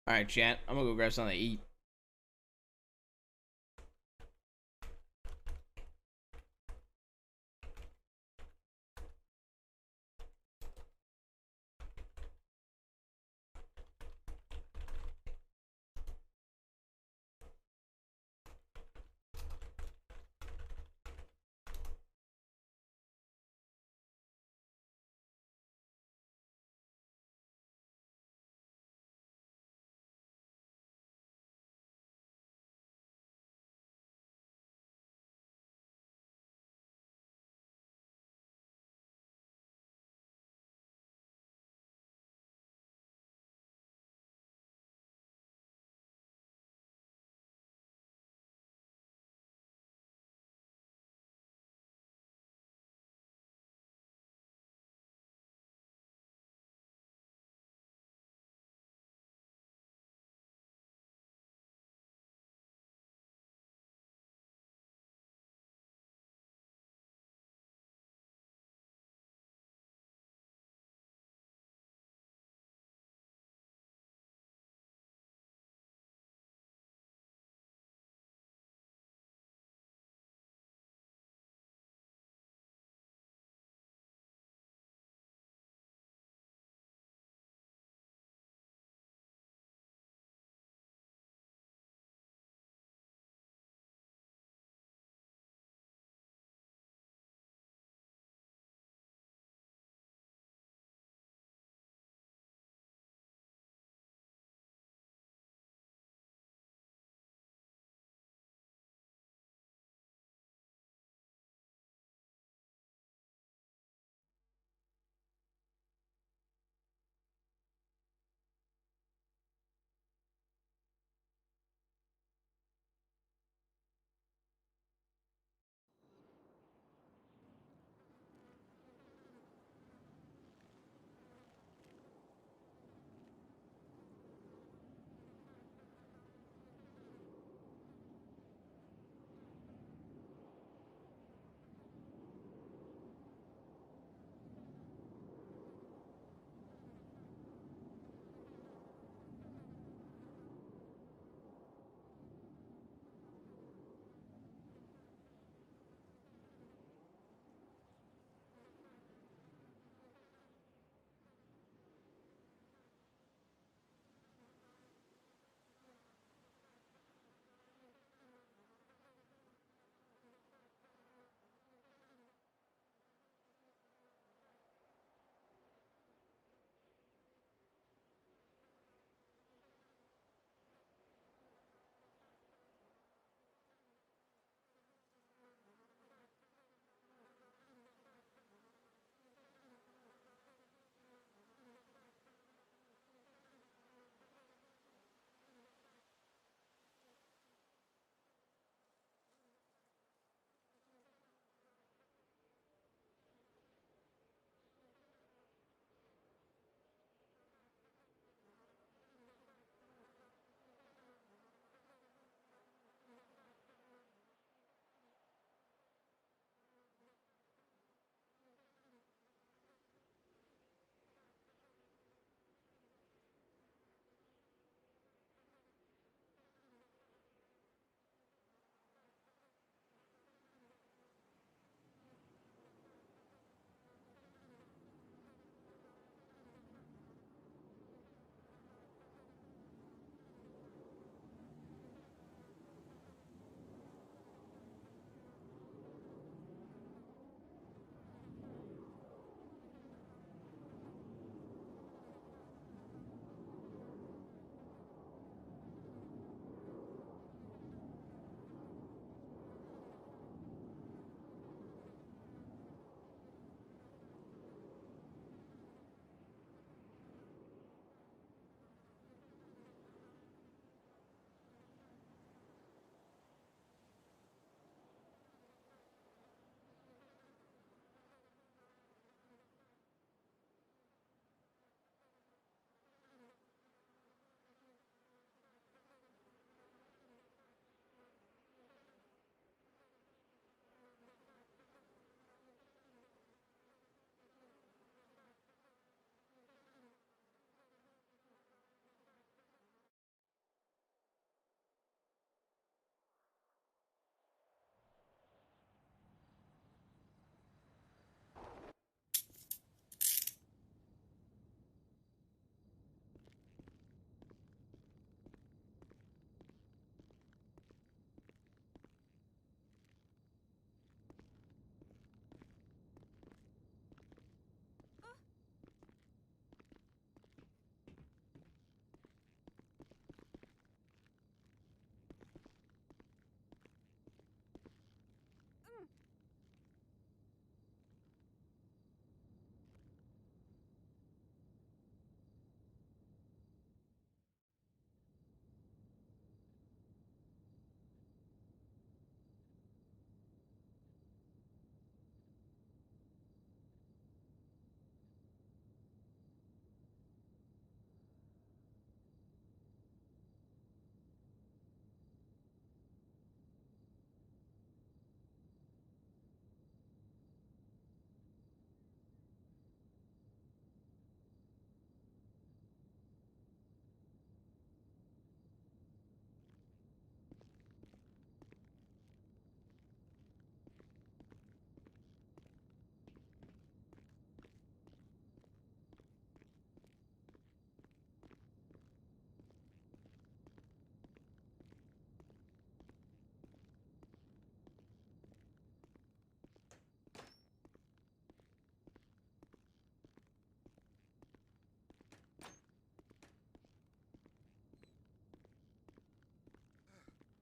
All right, chat. I'm gonna go grab something to eat.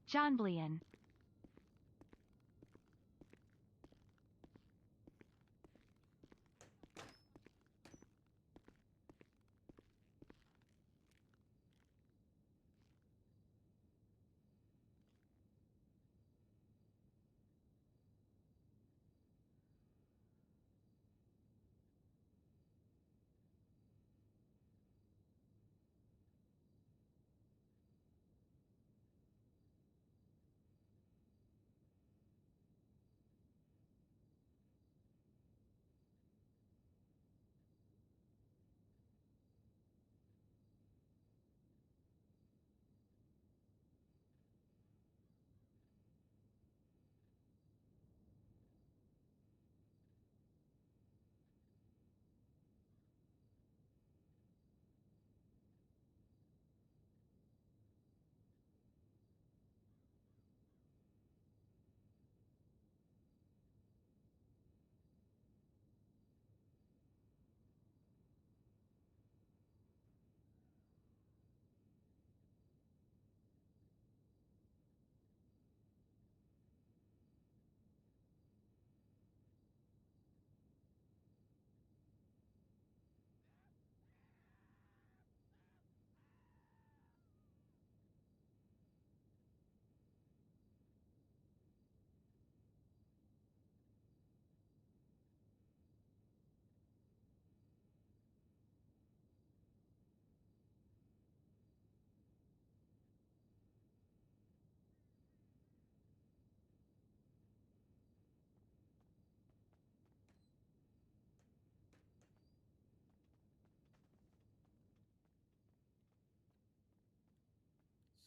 Janblian.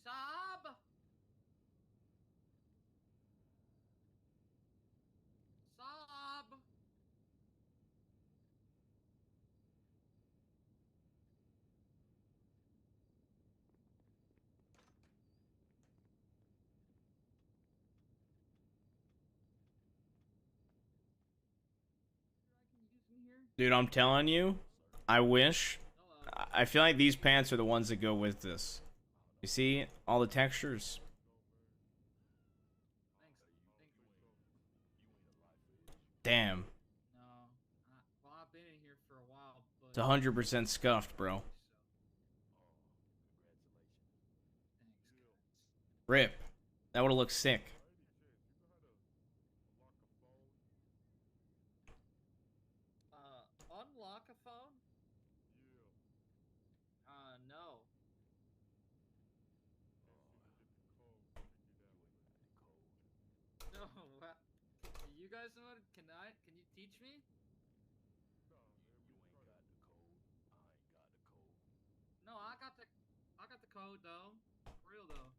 Sob! Sob! I can use in here? Dude, I'm telling you, I wish. Hello. I feel like these pants are the ones that go with this. You see all the textures? Thanks. Damn. No. Well, I've been in here for a while, but... It's 100% scuffed, bro. Thanks, guys. Rip. That would've looked sick. Unlock a phone? No. No, you guys know what? Can you teach me? No, I got the code though. For real though.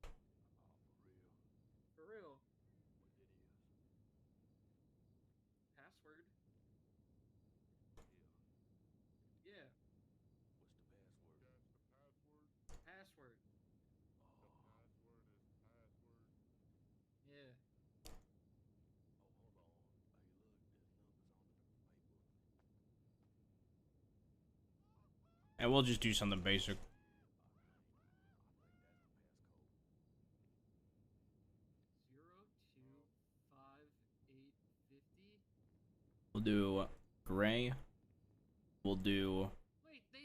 For real. Password. Yeah. Password. Yeah. And we'll just do something basic. 025850. We'll do gray. We'll do Wait, a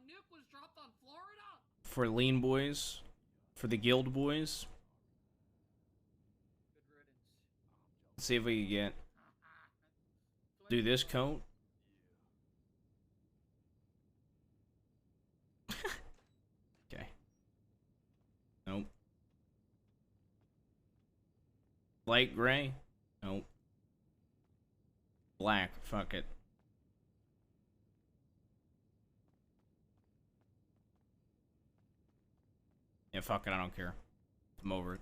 nuke was dropped on Florida? for lean boys. For the guild boys. Good riddance. Let's see if we can get. Do this coat. Okay. Nope. Light gray? Nope. Black. Fuck it. Yeah, fuck it. I don't care. I'm over it.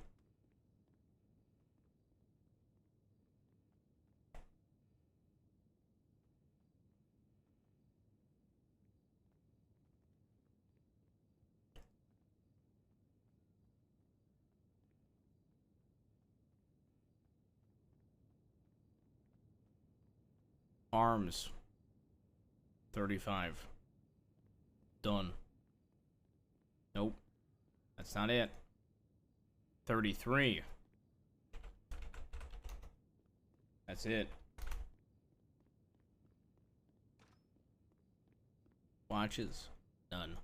Arms. 35. Done. Nope. That's not it. 33. That's it. Watches? None.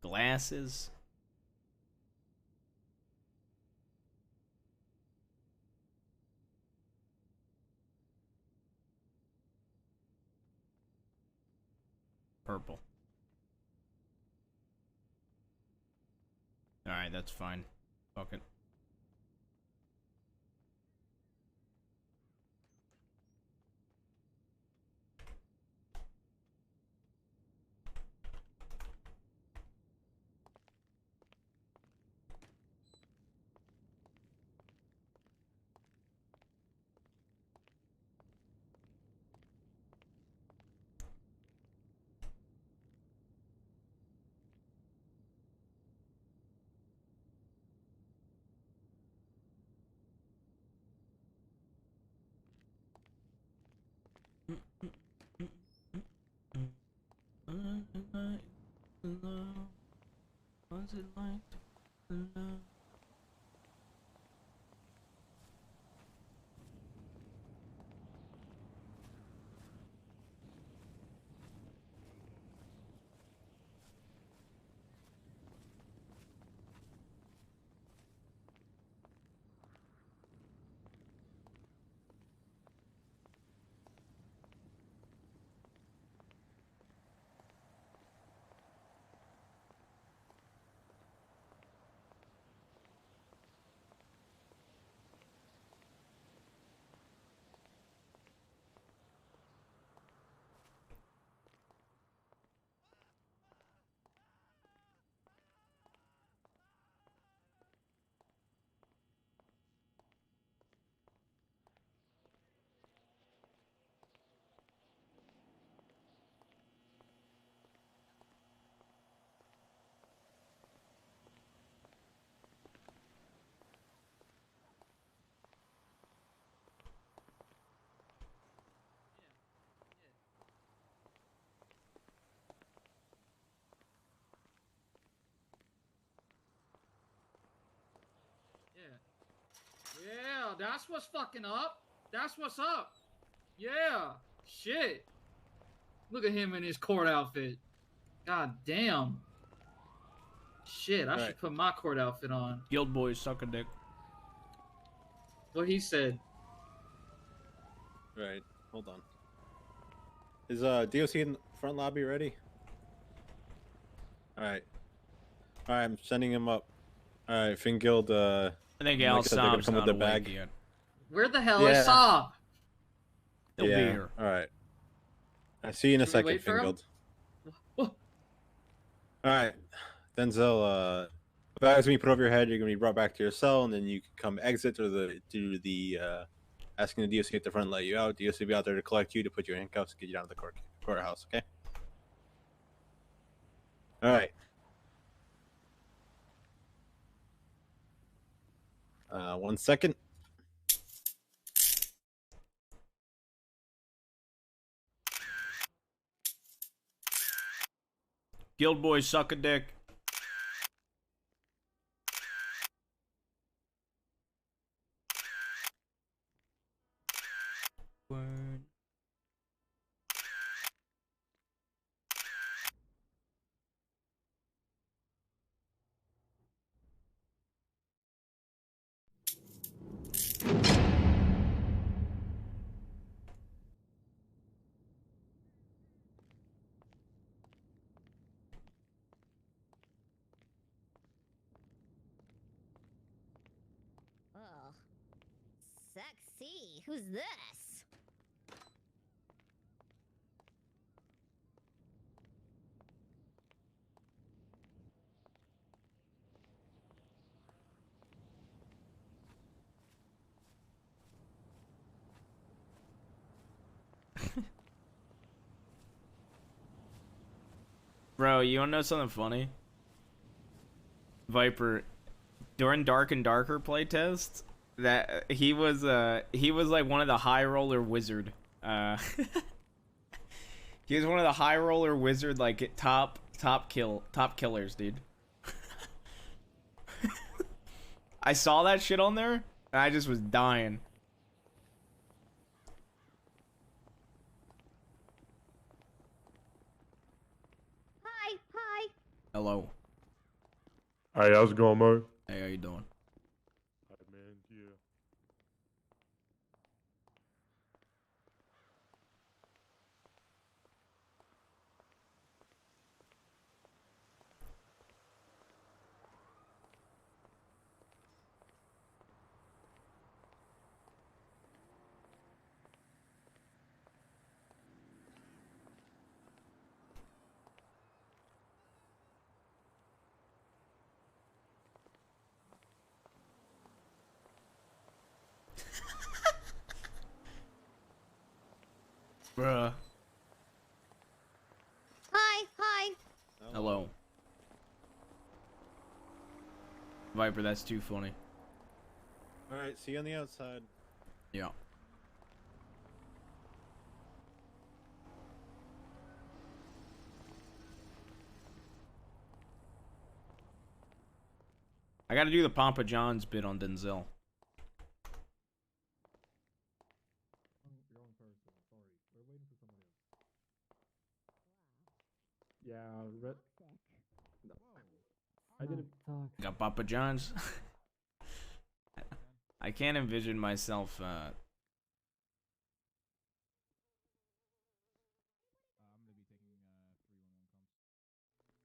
Glasses? Purple. Alright, that's fine. Fuck it. What's it like to love? Yeah, that's what's fucking up. That's what's up. Yeah, shit. Look at him in his court outfit. God damn. Shit, I should put my court outfit on. Guild boys suck a dick. What he said. Right, hold on. Is DOC in the front lobby ready? Alright. Alright, I'm sending him up. Alright, Finguild, I think like Al I said, they're gonna Saab's come with not the awake bag. yet. Where the hell Yeah. is Saab? He'll be yeah. here. Alright. I see you in a Should we second, wait for him? Finguild. Oh, Alright. Denzel, the bag's gonna be put over your head, you're gonna be brought back to your cell, and then you can come exit to the asking the DOC at the front to let you out. DOC will be out there to collect you, to put you in handcuffs, and get you down to the courthouse, okay? Alright. 1 second. Guild boys suck a dick. Word. Oh. Sexy. Who's this? Bro, you wanna know something funny? Viper, during Dark and Darker playtest, that he was like one of the high roller wizard. He was one of the high roller wizard top killers, dude. I saw that shit on there, and I just was dying. Hi, hi. Hello. Hey, how's it going, Mo? Hey, how you doing? Hey, man, yeah. Bruh. Hi, hi. Hello. Viper, that's too funny. All right, see you on the outside. Yeah. I gotta do the Papa John's bit on Denzel. Yeah, I didn't. Got Papa John's. I can't envision myself.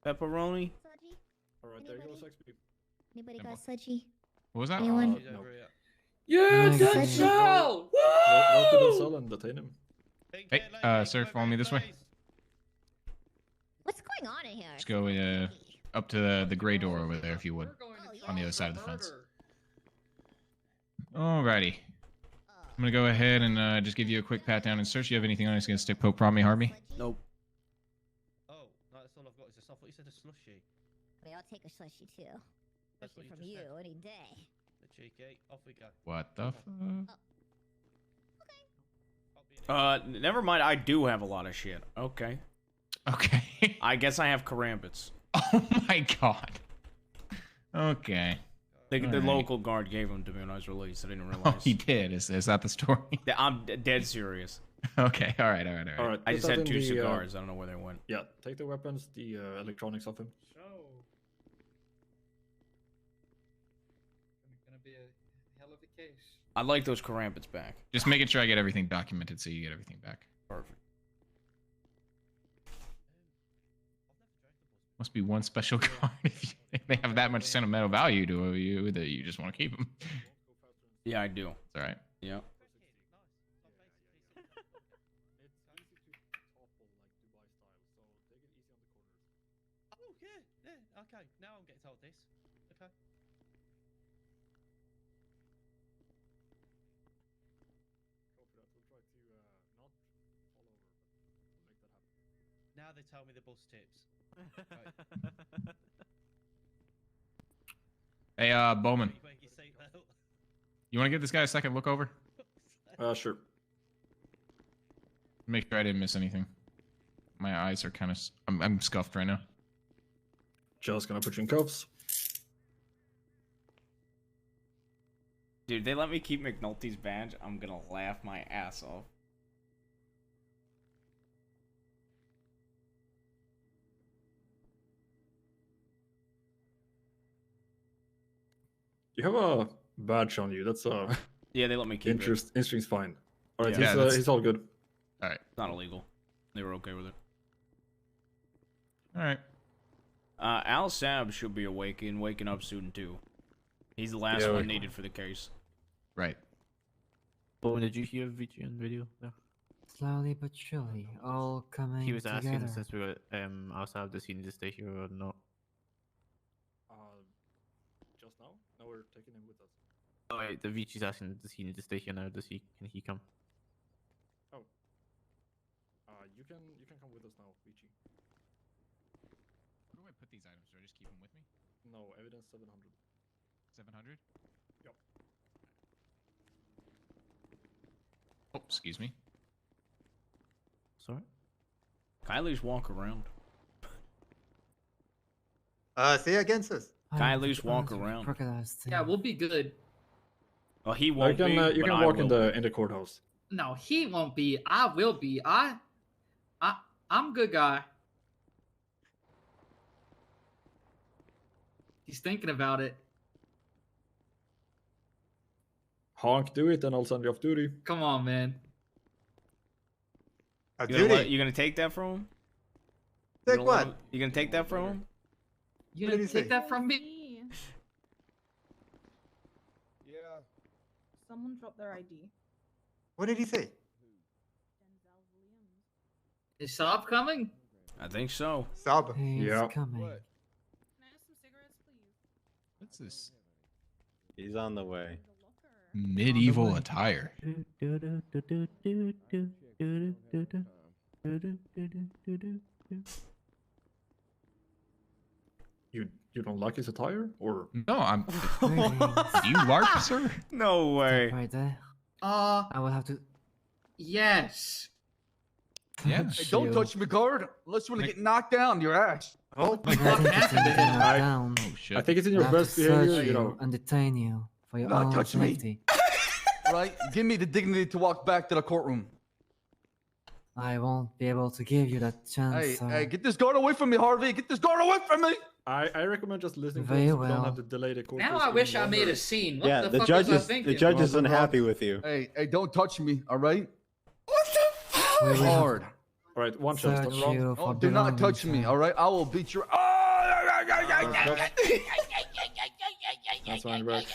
Pepperoni. Sludgy? Alright, there goes XP. Anybody got sludgy? What was that? Anyone? No. Yeah, Nice. Denzel! Go to the cell and detain him. Hey, sir, follow me this way. What's going on in here? Let's go up to the gray door over there, if you would. On the other side of the fence. Alrighty. I'm gonna go ahead and just give you a quick pat down and search. You have anything on you? It's gonna stick, poke, prod me, harm me? Nope. Oh, no, that's all I've got is a I thought you said a slushy. Wait, I'll take a slushy too. That's what Especially you from just you said. any day. The cheeky. Off we go. What the I'll be in Never mind. I do have a lot of shit. Okay. Okay. I guess I have karambits. Oh my god. Okay. The Alright. local guard gave them to me when I was released. I didn't Oh, realize. he did. Is that the story? I'm dead serious. Okay. All right. Alright, I put just that had in 2 the, cigars. I don't know where they went. Yeah, take the weapons, the electronics of him. So, gonna be a hell of a case. I'd like those karambits back. Just making sure I get everything documented so you get everything back. Perfect. Must be one special card if they have that much sentimental value to you that you just want to keep them. Yeah, I do. It's all right. Yeah. Oh, yeah. Okay, now I'm getting told this. Okay. Now they tell me the bus tips. Right. Hey, Bowman, You make your seatbelt. you want to give this guy a second look over? Sure. Make sure I didn't miss anything. My eyes are kind of... I'm scuffed right now. Just gonna put you in cuffs. Dude, they let me keep McNulty's badge. I'm gonna laugh my ass off. You have a badge on you. That's Yeah, they let me keep it. interesting's fine. Alright, Yeah, he's all good. All right. It's not illegal. They were okay with it. All right. Al Sab should be waking up soon too. He's the last Yeah, one we- needed for the case. Right. But did you hear VGN video? Yeah. Slowly but surely, all coming He was together. asking since we were outside the scene to stay here or not. Just now? No, we're taking him with us. Oh, wait, the VG's asking does he need to stay here now? Can he come? You can come with us now, Vici. Where do I put these items? Do I just keep them with me? No, evidence 700. 700? Yep. Oh, excuse me. Sorry? Kylie's walk around. Say again, sis. I Kinda want loose to walk answer the around. crocodile's thing. Yeah, we'll be good. Well, he You won't can be. you but can I walk in will be. the courthouse. No, he won't be. I will be. I'm a good guy. He's thinking about it. Honk, do it, and I'll send you off duty. Come on, man. A You gonna take that from him? Take what? You gonna take that from him? You What gonna did he take say? that from me? Yeah. Someone dropped their ID. What did he say? Denzel Williams. Is Saab coming? I think so. Sab. He's Yeah. coming. Can I have some cigarettes, please? What's this He's on the way. The locker. medieval attire? You don't like his attire, or No, I'm. Greetings. Do you LARP, sir? No way. Right there. Uh, I will have to yes. Yeah. touch Hey, don't you. touch me, guard. Unless you want to Like- get knocked down your ass. Oh, I think What it's happened in to the him? knockdown. Oh shit. I think it's in I your have to best behavior. search You know, and detain you for your Not own touch me. safety. Right? Give me the dignity to walk back to the courtroom. I won't be able to give you that chance. Hey, sir. hey, get this guard away from me, Harvey. Get this guard away from me. I recommend just listening to Very us. We don't well. have to delay the court. Now case I wish even I made longer. a scene. What Yeah, the the fuck judge was I is thinking? the judge is Well, unhappy with you. Hey, don't touch me, all right? We will have Hard. All right, one to chance, search turn around. you for Oh, do not belonging, touch me, sir. all right? I will beat your. That's fine, back.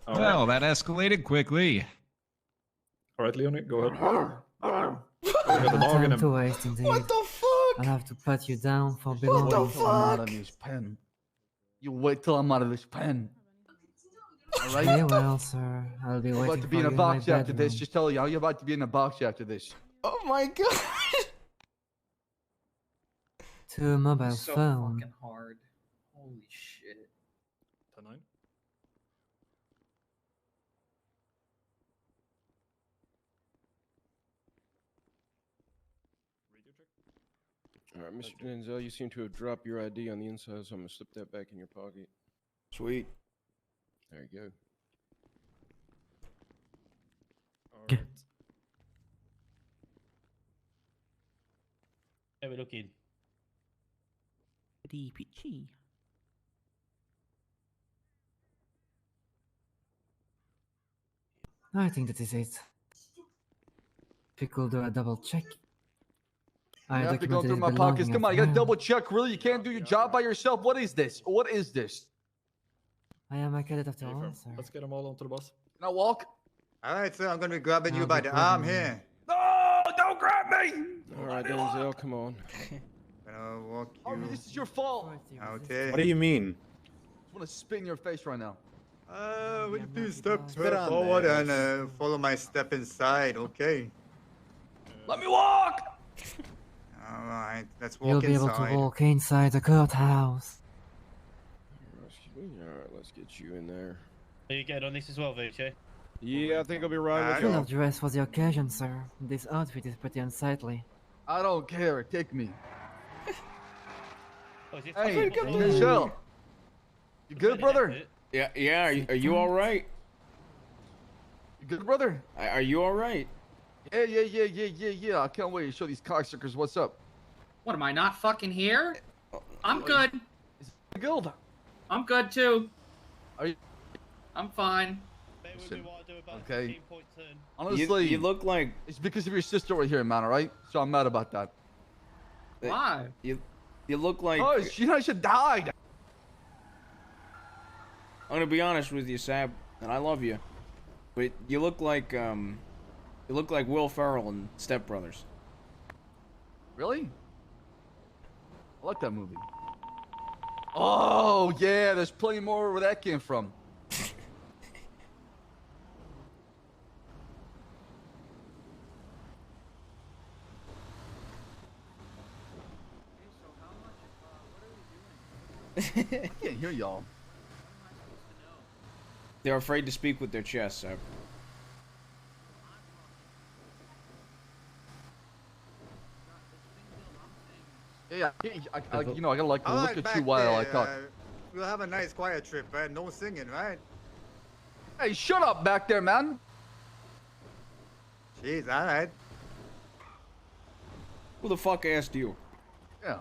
All right, Well, that escalated quickly. all right, Leonie, go ahead. No got the dog in time him. to waste, indeed. What the fuck? I'll have to pat you down for Wait belonging. till I'm out fuck? of this pen. You wait till I'm out of this pen. All right? Very well, sir. I'll be You're waiting about to be for in you a in box my after this. bedroom. Just tell you, you're about to be in a box after this. Oh my god. 2 mobile So phone. fucking hard. Holy shit. 10-9. Radio check. All right, Mr. Denzel, you seem to have dropped your ID on the inside, so I'm gonna slip that back in your pocket. Sweet. There you go. All right. Hey, we're looking. DPG. I think that is it. If you could do a double check. I You have to go documented through his my pockets. belonging Come on, as you gotta well. double check. Really, you can't do your job by yourself. What is this? What is this? I am a cadet after Okay, all, firm. sir. Let's get them all onto the bus. Can I walk? all right, sir. I'm gonna be grabbing you I'll by be the arm grabbing you. here. No, don't grab me. All right, Denzel, come on. Gonna walk Harvey, you. this is your fault. Okay. What do you mean? I want to spit in your face right now. Will you I'm please not step the Spit on forward there. and follow my step inside, okay? Let me walk. All right, let's You'll walk be able inside. to walk inside the courthouse. Excuse me. All right, let's get you in there. Are you getting on this as well, Vici? Yeah, I think I'll be right with Full you. of dress for the occasion, sir. This outfit is pretty unsightly. I don't care. Take me. Oh, is it Hey, fucking- Denzel. You good, brother? Yeah. Are you all right? You good, brother? Are you all right? Yeah. I can't wait to show these cocksuckers what's up. What am I not fucking here? I'm good. Guild. I'm good too. Are you- I'm fine. Bear with me Listen, while I do a bad okay. 15-point turn. Honestly, You look like it's because of your sister right here, man. All right, so I'm mad about that. Why? you look like. Oh, she should died. I'm gonna be honest with you, Sab, and I love you, but you look like Will Ferrell in Step Brothers. Really? I like that movie. Oh yeah, there's plenty more where that came from. I can't hear y'all. They're afraid to speak with their chests, Sab. Yeah, Yeah, you know, I gotta like All look right, at back you while I there, talk. We'll have a nice quiet trip, right? No singing, right? Hey, shut up back there, man. Jeez, all right. Who the fuck asked you? Yeah.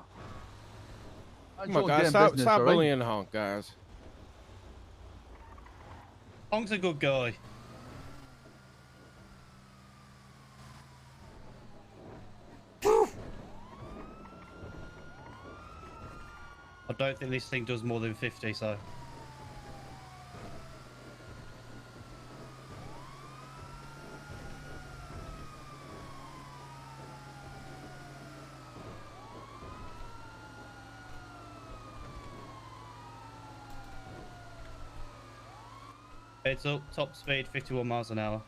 Come on, guys. Stop bullying Honk, guys. Honk's a good guy. I don't think this thing does more than 50, so. It's up, top speed, 51 miles an hour.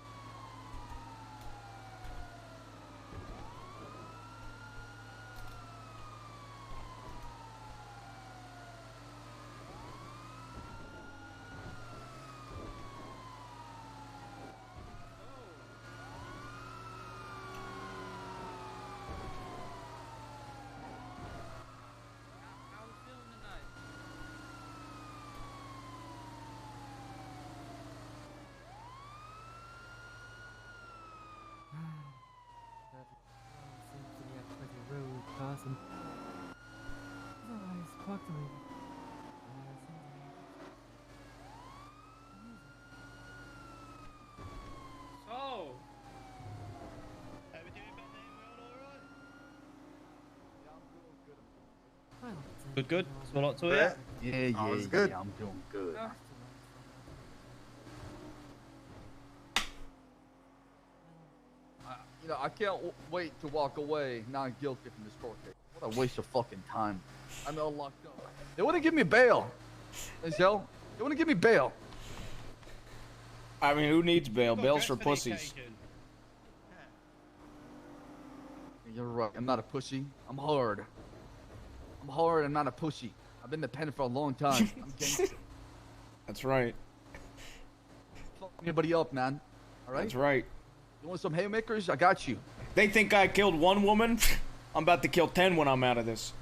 So. Good, good. So a lot to it. Yeah, All's good. yeah, I'm doing good. You know, I can't wait to walk away not guilty from this court case. What a waste of fucking time. I'm all locked up. They want to give me bail. Denzel, they want to give me bail. I mean, who needs bail? Got Bail's dressed for the pussies. occasion. You're right. I'm not a pussy. I'm hard. I'm hard. I'm not a pussy. I've been in the pen for a long time. I'm gangster. That's right. Fuck anybody up, man. All right? That's right. You want some haymakers? I got you. They think I killed one woman? I'm about to kill 10 when I'm out of this.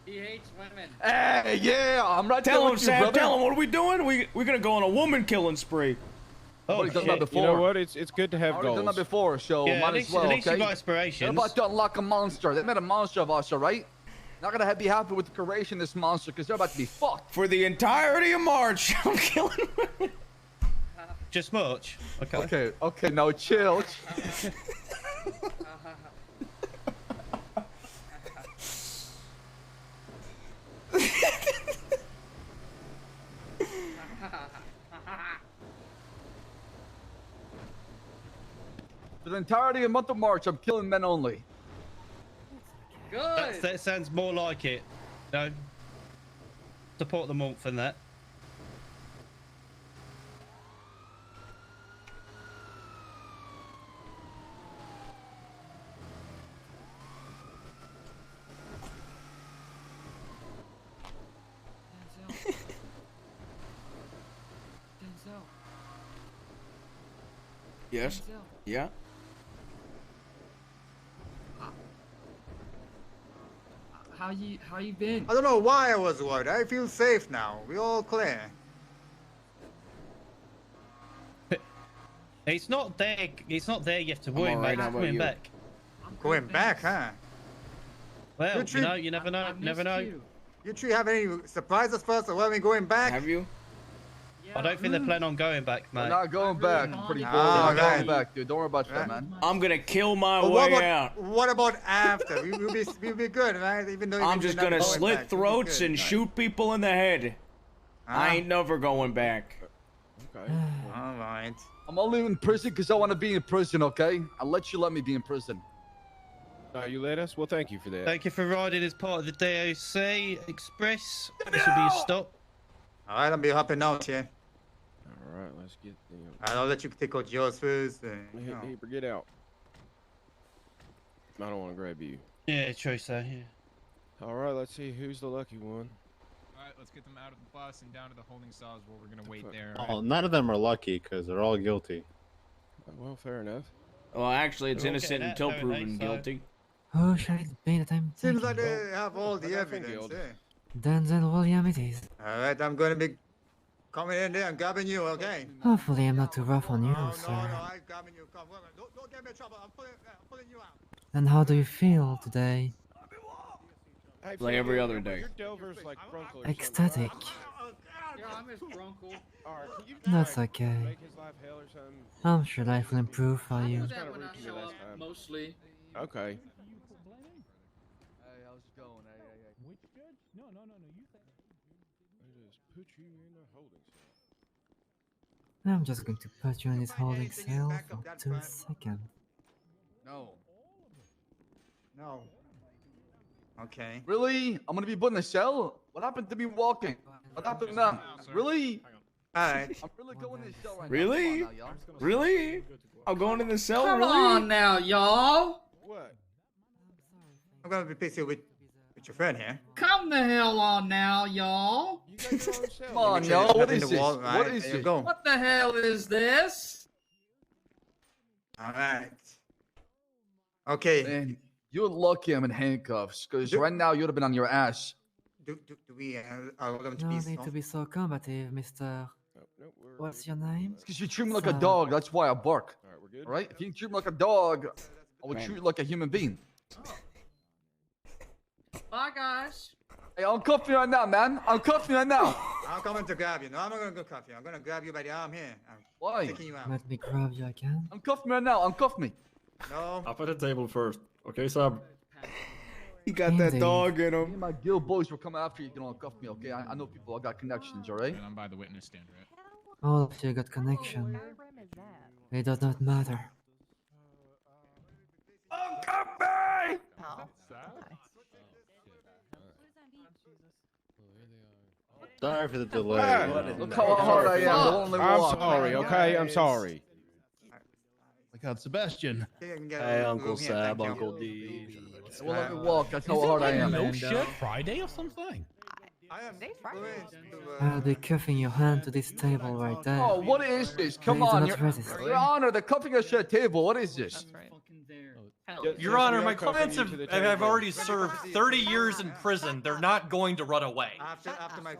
He hates women. Hey, yeah, I'm right there Tell him, with you, Sam, brother. tell him, what are we doing? We're gonna go on a woman killing spree. I've already done that before. You know what? It's good to have I've already done goals. that before, so Yeah, might at least, as well, at least okay? you got aspirations. They're about to unlock a monster. They made a monster of us, all right? Not gonna be happy with the creation of this monster, because they're about to be fucked. For the entirety of March, I'm killing women. Just much. Okay. Okay, now chill. For the entirety of the month of March, I'm killing men only. Good. That sounds more like it. No. Support the month and that. Denzel. Yes? Denzel. Yeah? How you been? I don't know why I was worried. I feel safe now. We all clear. It's not there. It's not there. You have to worry, alright, mate. how It's about coming you? back. Going back, huh? Well, Good you know, trip. you never know. Never know. You three have any surprises for us, or when we going back? Have you? I don't think they plan on going back, I'm mate. not going back. I'm pretty bored. Ah, I'm not going right. back, dude. Don't worry about that, man. I'm gonna kill my But way out. what about after? We'll be good, right? Even though I'm you're just not gonna going slit back, we'll be throats good. and shoot people in the head. I Huh? ain't never going back. Okay. All right. I'm only in prison because I want to be in prison, okay? I'll let you let me be in prison. You let us? Well, thank you for that. Thank you for riding as part of the DOC Express. This will be your stop. All right, I'll be hopping out here. All right, let's get them. I'll let you take out yours first. You know. Hey, get out. I don't want to grab you. Yeah, true, so yeah. All right, let's see who's the lucky one. All right, let's get them out of the bus and down to the holding cells where we're gonna wait fuck? there. Well, none of them are lucky because they're all guilty. Well, fair enough. Well, actually, it's We're all innocent getting until that, proven so- guilty. Who shall it be that I'm Seems taking? like they have all the I think evidence. it- Denzel Williams it is. Alright, I'm gonna be coming in there and grabbing you, okay? Hopefully I'm not too rough on you, No, sir. I'm grabbing you. Come, don't get me in trouble. I'm pulling you out. Then how do you feel today? Hey, Like every Phil, other day. Your Delver's like Brunkle or Ecstatic. Yeah, I miss Grunkle. Alright, can you That's like, okay. make his life hell or something? I'm sure life will improve for I you. do It's that kinda when rude I to me show last up, time. mostly. Okay. Hey, how's it going? Hey. Which judge? No, you say. I just put you in a holding cell. I'm just going to put you in this holding cell for 2 seconds. No. No. Okay. Really? I'm gonna be put in a cell? What happened to me walking? What happened now? Really? Alright. I'm really going in the cell right Really? now. Come on now, y'all. Really? I'm going in the cell. Come really? on now, y'all. What? I'm gonna be busy with your friend here. Come the hell on now, y'all. You got your own cell. Come on, Make sure y'all. it's What not in is the this? wall, What right? is There you this? go. What the hell is this? Alright. Okay. Man, you're lucky I'm in handcuffs, because right now you'd have been on your ass. Do we are going to No be need to be so combative, mister. Nope, we're What's your name? Because you treat me like a Sir. dog, that's why I bark. Alright, we're good. Alright? If you treat me like a dog, I would Man. treat you like a human being. Bye, guys. Hey, uncuff me right now, man. Uncuff me right now. I'm coming to grab you. No, I'm not gonna go cuff you. I'm gonna grab you by the arm here. I'm Why? taking you out. Let me grab you again. Uncuff me right now. Uncuff me. No. Up at the table first. Okay, Sab. He got that Indeed. dog in Me him. and my guild boys will come after you. You don't uncuff me, okay? I know people. I got connections, alright? And I'm by the witness stand, right? All of you got connection. It does not matter. Uncuff me! Sorry for the delay. Look how hard I am. I'll only I'm walk. sorry, okay? I'm sorry. My God, Sebastian. Hey, Uncle Sab, Uncle D. Well, let me walk. That's how hard I am. No shit, Friday or something. I am I'll be cuffing your hand to this table right there. Oh, what is this? Come Please do on, not Your resist. Honor. They're cuffing us to a table. What is this? Your Honor, my clients have already served 30 years in prison. They're not going to run away. After my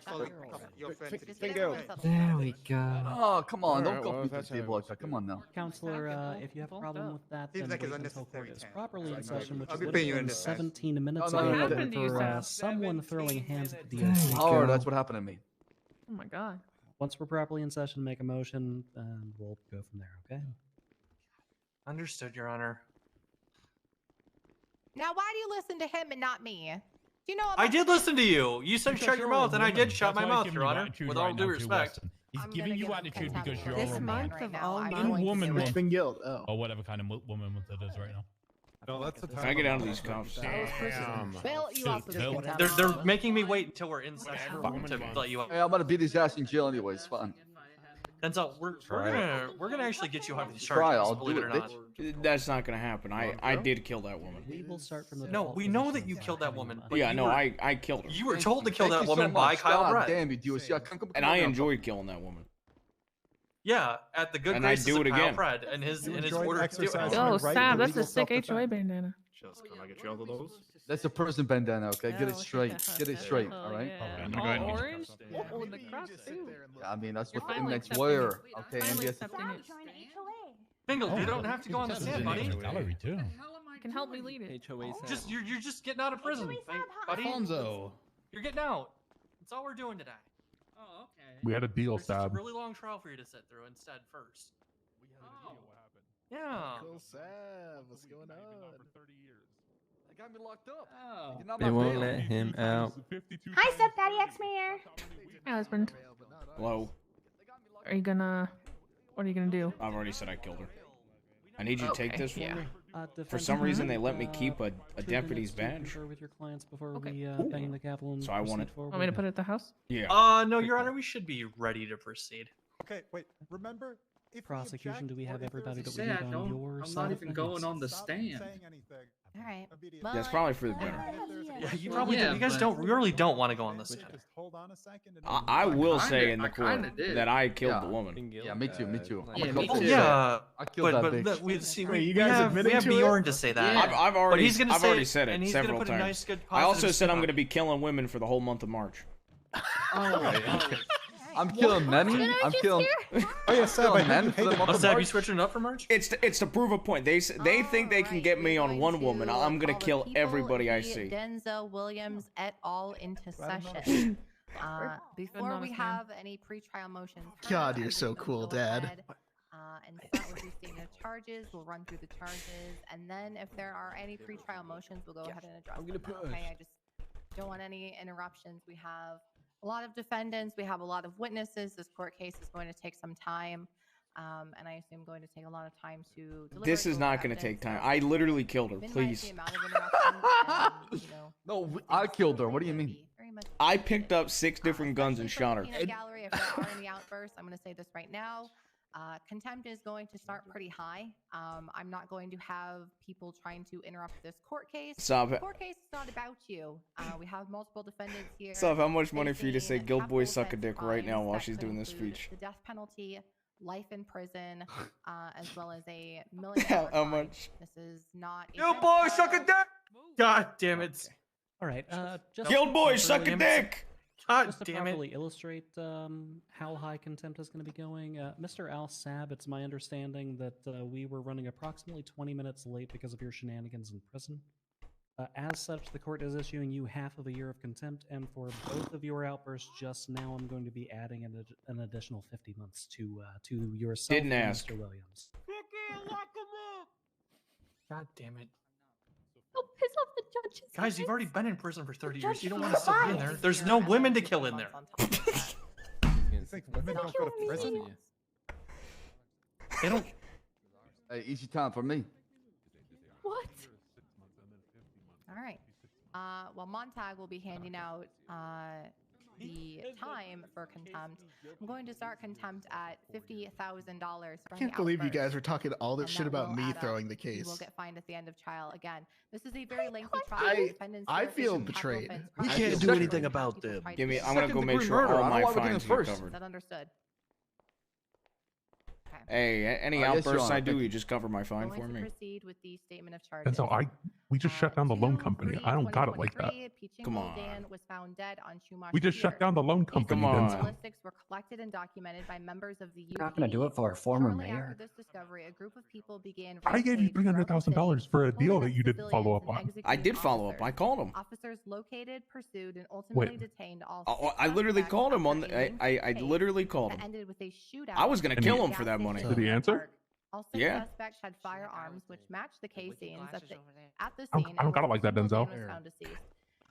colleague, your friend. to the Bingo. table. There we go. Oh, come on. Don't Alright, cuff well, me to the that's how table it like that. Come on now. Counselor, if you have a problem with that, Seems then like it's wait until unnecessary court is time. properly in session, which I'll is be what paying you it in was this time. 17 minutes No, no, ago no, for no, no. someone throwing hands at the There DOC. we Oh, go. that's what happened to me. Oh my god. Once we're properly in session, make a motion, and we'll go from there, okay? Understood, Your Honor. Now, why do you listen to him and not me? Do you know? I did listen to you. You said Because shut your you're a mouth, and I woman. did shut That's my why he's mouth, giving Your you Honor. attitude With right all now, due too, respect. Weston. He's I'm giving gonna you give him attitude contempt because for you're this a woman. man Month right of now. all I months. know he's Woman doing month. it. Guild. Oh. Or whatever kind of woman month it is right now. No, that's the time. Can I get out of these cuffs? Bail you out for this Bill. contempt. They're making me wait until we're in session to let you out. Hey, I'm gonna beat his ass in jail anyway. It's fine. Denzel, we're gonna actually get you out of these Try, charges, I'll believe do it or it, not. That's not gonna happen. I did kill that woman. We will start from the No, default we know that position you of killed that having woman. a- But Yeah, you no, were, I killed her. you were told to kill Thank that you so woman by much. Kyle God Brett. damn you, DOC. Come And I enjoyed killing that woman. Yeah, at the good And I'd graces do of it Kyle again. Brett and his order to do it. Yo, Sam, that's a sick HOA bandana. Just can I get you out of those? That's a prison bandana, okay? Get it Oh, straight. yeah. Get it straight, Oh, all right? yeah. Okay, I'm gonna go ahead and All get you orange? cuffs. Oh, and the cross too. I mean, that's You're what the finally inmates accepting wear, it. okay? Finally MBS accepting it. Bingle, you don't have to go on the This is stand, an buddy. extra gallery too. You can help me lead it. Just you're just getting out of prison, buddy. Alfonso. You're getting out. That's all we're doing today. Oh, okay. We had a deal, There's just a Sab. really long trial for you to sit through instead first. Oh. Yeah. Sab, what's going on? For 30 years. They got me locked up. Oh. You're not They my won't bail. let him out. Hi, stepdaddy, ex-mayor. Hey, husband. Hello. Are you gonna? What are you gonna do? I've already said I killed her. I need you to take Okay, this from yeah. me. For defense some reason, attorney, they let me keep a 2 deputy's minutes to badge. confer with your clients before Okay. we bang the gavel and So I want proceed it. forward. Want me to put it at the house? Yeah. No, Your Honor. We should be ready to proceed. Okay, wait. Remember, prosecution, do we have everybody that we Say need I on don't. your I'm side not of even things? going on the stand. All right. That's probably for the better. Yeah, you Well, probably yeah, you guys but- don't really don't want to go on this. Just hold on a second. And I will say kinda- in the I court kinda did. that I killed Yeah. the woman. Yeah, me too. Me too. Yeah, I'm me a Oh too. yeah, I killed that but bitch. look, we see Wait, you we guys have admitting to it? Bjorn to say that. Yeah. I've But already, he's gonna I've say already said and it he's several gonna put a times. nice, good, I also positive said spin I'm on going to it. be killing women for the whole month of March. I'm killing many. I'm killing. Oh yeah, Sab, I heard you for the hated month Oh, of Sab, you March. switching it up for March? It's to prove a point. They think they can get me on one woman. I'm going to kill everybody I see. Denzel Williams et al. Into session. Before we have any pretrial motions. God, you're so cool, Dad. And start with your statement of charges. We'll run through the charges, and then if there are any pretrial motions, we'll go ahead and address them. Okay, I just don't want any interruptions. We have a lot of defendants. We have a lot of witnesses. This court case is going to take some time, and I assume going to take a lot of time to. This is not going to take time. I literally killed her. Please. No, I killed her. What do you mean? I picked up 6 different guns and shot her. Gallery, if there are any outbursts, I'm going to say this right now. Contempt is going to start pretty high. I'm not going to have people trying to interrupt this court case. Stop it. Court case is not about you. We have multiple defendants here. Stop, how much money for you to say facing Guild Boy capital suck a offense dick right now crimes while that she's could doing this include speech? The death penalty, life in prison, as well as $1 million. How much? This is not. a Yo, bench boy, trial. suck a dick! God damn it! All right. Just Guild to Boy suck a properly- dick! God Just to damn properly it! illustrate how high contempt is going to be going, Mr. Al Sab, it's my understanding that we were running approximately 20 minutes late because of your shenanigans in prison. As such, the court is issuing you half of a year of contempt, and for both of your outbursts just now, I'm going to be adding an additional 50 months to yourself Didn't and ask. Mr. Williams. God damn it! Don't piss off the judges. Guys, you've already been in prison for 30 years. judge You don't will want to still be in advise. there. There's no women to kill in there. You think women don't go to prison? They don't. Hey, easy time for me. What? All right. Well, Montag will be handing out the time for contempt. I'm going to start contempt at $50,000. I can't believe you guys are talking all this shit about me throwing the You will case. get fined at the end of trial. Again, this is a very lengthy trial. I- Defendants I here feel facing capital betrayed. offense We crimes. can't People do tried anything to about kill them. Give me, people. I'm going to go make Second-degree sure murder. all I don't my know why we're getting fines it get first. Is covered. that understood? Hey, any Yes, Your outbursts Honor, I do, thank you just cover my fine Going for to me. proceed with the statement of charges. We just shut down the loan company. I don't got it like that. Come on. Dan was found dead on Schumacher We just shut Pier. down the loan These company. Come on. Denzel. ballistics were collected and documented by members of the You're not going to do it for a former Shortly mayor. after this discovery, a group of people began I gave you rampage throughout the city, $300,000 for a pulling deal up that you didn't civilians follow up and on. executing I did follow up. officers. I called him. Officers located, pursued, and ultimately detained all Oh, six I literally suspects called him after on. a The, lengthy I chase literally called that him. ended with a shootout I was gonna at kill a him for gas that money. station Did he in answer? Park. All six Yeah. suspects had firearms, which matched the case scenes at the I scene. don't in got it which like that, Denzel Denzel. was found deceased.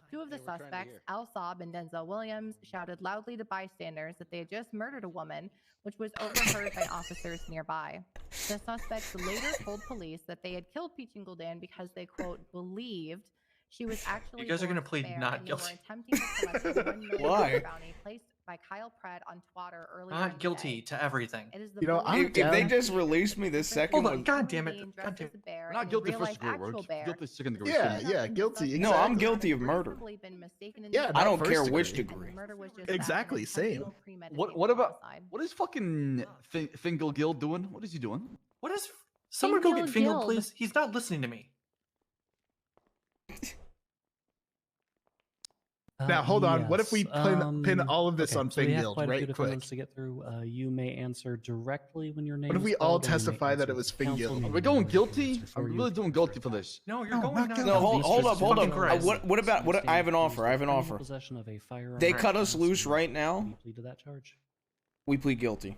Two of the suspects, Al Saab and Denzel Williams, shouted loudly to bystanders that they had just murdered a woman, which was overheard by officers nearby. The suspects later told police that they had killed Peachin Gul'dan because they, quote, believed she was actually You guys are gonna Doris plead Fair, not and they were guilty. attempting to collect the $1 million Why? bounty placed by Kyle Pratt on Twatter earlier in Not the guilty day. to everything. It is the You know, I'm belief If they that just the released me this difference second Hold on, one. God damn it, being God dressed damn as a bear We're not and a guilty real-life first degree. actual We're bear. guilty second degree. Yeah, sin. yeah, guilty. No, I'm exactly. guilty of murder. Been mistaken in Yeah, the I not don't first care degree. which and the degree. murder was just Exactly, that, an same. intentional premeditated What about homicide. what is fucking Fingal Gill doing? What is he doing? What is? Someone go get Fingal Fingal, Guild. please. He's not listening to me. Now, hold on. What if we yes, pin all of this okay, on so we have Fingal quite a few right quick? defendants to get through. You may answer directly when your name What if is we all called, and you may testify that it answer was counsel Fingal? may Are we not going answer guilty? before I'm you- really doing guilty for this. No, you're No, going not not guilty. No, guilty. hold up, hold Fucking up. Christ. What about what? I have an offer. I have an offer. Possession of a firearm They or cut us class loose one. right Do now. you plead to that charge? We plead guilty.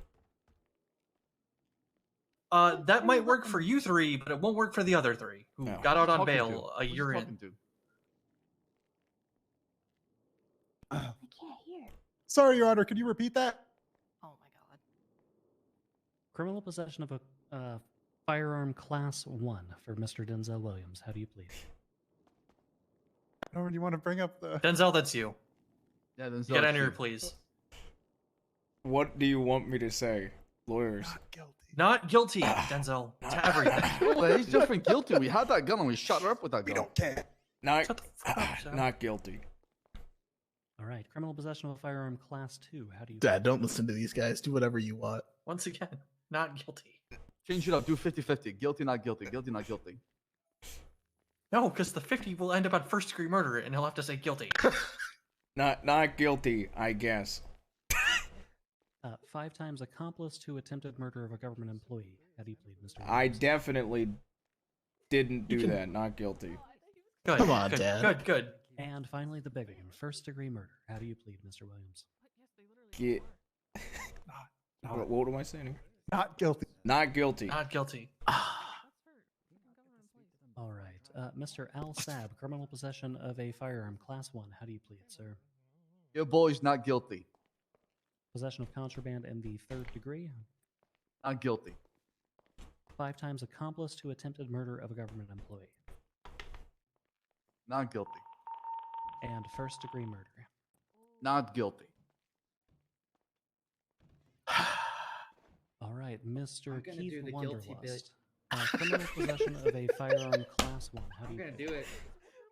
That might work for you three, but it won't work for the other three who No. got out on Talking bail to? a Who's he year in. talking to? I can't hear. Sorry, Your Honor. Could you repeat that? Oh my god. Criminal possession of a firearm class 1 for Mr. Denzel Williams. How do you plead? Or do you want to bring up the? Denzel, that's you. Yeah, then Get out of here, please. What do you want me to say, lawyers? Not guilty. Not guilty, Denzel. To everything. Well, he's different guilty. We had that gun and we shot her up with that gun. We don't care. Not, Shut the fuck up, Sam. not guilty. All right, criminal possession of a firearm class 2. How do you? Dad, don't listen to these guys. Do whatever you want. Once again, not guilty. Change it up. Do 50-50. Guilty, not guilty. Guilty, not guilty. No, because the 50 will end up on first-degree murder, and he'll have to say guilty. Not guilty, I guess. 5 times accomplice to attempted murder of a government employee. How do you plead, Mr. I Williams? definitely didn't do that. Not guilty. Good. Come on, good, Dad. Good. And finally, the big one, first-degree murder. How do you plead, Mr. Williams? What am I saying? Not guilty. Not guilty. Not guilty. All right, Mr. Al Sab, criminal possession of a firearm class 1. How do you plead, sir? Your boy's not guilty. Possession of contraband in the 3rd degree. Not guilty. 5 times accomplice to attempted murder of a government employee. Not guilty. And first-degree murder. Not guilty. All right, Mr. I'm gonna do Keith the guilty bit. Wanderlust. Criminal possession of a firearm class 1. How do I'm you gonna plead? do it.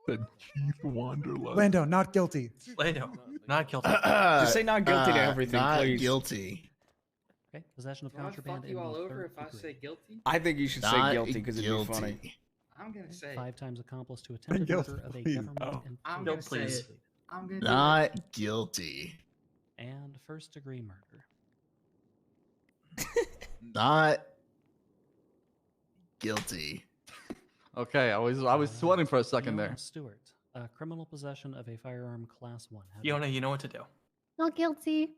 The Keith Wanderlust. Lando, not guilty. Lando, not guilty. Just say not guilty to everything, not please. Guilty. Okay, possession of Do I contraband fuck in you the all over 3rd if I degree. say guilty? I think you should say Not guilty because it'd be funny. I'm gonna say 5 times accomplice to attempted guilty, murder of a please. government Oh. I'm employee. gonna say please. it. I'm gonna Not guilty. And first-degree murder. Not guilty. Okay, I was sweating for a second Fiona there. Stewart, criminal possession of a firearm class 1. How do Fiona, you know what to do. Not guilty.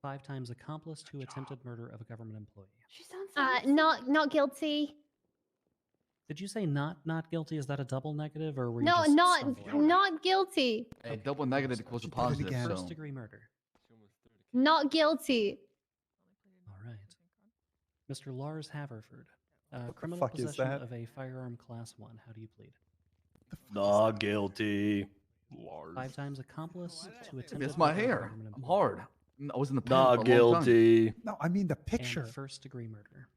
5 times accomplice to attempted murder of a government employee. She sounds Not guilty. Did you say not guilty? Is that a double negative, or were you No, just stumbling? not guilty. Hey, double negative equals a positive. So. First-degree murder. Not guilty. All right. Mr. Lars Haverford, the criminal fuck is possession that? of a firearm class 1. How do you plead? Not guilty. 5 times accomplice to attempted It's my murder of a hair. government I'm employee. hard. I was in the pen Not for a long time. guilty. No, I mean the And picture. first-degree murder.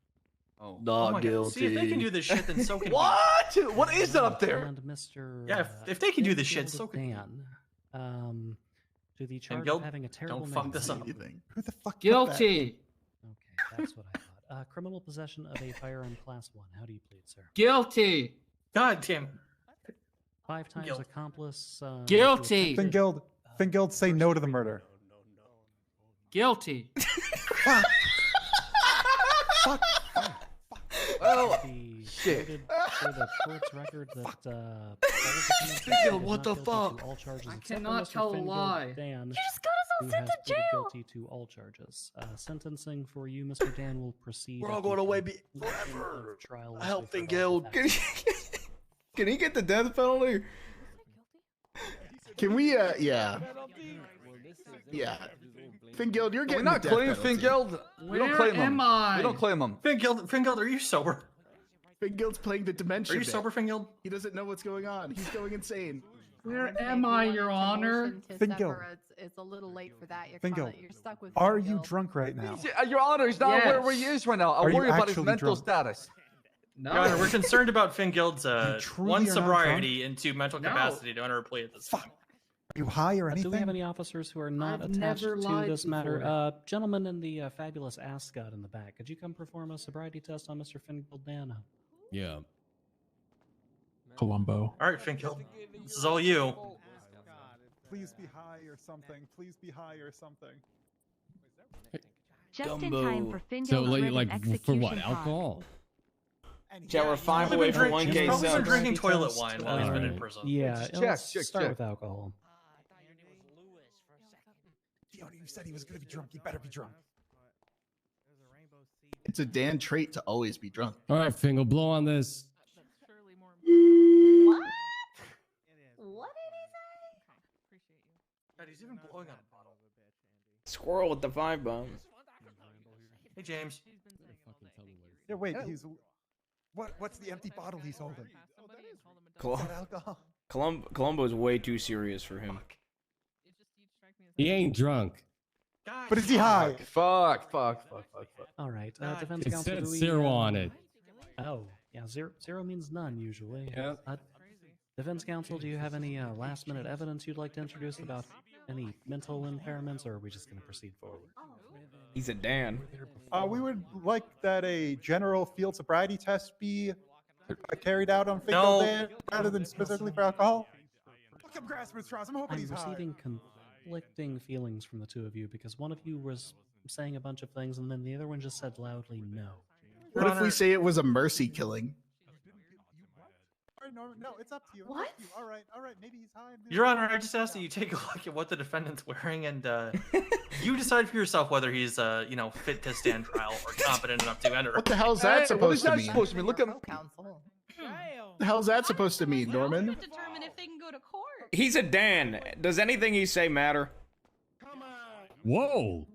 Oh. Oh Not my God. See, if they can guilty. do this shit, then so can What? What is that up there? And Mr. Yeah, if they can do this shit, so can Dan. To the charge Gil, of having a terrible don't fuck this up. name. Who the fuck? put that? Guilty. Okay, that's what I thought. Criminal possession of a firearm class 1. How do you plead, sir? Guilty. God damn it. 5 times Guilt. accomplice. Guilty. Fingild, say no to the murder. Guilty. Fuck. Well, shit. For the court's record that What the fuck? all charges I except for cannot Mr. tell a Fingild lie. Dan, You just got us all who sent has to pleaded jail. guilty to all charges. Sentencing for you, Mr. Dan, will proceed. We're at all the going away conclusion forever. of trial. I help once we've Fingild. heard all the facts. Can he get the death penalty? Can we? Yeah. Fingild, you're We're getting not the death claiming penalty. Fingild. We don't Where claim him. am I? We don't claim him. Fingild, are you sober? Fingild's playing the dementia. Are you bit. sober, Fingild? He doesn't know what's going on. He's going insane. Where If am you I, wanted Your to Honor? motion to Fingild. sever, it's a little late for that. You're stuck with. Are you Fingild. drunk right now? Your Honor, he's not Yes. where he is right now. I Are you worry about his actually mental drunk? status. No. Your Honor, we're concerned about Fingild's truly one are not sobriety and 2 mental No. capacity to enter a plea at this time. Are you high or Do we have anything? any officers who are not I've attached never to lied this matter? before. Gentleman in the fabulous ascot in the back, could you come perform a sobriety test on Mr. Fingild Dan? Yeah. Columbo. All right, Fingild, this is all you. Please be high or something. Please be high or something. Just in time for Fingal's So written like for what? execution pod. Alcohol? Yeah, we're 5 He's away probably from been 1K drinking subs. toilet wine while he's been in prison. Yeah, Check, let's check, start check. with alcohol. Fiona, you said he was going to be drunk. You better be drunk. It's a Dan trait to always be drunk. All right, Fingal, blow on this. What? What did he say? God, he's even blowing on a bottle. Squirrel with the 5 bomb. Hey, James. Yeah, wait. He's. What's the empty bottle he's holding? Colum- Is that alcohol? Columbo is way too serious for him. He ain't drunk. Guys. But is he high? Fuck. All right. Defense It counsel. said do we, zero on it. Oh, yeah. Zero means none usually. Yeah. Defense counsel, do you have any last-minute evidence you'd like to introduce about any mental impairments, or are we just going to proceed forward? He's a Dan. We would like that a general field sobriety test be carried out on No. Fingal Dan rather than specifically for alcohol. Look, I'm grasping at straws. I'm hoping I'm he's high. receiving conflicting feelings from the two of you because one of you was saying a bunch of things and then the other one just said loudly no. What if we say it was a mercy killing? All right, Norman, no, it's up to you. What? All right, maybe he's high. Your Honor, I just asked that you take a look at what the defendant's wearing, and you decide for yourself whether he's, fit to stand trial or competent enough to enter. What the hell is that supposed to mean? supposed to mean? Look at him. Counsel. The hell's that supposed to mean, Norman? Determine if they can go to court. He's a Dan. Does anything he say matter? Whoa.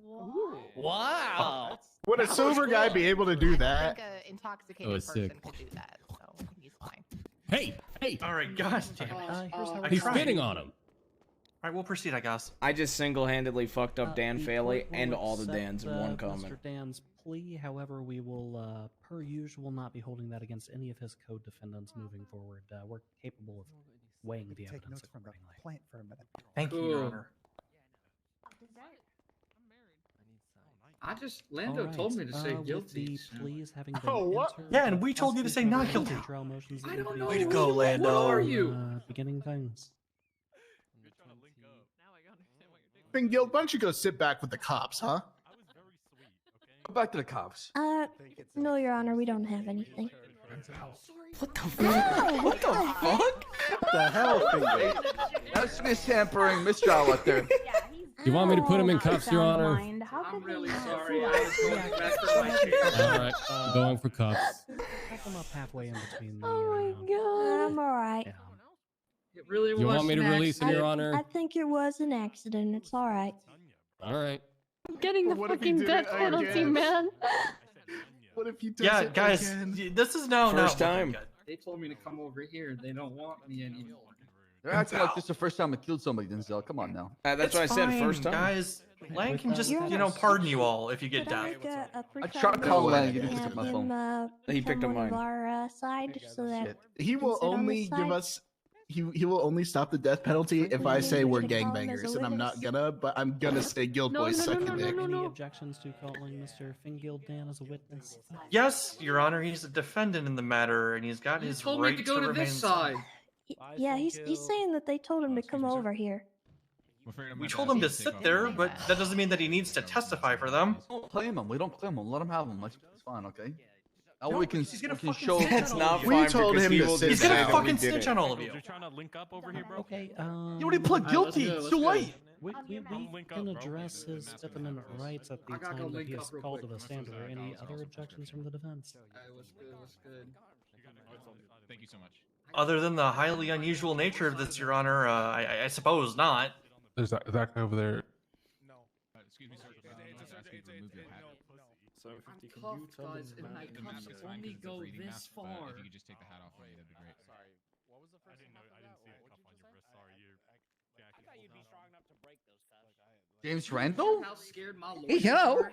Wow. Would a sober guy be able to do I that? think an intoxicated Oh, person sick. could do that, so he's fine. Hey. All right, gosh damn it. Here's how I He's tried. spitting on him. All right, we'll proceed, I guess. I just single-handedly fucked up Dan the Faley court will and all the accept, Dans in one comment. Mr. Dan's plea, however, we will, per usual, not be holding that against any of his co-defendants moving forward. We're capable of weighing the Take evidence notes from the accordingly. plant for a minute. Thank you, Your Honor. Lando told me to say with guilty. The pleas having been what? entered, Yeah, and we told you to say not prosecution guilty. will trial motions that I need don't be know. Way to issued go, What Lando. are you? Beginning things. Fingal, why don't you go sit back with the cops, huh? Go back to the cops. No, Your Honor, we don't have anything. What the fuck? What the fuck? What the hell, Fingal? That's mistampering mistrial out there. You want me to put him in cuffs, Your Honor? I'm really sorry. I was going back to my chair. All right, going for cuffs. Cut them up halfway in between the. Oh my god. I'm alright. Yeah. It really You was want me to an release him, Your accident. Honor? I think it was an accident. It's alright. All right. I'm getting the What if he fucking did death it penalty, again? man. What if he does Yeah, it guys, again? this is now First not looking time. good. They told me to come over here. They don't want me anymore. They're acting like this is the first time I killed somebody, Denzel. Come on now. That's what I said first time. Guys, Lang can just, You're- pardon you all if you get Could I death. make a I pre-trial tried to call motion Lang, to he just have took my him, phone. He picked become up one of mine. our side so that Shit. He will sit on only this give side. us. He will only stop the death penalty if I say we're Should I call him as a gangbangers, and I'm not witness? gonna. But I'm gonna say Guild No, Boys no, no, suck no, a no, dick. no, Any no. objections to calling Mr. Fingild Dan as a witness? Yes, Your Honor, he's a defendant in the matter, and he's got You his told right me to go to remain this side. Yeah, he's saying that they told him to come over here. We told him to sit there, but that doesn't mean that he needs to testify for them. Don't claim him. We don't claim him. Let him have him. It's fine, okay? That way we can, he's gonna we can fucking show. snitch That's on not all of you. fine We told because him he to will sit He's say gonna that we fucking did snitch it. on all of you. Okay, You already pled guilty. let's It's go, too let's late. we can address his Fifth Amendment rights at the I gotta go time that link he up is real called to quick. the stand. Are there any other objections from the defense? What's good? What's good? Thank you so much. Other than the highly unusual nature of this, Your Honor, I suppose not. There's that guy over there. Excuse me, sir. I'm just asking you to remove your hat. I'm cuffed, guys, and my cuffs only go this far. If you could just take the hat off for me, that'd be great. Sorry. What was the first? I didn't see a cuff on your wrist. Sorry, you. I thought you'd be strong enough to break those cuffs. James Randall? How scared my Hey, hello.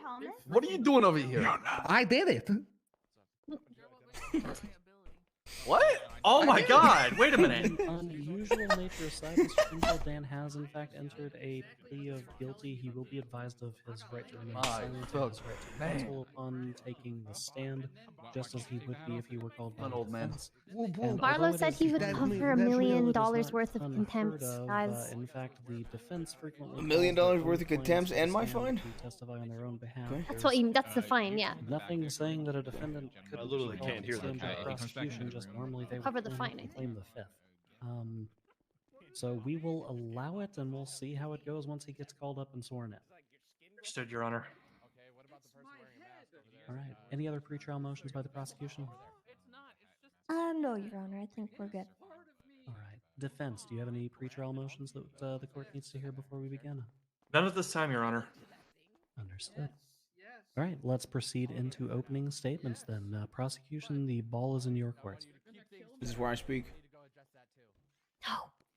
What are you doing over here? I did it. What? Oh my God! Wait a minute. Unusual nature aside, Mr. Fingild Dan has in fact entered a plea of guilty. He will be advised of his right to remain My silent and fuck, his right to man. counsel upon taking the stand, just as he would be if he were called by An the old man. defense. And Barlow although it said is he would very- cover very $1 million real, it is not worth of unheard contempt, of, guys. in fact, the defense frequently $1 million calls their worth of own contempt clients and my to stand fine? to testify on their own behalf. Okay. That's what you. That's the fine. Yeah. Nothing saying that a defendant could I literally called can't to hear stand them. by Okay, he comes back in prosecution. the Just room. normally they would Cover the claim- fine, I think. claim the fifth. So we will allow it, and we'll see how it goes once he ggets called up and sworn in. Understood, Your Honor. Okay, what about the person wearing a mask over there? All right. Any other pretrial motions by the prosecution? No, Your Honor. I think we're good. All right. Defense, do you have any pretrial motions that the court needs to hear before we begin? None at this time, Your Honor. Understood. All right. Let's proceed into opening statements then. Prosecution, the ball is in your court. This is where I speak.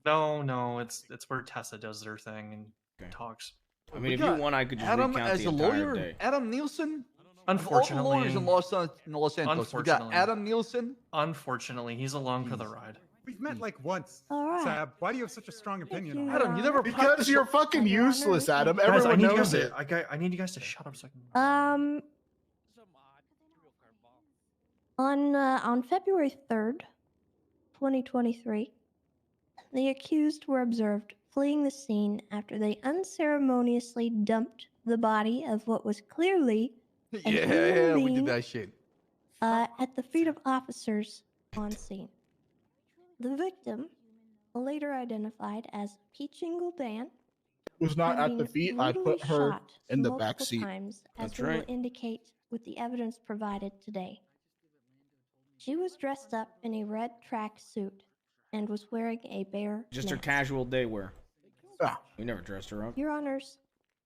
No, it's where Tessa does their thing and Okay. talks. I mean, if We you got want, I could just Adam recount as the a entire lawyer. day. Adam Nielsen. Unfortunately, all the lawyers in Los Santos. We got unfortunately. Adam Nielsen. Unfortunately, he's along for the ride. We've met like once. All right. Sab, why do you have such a strong opinion on Adam, you never Because you're fucking useless, Adam. Guys, Everyone I need you knows guys it. to, I need you guys to shut up so I can. On February 3rd, 2023, the accused were observed fleeing the scene after they unceremoniously dumped the body of what was clearly an Yeah, human we did being, that shit. at the feet of officers on scene. The victim, later identified as Peachingle Dan, Was not had at the been feet. I brutally put her shot in the back multiple seat. times, as That's we will right. indicate with the evidence provided today. She was dressed up in a red tracksuit and was wearing a bear Just her mask. casual day wear. We never dressed her up. Your Honors,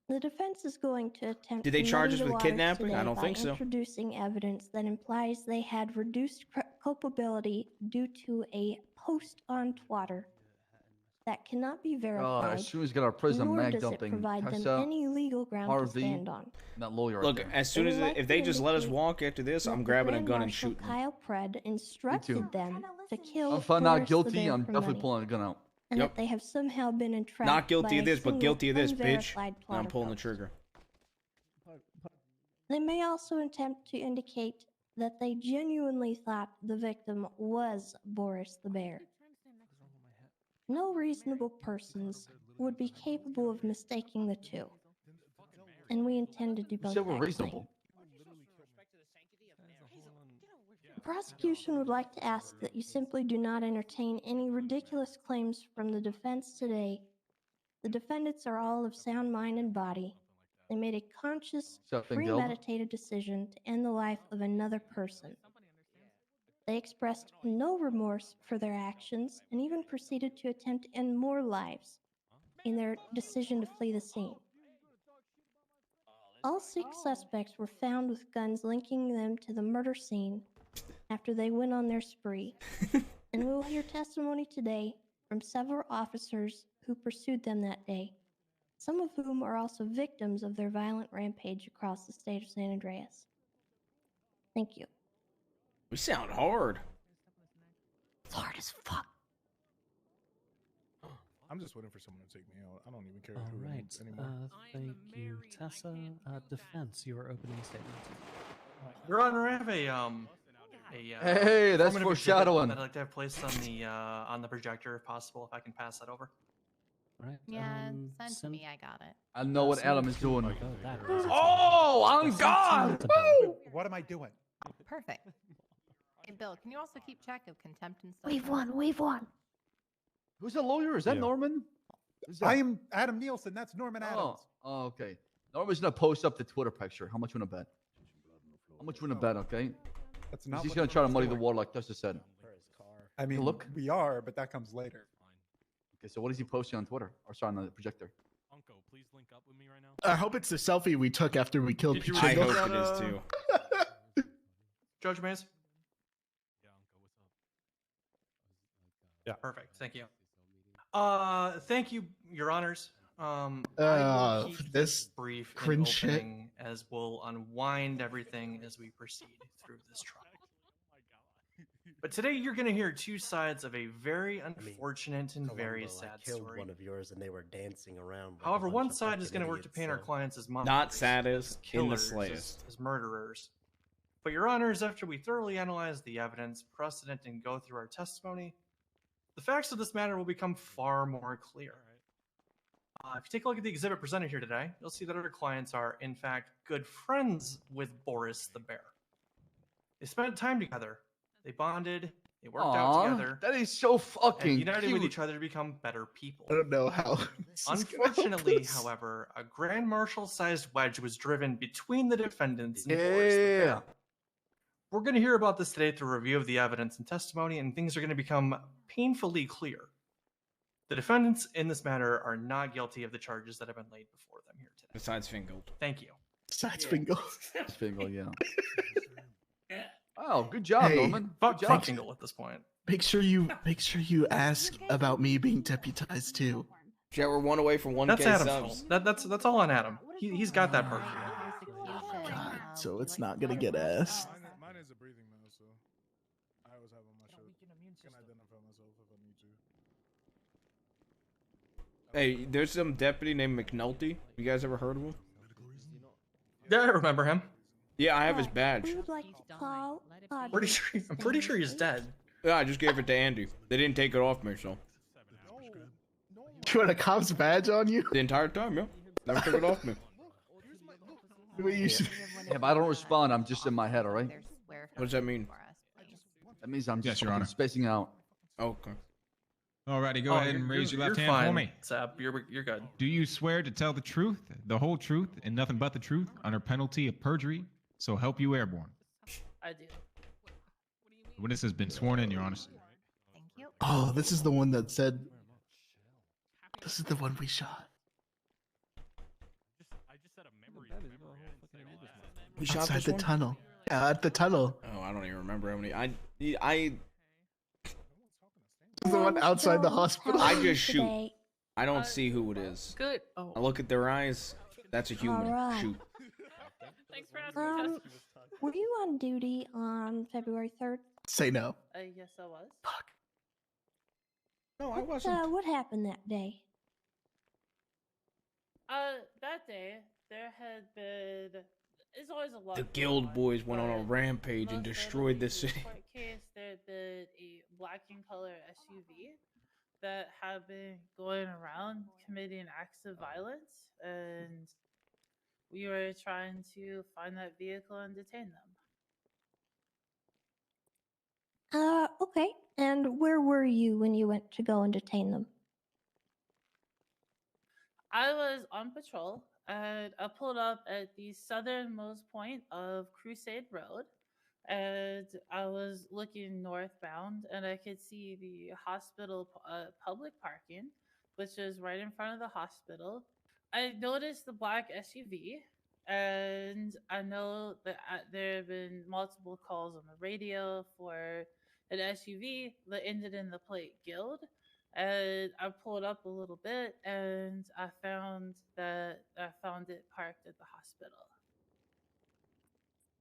the defense is going to attempt Did they to charge muddy us the with waters kidnapping? I today don't by think so. introducing evidence that implies they had reduced culpability due to a post-on-twatter that cannot be verified. As soon as we get our prison nor mag does it dumping, provide them Tessa, any legal ground to Harvey, stand on. that lawyer. Look, right there. as soon It as would if they likely just let us indicate walk after this, that I'm the grabbing a Grand gun and Marshal shooting. Kyle Pred instructed them to kill I'm found not Boris the guilty. Bear I'm for definitely money, pulling a gun out. and that they have somehow been entrapped Not guilty by of a this, but single guilty of this, bitch. unverified And I'm plotter pulling the folks. trigger. They may also attempt to indicate that they genuinely thought the victim was Boris the Bear. No reasonable persons would be capable of mistaking the two, and we intend to debunk So we're that claim. reasonable. The prosecution would like to ask that you simply do not entertain any ridiculous claims from the defense today. The defendants are all of sound mind and body. They made a conscious, Something, Gilda? premeditated decision to end the life of another person. They expressed no remorse for their actions and even proceeded to attempt to end more lives in their decision to flee the scene. All 6 suspects were found with guns linking them to the murder scene after they went on their spree, and we will hear testimony today from several officers who pursued them that day, some of whom are also victims of their violent rampage across the state of San Andreas. Thank you. We sound hard. It's hard as fuck. I'm just waiting for someone to take me out. I don't even care All who right. anymore. Thank you, Tessa. Defense, your opening statement. Your Honor, I have a Hey, that's formative foreshadowing. exhibit that I'd like to have placed on the projector, if possible, if I can pass that over. Right. Yeah, send to me. I got it. I know what Adam is doing. is Oh, on God! Woo! What am I doing? Perfect. Hey, Bill, can you also keep track of contempt and stuff? We've won. We've won. Who's the lawyer? Is that Yeah. Norman? Who's that? I am Adam Nielsen. That's Norman Adams. Oh, okay. Norman's gonna post up the Twitter picture. How much you wanna bet? How much you wanna bet? Okay. That's not. He's what gonna try to Norman's muddy the doing. water like Tessa said. I mean, Look. we are, but that comes later. Okay, so what is he posting on Twitter? Or sorry, on the projector? I hope it's the selfie we took after we killed Did you I Pichingo. hope it is too. Judge Mays? Yeah. Perfect. Thank you. Thank you, Your Honors. I will keep this brief and cringe shit. opening as we'll unwind everything as we proceed through this trial. But today you're going to hear 2 sides of a very unfortunate and very sad story. One of yours, and they were dancing around. like a However, bunch one of side is fucking going to work to idiots, paint our so- clients as monsters, Not saddest as in the killers, slightest. as murderers. But Your Honors, after we thoroughly analyze the evidence, precedent, and go through our testimony, the facts of this matter will become far more clear. If you take a look at the exhibit presented here today, you'll see that our clients are, in fact, good friends with Boris the Bear. They spent time together. They bonded. They worked out Aw, together. that is so fucking and united with cute. each other to become better people. I don't know how. this is gonna help Unfortunately, us. however, a Grand Marshal-sized wedge was driven between the defendants and Boris the Bear. Yeah. We're going to hear about this today through a review of the evidence and testimony, and things are going to become painfully clear. The defendants in this matter are not guilty of the charges that have been laid before them here today. Besides Fingal. Thank you. Besides Fingal. Fingal, yeah. Oh, good job, Hey, Norman. Fuck Good job. Fingal at this point. Make sure you ask about me being deputized too. Yeah, we're one away from 1K That's Adam's subs. fault. That's all on Adam. He's got that part for you. God, so it's not gonna get asked. Mine is a breathing though, so I always have on my shirt. Can identify myself if I need to. Hey, there's some deputy named McNulty. You guys ever heard of him? Yeah, I remember him. Yeah, I have his badge. We would like to call. I'm pretty sure he's dead. Yeah, I just gave it to Andy. They didn't take it off me, so. You had a cop's badge on you? The entire time, yeah. Never took it off me. If I don't respond, I'm just in my head, all right? What does that mean? That means I'm just Your fucking Honor. spacing out. Okay. Alrighty, go ahead and raise your left hand fine, for me. Sab, you're good. Do you swear to tell the truth, the whole truth, and nothing but the truth under penalty of perjury? So help you airborne. I do. The witness has been sworn in, Your Honor. Oh, this is the one that said. This is the one we shot. We shot Outside this the one? tunnel. Yeah, at the tunnel. Oh, I don't even remember how many. I The one outside the hospital. I just shoot. I don't see who it is. Good. I look at their eyes. That's a human. Alright. Shoot. Thanks for asking. Were you on duty on February 3rd? Say no. Yes, I was. No, I wasn't. What happened that day? That day there had been. It's always a lot. The going guild on, boys went on a but rampage and most destroyed the notably, city. court case, there had been a black and color SUV that had been going around committing acts of violence, and we were trying to find that vehicle and detain them. Okay. And where were you when you went to go and detain them? I was on patrol, and I pulled up at the southernmost point of Crusade Road, and I was looking northbound, and I could see the hospital public parking, which is right in front of the hospital. I noticed the black SUV, and I know that there have been multiple calls on the radio for an SUV that ended in the plate Guild. And I pulled up a little bit, and I found it parked at the hospital.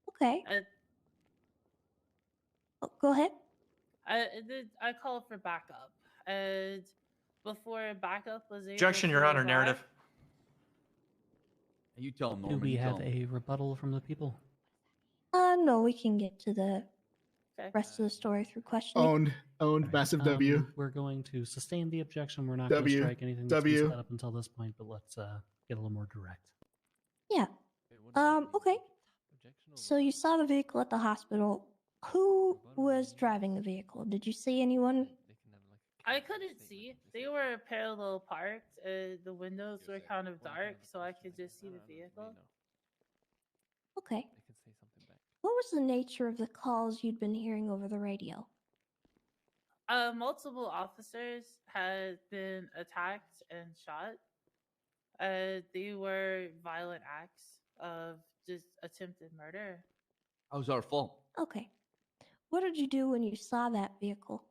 Okay. Go ahead. I called for backup, and before backup was able Objection, Your to Honor. arrive- Narrative. You tell him, Do Norman. we you tell have him. a rebuttal from the people? No, we can get to the rest of the story through questioning. Owned. Massive W. We're going to sustain the objection. We're not going to W. strike anything that's W. been set up until this point, but let's get a little more direct. Yeah. Okay. So you saw the vehicle at the hospital. Who was driving the vehicle? Did you see anyone? I couldn't see. They were parallel parked. The windows were kind of dark, so I could just see the vehicle. Okay. What was the nature of the calls you'd been hearing over the radio? Multiple officers had been attacked and shot. They were violent acts of just attempted murder. That was our fault. Okay. What did you do when you saw that vehicle?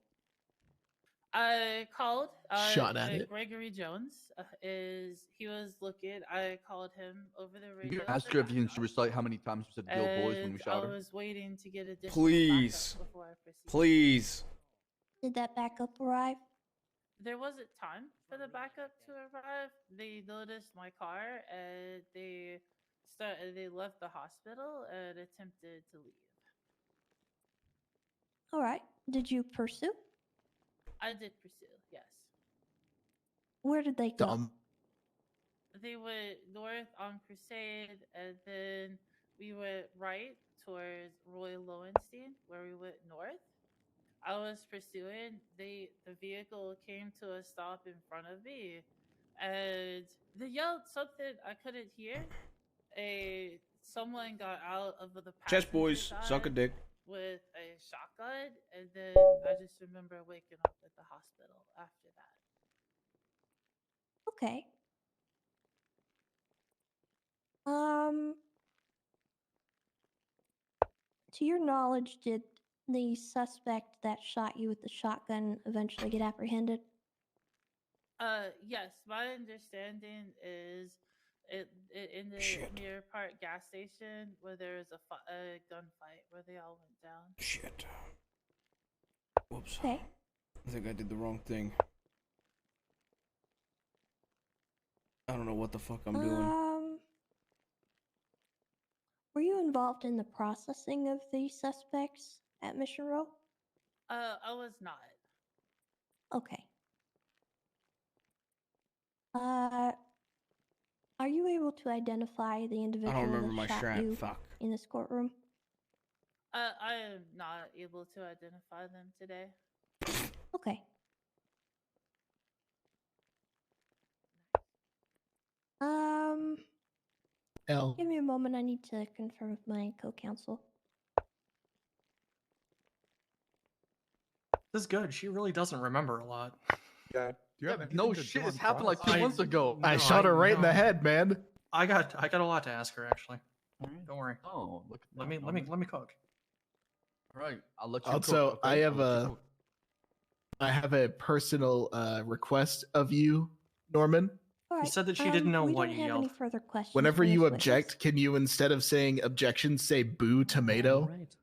I called. Shot at it. Gregory Jones he was looking. I called him over the radio. You asked her if you can recite how many times we said Guild boys when we and shot her. I was waiting to get additional Please. backup before I proceeded. Please. Did that backup arrive? There wasn't time for the backup to arrive. They noticed my car and they left the hospital and attempted to leave. All right. Did you pursue? I did pursue, yes. Where did they go? Dumb. They went north on Crusade, and then we went right towards Roy Lowenstein, where we went north. I was pursuing. The vehicle came to a stop in front of me, and they yelled something I couldn't hear. Someone got out of the Chest boys, passenger suck a side dick. with a shotgun, and then I just remember waking up at the hospital after that. Okay. To your knowledge, did the suspect that shot you with the shotgun eventually get apprehended? Yes, my understanding is it in the near part gas station where there was a gunfight where they all went down. Shit. Whoops. Okay. I think I did the wrong thing. I don't know what the fuck I'm doing. Were you involved in the processing of the suspects at Mission Row? I was not. Okay. Are you able to identify the individual remember that my shot strat, you fuck. in this courtroom? I am not able to identify them today. Okay. L. Give me a moment. I need to confirm with my co-counsel. This is good. She really doesn't remember a lot. Yeah. Do you have no anything to shit, do it's on happened like cross? 2 months ago. I shot her right in the head, man. I got a lot to ask her actually. Don't worry. Oh, look. Let me cook. All right, I'll let you. Also, cook, okay? I have I'll let you a cook. personal request of you, Norman. All right, said that she didn't know we what don't you have yelled. any further questions. Whenever for you this object, witness. can you, instead of saying objection, say boo tomato? All right.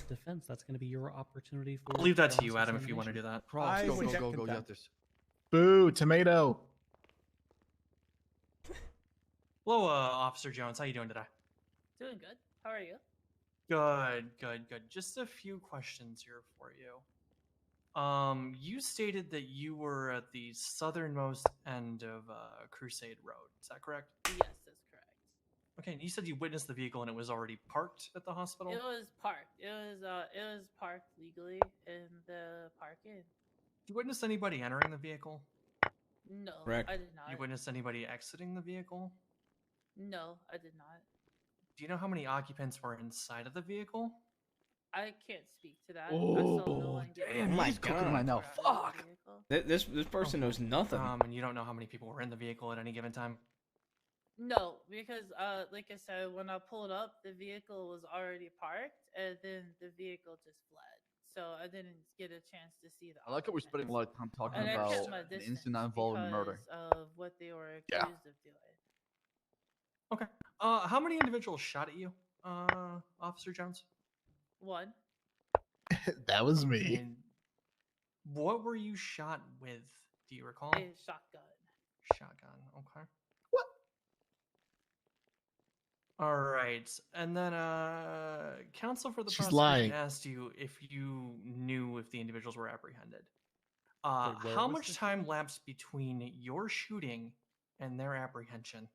Defense, that's going to be your opportunity for. I'll leave that to you, Adam, if you want to do that. I Go, suggest go, go, consent. get this. Boo tomato. Hello, Officer Jones. How you doing today? Doing good. How are you? Good. Just a few questions here for you. You stated that you were at the southernmost end of Crusade Road. Is that correct? Yes, that's correct. Okay, and you said you witnessed the vehicle and it was already parked at the hospital? It was parked. It was parked legally in the parking. Did you witness anybody entering the vehicle? No, Correct. I did not. You witnessed anybody exiting the vehicle? No, I did not. Do you know how many occupants were inside of the vehicle? I can't speak to that. I saw no one get Damn, my he's cooking God. right now. Fuck. This person knows nothing. And you don't know how many people were in the vehicle at any given time? No, because like I said, when I pulled up, the vehicle was already parked, and then the vehicle just fled. So I didn't get a chance to see the. I like how we're spending a lot of time talking And I about kept my an distance incident not involving murder. because of what they were accused of doing. Okay. How many individuals shot at you, Officer Jones? One. That was me. And what were you shot with? Do you recall? A shotgun. Shotgun. Okay. What? All right. And then, counsel for the She's prosecution lying. asked you if you knew if the individuals were apprehended. where How was much this? time lapsed between your shooting and their apprehension?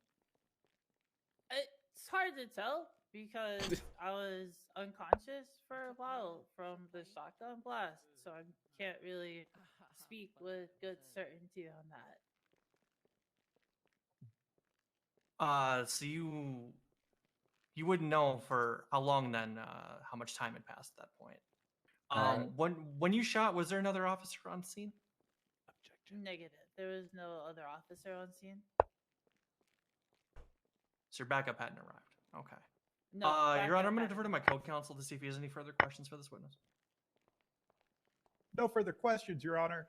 It's hard to tell because I was unconscious for a while from the shotgun blast, so I can't really speak with good certainty on that. So you wouldn't know for how long then, how much time had passed at that point. When you shot, was there another officer on scene? Negative. There was no other officer on scene. So your backup hadn't arrived. Okay. No. Your Honor, I'm going to backup defer to my co-counsel to see if he has any further questions for this witness. No further questions, Your Honor.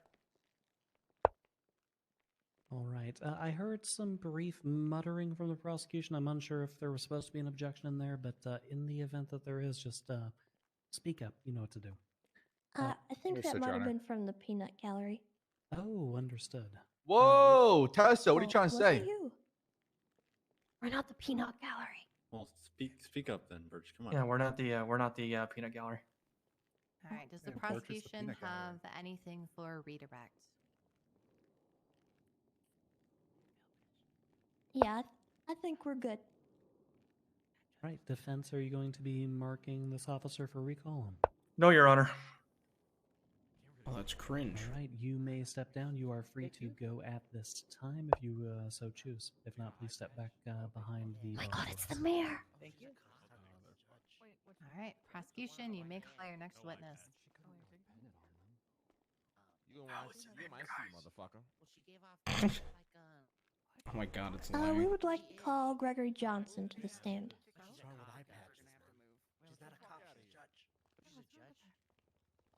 All right. I heard some brief muttering from the prosecution. I'm unsure if there was supposed to be an objection in there, but in the event that there is, just speak up. You know what to do. I think that Understood, might Your have Honor. been from the peanut gallery. Oh, understood. Whoa, Tessa, what are you Oh, trying to was it say? you? We're not the peanut gallery. Well, speak up then, Birch. Come on. Yeah, we're not the peanut gallery. All right. Does the Yeah, Fortress, the prosecution peanut gallery. have anything for redirect? Yeah, I think we're good. Right. Defense, are you going to be marking this officer for recall? No, Your Honor. Oh, that's cringe. All right. You may step down. You are free to go at this time if you so choose. If not, please step back behind the. Oh my God, it's the mayor. Thank you. All right. Prosecution, you may call your next witness. You might see, motherfucker. Oh my God, it's We lying. would like to call Gregory Johnson to the stand. What's wrong with eye patches? She's not a cop, she's a judge. She's a judge?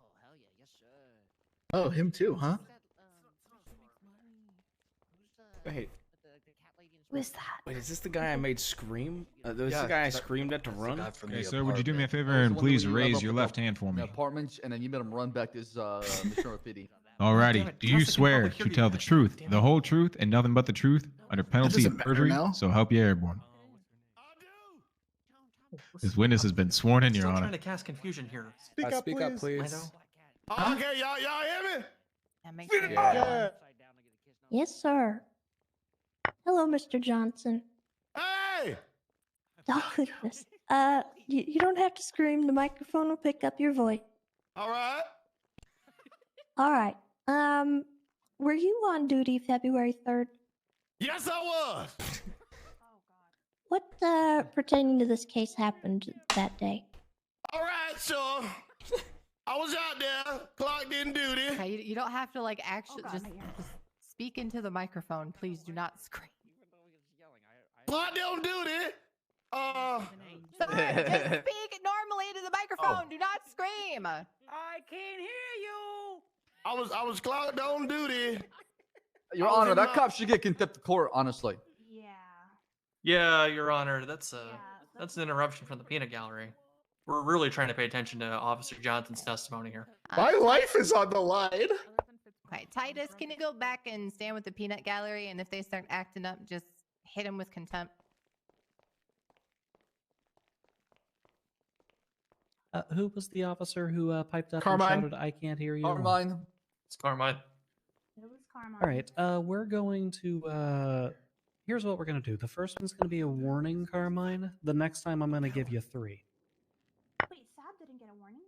Oh, hell yeah, yes, sir. Oh, him too, huh? Wait. Who is that? Wait, is this the guy I made scream? This the guy I screamed at to run? Hey, sir, would you do me a favor and please raise your left hand for me? Apartments, and then you made him run back this Mr. Rapidi. Alrighty. Do you swear to tell the truth, the whole truth, and nothing but the truth under penalty of perjury? So help you airborne. This witness has been sworn in, Your Still Honor. trying to cast confusion here. Speak up, please. Okay, y'all hear me? Yeah, make sure Yes, sir. Hello, Mr. Johnson. Hey! Oh, goodness. You don't have to scream. The microphone will pick up your voice. All right. All right. Were you on duty February 3rd? Yes, I was. What, pertaining to this case happened that day? All right, so I was out there, clocked in duty. Okay, you don't have to like actually just speak into the microphone. Please do not scream. Clocked on duty. Sir, just speak normally into the microphone. Do not scream. I can't hear you. I was clocked on duty. Your Honor, that cop should get contempt of court, honestly. Yeah, Your Honor, that's an interruption from the peanut gallery. We're really trying to pay attention to Officer Johnson's testimony here. My life is on the line. Okay, Titus, can you go back and stand with the peanut gallery? And if they start acting up, just hit them with contempt. Who was the officer who piped up Carmine. and shouted, "I can't hear you"? Carmine. It's Carmine. It was Carmine. All right, we're going to. Here's what we're going to do. The first one's going to be a warning, Carmine. The next time I'm going to give you 3. Wait, Sab didn't get a warning?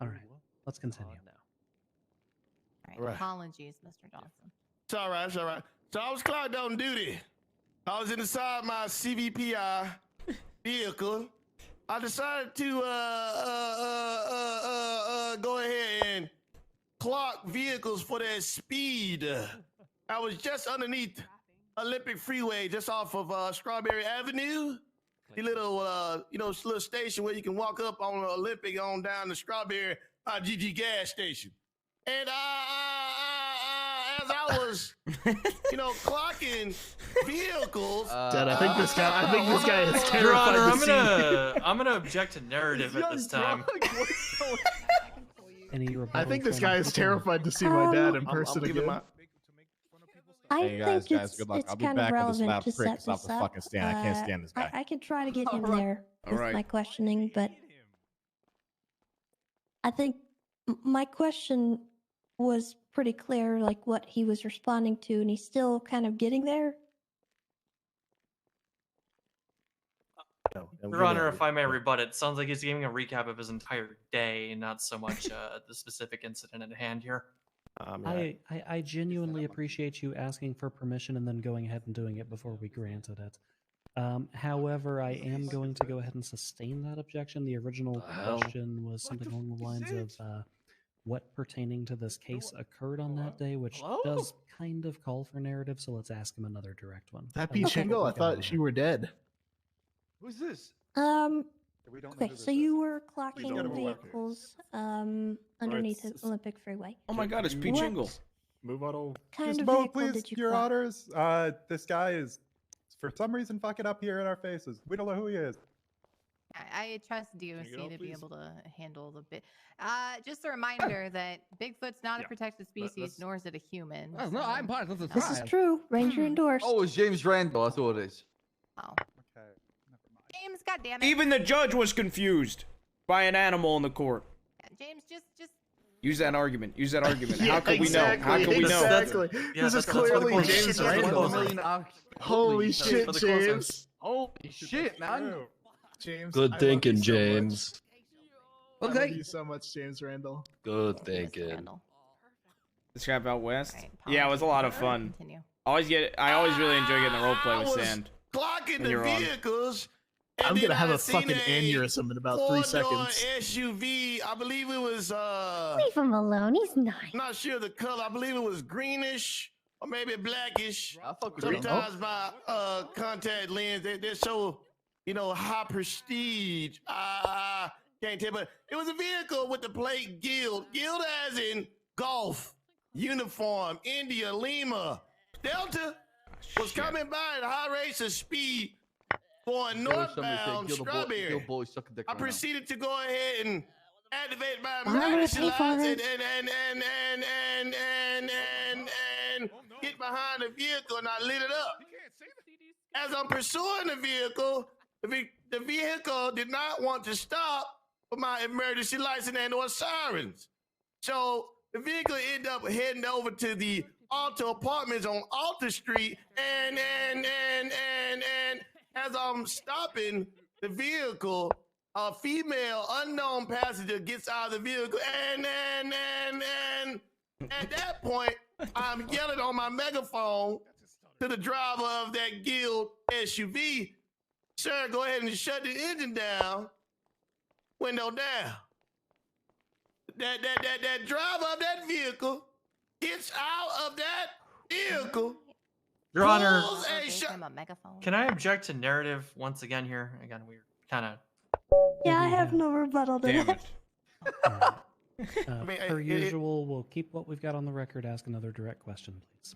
All right, let's continue. All right, apologies, Mr. Dawson. It's all right, it's all right. So I was clocked on duty. I was inside my CVPI vehicle. I decided to go ahead and clock vehicles for their speed. I was just underneath Olympic Freeway, just off of Strawberry Avenue. The little, little station where you can walk up on Olympic on down to Strawberry GG gas station. And as I was, clocking vehicles. Dad, I think this guy is terrified. Your Honor, to see I'm gonna object to narrative at this time. I think this guy is terrified to see my dad in person again. I Hey guys, think good luck. it's I'll be kind back of when this relevant loud to prick set is off this the up. fucking stand. I can't stand this guy. I could try to get him there with Alright. my questioning, but I think my question was pretty clear, like what he was responding to, and he's still kind of getting there. Your Honor, if I may rebut it, sounds like he's giving a recap of his entire day, not so much the specific incident at hand here. I genuinely appreciate you asking for permission and then going ahead and doing it before we granted it. However, I am going to go ahead and sustain that objection. The original question was something along the lines of what pertaining to this case occurred on that day, which does kind of call for narrative, so let's ask him another direct one. That Pichingo, I thought you were dead. Who's this? Okay, so you were gotta clocking move up. vehicles underneath the Olympic Freeway. Oh my God, it's Pichingo. Move on. Kind Just of vote, vehicle please, did you Your clock? Honors. This guy is, for some reason, fucking up here in our faces. We don't know who he is. I trust DOC to be able to handle the bit. Just a reminder that Bigfoot's not a protected species, nor is it a human. No, I'm part of the This is true. Ranger endorsed. Oh, it's James Randall. That's what it is. Oh. James, goddammit. Even the judge was confused by an animal in the court. James, just. Use that argument. Use that argument. Yeah, How could we know? How could we know? Exactly. This is clearly James Randall. Holy shit, James. Holy shit, man. James. Good I love thinking, you so much. James. I love you so much, James Randall. Good thinking. This crap out west. Yeah, it was a lot of fun. I always really enjoy getting the role play with sand. Clocking when the you're on. vehicles. I'm and gonna then have I a seen fucking aneurysm in about 3 four-door seconds. SUV. I believe it was Leave him alone. He's nice. not sure the color. I believe it was greenish or maybe blackish. I fuck with green. Sometimes my contact lens they're so high prestige. I can't tell, but it was a vehicle with the plate Guild as in golf. uniform, India, Lima, Delta, was coming by at a high rates of speed going There was somebody say, northbound "Kill the boy- Strawberry. kill boy, suck a dick I right now." proceeded to go ahead and activate my I'm gonna emergency pay for lights it. and get behind the vehicle, and I lit it up. As I'm pursuing the vehicle, the vehicle did not want to stop for my emergency lights and or sirens. So the vehicle ended up heading over to the Alta Apartments on Alta Street, and as I'm stopping the vehicle, a female unknown passenger gets out of the vehicle, and at that point, I'm yelling on my megaphone to the driver of that Guild SUV, "Sir, go ahead and shut the engine down, window down." That driver of that vehicle gets out of that vehicle. Your Honor, pulls a shot. can I object to narrative once again here? Again, we're kind of. Yeah, I have no rebuttal to Damn that. Per usual, we'll keep what we've got on the record. Ask another direct question, please.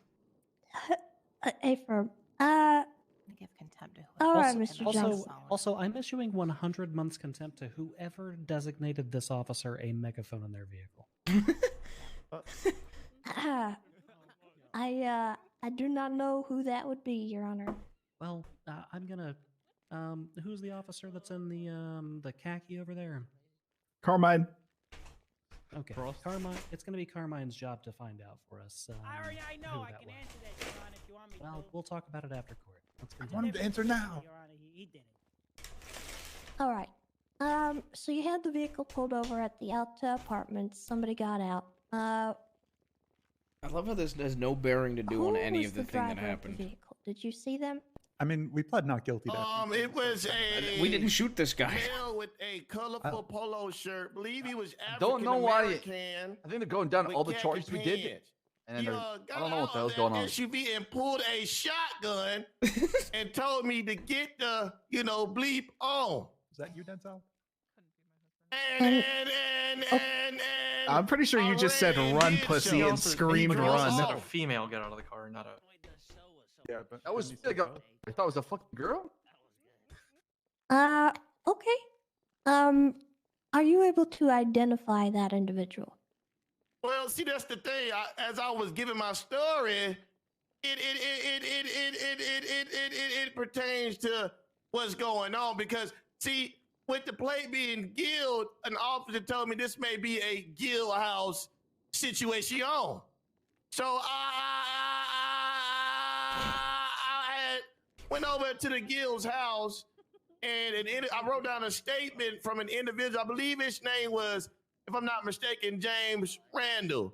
Affirm. Give contempt to All right, Also- Mr. also, Johnson. also, I'm issuing 100 months contempt to whoever designated this officer a megaphone in their vehicle. I do not know who that would be, Your Honor. Well, I'm gonna. Who's the officer that's in the khaki over there? Carmine. Okay, Carmine. It's gonna be Carmine's job to find out for us. I know. who I that can was. answer that, Your Honor, if you want me Well, to. we'll talk about it after court. Let's I continue. want him to answer now. Your Honor, he did it. All right. So you had the vehicle pulled over at the Alta Apartments. Somebody got out. I love how this has no bearing to do on Who any was of the the thing that driver of the happened. vehicle? Did you see them? I mean, we pled not guilty. It was a. We didn't shoot this guy. Male with a colorful polo shirt. Believe he was Don't African know why. American. I think they're going down with all the khaki charges we did. pants. And then He, they're, got I don't know what the out hell's of going that on. SUV and pulled a shotgun and told me to get the, bleep on. Is that you, Denzel? And I'm pretty sure you just said run, pussy, and screamed But you also run. said a female get out of the car, not a. Yeah, but That was like a, I thought it was a fucking girl. Okay. Are you able to identify that individual? Well, see, that's the thing. As I was giving my story, it pertains to what's going on because, see, with the plate being Guild, an officer told me this may be a Guild House situation. So I went over to the Guild's house and I wrote down a statement from an individual. I believe his name was, if I'm not mistaken, James Randall.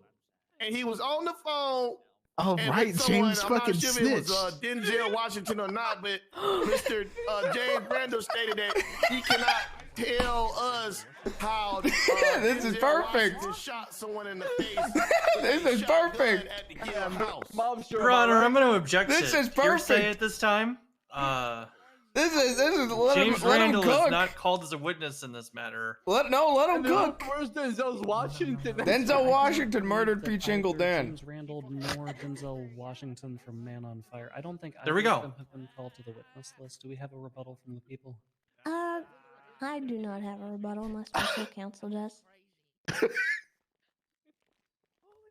And he was on the phone. Oh, and right, with someone, James I'm fucking not sure if it was snitched. Denzel Washington or not, but Mr. James Randall stated that he cannot tell us how This is Denzel perfect. Washington shot someone in the face. This with a is shotgun perfect. At the Guild house. Mom's sure Your Honor, I'm going to object This to is hearsay perfect. at this time. This is let James him, let him Randall cook. is not called as a witness in this matter. Let him cook. Where's Denzel Washington? Denzel Washington murdered P. Chingle Dan. James Randall nor Denzel Washington from Man on Fire. I don't think There we either of go. them have been called to the witness list. Do we have a rebuttal from the people? I do not have a rebuttal unless special counsel does.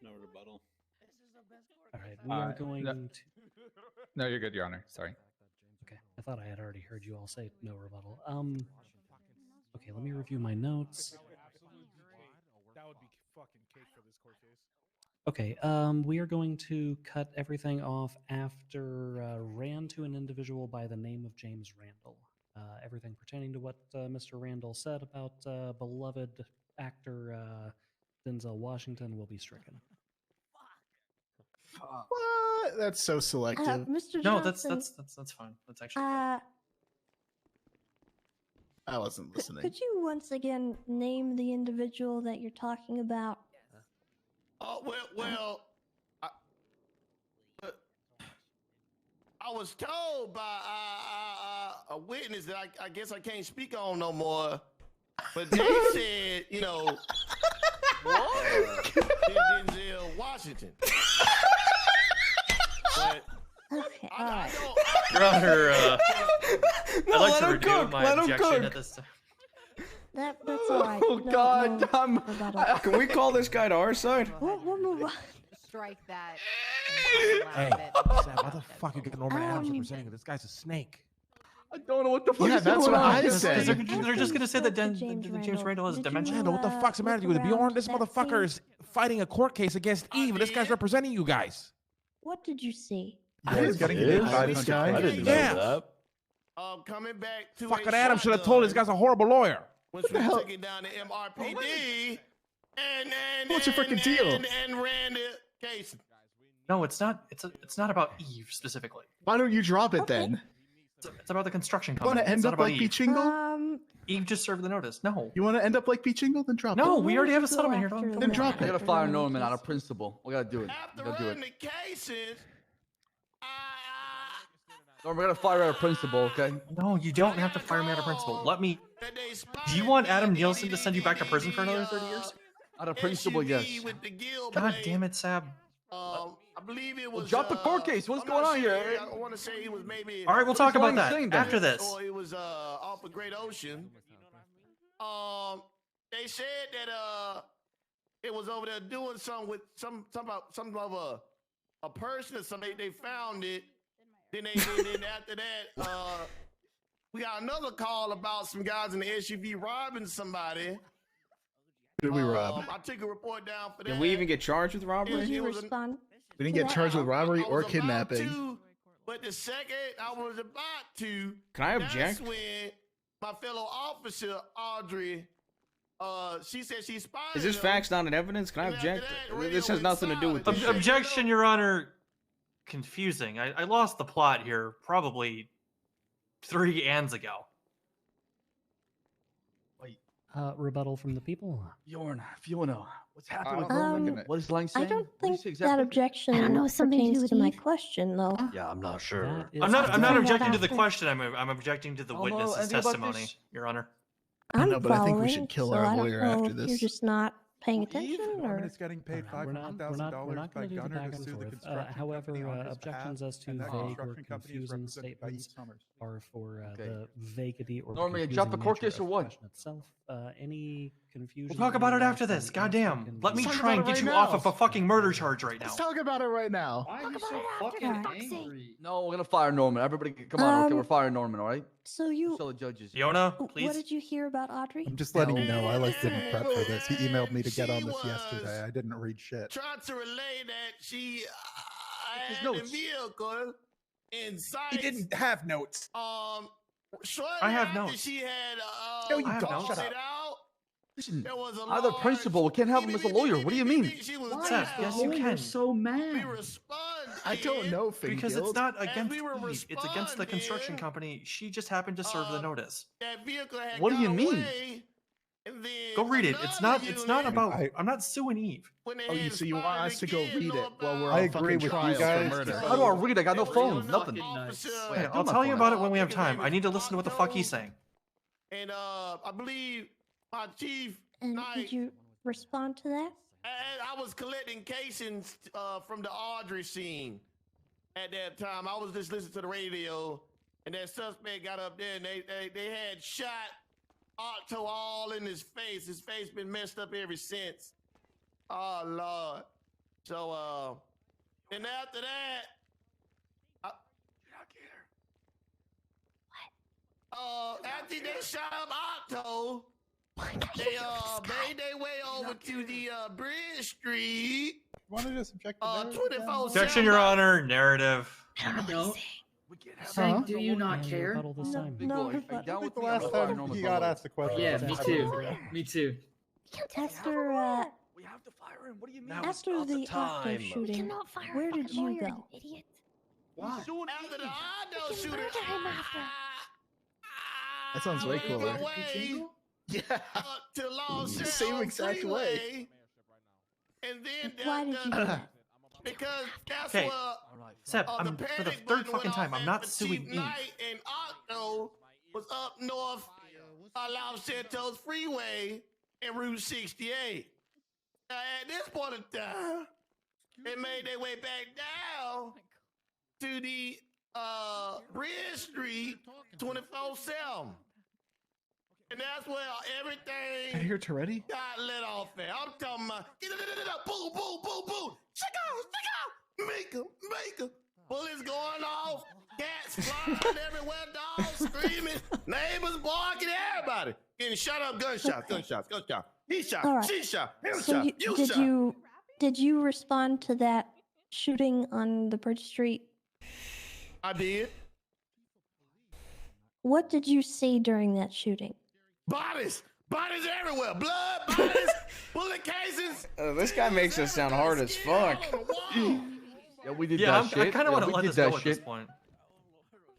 No rebuttal. All right, we are going no, to. no, you're good, Your Honor. Sorry. Okay, I thought I had already heard you all say no rebuttal. Okay, let me review my notes. That would be fucking cake for this court case. Okay, we are going to cut everything off after ran to an individual by the name of James Randall. Everything pertaining to what Mr. Randall said about beloved actor Denzel Washington will be stricken. What? That's so selective. Mr. No, Johnson, that's fine. That's actually. I wasn't listening. could you once again name the individual that you're talking about? Oh, well, I was told by a witness that I guess I can't speak on no more, but they said, what? than Denzel Washington. But Okay, all right. Your Honor, No, I'd like let to him renew cook, my let him objection cook. at this time. That's all right. Oh No- God, no rebuttal. Can we call this guy to our side? We'll move on. Strike that. Hey, Sam, why the fuck you get Norman Adams representing you? This guy's a snake. I don't know what the fuck Yeah, is that's going what on. I Because said. they're just gonna say that James James Randall has dementia. Randall, what the fuck's the matter with you? Bjorn, this motherfucker is fighting a court case against Eve, and this guy's representing you guys. What did you see? Yeah, he's getting paid $500. I didn't know that. Coming back to Fucking Adam should have told this guy's a horrible lawyer. Once we took it down to MRPD, and What's your freaking deal? And ran the case. No, it's not. It's not about Eve specifically. Why don't you drop it then? It's about the construction You want company. to end It's not up about like Eve. Peachingle? Eve just served the notice. No. You want to end up like Peachingle? Then drop it. No, we already have a settlement here. Then drop I it. gotta fire Norman out of principle. We gotta do it. We After gotta do running it. the cases, Norman, we gotta fire out of principle, okay? No, you don't have to fire me out of principle. Let me. Do you want Adam Nielsen to send you back to prison for another 30 years? Out of principle, yes. God damn it, Sab. I believe it was. Drop the court case. What's going on here? I want to say he was maybe. All right, we'll talk about that Saying that. after this. Or it was off of Great Ocean. They said that it was over there doing something with some of a person or something. They found it. Then after that, we got another call about some guys in the SUV robbing somebody. Who did we rob? I took a report down for that. Did we even get charged with robbery? Did you respond? We didn't get charged with robbery or kidnapping. But the second I was about to, Can I object? That's when my fellow officer Audrey, she said she spotted. Is this him. facts not an evidence? Can I object? This has nothing to do with this. shit. Objection, Your Honor. Confusing. I lost the plot here probably 3 ands ago. Rebuttal from the people. Bjorn, Fiona, what's happening with Um, Norman? What is Lang saying? I don't What did he think say that exactly? objection I don't know, something to do pertains with to my Eve? question, though. Yeah, I'm not sure. I'm not Find out objecting to the after. question. I'm objecting to the I don't know witness's anything about testimony, this. Your Honor. I'm know, but I think we should following, kill so our I don't lawyer know after if You're this. just not paying attention, Norman or is getting paid We're not $500,000 going by to do the Gunner back to and sue the forth. construction However, company on his objections behalf, as to and that vague or construction company is confusing represented by statements East Summers. are for Okay. the vaguity or Norman, you confusing drop the court nature case or of what? question itself. Any confusion. We'll talk that about may it arise after from this. answer Goddamn. can Let me be- Let's talk try and about it get you right off now. of a fucking murder charge right now. Let's talk about it right now. Why are you so fucking angry? No, we're gonna fire Norman. Everybody, come on, okay? Um, We're firing Norman, all right? so you. Tell the judges. Fiona, What please. did you hear about Audrey? I'm just letting you know, I didn't prep for this. He emailed me to get on this yesterday. I didn't read shit. Tried to relay that she His had a notes. vehicle in sight. He didn't have notes. Shortly I have after notes. she had No, you I have don't. notes. Shut up. it out, Listen, there was a out of the large- principle, we can't have him as a lawyer. What do you mean? She was Seth, down. yes, you can. so We mad. responded. I don't know, Finn Because it's Guild. not As against we were Eve. It's against the construction responding, company. She just happened to serve the notice. That vehicle had What do you got mean? away, and then Go read it. It's not. another It's not unit, about. I- I'm not suing Eve. when they Oh, had so you want spotted us to go again, read it while we're I on agree fucking with you trial guys. for murder? How do I read? I got no phone. Fucking Nothing. nuts. Okay, do I'll my tell you phone. about it when we have time. I need to listen to what the fuck he's saying. And I believe my chief And Knight, did you respond to that? and I was collecting casings from the Audrey scene at that time. I was just listening to the radio, and that suspect got up there, and they had shot Otto all in his face. His face been messed up ever since. Oh Lord. So and after that, after they shot up Otto, they made their way over to the Bridge Street. Want to just object to narrative 24/7. Objection, Your Honor. Narrative. No. Frank, do you not And care? rebuttal this time. Big boy, are you Oh, down with The me? I'm last gonna fire time Norman he for got murder. asked the question. Yeah, I me was too. like, Me too. After We have to fire him. What do you mean? after the Octo shooting, cannot fire where a did fucking you lawyer, go? you idiot. Why? After the Otto can shooter, murder him after. That sounds way cooler. Way Yeah. to Los The same Angeles exact way. Freeway. And then Why did you do that? because that's Okay. what Seb, the I'm for the panic third button fucking went time. off I'm not after suing Chief Eve. Knight and Otto was up north Los Santos Freeway and Route 68. At this point in time, they made their way back down to the Bridge Street 24/7. And that's where everything I hear Toretti. got let off at. I'm talking about boo, boo, boo, boo. Check out. Make 'em. Bullets going off. Cats flying everywhere. Dogs screaming. Neighbors barking. Everybody getting shot up. Gunshots. He shot. All right. She shot. Him So shot. You shot. did you respond to that shooting on the Bridge Street? I did. What did you see during that shooting? Bodies everywhere. Blood, bodies, bullet casings. This guy makes us sound hard as fuck. Yeah, we did Yeah, that shit. I kind of want to we let did this go that at this shit. point.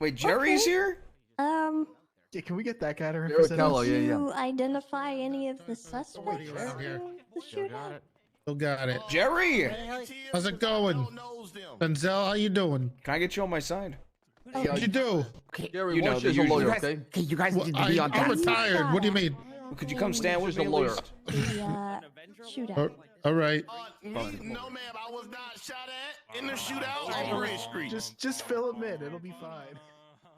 Wait, Jerry's here? Yeah, can we get that guy to Jerry represent Callow, us? yeah, Did yeah. you identify any of the suspects in the shootout? Still got it. Jerry! How's it going? Denzel, how you doing? Can I get you on my side? What'd you do? Gary, You know, Wunsch is a the lawyer, usual. okay? Okay, you guys Well, need to be on I'm task. retired. What do you mean? Could you come stand with He's me a at lawyer. least? The shootout. All right. No, ma'am, I was not shot at in the shootout on Bridge Street. Just fill him in. It'll be fine.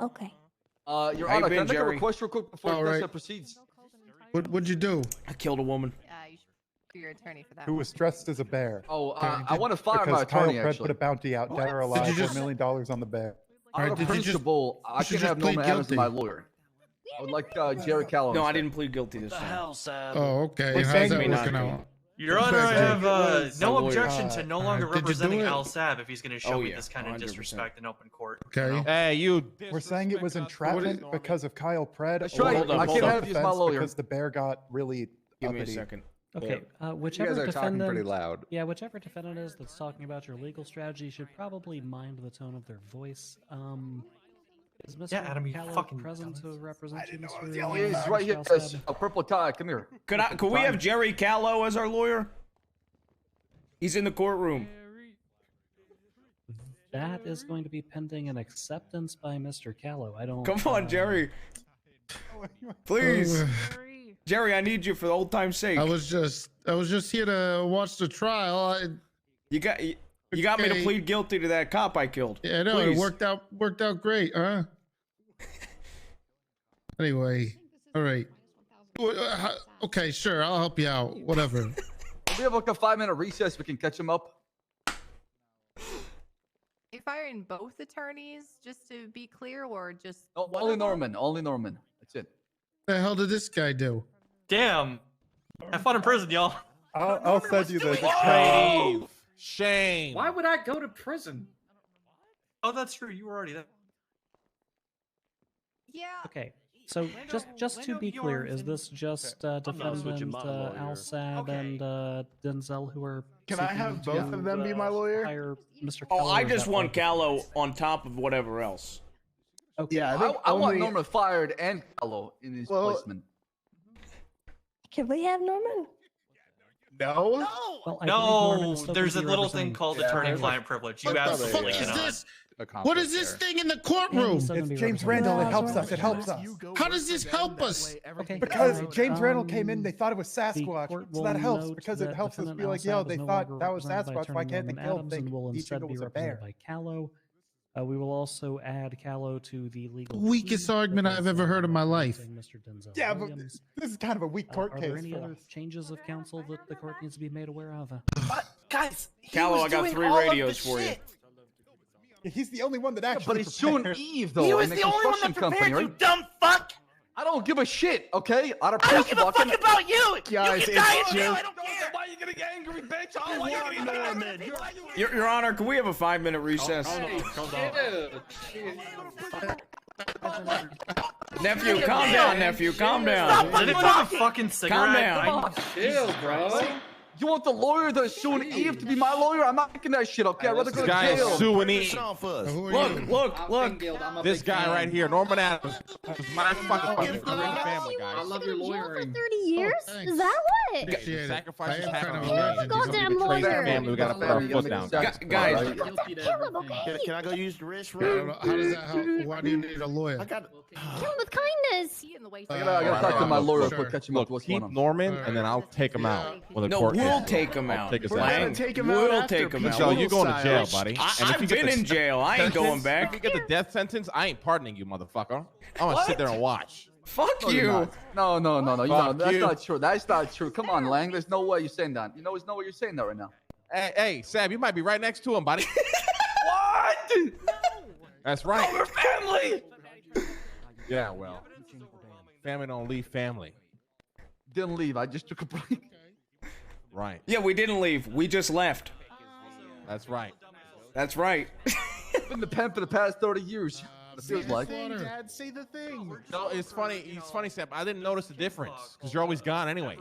Okay. Your How you Honor, can I been, make a Jerry? request real quick before All the right. next proceeds? What'd you do? I killed a woman. You should be your attorney for that. Who was dressed as a bear. Oh, Okay, I want to fire my Because Kyle attorney, Pred actually. put a bounty out, dead or alive, Did you $1 million on the bear. Out Alright, of did you just- principle, I you should can just have plead Norman Adams as my guilty. lawyer. I would like Jerry Callow. No, I instead. didn't plead guilty this time. Oh, okay. Wait, How's thank that me not working to. out? Your Honor, I have no lawyer. objection to no longer did you do representing it? Al Sab if he's going to show Oh, me yeah, this kind of 100%. disrespect in open court. Okay. Hey, you. We're saying it was entrapment because of Kyle Pred. That's or right. Hold on, I hold can't on. have you as my lawyer. Because the bear got really Give me a uppity. second. Okay, You whichever guys are talking defendant, pretty loud. yeah, whichever defendant is that's talking about your legal strategy should probably mind the tone of their voice. Is Mr. Yeah, Adam, you Callow fucking present to represent you, Mr. He's right here. Al Sab? A purple tie. Come here. Could we have Jerry Callow as our lawyer? He's in the courtroom. That is going to be pending an acceptance by Mr. Callow. I don't. Come on, Jerry. Please. Jerry, I need you for the old time's sake. I was just here to watch the trial. You got me to Okay. plead guilty to that cop I killed. Yeah, I know Please. it worked out great, huh? Anyway, all right. Okay, sure, I'll help you out. Whatever. We have like a 5-minute recess. We can catch him up. You firing both attorneys just to be clear, or just No, one only of them? Norman. Only Norman. That's it. What the hell did this guy do? Damn. Have fun in prison, y'all. I'll send you the Shame. Shame. Why would I go to prison? Oh, that's true. You were already there. Yeah. Okay, so just to be clear, is this just defendant Al Sab and Denzel who are? Can I seeking have both to, of them be my lawyer? Hire Mr. Oh, Callow, I or is just that want all? Callow on top of whatever else. Okay. Yeah, I think I want only- Norman fired and Callow in his Well- placement. Can we have Norman? No. Well, I believe Norman No, is still there's a gonna be little representing- thing called Yeah, attorney-client privilege. You What the absolutely fuck is cannot. this? A What is conflict this there. thing in the Yeah, courtroom? he's still gonna It's be James representing- Randall. It Yeah, helps we're us. It helps us. How does this help us? Okay, Because alright, James Randall came in, they thought it was the Sasquatch. court So will that helps note because that it helps us defendant be like, Al yo, Sab they is no thought longer that was represented by Sasquatch. Why attorney can't the Norman guild Adams, think and will each instead eagle be was a represented bear? by Callow. We will also add Callow to the legal. Weakest team argument because, I've ever heard in my life. Mr. Denzel Yeah, but Williams. this is kind of a weak court Are case there any for other us. changes of counsel that the court needs to be made aware of? Guys, Callow, I got 3 radios for you. Yeah, he's the only one that Yeah, actually but it's Sue and prepared. Eve, though. he was in the only one construction that company, prepared, you right? dumb fuck! I don't give a shit, okay? Out of I don't give a principle, fuck about you! Guys, you can die in it's jail, just- I don't care! Why are you gonna get angry, bitch? I You want are you Norman. Your Honor, can we have a 5-minute recess? Nephew, calm down, nephew. Calm down. Did anyone have a fucking cigarette? Calm down. Come on. Chill, bro. You want the lawyer that's suing Eve to be my lawyer? I'm not making that shit, okay? I'd rather go This to guy is jail. suing Eve. Sean for us. Who are Look, you? look. This guy right here, Norman Adams. My fucking family guy. I love your lawyering. 30 years? thanks. Is that what? Appreciate it. Sacrifice I his am half kind of of the a land. legend. Goddamn Betrays lawyer. the family. We gotta put our foot down. Guys, Guilty to Kill him, everything. okay? Can I go use the restroom? I don't know. How does that help? Why do you need a lawyer? I got. Kill him with kindness. is. I gotta talk to my lawyer for catching Look, up. What's keep going on? Norman, and then I'll take him out. When the No, court we'll cases take are. him I'll out. take his We're ass gonna out. take him out We'll after take him out. Michelle, you're going to jail, style. buddy. I've been in jail. I ain't going back. If you get the death sentence, I ain't pardoning you, motherfucker. I'm gonna sit there and watch. Fuck No, you're you. not. No. You know, Fuck that's you. not true. That's not true. Come on, Lang. There's no way you're saying that. You know, there's no way you're saying that right now. Hey, Sam, you might be right next to him, buddy. What? That's right. We're family. Yeah, well, family don't leave family. Didn't leave. I just took a break. Right. Yeah, we didn't leave. We just left. That's right. That's right. Been the pen for the past 30 years. It feels like. Dad, say the thing. No, it's funny. It's funny, Sam. I didn't notice the difference because you're always gone, anyways.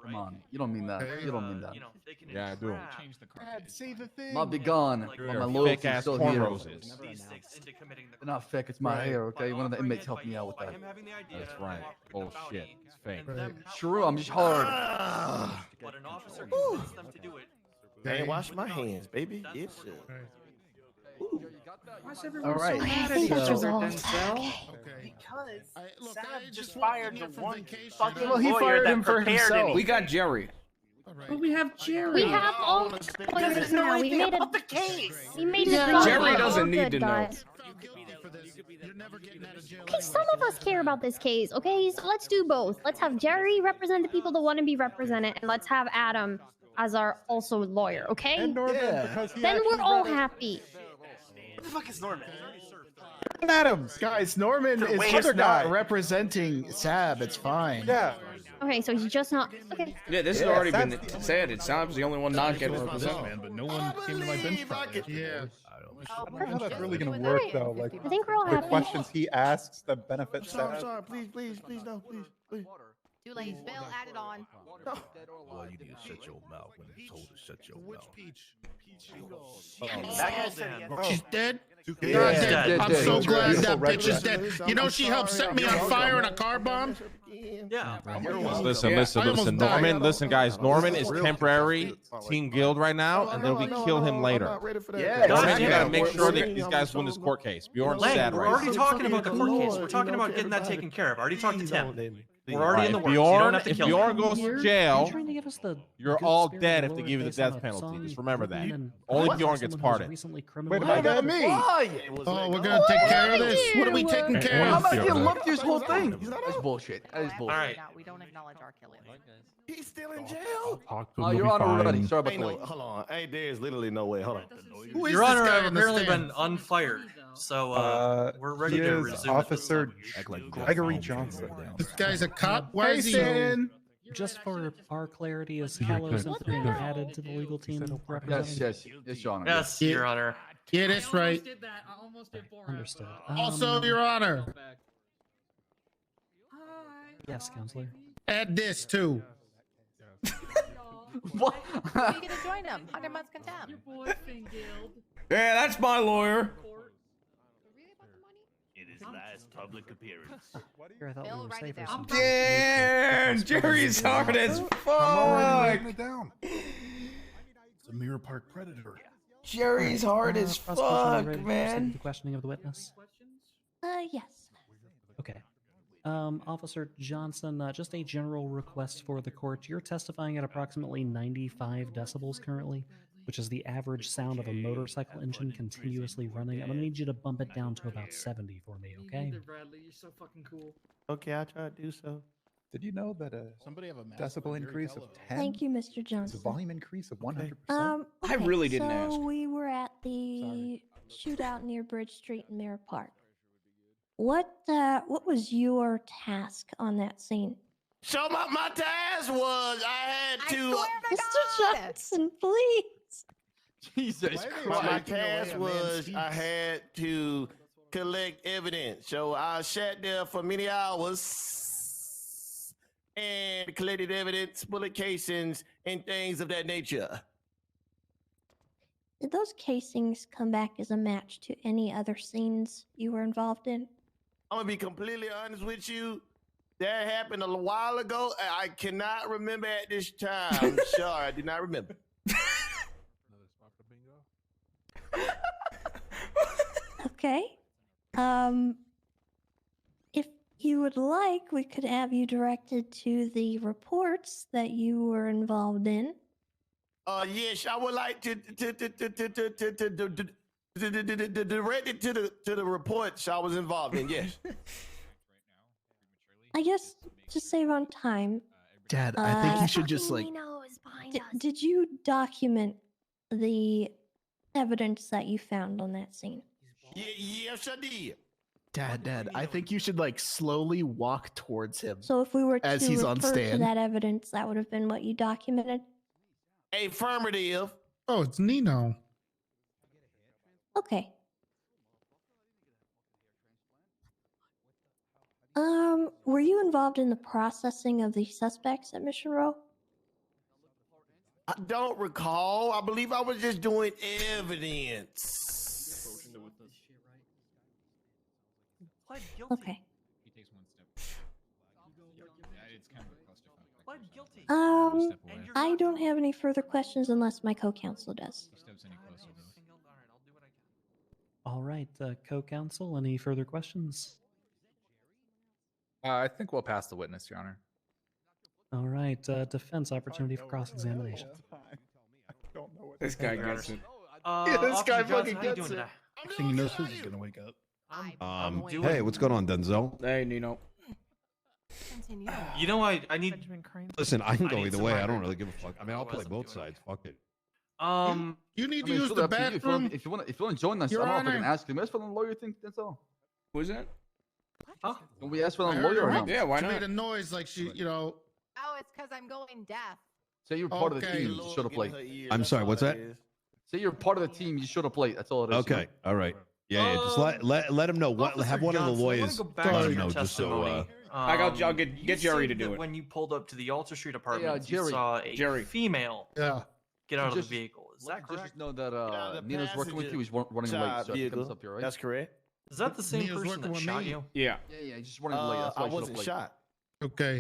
Come on. You don't mean that. You don't mean that. Yeah, I do. Dad, say the thing. I'll be gone. But my loyalty's Fake-ass still here. cornrows. They're not fake. It's my hair. Okay, one of the inmates helped me out with that. That's right. Bullshit. It's fake. True. I'm just hard. But an officer convinced them to do it. I ain't wash my hands, baby. It's All right. I think that's resolved. Because look, Sam I just just fired want the from one vacation. fucking Well, lawyer he fired that him for prepared himself. him. We got Jerry. But we have Jerry. We have all Doesn't know now. We anything made about it. the case. We made it. Yeah, look Jerry like doesn't all need good to know. guys. Okay, some of us care about this case, okay? So let's do both. Let's have Jerry represent the people that want to be represented, and let's have Adam as our also lawyer, okay? And Norman, because he Then actually we're all read it. happy. What the fuck is Norman? Adams. Guys, Norman is other just guy. not representing Sab. It's fine. Yeah. Okay, so he's just not. Okay. Yeah, this has already been said. It sounds the only one not getting represented. But no one came to my bench trial. Yeah. Oh, I don't know how that's really going to All work, right. though. Like, I think we're all the happy. questions he asks, the benefits sorry, that. sorry. Please, no, please. Too late. Bill, add it on. Well, you need to shut your mouth when it's told to shut your mouth. She's dead? Yeah. God, She's dead. dead, I'm dead. so glad Beautiful that bitch is red dead. dress. You know she helped set me on fire in a car bomb? Yeah. Listen, I almost listen, died. Norman. Listen, guys. Norman is temporary Team Guild right now, and then we kill him later. Yeah, We gotta make sure that these guys win this court case. Bjorn's Lang, sad we're right already now. talking about the court case. We're talking about getting that taken care of. I already talked to Tim. We're already in the If works. You don't Bjorn, have to if kill Bjorn me. goes to You're jail, trying to give us the you're good all spirit dead of if they the give you the Lord based on death a penalty. song Just remember that. and then Only someone Bjorn who's gets pardoned. recently Wait, criminally what about me? Why? Oh, we're going to take care of this? What are we taking care How of? about you look this whole thing? That's bullshit. That is All bullshit. right. We don't acknowledge our killing. He's still in jail. Oh, Your Honor, we're ready. Sorry about Ain't the no, wait. hold on. Hey, there's literally no way. Hold on. Who is Your this Honor, guy I've on the apparently stand? been unfired, so we're ready He to is resume. Officer Gregory Johnson. This guy's a cop? Why is he? just for our clarity, is Hallows being added to the legal team? Yes, Your Honor. Yes, Your Honor. Yeah, that's right. Understood. Also, Your Honor, Yes, Counselor. add this too. What? Who are you gonna join him? 100 months contempt. Yeah, that's my lawyer. In his last public appearance. Here, I thought Bill, we were write it safe or down. something. Damn, Jerry's hard as fuck. It down. It's a Mirror Park predator. Jerry's hard as Prosecution, are you fuck, ready to proceed man. with the questioning of the witness. Yes. Okay. Officer Johnson, just a general request for the court. You're testifying at approximately 95 decibels currently, which is the average sound of a motorcycle engine continuously running. I'm gonna need you to bump it down to about 70 for me, okay? Bradley, you're so fucking cool. Okay, I'll try to do so. Did you know that a decibel increase of 10 Thank you, Mr. is a Johnson. volume increase of 100%? I really didn't ask. So we were at the shootout near Bridge Street in Mirror Park. What was your task on that scene? So my task was I had to. Mr. Johnson, please. Jesus My Christ. task was I had to collect evidence. So I sat there for many hours and collected evidence, bullet casings, and things of that nature. Did those casings come back as a match to any other scenes you were involved in? I'm gonna be completely honest with you. That happened a while ago. I cannot remember at this time. I'm sorry, I do not remember. Okay. If you would like, we could have you directed to the reports that you were involved in. Yes, I would like to direct it to the reports I was involved in. Yes. I guess to save on time. Dad, I think you should just like. Did you document the evidence that you found on that scene? Yes, I did. Dad, I think you should like slowly walk towards him. So if we were to as he's on refer to stand. that evidence, that would have been what you documented? Affirmative. Oh, it's Nino. Okay. Were you involved in the processing of the suspects at Mission Row? I don't recall. I believe I was just doing evidence. Okay. Guilty. I don't have any further questions unless my co-counsel does. All right, co-counsel, any further questions? I think we'll pass the witness, Your Honor. All right, defense opportunity for cross-examination. This guy gets it. This guy Officer fucking Johnson, how you gets doing it. today? I think he knows who's gonna wake up. Hey, what's going on, Denzel? Hey, Nino. You know, I need. Listen, I can go need either some way. I records. don't really give a fuck. I mean, I'll play both sides. Fuck it. You need I to mean, use it's the up to you. bathroom. If you want to join us, Your I don't know if I Honor. can ask him. Ask for the lawyer thing. That's all. Who's that? Huh? Can we ask for I the heard lawyer or her. no? Yeah, why She not? made a noise like she, you know. Oh, it's because I'm going deaf. Say you're part of the Okay. team. You should have played. I'm sorry, what's that? Say you're part of the team. You should have played. That's all it is. Okay, all right. Yeah, just let him know. What? Have one of the lawyers let him know, just so. I'll get you Jerry to said do that it. When you pulled up to the Alter Street apartment, you Jerry. saw a Jerry. female Yeah. get out of Just- the vehicle. Is that correct? Just know that the Nino's working with passenger you. He's running late, so I think it's up here, right? That's correct. Is that the same Neil's person working that with shot me. you? Yeah. Yeah, he's just running late. That's why I he should have wasn't played. shot. Okay.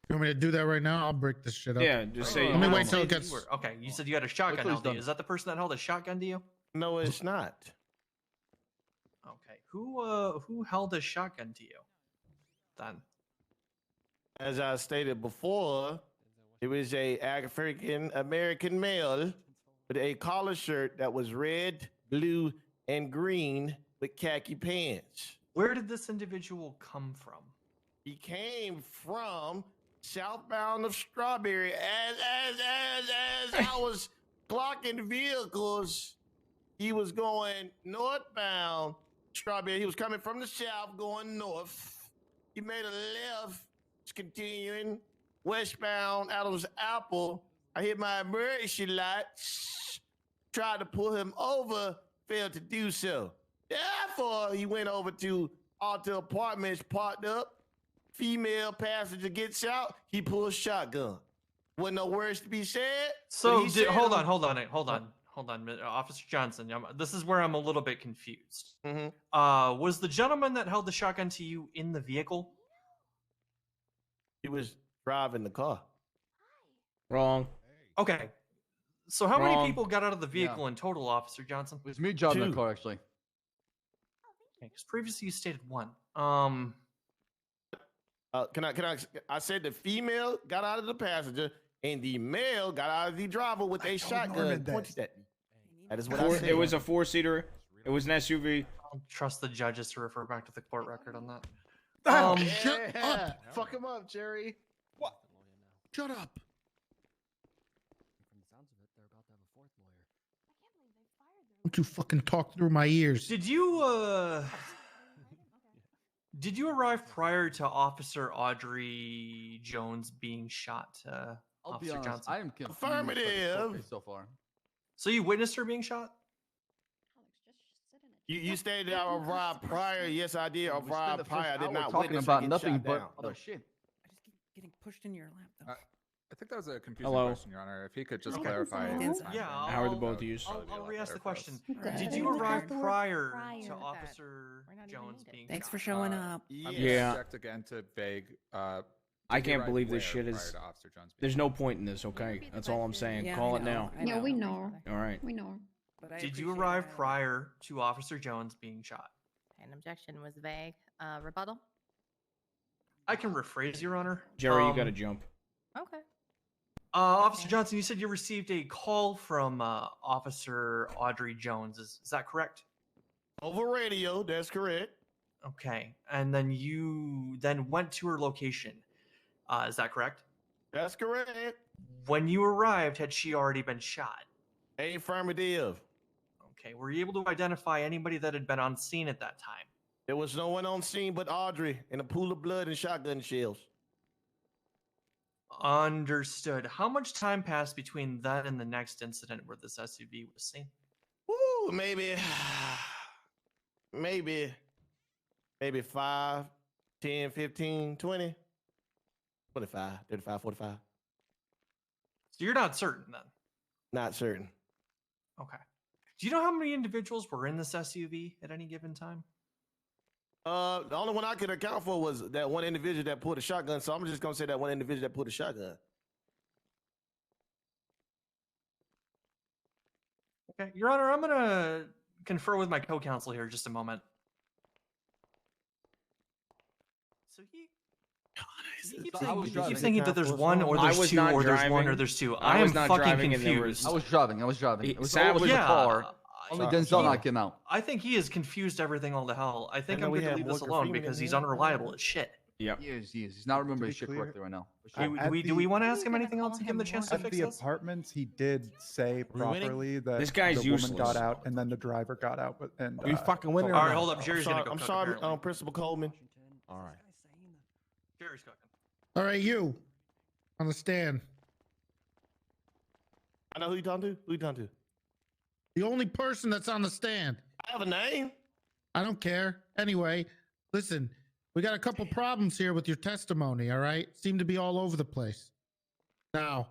You want me to do that right now? I'll break this shit up. Yeah, just say. Let me Don't wait till say it that gets. you were- Okay, you said you had a shotgun till he's held to you. done. Is that the person that held a shotgun to you? No, it's not. Okay, who held a shotgun to you? Then. As I stated before, it was a African American male with a collar shirt that was red, blue, and green with khaki pants. Where did this individual come from? He came from southbound of Strawberry. As I was clocking vehicles, he was going northbound Strawberry. He was coming from the south going north. He made a left, continuing westbound Adam's Apple. I hit my emergency lights, tried to pull him over, failed to do so. Therefore, he went over to Alta Apartments, parked up. Female passenger gets out. He pulls shotgun. Wasn't no words to be said. So, but he said hold them. on, Officer Johnson. This is where I'm a little bit confused. Mhm. Was the gentleman that held the shotgun to you in the vehicle? He was driving the car. Wrong. Okay. So how many Wrong. people got out of the vehicle in total, Officer Johnson? It was me driving the Two. car, actually. Because previously you stated one. I said the female got out of the passenger and the male got out of the driver with a shotgun pointed at me. That is what I said. It was a four-seater. It was an SUV. I'll trust the judges to refer back to the court record on that. Shut up. Fuck him up, Jerry. What? Shut up. Don't you fucking talk through my ears. Did you arrive prior to Officer Audrey Jones being shot, I'll be Officer honest. Johnson? I am confused by this Affirmative. court case so far. So you witnessed her being shot? You stated I arrived prior. Yes, I did We spent arrive the prior. I first did hour not talking witness about her get nothing shot but down. other shit. Getting pushed in your lap, though. I think that was a confusing Hello. question, Your Honor. If he could just Okay. clarify. Yeah, his Yeah, timeline, How are the that both would- of you? that would be a I'll lot re-ask better the for us. question. Okay. Did I you didn't arrive get the word prior prior. to Officer Jones being Thanks shot? for showing up. I'm Yeah. gonna Yeah. object again to vague. I did he can't arrive believe this where shit prior is. to Officer Jones being There's shot? no point in this, okay? That's all I'm saying. Yeah, Call I it know, now. I know. we know. All right. We know. But I Did you appreciate arrive it. prior to Officer Jones being shot? An objection was vague. Rebuttal? I can rephrase, Your Honor. Jerry, you gotta jump. Okay. Officer Johnson, you said you received a call from Officer Audrey Jones. Is that correct? Over radio, that's correct. Okay, and then you then went to her location. Is that correct? That's correct. When you arrived, had she already been shot? Affirmative. Okay, were you able to identify anybody that had been on scene at that time? There was no one on scene but Audrey in a pool of blood and shotgun shells. Understood. How much time passed between that and the next incident where this SUV was seen? Ooh, maybe 5, 10, 15, 20, 25, 35, 45. So you're not certain then? Not certain. Okay. Do you know how many individuals were in this SUV at any given time? The only one I could account for was that one individual that pulled a shotgun, so I'm just gonna say that one individual that pulled a shotgun. Okay, Your Honor, I'm gonna confer with my co-counsel here just a moment. So he keeps thinking that there's one or there's two or there's one or there's two. I am fucking confused. I was driving. It was Sam always was- a car. yeah, Only Denzel not came out. I think he has confused everything all to hell. I think And then I'm we going to have leave this Morgan alone Freeman because in he's here. unreliable as shit. Yep. He is. He's not remembering his shit clear, correctly right now. Do we want to ask him anything else to give him the chance to At fix the this? apartments, he did say we winning? properly that This guy's the woman useless. got out and then the driver got out. But and We fucking winning. so- All right, hold up. Jerry's going to go I'm cook, sorry, apparently. Principal Coleman. All right. Jerry's cooking. All right, you on the stand. I know who you talking to. Who you talking to? The only person that's on the stand. I have a name. I don't care. Anyway, listen, we got a couple problems here with your testimony, all right? Seem to be all over the place. Now,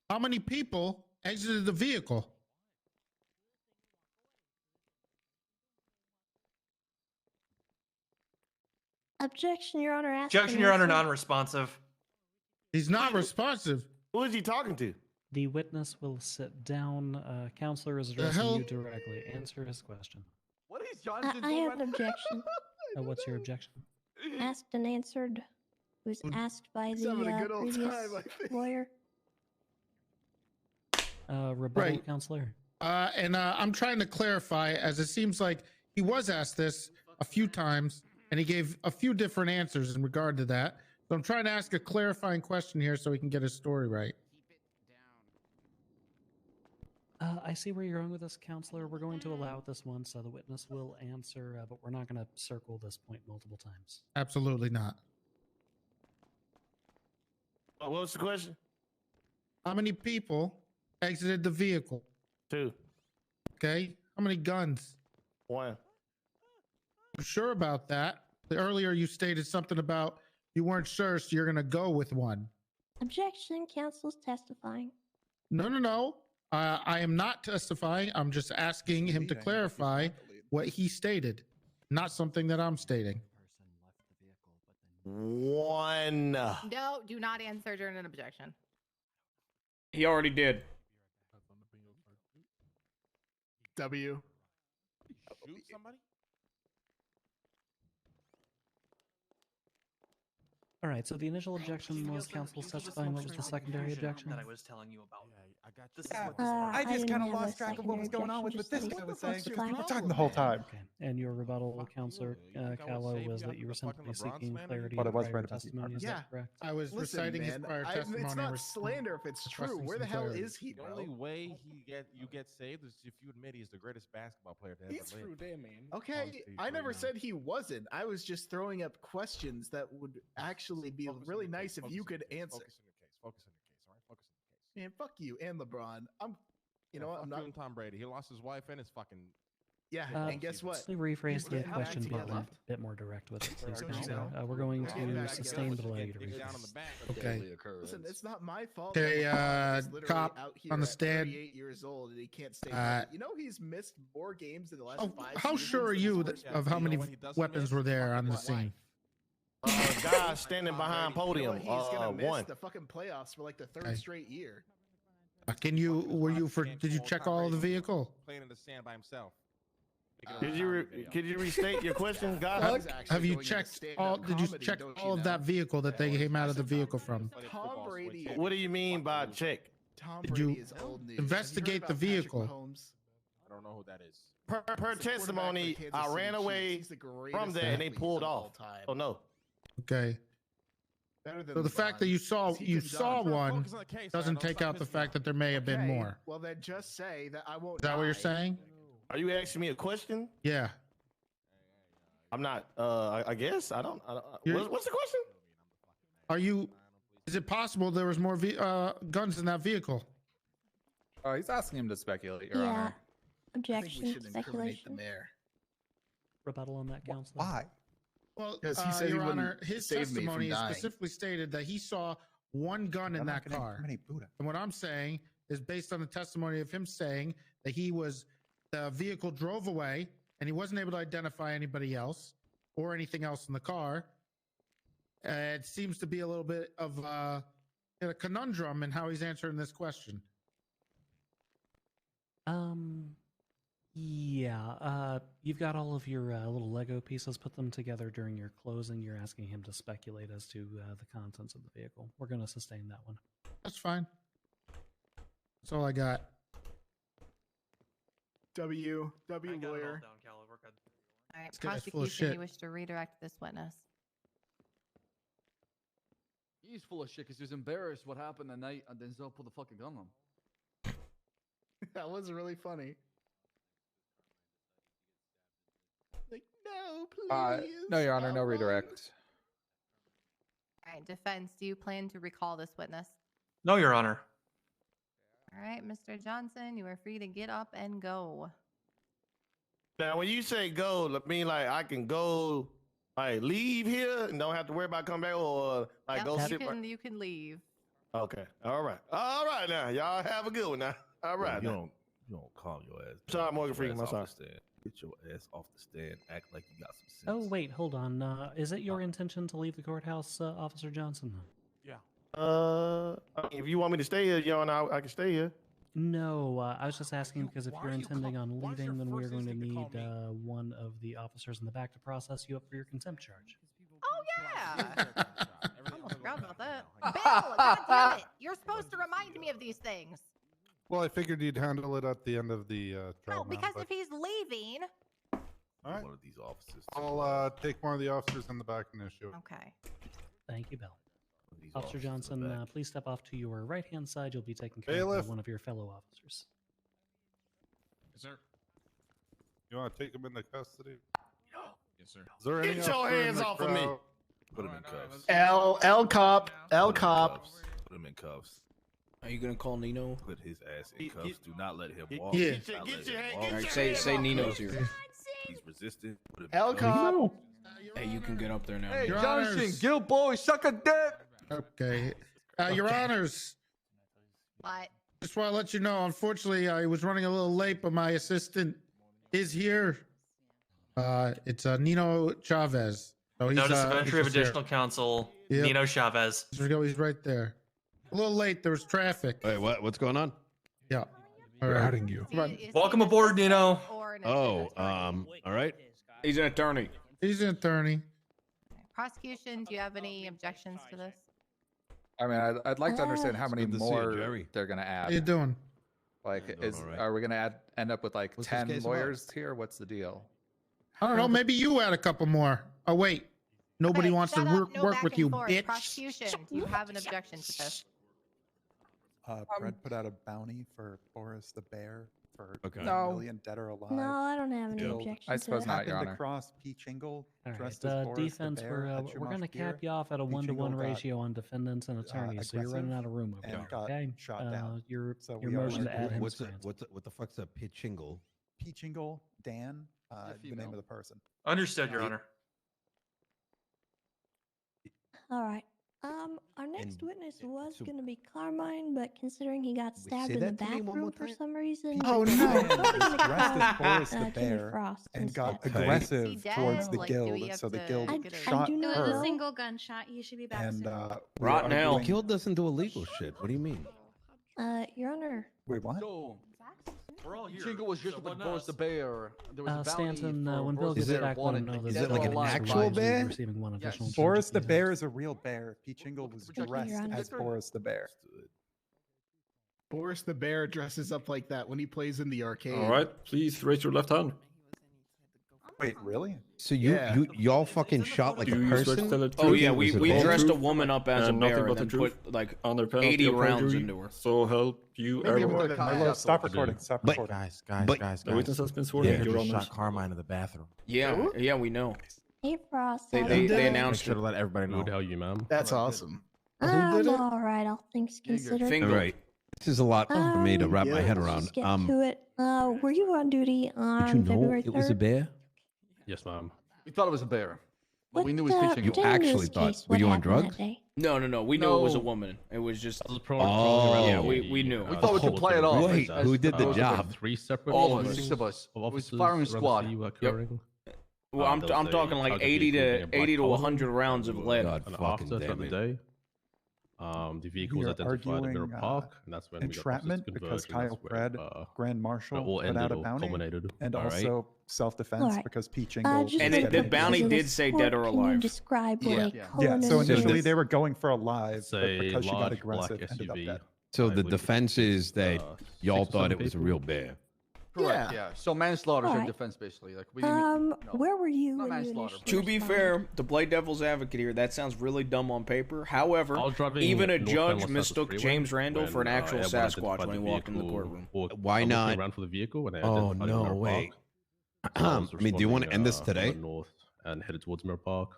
how many people exited the vehicle? Objection, Your Honor. Objection, Your Honor, non-responsive. He's not responsive. Who is he talking to? The witness will sit down. Counselor is The addressing hell? you directly. Answer his question. What is Johnson I have an objection. What's your objection? Asked and answered. Was asked by He's the having a good old previous time, I think. lawyer. Rebuttal, Right. counselor. And I'm trying to clarify, as it seems like he was asked this a few times, and he gave a few different answers in regard to that. So I'm trying to ask a clarifying question here so he can get his story right. I see where you're going with this, counselor. We're going to allow this one, so the witness will answer, but we're not going to circle this point multiple times. Absolutely not. What was the question? How many people exited the vehicle? 2. Okay. How many guns? 1. You sure about that? Earlier you stated something about you weren't sure, so you're going to go with one. Objection. Counsel's testifying. No. I am not testifying. I'm just asking him to clarify what he stated, not something that I'm stating. 1. No, do not answer during an objection. He already did. W. Shoot somebody? All right, so the initial objection was counsel testifying. What was the secondary objection? That I was telling you about. I got This is you. what this I just didn't kind of have a lost track of what was secondary going on with what objection, this just guy was that saying. he Because we were was talking the whole time. Okay. And your rebuttal, counselor Callow, was that you were simply seeking clarity But it of was prior right about the testimony. Is Yeah. that correct? I was Listen, reciting his man, prior testimony. it's and not res- slander if it's true. requesting Where the some hell clarity. is he, The bro? only way you get saved is if you admit he's the greatest basketball player to ever He's live. True, they mean. Okay, I never said he wasn't. I was just throwing up questions that would actually be Focus on really your nice case, if focus you on could your case, answer. Focus on your case. Focus on your case. All right. Focus on your case. Man, fuck you and LeBron. You know what? I'm fuck not. you and Tom Brady. He lost his wife and his fucking. Yeah, and guess what? Let's rephrase the Get back question, to be your a left. bit more direct with it, please, So you counselor. know. We're going Get to back, sustain, but allow you to Dig down on rephrase. the back. Okay. Listen, it's not my fault. Okay, that LeBron is literally cop out here on the at stand. 38 years old and he can't stay. Uh, healthy. You know he's missed more games in the last 5 How seasons sure are than you his that, first of how one. many when he doesn't weapons miss, were he's there fucking on the his scene? wife. Guy standing behind Brady, podium. You know he's gonna miss 1. the fucking playoffs for like the third Okay. straight year. Did you check all of the vehicle? Playing in the sand by himself. Could you restate your question, God? Have you checked all? Did you check all of that vehicle that they came out of the vehicle from? Tom Brady. What do you mean by check? Tom Did Brady you is old news. investigate the Have you heard about vehicle? Patrick Mahomes? I don't know who that is. Per testimony, I ran away from there and they pulled off. Oh no. Okay. So the fact that you saw one doesn't take out the fact that there may have been more. Well, then just say that I won't. Is that what you're saying? Are you asking me a question? Yeah. I'm not. I guess I don't. What's the question? Are you? Is it possible there was more guns in that vehicle? Oh, he's asking him to speculate, Your Yeah. Honor. Objection. Speculation. Rebuttal on that, Counselor? Why? Well, Because he said he Your wouldn't Honor, his save me from testimony dying. specifically stated that he saw one gun in that car. And what I'm saying is based on the testimony of him saying that the vehicle drove away and he wasn't able to identify anybody else or anything else in the car. It seems to be a little bit of a conundrum in how he's answering this question. Yeah. You've got all of your little Lego pieces. Put them together during your closing. You're asking him to speculate as to the contents of the vehicle. We're going to sustain that one. That's fine. That's all I got. W I got it all lawyer. down, Caleb. We're good. All right, This guy's full of prosecution, shit. you wish to redirect this witness. He's full of shit because he was embarrassed what happened that night and Denzel pulled the fucking gun on him. That was really funny. Like, no, please. No, Your Honor, no redirect. All right, defense, do you plan to recall this witness? No, Your Honor. All right, Mr. Johnson, you are free to get up and go. Now, when you say go, I mean like I can go, like leave here and don't have to worry about coming back, or like Yep, go you sit. can, you can leave. Okay, all right. Now y'all have a good one now. All right. You now. don't calm your ass. Sorry, down. Morgan Get your Freeman, ass I'm off the stand. Get your ass off the stand. Act like you got some sense. Oh, wait, hold on. Is it your intention to leave the courthouse, Officer Johnson? Yeah. If you want me to stay here, Your Honor, I can stay here. No, I was just asking because if you're intending on leaving, then we're going to need one of the officers in the back to process you up for your contempt charge. Oh, yeah. I almost forgot about that. Bill, goddammit. You're supposed to remind me of these things. Well, I figured you'd handle it at the end of the trial. No, because if he's leaving. All right. One of these officers. I'll take one of the officers in the back and issue it. Okay. Thank you, Bill. Officer Johnson, please step off to your right-hand side. You'll be taken care of Bailiff. by one of your fellow officers. Yes, sir. You want to take him into custody? Yes, sir. Is there any Get your officer in hands the off of me. crowd? Put him in cuffs. L cop. L Put him in cop. cuffs. Put him in cuffs. Are you gonna call Nino? Put his ass in cuffs. Do not let him walk. Yeah. Do not let him walk. All right, say Nino's here. He's resistant. Put him L in cuffs. cop. Hey, you can get up there now. Hey, Your Johnson, Honors. Gil boy, suck a dick. Okay. Your Honors, What? just want to let you know, unfortunately, I was running a little late, but my assistant is here. It's Nino Chavez. So he's, Notice of entry of he's here. additional counsel, Yep. Nino Chavez. There we go. He's right there. A little late. There was traffic. Wait, what? What's going on? Yeah. All We're right. adding you. Come on. Welcome aboard, Nino. Oh, all right. He's an attorney. He's an attorney. Prosecution, do you have any objections to this? I mean, I'd like to understand how many good to see you, more Jerry. they're gonna How you add. doing? Like, doing all right. are we gonna end up with like What's this 10 case about? lawyers here? What's the deal? I don't know. Maybe you add a couple more. Oh wait, nobody Okay, wants to shut up, work, no work back with and you, forth. bitch. Prosecution, do you have an objection to this? Brett put out a bounty for Boris the Bear for Okay. $1 No. million dead or alive. No, I don't have any Yeah. objection I to suppose that. not, Your Happened Honor. across Peach Ingle, All dressed right, as Boris defense, the Bear. we're at going to Chumash cap Pier. you off at a Peach 1-to-1 Ingle got, ratio on defendants and attorneys, so you're running aggressive out of room over and there. got Okay, shot down. Your So your we are motion to add him. What's stands. what the fuck's a pitchingle? Peach Ingle, Dan, the name female. of the person. Understood, Your Honor. All right. Our next And- witness was so- going to be Carmine, but considering he got stabbed say in the that to me back one more room for time? some reason, Oh, we're no. probably gonna Dressed as call, Boris the Jimmy Bear Frost and got instead. Okay. aggressive Is he towards dead? the Like, do we guild, have so the to guild get a- shot do not her. know. single gunshot. He should be back And soon. we were Rotten hell. arguing- Guild doesn't do illegal shit. What do you mean? Your Honor, Wait, what? So, We're all here. Chingo was just so with what Boris the Bear. There was a bounty Stanton, for when Bill Boris gets the Bear back, let wanted him know to that get Is it dead like or an alive. actual Will be bear? receiving one Yes. additional Boris charge the detail. Bear is a real bear. Pichingo was Projecting dressed your as Victor? Boris the Bear. Boris the Bear dresses up like that when he plays in the arcade. All right, please raise your left hand. Wait, really? So Yeah. y'all fucking shot like a Do you swear to person? tell the Oh truth? yeah, Is we it all dressed a truth woman up as a and nothing bear but and the then truth? put like Under penalty 80 of rounds perjury, into her. So help you Maybe everyone. more than Milo, that. stop recording. Stop But- recording. But- The witness has been sworn Yeah. in, Your Just Honor. shot Carmine in the bathroom. Yeah, we know. Hey, Frost. They how they, you they doing? announced Should it. have let everybody know. Who the hell you, ma'am? That's awesome. I'm did it? all right. All things considered. Finger. All right. This is a lot for me to wrap my head Let's around. just get to it. Were you on duty on Did you know February 3rd? it was a bear? Yes, ma'am. We thought it was a bear, but we knew it was What, Chingo. You pertaining to actually this thought- case, were what you on happened that drugs? day? No, we knew it was a No. woman. It was just Oh, yeah, we knew. We thought we could play it off. Wait, as- who did the as- job? Three separate All of us. 6 of us. It was firing squad. Well, I'm talking like 80 to 100 rounds of lead. God And fucking after damn the it. day, the vehicle was You're identified in Mirror arguing, Park, and that's when entrapment we got because process converged, Kyle and that's Pred, where, Grand Marshal, it all put ended out a or bounty, culminated. and All right. also self-defense All right. because Pichingo Just And for the the bounty purposes of did this say court, dead or Can you alive. describe Yeah. what Yeah. Yeah, so Conan initially is? they were going for alive, It's but a because she got large aggressive, black ended up SUV. dead. So I the believe defense is that y'all 6 or thought 7 it was a people. real bear. Correct. Yeah. So manslaughter is Alright. defense, basically. Like we didn't. No. Where were you Not when you manslaughter, initially To be responded? fair, to play devil's advocate here, that sounds really dumb on paper. However, I was driving even a northbound judge Los Santos mistook Freeway James Randall for an when, actual everyone Sasquatch identified when he the walked in the vehicle, courtroom. or Why I was not? looking around for the vehicle when they Oh, identified no Mirror way. Park. So I was I mean, do you want to responding, end this on today? the north and headed towards Mirror Park.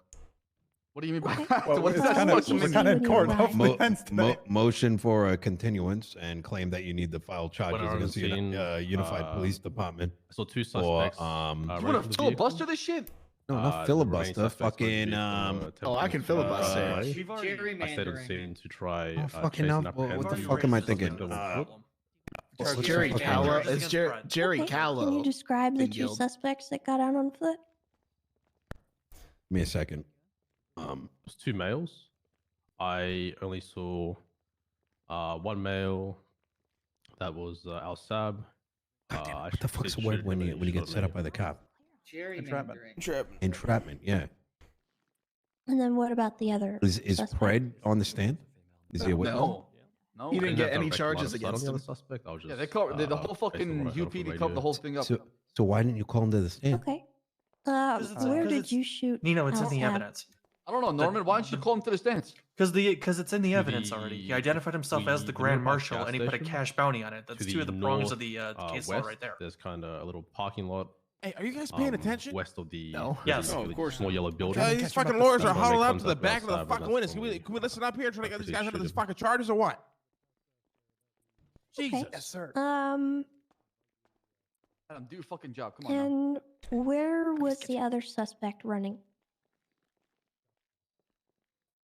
What do you mean by Okay. that? Well, What does it's that kind of supposed to we're kind of in mean? court. Right. Hopefully it ends today. Motion for a continuance and claim that you need to file charges When I against was the seen, Unified Police Department. I saw 2 Or, suspects. um, You running want from to the filibuster vehicle. this shit? No, not The remaining filibuster. suspects were Fucking engaged in, Oh, I can filibuster. away. We've already I stayed on scene to try Oh, fucking chase hell. and What apprehend the the fuck am I suspect thinking? that was caught. It's Charges Jerry against Callow. Fred. It's Jerry Okay, Callow. Can you describe the been two killed. suspects that got out on foot? Give me a second. It was 2 males. I only saw 1 male. That was Al Sab. What the fuck's the word when you get set up by the cop? Entrapment. Entrapment. Yeah. And then what about the other? Is suspect? Pred on the stand? Is he a witness? No. No. He didn't get have any direct charges line of sight on against the other him. suspect. I was just, Yeah, they covered the whole based on fucking what I heard from UPD the covered the whole radio. thing up. So why didn't you call him to the stand? Okay. it's- Where 'cause did it's- you shoot? Nino, it's in the Al-Sad? evidence. I don't know, Norman. Why don't you call him to the stance? Because it's in the evidence already. He identified himself as the the Grand Mirror Park Marshal, gas and he put a station cash bounty on it. That's To 2 of the prongs of north, the case law west, right there. There's kind of a little parking lot. Hey, are you guys paying attention? West of the No. Yes. there's a Oh, of course small not. yellow building. These catch him fucking at the lawyers stop. are huddled Make up to the contact back of the outside, fucking and witness. that's when Can we listen up here and try to get these pretty guys out of shoot these him. fucking charges or what? Okay. Jesus. Yes, sir. Adam, do your fucking job. Come on. Now. And where was the other suspect running?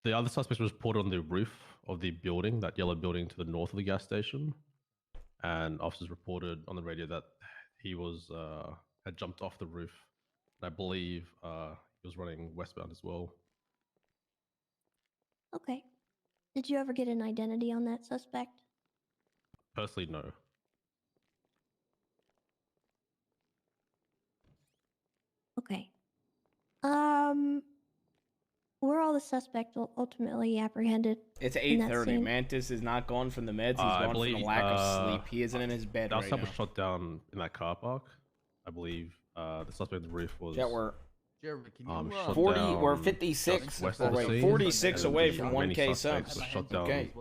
The other suspect was reported on the roof of the building, that yellow building to the north of the gas station, and officers reported on the radio that he was had jumped off the roof. And I believe he was running westbound as well. Okay. Did you ever get an identity on that suspect? Personally, no. Okay. Were all the suspects ultimately apprehended? It's in that 8:30. scene? Mantis is not gone from the meds. He's I gone from believe, the lack of sleep. He isn't in his bed That right now. was shot down in that car park. I believe the suspect on the roof was. Yeah, we're Jeremy, can you, shot 40. down We're 56. southwest Oh, of the wait, scene, 46 and away the from remaining 1K suspects subs. was shot down, Okay.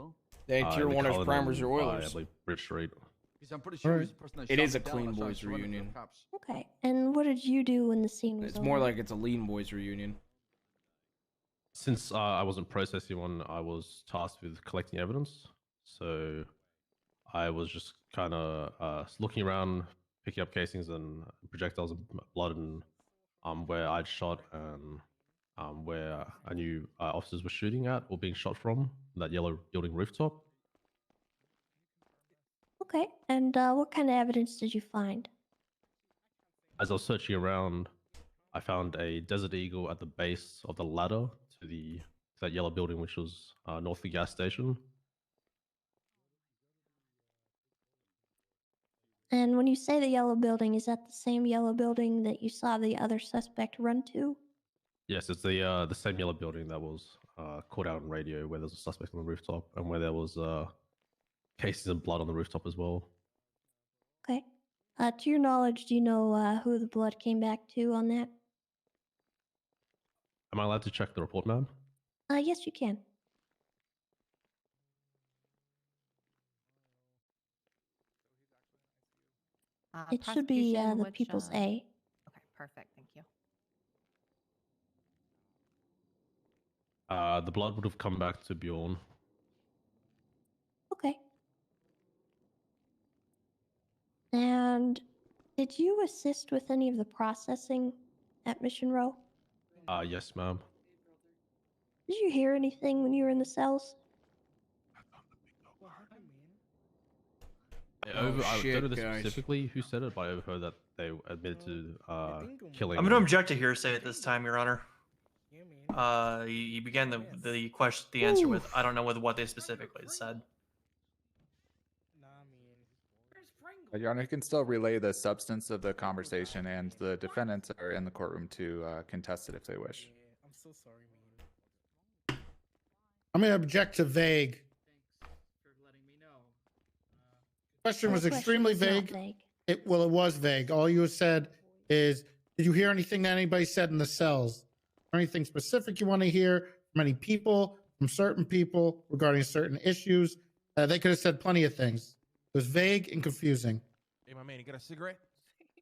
They in tier the 1 as Cullinan, primers or I Oilers. believe Bridge Street. Because I'm pretty sure he's the person that It shot is a him down clean and started boys running from the reunion. cops. Okay. And what did you do when the scene was It's more over? like it's a lean boys reunion. Since I wasn't processing one, I was tasked with collecting evidence. So I was just kind of looking around, picking up casings and projectiles and blood, and where I'd shot and where I knew officers were shooting at or being shot from, that yellow building rooftop. Okay. And what kind of evidence did you find? As I was searching around, I found a Desert Eagle at the base of the ladder to that yellow building, which was north of the gas station. And when you say the yellow building, is that the same yellow building that you saw the other suspect run to? Yes, it's the same yellow building that was caught out on radio, where there's a suspect on the rooftop, and where there was cases of blood on the rooftop as well. Okay. To your knowledge, do you know who the blood came back to on that? Am I allowed to check the report, ma'am? Yes, you can. It should be prosecution, the which, People's A. Okay, perfect. Thank you. The blood would have come back to Bjorn. Okay. And did you assist with any of the processing at Mission Row? Yes, ma'am. Did you hear anything when you were in the cells? I Oh, don't shit, know this guys. specifically who said it, but I overheard that they admitted to killing. I'm going to object to hearsay at this time, Your Honor. You began the answer with, I don't know what they specifically said. Your Honor, you can still relay the substance of the conversation, and the defendants are in the courtroom to contest it if they wish. I'm so sorry, man. I'm going to object to vague. Question was extremely vague. It was vague. All you said is, did you hear anything that anybody said in the cells? Or anything specific you want to hear from any people, from certain people regarding certain issues? They could have said plenty of things. It was vague and confusing. Hey, my man, you got a cigarette?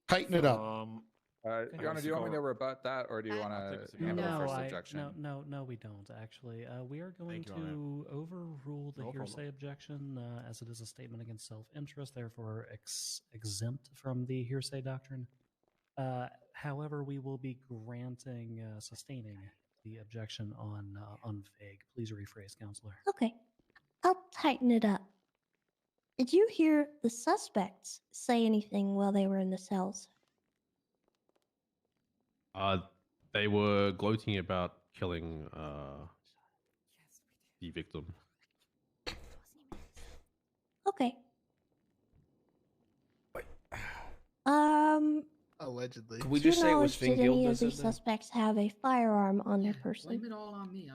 Tighten it up. Your Honor, do you want me to rebut that, or do you want to handle the first objection? No, we don't actually. We are going to overrule the hearsay objection as it is a statement against self-interest, therefore exempt from the hearsay doctrine. However, we will be sustaining the objection on vague. Please rephrase, Counselor. Okay. I'll tighten it up. Did you hear the suspects say anything while they were in the cells? They were gloating about killing the victim. Okay. Allegedly. Could we To your just say it was knowledge, did any Fingild of that these said that? suspects have a firearm on their person? Blame it all on me.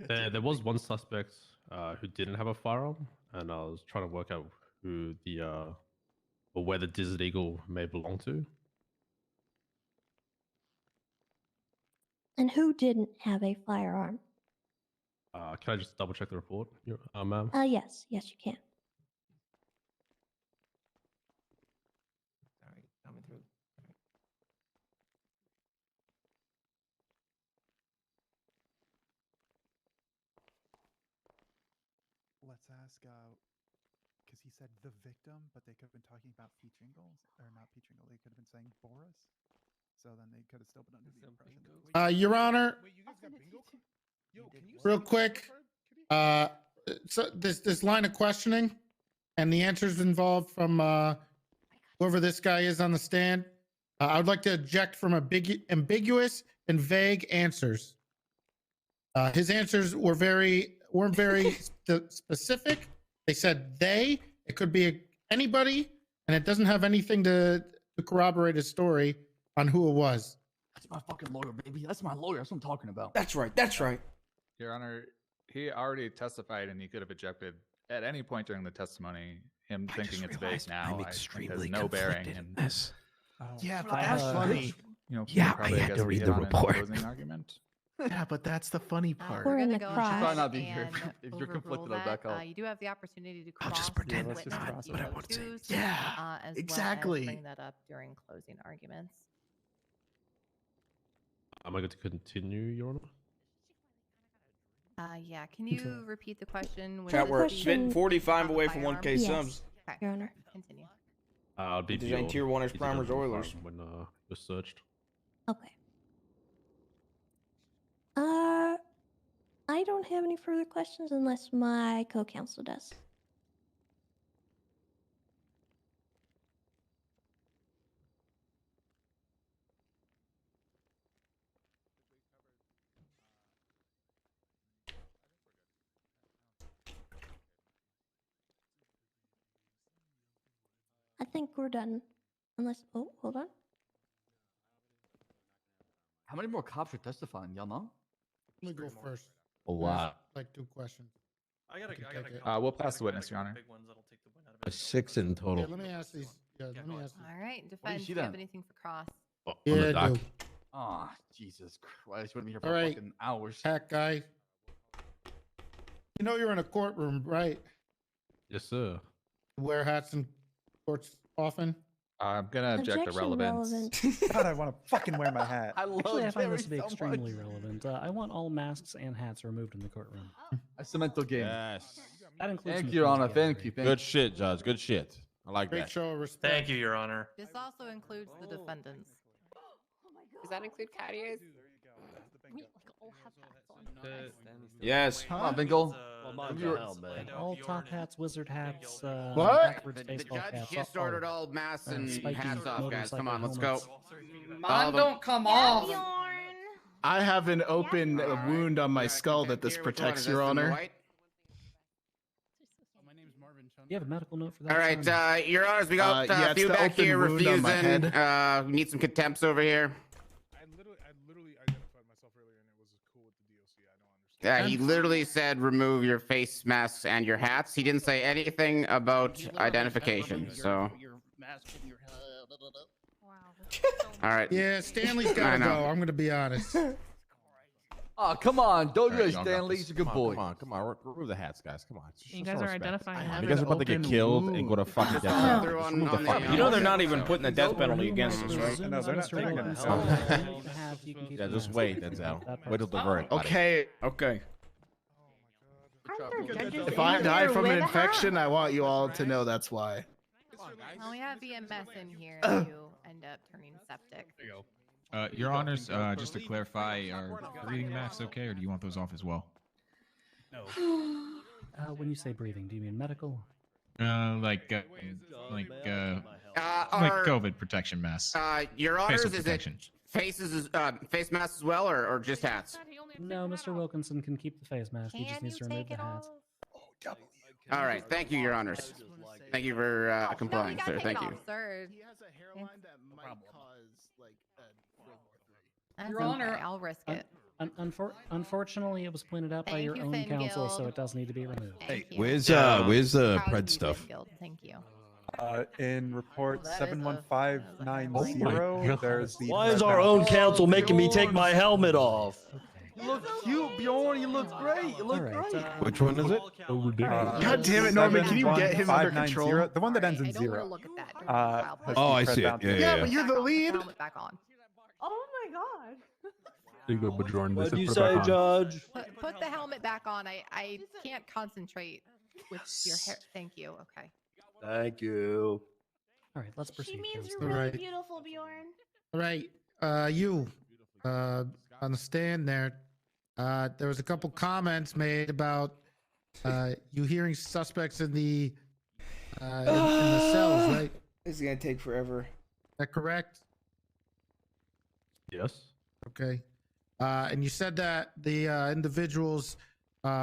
There was one suspect who didn't have a firearm, and I was trying to work out who or where the Desert Eagle may belong to. And who didn't have a firearm? Can I just double check the report, ma'am? Yes, you can. Coming through. Let's ask, because he said the victim, but they could have been talking about Peachingle, or not Peachingle. They could have been saying Boris. So then they could have still been under the impression. That Your Honor, Wait, you guys got bingo? Yo, can you real quick, so this line of questioning and the answers involved from whoever this guy is on the stand, I would like to object from ambiguous and vague answers. His answers weren't very specific. They said they. It could be anybody, and it doesn't have anything to corroborate his story on who it was. That's my fucking lawyer, baby. That's my lawyer. That's what I'm talking about. That's right. That's right. Your Honor, he already testified, and he could have objected at any point during the testimony. Him thinking it's vague now has no bearing. And this. Yeah, but that's funny. Yeah, I had to read the report. Argument. Yeah, but that's the funny part. We're in gonna the go cross. ahead Probably not be here. and If you're overrule conflicted, I'll back that. out. You do have the opportunity to I'll cross just pretend the it's witness not, if but I you won't say. choose, Yeah, as exactly. well as bring that up during closing arguments. Am I going to continue, Your Honor? Yeah. Can you repeat the question? Would Chat, it we're be spitting 45 away from firearm? 1K Yes. subs. Okay. Your Honor. Continue. I'll be Design Bjorn. tier 1 as He did primers have a Oilers. firearm when was searched. Okay. I don't have any further questions unless my co-counsel does. think we're done. Unless, oh, hold on. How many more cops are testifying? Y'all know? Let me go first. A lot. Like 2 questions. I got can a take it. couple. We'll pass the I got witness, a Your couple Honor. big ones that'll take the win out of it. 6 in total. Yeah, let me ask these. Yeah, let me ask these. All right, What do defense. you Do see you have then? anything for cross? On Yeah, the I dock. do. Oh, Jesus Christ. We're going to be here for All right. fucking hours. Hat guy. You know you're in a courtroom, right? Yes, sir. Wear hats in courts often. I'm going to object to Objection relevance. relevant. God, I want to fucking wear my hat. I love Actually, I find Jerry this to be so extremely much. relevant. I want all masks and hats removed in the courtroom. A cemental game. Yes. That includes. Thank you, Your Honor. Thank you. Good shit, Judge. Good shit. I like Great that. show of respect. Thank you, Your Honor. This also includes the defendants. Does that include Cartier's? Yes. Come on, Bingo. All top hats, wizard hats, What? backwards baseball caps. Just all ordered all masks and spiky hats off, guys. Come motorcycle on, let's go. helmets. Mine don't come off. I have an open wound on my skull that this protects, Your Honor. You have a medical note for that? All right, son? Your Honors, we got yeah, a it's few the back open here wound on my refusing. head. We need some contempts over here. I literally identified myself earlier and it was cool with the DOC. I don't understand. He literally said remove your face masks and your hats. He didn't say anything about identification. So, all right. Yeah, Stanley's I got to know. go. I'm going to be honest. Oh, come on. Don't All right, do it, y'all got Stanley. this. He's a good Come boy. on, come on. Remove the hats, guys. Come on. You Show guys some are respect. identifying You guys are about to get killed and go to fucking death Yeah. penalty. Just remove the fucking You know they're hats. not even putting the death penalty against us, right? No, they're not taking it. Yeah, just wait, Denzel. Wait till the verdict. buddy. Okay, Okay. if I die from an infection, I want you all to know that's why. Well, we have EMS in here if you end up turning septic. Your Honors, just to clarify, are breathing masks okay, or do you want those off as well? When you say breathing, do you mean medical? Like Are, COVID protection masks. Your Honors, Facial is it protection. face masks as well, or just hats? No, Mr. Wilkinson can keep the face mask. He just needs to remove the hats. All right. Thank you, Your Honors. Thank you for No, we complying, gotta sir. take Thank it you. off, sir. He has a hairline that might cause like World War III. That's Your okay, Honor. I'll risk it. Unfortunately, it was pointed out by Thank your you, own Finn counsel, so Guild. it does need to be removed. Hey, Thank you. where's Proud of Pred you, stuff? Finn Guild. Thank you. In report Well, that is a- 71590, God. there's the. Why is our own counsel making me take my helmet off? You look cute, Bjorn. You look great. You look Alright, great. Which one is it? God damn it, Norman, can you get him under 7590, control? The one that ends I in don't want to 0. look at that. during the trial. Put Oh, I Fred see it. Bounty. Yeah, Yeah, yeah. but you're the lead. helmet back on. Oh my god. There you go, Bajoran. What do you say, Judge? Put the helmet back on. I can't concentrate with your hair. Thank you. Okay. Thank you. All right, let's proceed. She means counsel. you're really Alright. beautiful, Bjorn. All right, you on the stand there. There was a couple comments made about you hearing suspects in the in the cells, right? This is gonna take forever. Is that correct? Yes. Okay. And you said that the individuals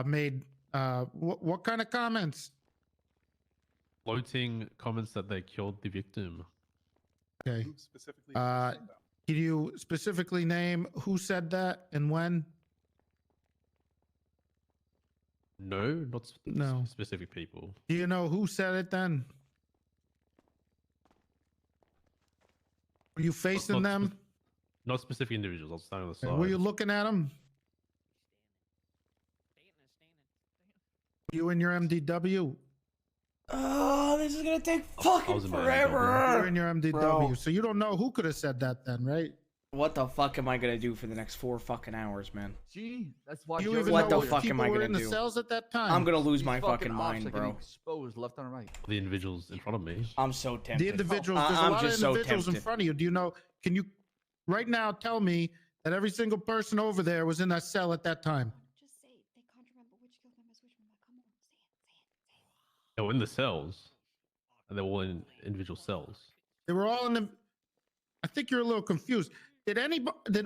made what kind of comments? Floating comments that they killed the victim. Okay. Specifically, Can you specifically name who said that and when? No, not No. specific people. Do you know who said it then? Were you facing Not them? Not specific individuals. I'll stand on the side. Were you looking at them? You in your MDW? Oh, this is gonna take I fucking was in my forever. You're in your MDW, Bro. so you don't know who could have said that then, right? What the fuck am I gonna do for the next 4 fucking hours, man? Gee, that's why. You Joey even What know the fuck people am I were gonna in the do? cells at that time? I'm gonna lose These my fucking ops mind, are bro. getting exposed left and right. The individuals in front of me. I'm so tempted. The individuals. There's a I'm lot of just so individuals in tempted. front of you. Do you know? Can you right now tell me that every single person over there was in that cell at that time? Just say they can't remember which killed them as which one. Come on, say it. They were in the cells, and they were all in individual cells. They were all in the. I think you're a little confused. Did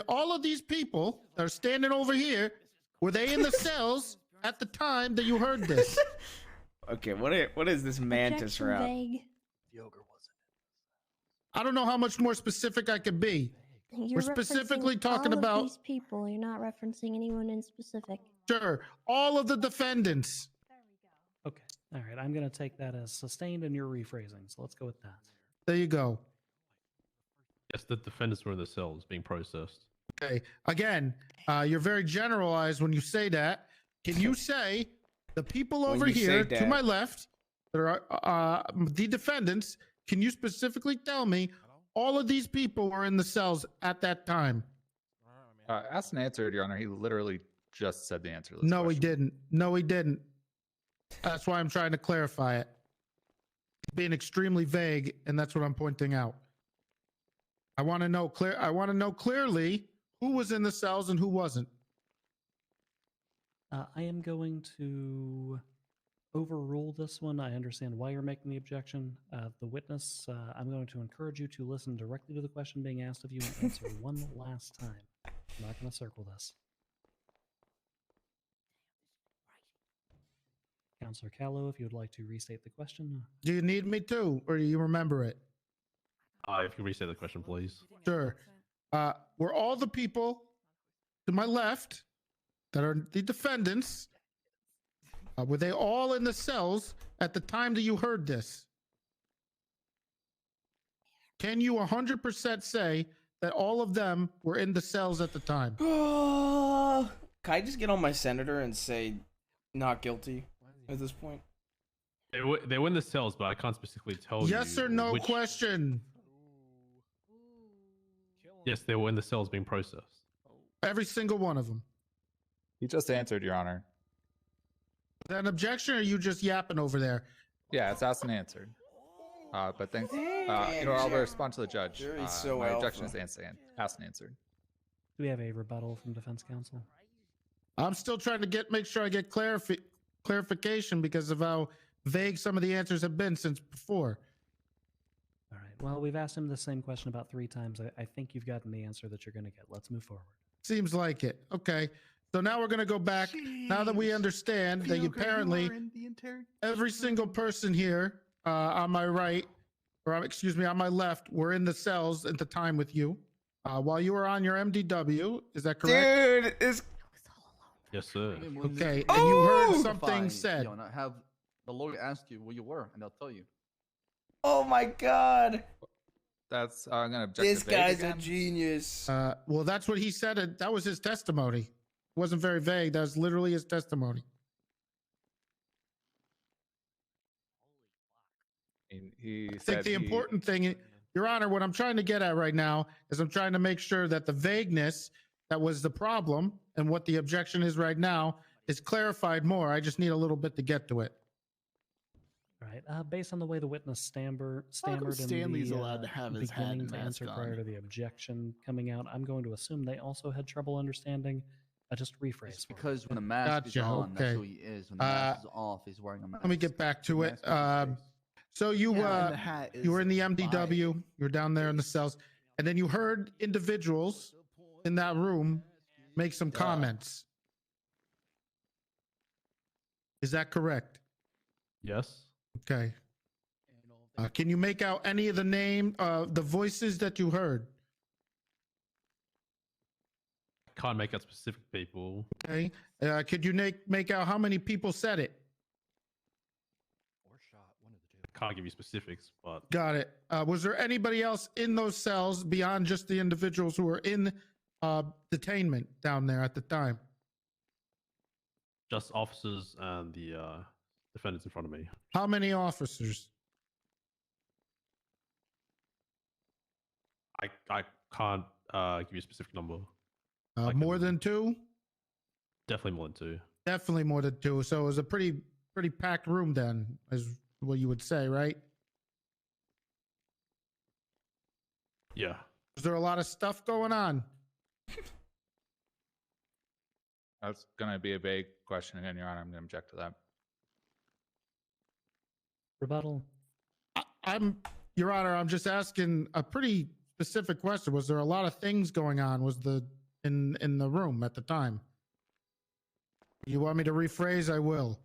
all of these people that are standing over here, were they in the cells at the time that you heard this? Okay, what is this mantis Objection route? vague. I don't know how much more specific I could be. You're We're specifically referencing talking all about of these people. You're not referencing anyone in specific. sure all of the defendants. Okay. All right. I'm going to take that as sustained in your rephrasing. So let's go with that. There you go. Yes, the defendants were in the cells being processed. Okay. Again, you're very generalized when you say that. Can you say the people When over you say here to that. my left, that are the defendants? Can you specifically tell me all of these people were in the cells at that time? Asked and answered, Your Honor. He literally just said the answer to this No, question. he didn't. No, he didn't. That's why I'm trying to clarify it. It's being extremely vague, and that's what I'm pointing out. I want to know clearly who was in the cells and who wasn't. I am going to overrule this one. I understand why you're making the objection. The witness, I'm going to encourage you to listen directly to the question being asked of you and answer one last time. I'm not going to circle this. Counselor Callow, if you would like to restate the question. Do you need me to, or do you remember it? If you restate the question, please. Sure. Were all the people to my left that are the defendants, were they all in the cells at the time that you heard this? Can you 100% say that all of them were in the cells at the time? Can I just get on my senator and say not guilty at this point? They were in the cells, but I can't specifically tell you. Yes or no which... question. Yes, they were in the cells being processed. Every single one of them. He just answered, Your Honor. Is that an objection, or are you just yapping over there? Yeah, it's asked and answered. But thanks. I'll respond to the judge. My objection is asked and answered. Do we have a rebuttal from defense counsel? I'm still trying to make sure I get clarification because of how vague some of the answers have been since before. All right. Well, we've asked him the same question about 3 times. I think you've gotten the answer that you're going to get. Let's move forward. Seems like it. Okay. So now we're going to go back. Now that we understand that apparently every single person here on my right, or excuse me, on my left, were in the cells at the time with you while you were on your MDW. Is that correct? Dude, it's... Yes, sir. Okay. And you heard something said. Have the lawyer ask you where you were, and they'll tell you. Oh my god. That's I'm gonna object. This to vague guy's again. a genius. Well, that's what he said. That was his testimony. It wasn't very vague. That was literally his testimony. He I think the important thing, Your Honor, what I'm trying to get at right now is I'm trying to make sure that the vagueness that was the problem and what the objection is right now is clarified more. I just need a little bit to get to it. All right. Based on the way the witness stammered Stanley's in the allowed to have his hat beginning and to mask answer on. prior to the objection coming out, I'm going to assume they also had trouble understanding. Just rephrase. It's because when the mask is Gotcha, on, that's okay. who he is. When the mask is off, he's wearing a mask. Let me get back to it. So you Yeah, and the hat you were in the is MDW, you were down there in the cells, and then you heard individuals in that room make some comments. Is that correct? Yes. Okay. Can you make out any of the voices that you heard? Can't make out specific people. Okay. Could you make out how many people said it? Can't give you specifics, but Got it. Was there anybody else in those cells beyond just the individuals who were in detainment down there at the time? just officers and the defendants in front of me. How many officers? I can't give you a specific number. More than two? Definitely more than two. Definitely more than two. So it was a pretty packed room then, is what you would say, right? Yeah. Was there a lot of stuff going on? That's going to be a vague question again, Your Honor. I'm going to object to that. Rebuttal. Your Honor, I'm just asking a pretty specific question. Was there a lot of things going on? In the room at the time? You want me to rephrase? I will.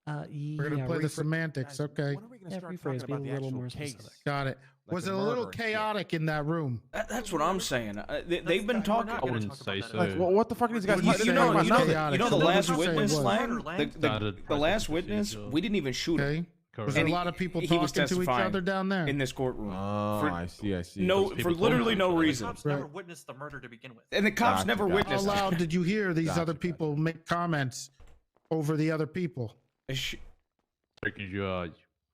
We're gonna Yeah, play the rephrase- semantics. Okay. When are we gonna Yeah, start rephrase, talking be a about the little actual more case? specific. Got it. Like Was the it a little murder and shit? chaotic in that room? That's what I'm saying. They've been talking. I wouldn't say so. Like, what the fuck are these guys You, talking you about? know, Nothing. you know the So last what would you say witness, was? Lang? Started The last process witness, procedure. we didn't even shoot him. Okay. Was Correct. there And a lot of people he was talking to each testifying other down there? in this courtroom. Oh, For I see. No, Those for people literally told no each other. reason. Cops never witnessed the murder to begin with. And the cops Gotcha, never gotcha. How witnessed it. loud did you hear these Gotcha, other people make comments over the other people? Sh- So could you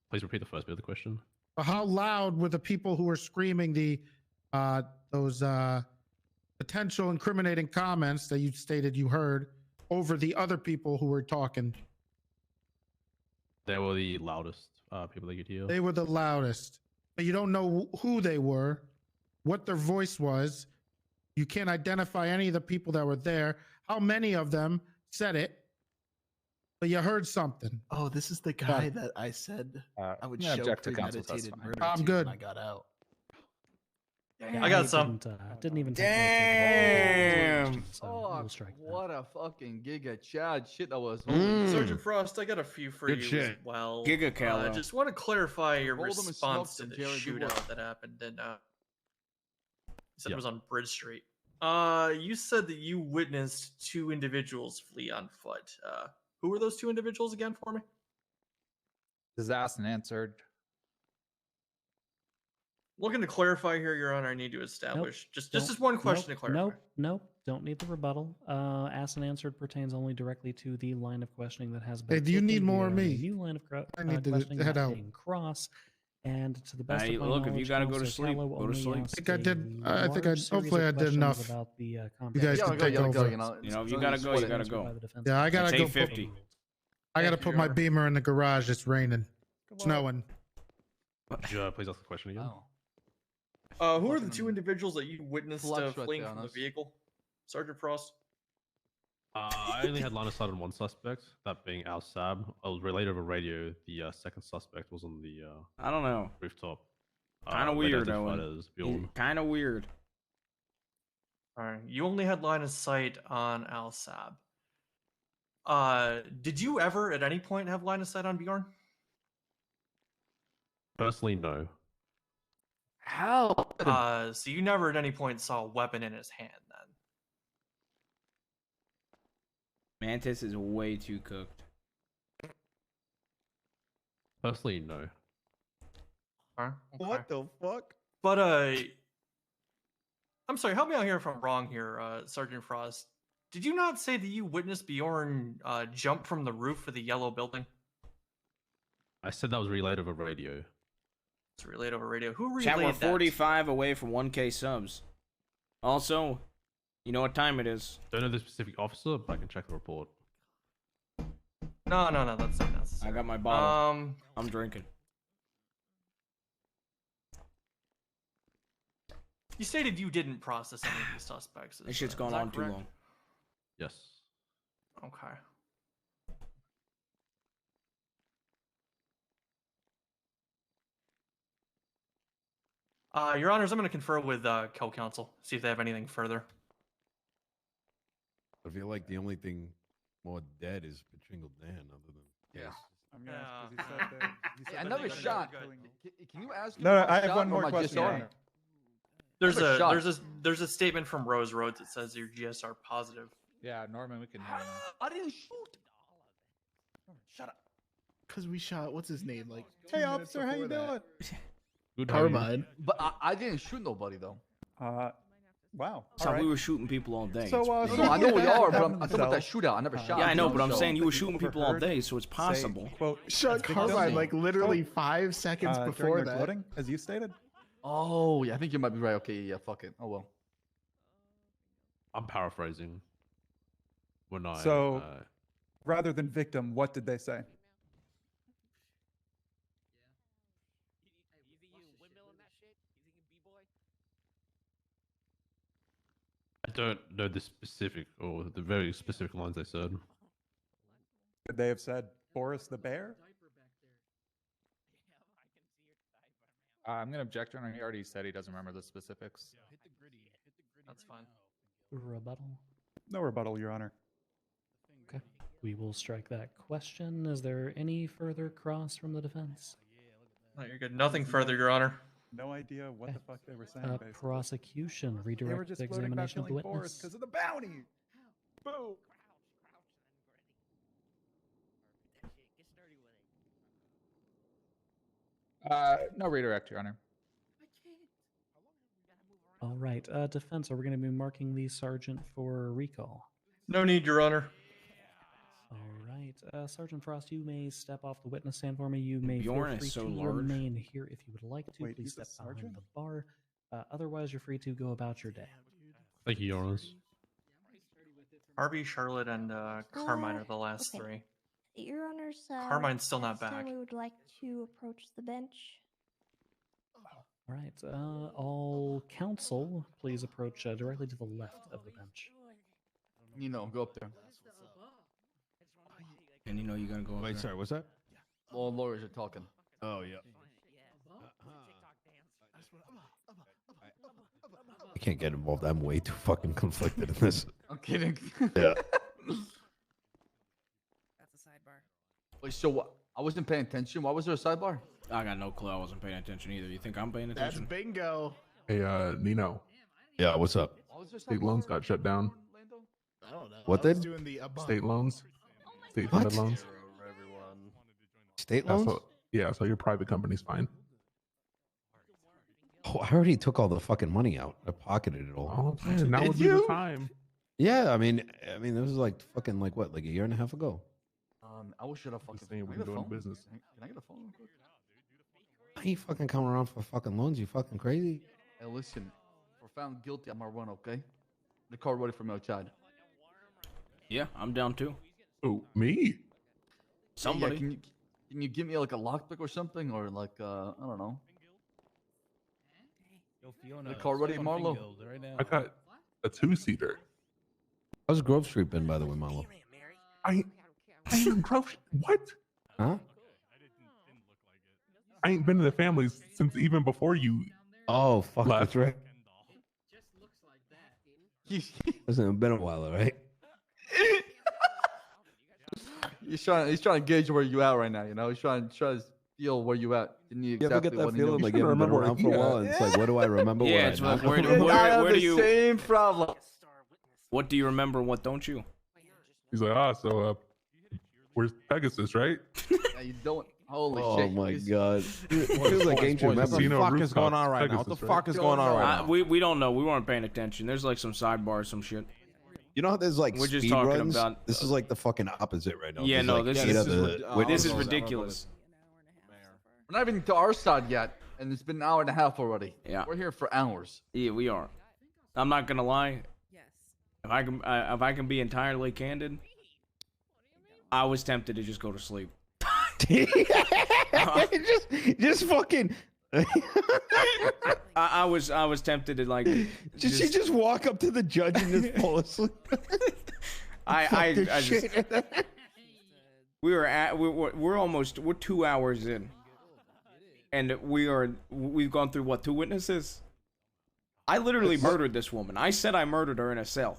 please repeat the first bit of the question? How loud were the people who were screaming those potential incriminating comments that you stated you heard over the other people who were talking? They were the loudest people that you could hear. They were the loudest, but you don't know who they were, what their voice was. You can't identify any of the people that were there. How many of them said it? But you heard something. Oh, this is the guy that I said I would I'm gonna show object to counsel premeditated testifying. murder I'm to good. when I got out. I got some. Didn't even take Damn. notes, so we'll strike that. What a fucking giga Chad shit that was. Sergeant Frost, I got a few for Good you shit. as well. Giga Callow. Just want to clarify your Hold 'em and response to smoke the some Jerry Goodwin. shootout that happened in. You said Yeah. it was on Bridge Street. You said that you witnessed two individuals flee on foot. Who were those two individuals again for me? This is asked and answered. Looking to clarify here, Your Honor, I need to establish just this one question to clarify. Nope. Don't need the rebuttal. Asked and answered pertains only directly to the line of questioning that has been. Hey, do you need taken. more We of are in a me? New line of I need to questioning head that out. being cross. And to the best Hey, of my look, if you knowledge, gotta go to Officer sleep, Callow go to only sleep. asked I think I did. a I think I. large series Hopefully, of I did questions enough. about the You guys combat. can go, take you over. go, You know, if you Until gotta you go, you sweat gotta it. go. Yeah, I gotta It's go. 8:50. I gotta Thank you, put Your my Honor. beamer in the garage. It's raining, snowing. Could you please ask the question again? Who are the two individuals that you witnessed Flush right fleeing there from on the us. vehicle? Sergeant Frost? I only had line of sight on one suspect, that being Al Sab. I was relayed over radio. The second suspect was on the I don't know. rooftop. Kind of later weird, identified Owen. as Bjorn. Kind of weird. Alright, you only had line of sight on Al Sab. Did you ever at any point have line of sight on Bjorn? Personally, no. How? So you never at any point saw a weapon in his hand then? Mantis is way too cooked. Personally, no. Okay. What the fuck? But I'm sorry, help me out here if I'm wrong here, Sergeant Frost. Did you not say that you witnessed Bjorn jump from the roof of the yellow building? I said that was relayed over radio. It's relayed over radio. Who relayed Chat, we're that? 45 away from 1K subs. Also, you know what time it is. Don't know the specific officer, but I can check the report. No, that's not necessary. I got my bottle. I'm drinking. You stated you didn't process any of these suspects. This shit's is gone that on too correct? long. Yes. Okay. Your Honors, I'm going to confer with co-counsel, see if they have anything further. I feel like the only thing more dead is Pachingle Dan, other than Yeah, another shot. Can you ask? No, him I about have shot one or more my question. GSR? There's Another shot. there's a statement from Rose Roads that says your GSR positive. Yeah, Norman, we can hear him. I didn't shoot. Shut up. Because we shot, what's his name? Like, Hey, officer, how you doing? Good Carbine. But I didn't shoot nobody though. Wow. So we were shooting people all day. So, It's- No, I know we are, but I'm So, talking about that shootout. I never shot. yeah, I know, him, but I'm so- saying you were shooting people all day, so it's possible. Shot Carbine like literally 5 seconds before that. Gloating, as you stated. Oh, yeah, I think you might be right. Okay, yeah, fuck it. Oh well. I'm paraphrasing. When I So, rather than victim, what did they say? I don't know the specific or the very specific lines they said. Could they have said Boris the Bear? I'm going to object to him. He already said he doesn't remember the specifics. That's fine. Rebuttal. No rebuttal, Your Honor. Okay. We will strike that question. Is there any further cross from the defense? No, you're good. Nothing further, Your Honor. No idea what the fuck they were saying. Basically. Prosecution, They were redirect just floating about examination of the killing Boris witness. because of the bounty. Boom. No redirect, Your Honor. All right, defense, are we going to be marking the sergeant for recall? No need, Your Honor. All right, Sergeant Frost, you may step off the witness stand for me. You may Bjorn feel free is so to large. remain here if you would like to. Wait, Please he's a step behind sergeant? the bar. Otherwise, you're free to go about your day. Thank you, Your Honors. Harvey, Charlotte, and Carmine are the last okay. three. Your Honors, Carmine's still at not this time back. we would like to approach the bench. All right, all counsel, please approach directly to the left of the bench. You know, go up there. And you know you're gonna go. Wait, sorry, what's that? All lawyers are talking. Oh yeah. I can't get involved. I'm way too fucking conflicted in this. I'm kidding. Yeah. Wait, so what? I wasn't paying attention. Why was there a sidebar? I got no clue. I wasn't paying attention either. You think I'm paying That's attention? bingo. Hey, Nino. Yeah, what's up? State loans got shut down. I don't know. What I was did? doing the above. State loans. State funded What? loans. State Yeah, loans? so, yeah, so your private company's fine. Oh, I already took all the fucking money out. I pocketed it all. Oh, man, now would be the time. Yeah, I mean, this was like fucking like what, like a year and a half ago. I wish I had a fucking. saying Can I we're get a doing phone? business. Can I get a phone real quick? I ain't fucking coming around for fucking loans. You fucking crazy? Hey, listen. If we're found guilty, I'm gonna run. Okay. The car ready for me outside. Yeah, I'm down too. Oh, me? Somebody. Yeah, can you give me like a lockpick or something, or like I don't know. The car ready, Marlo? I got a two-seater. How's Grove Street been, by the way, Marlo? I ain't in Grove. What? Huh? I ain't been in the family since even before you. Oh, fuck, left. that's right. It's been a while, right? He's trying to gauge where you at right now. You know, he's trying to feel where you at. Didn't you You ever exactly get that what he knew? feeling like you haven't been around for a while? And it's like, what do I remember? Yeah, what it's I like, not where do remember? I have where do the you same problem. what do you remember? What don't you? He's like, so where's Pegasus, right? Yeah, you don't. Holy Oh shit! my He's- god! It feels like ancient Boys, memory. Casino What the fuck is rooftop, going on right now? What the Pegasus, fuck right? is going on right now? We don't know. We weren't paying attention. There's like some sidebars, some shit. You know how there's like We're just speed talking runs? about- This is like the fucking opposite right now. Yeah, There's, no, like, this 8 is- other this is witnesses. ridiculous. We're not even to our side yet, and it's been an hour and a half already. Yeah. We're here for hours. Yeah, we are. I'm not gonna lie. If I can be entirely candid, I was tempted to just go to sleep. just fucking. I was tempted to like. Just walk up to the judge and just fall asleep. I this just, shit. we're 2 hours in, and we've gone through what, 2 witnesses? I literally murdered this woman. I said I murdered her in a cell,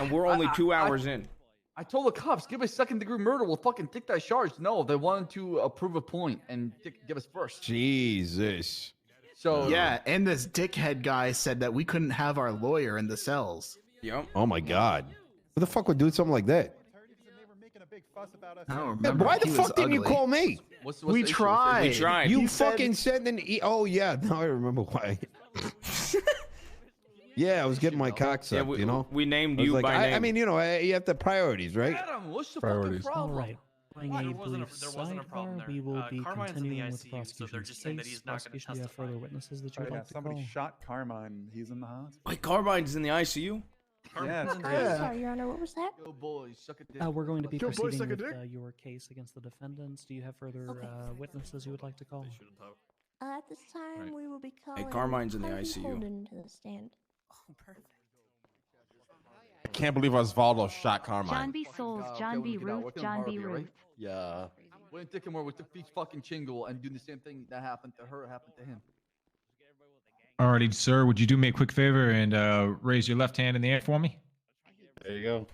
and we're only 2 hours in. I told the cops, give us second-degree murder. We'll fucking take that charge. No, they wanted to prove a point and give us first. Jesus. So Yeah, and this dickhead guy said that we couldn't have our lawyer in the cells. Yep. Oh my god. Who the fuck would do something like that? I don't Yeah, remember. why the He was fuck didn't you ugly. call me? What's We the issue? tried. We tried. You He said- fucking sent an oh yeah, now I remember why. Yeah, I was getting my cock Yeah, sucked, you know. we named I was you like, by name. I mean, you know, you have the priorities, right? Adam, what's the Priorities. fucking All problem? right. Following a brief there wasn't a problem sidebar, there. we will be Carmine's in the continuing with the ICU, so they're prosecution's just saying that case. he's not gonna Prosecution, do you have testify. further witnesses that you Oh, would yeah, like to somebody call? shot Carmine. He's in the hospital. Wait, Carbine's in the ICU? Yeah, it's I'm crazy. sorry, Your Honor, what was that? Yo, boys, suck a dick. We're going to be Yo, boy, proceeding suck a with dick. your case against the defendants. Do you have further Okay. witnesses you would like to call? At this time, we will be calling Carmine's in the Harvey ICU. Holden to the stand. I can't believe Osvaldo shot Carmine. John B. Souls, John B. Ruth, John B. Ruth. Yeah. We didn't take him where we took each fucking chingle and do the same thing that happened to her happened to him. Alrighty, sir. Would you do me a quick favor and raise your left hand in the air for me? There you go.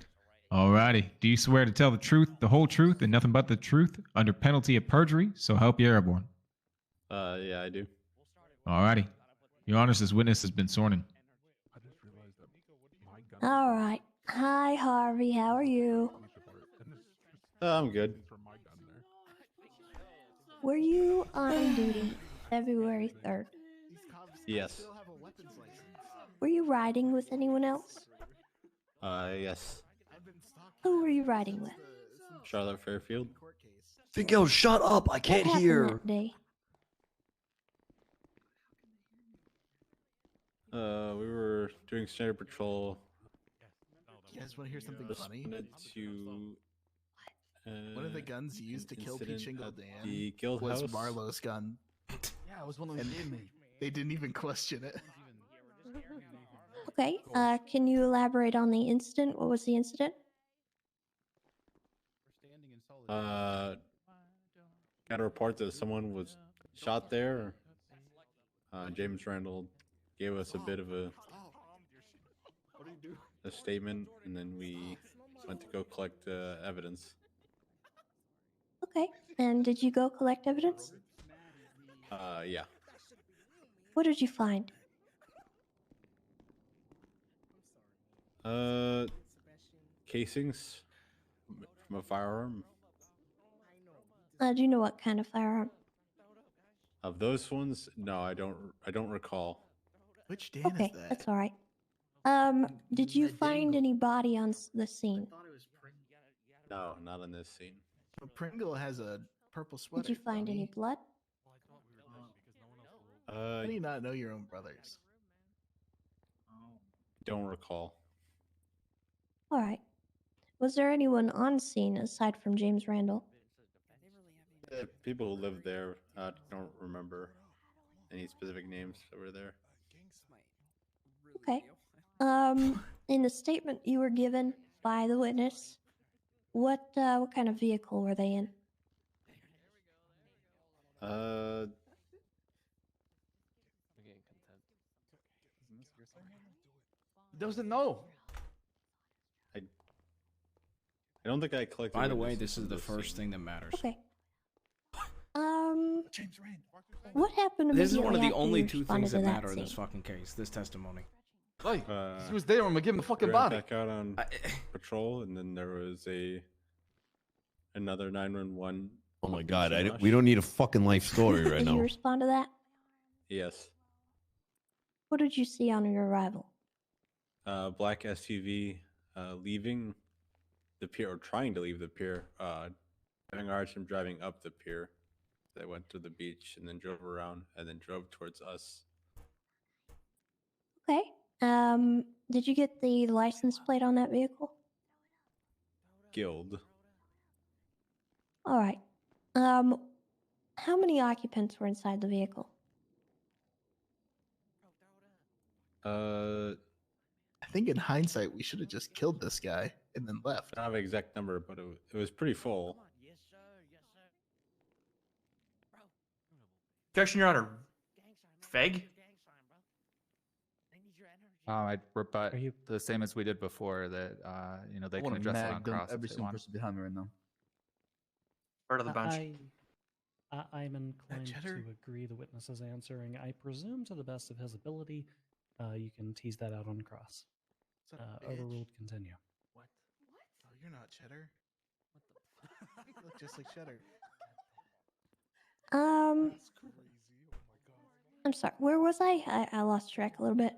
Alrighty. Do you swear to tell the truth, the whole truth, and nothing but the truth under penalty of perjury? So help you airborne. Yeah, I do. Alrighty. Your Honor, this witness has been sworn in. All right. Hi, Harvey. How are you? I'm good. Were you on duty February 3rd? Yes. Were you riding with anyone else? Yes. Who were you riding with? Charlotte Fairfield. Finkel, shut up! I can't what happened hear. that day? We were doing standard patrol. You guys want to hear something funny? To One of the guns used to kill incident Pichingle at Dan the guild was house. Marlowe's gun. Yeah, it was one of them And gave me. they didn't even question it. Okay. Can you elaborate on the incident? What was the incident? Got a report that someone was shot there. James Randall gave us a bit of a statement, and then we went to go collect evidence. Okay. And did you go collect evidence? Yeah. What did you find? Casings from a firearm. Do you know what kind of firearm? Of those ones, no, I don't recall. Which Dan Okay, is that? that's all right. Did you find any body on the scene? No, not in this scene. Pringle has a purple sweater. Did you find any blood? How do you not know your own brothers? Don't recall. All right. Was there anyone on scene aside from James Randall? The people who lived there, don't remember any specific names that were there. Okay. In the statement you were given by the witness, what kind of vehicle were they in? Doesn't know. I don't think I collected. By the way, witnesses this is from the this first scene. thing that matters. Okay. What happened immediately This is one of the after only you two responded things to that that matter in this scene? fucking case. This testimony. Like, he was there. I'm gonna give him the fucking we went body. back out on patrol, and then there was another 911. Oh my God, we don't need a fucking life story right Did you now. respond to that? Yes. What did you see on your arrival? Black SUV leaving the pier, or trying to leave the pier. Having a hard time driving up the pier. They went to the beach and then drove around and then drove towards us. Okay. Did you get the license plate on that vehicle? Guild. All right. How many occupants were inside the vehicle? I think in hindsight, we should have just killed this guy and then left. I don't have an exact number, but it was pretty full. Objection, Your Honor. Feg? I rebut the same as we did before, that they I can wanna address it on mag them, cross every if they single want. person behind me right now. Part of the bench. I'm inclined to cheddar? agree the witness is answering. I presume to the best of his ability, you can tease that out on cross. Son of a bitch. Overruled, continue. What? Oh, you're not Cheddar. What the? You look just like Cheddar. I'm sorry. Where was I? I lost track a little bit.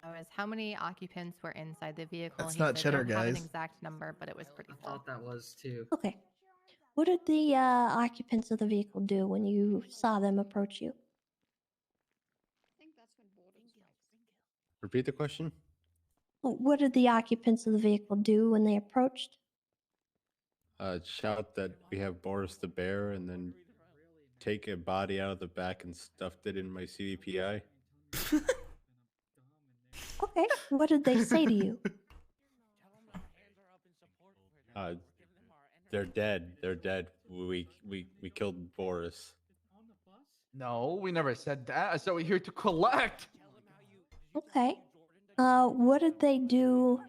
Was how many occupants were inside the vehicle? That's He not said cheddar, don't have an guys. exact number, but it was pretty full. I thought that was too. Okay. What did the occupants of the vehicle do when you saw them approach you? Repeat the question. What did the occupants of the vehicle do when they approached? Shout that we have Boris the Bear, and then take a body out of the back and stuffed it in my CVPI. Okay. What did they say to you? They're dead. They're dead. We killed Boris. No, we never said that. I said we're here to collect. Okay. What did they do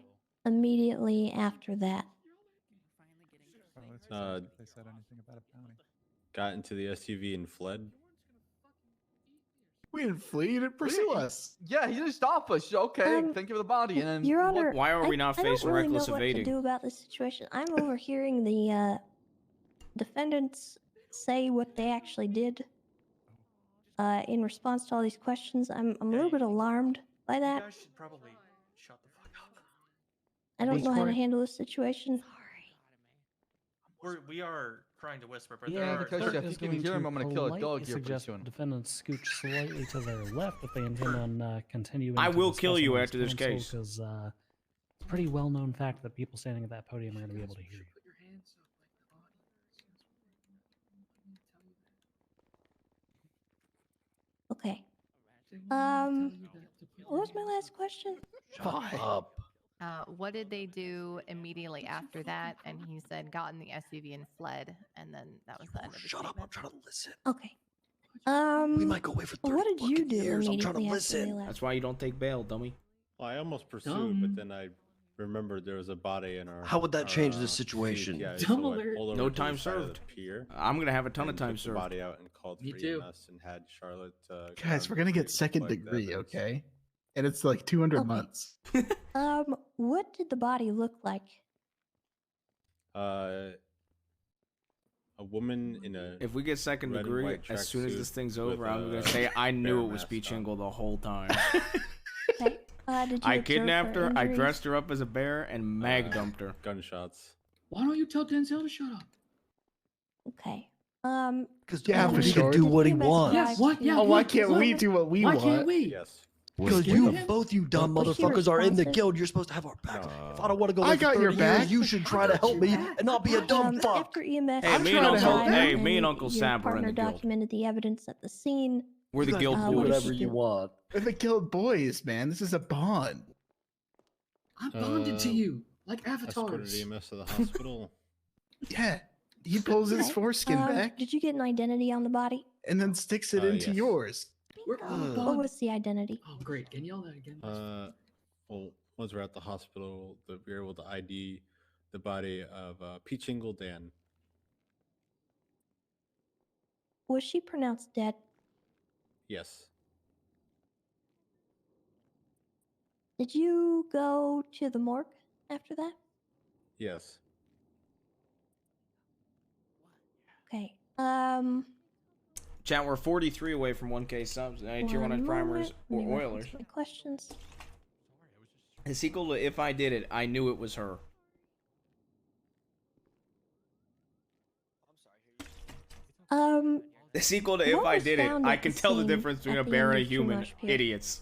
immediately after that? They said anything about a bounty. Got into the SUV and fled. We didn't flee. You didn't pursue us. Yeah, he didn't stop us. Okay, thank you for the body. And then Your Honor, Why are we not I facing don't really reckless know what evading? to do about this situation. I'm overhearing the defendants say what they actually did in response to all these questions. I'm a little bit alarmed by You that. guys should probably shut the fuck up. I don't know how to Sorry. handle this situation. We are trying to whisper, but Yeah, there the are. court if you is can going hear him, to I'm gonna kill a politely dog here pretty suggest soon. the defendants scooch slightly to their left if they intend on continuing. I to will discuss kill you on after this counsel, case. because it's a pretty well-known fact that people standing at that podium are going to be able to hear you. Okay. What was my last question? Up. What did they do immediately after that? And he said, got in the SUV and fled, and then that was the end of the Shut up! statement. I'm trying to listen. Okay. We might go away for 30 What did you fucking do years. I'm trying to immediately after they listen. left? That's why you don't take bail, dummy. Well, I almost pursued, but then I remembered there was a body in our. How would that change the seat. situation? Yeah, Dumb so I alert. pulled over No to the time side of served. the pier I'm gonna have a ton of and time took the served. body out and called Me for too. EMS and had Charlotte. Guys, grab we're gonna the get vehicle, second collect the degree, evidence. okay? And it's like 200 Okay. months. What did the body look like? A woman in a. If we get second red and degree, white as soon as tracksuit this thing's with over, I'm a gonna say I knew bear it was mask Peach on. Ingle the whole time. Okay. Did you I observe kidnapped her, I injuries? dressed her up as a bear, and mag dumped her. Gunshots. Why don't you tell Denzel to shut up? Okay. Because Yeah, he for can sure. do what he Did you wants. guys Yes, what? Yeah, Oh, why what? can't we do what we Why want? can't we? Yes. Because scared you, of him? both you dumb Was he motherfuckers, are in the responsive? guild. You're supposed to have our back. If I don't want to go I away for got 30 your years, back. you should try to help me and not be a dumb fuck. After EMS, Hey, I'm me trying and to help Uncle, you. hey, me and Uncle your Sab are in partner the guild. documented the evidence at the scene. We're the You guys guild can do what did boys. whatever you you do? want. We're the guild boys, man. This is a bond. I'm bonded to you, like Escorted avatars. EMS to the hospital. Yeah. He pulls his Okay. foreskin back Did you get an identity on the body? and then sticks it into yes. yours. We're What bonded. was the identity? Oh, great. Can you yell that again? Well, once we're at the hospital, we were able to ID the body of Peach Ingle Dan. Was she pronounced dead? Yes. Did you go to the morgue after that? Yes. Okay. Chat, we're 43 away from 1K subs. Any tier 1 one primers moment. or Let me reference Oilers. my questions. It's equal to if I did it, I knew it was her. It's equal to if What I was did it, found I at can the tell the scene difference between a at the bear end and a of True human. Rush Pier? Idiots.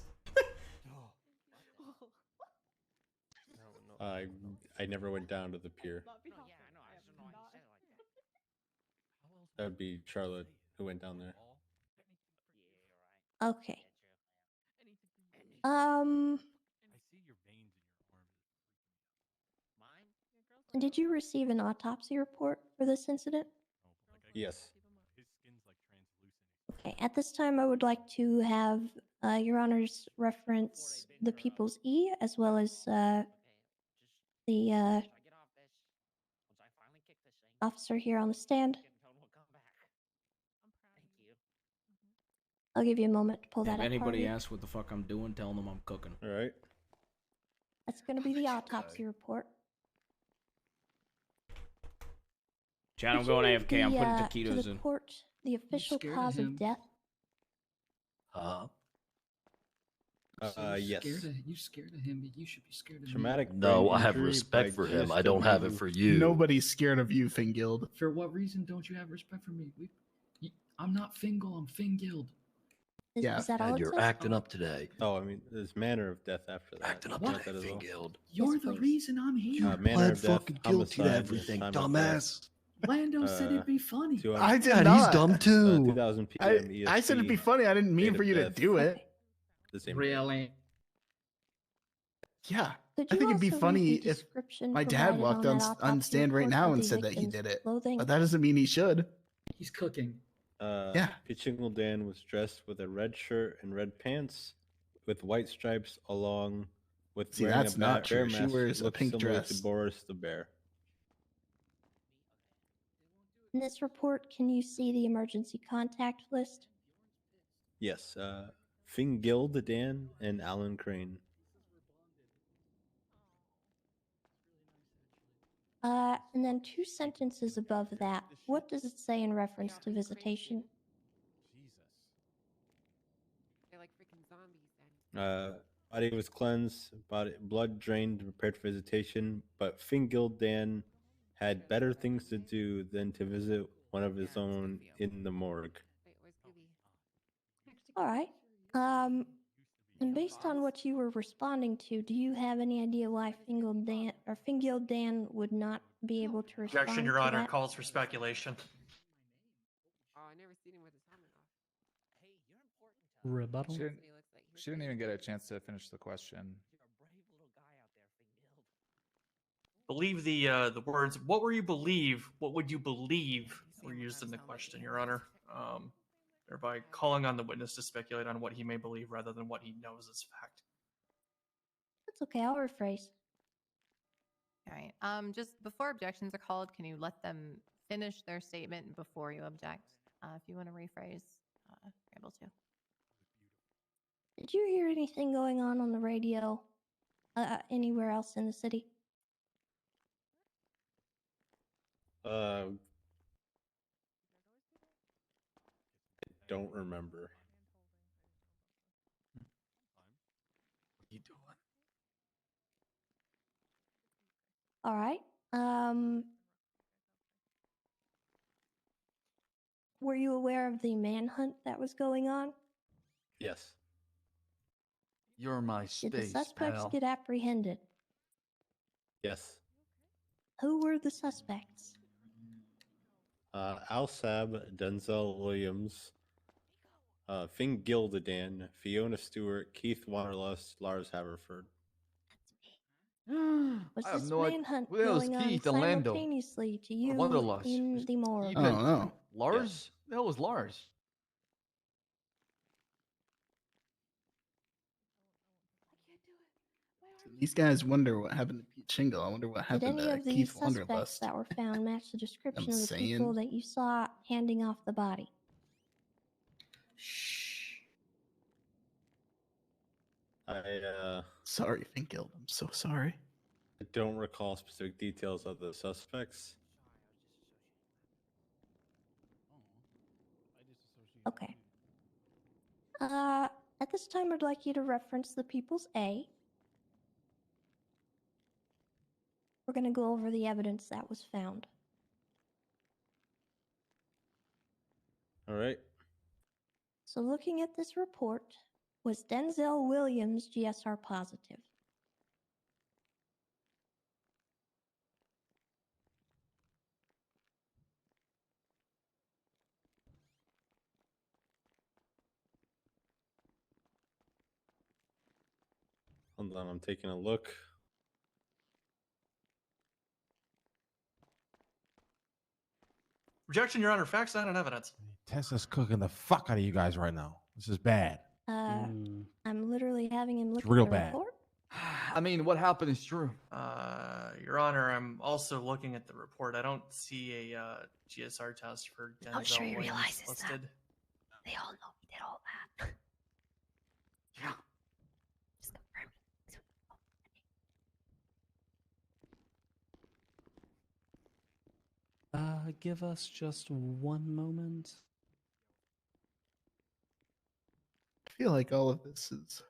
I never went down to the pier. That would be Charlotte who went down there. Okay. Did you receive an autopsy report for this incident? Yes. Okay. At this time, I would like to have Your Honors reference the People's E as well as the officer here on the stand. I'll give you a moment to pull that If up. anybody Harvey. asks what the fuck I'm doing, tell them I'm cooking. All right. That's going to be the autopsy report. Chat, I'm Could going you read AFK. I'm the, putting to taquitos the in. court the official scared of cause him? of death. Yes. You scared of him, but you should be scared of Traumatic. No, brain I have injury respect by for him. I gist don't have it abuse. for you. Nobody's scared of you, Fingild. me. For what reason don't you have respect for me? I'm not Fingal, I'm Fingild. Is, Yeah, is that all And it you're says? acting up today. Oh, I mean, there's manner of death after that. Acting up You got today, that as well? Fingild. You're Yes, the please. reason I'm here. Manner Pled of death, fucking guilty to homicide, everything, time of dumbass. Lando said it'd be funny. death, I did Yeah, not. he's dumb too. 2000 PM I said it'd be ESP, funny. I didn't mean date for of you to death. do it. the same. Really? Yeah. Could I you think it'd be also read funny the if description my dad provided walked on on, that on autopsy stand right report now of and the said that he victim's did it. clothing? But that doesn't mean he should. He's cooking. Yeah. Peach Ingle Dan was dressed with a red shirt and red pants with white stripes along with See, wearing that's a not bear true. She mask wears a looks pink similar dress. to Boris the bear. In this report, can you see the emergency contact list? Yes, Fingild Dan and Alan Crane. And then 2 sentences above that, what does it say in reference to visitation? They're like freaking zombies then. Body was cleansed, blood drained, prepared for visitation, but Fingild Dan had better things to do than to visit one of his own in the morgue. All right. And based on what you were responding to, do you have any idea why Fingild Dan would not be able to respond Objection, Your to Honor. that? Calls for speculation. Oh, I never seen him with his helmet off. Rebuttal. She didn't even get a chance to finish the question. Believe the words. What were you believe? What would you believe were used in the question, Your Honor? Thereby calling on the witness to speculate on what he may believe rather than what he knows is fact. That's okay, I'll rephrase. All right. Just before objections are called, can you let them finish their statement before you object? If you want to rephrase, you're able to. Did you hear anything going on the radio anywhere else in the city? I don't remember. What are you doing? All right. Were you aware of the manhunt that was going on? Yes. You're my Did the space, suspects pal. get apprehended? Yes. Who were the suspects? Al Sab, Denzel Williams, Finn Gildadan, Fiona Stewart, Keith Wanderlust, Lars Haverford. Was I have this no idea. manhunt Who the hell is going on Keith and Lando? simultaneously to you Wanderlust. in the morgue? Keith and Lars? The hell was Lars? These guys wonder what happened to Pete Shingle. I wonder what Did happened any to of the Keith suspects Wanderlust. that were found match the description of the saying. people that you saw handing off the body? Sorry, Finkild. I'm so sorry. I don't recall specific details of the suspects. Okay. At this time, I'd like you to reference the People's A. We're going to go over the evidence that was found. All right. So looking at this report, was Denzel Williams GSR positive? Hold on, I'm taking a look. Objection, Your Honor. Facts, not on evidence. Tessa's cooking the fuck out of you guys right now. This is bad. I'm literally having him look It's real at the bad. report. I mean, what happened is true. Your Honor, I'm also looking at the report. I don't see a GSR test for Denzel I'm sure he Williams realizes that. listed. They all know he did all that. Yeah. Just confirm. Give us just one moment. I feel like all of this is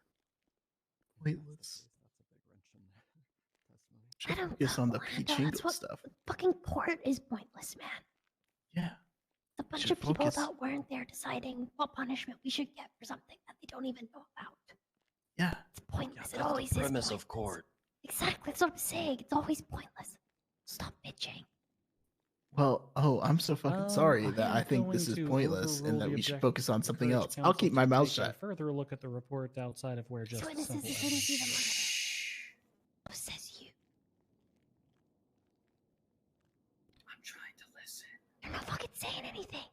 pointless. I don't Focus on the know, Pete Randall, Shingle that's what stuff. fucking court is pointless, man. Yeah. A bunch Should of people focus. that weren't there deciding what punishment we should get for something that they don't even know about. Yeah. It's pointless. It That's always the is premise pointless. of court. Exactly. That's what I'm saying. It's always pointless. Stop bitching. Well, I'm so fucking sorry that I think going this is to pointless and overrule that the we should objection focus on and something encourage else. I'll counsel keep my to mouth take shut. a further look at the report outside of where just Witnesses simple- didn't see the murder. Who says you? I'm trying to listen. You're not fucking saying anything.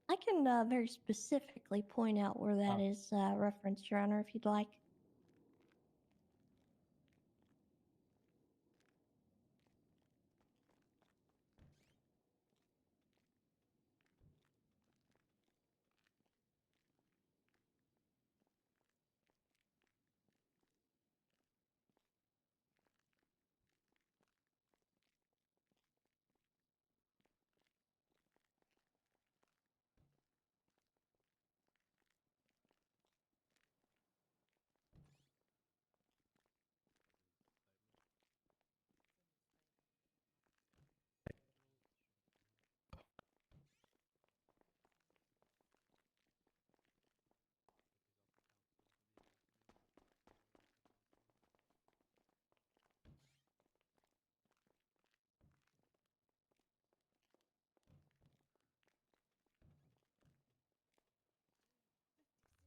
I can very specifically point out where that is referenced, Your Honor, if you'd like.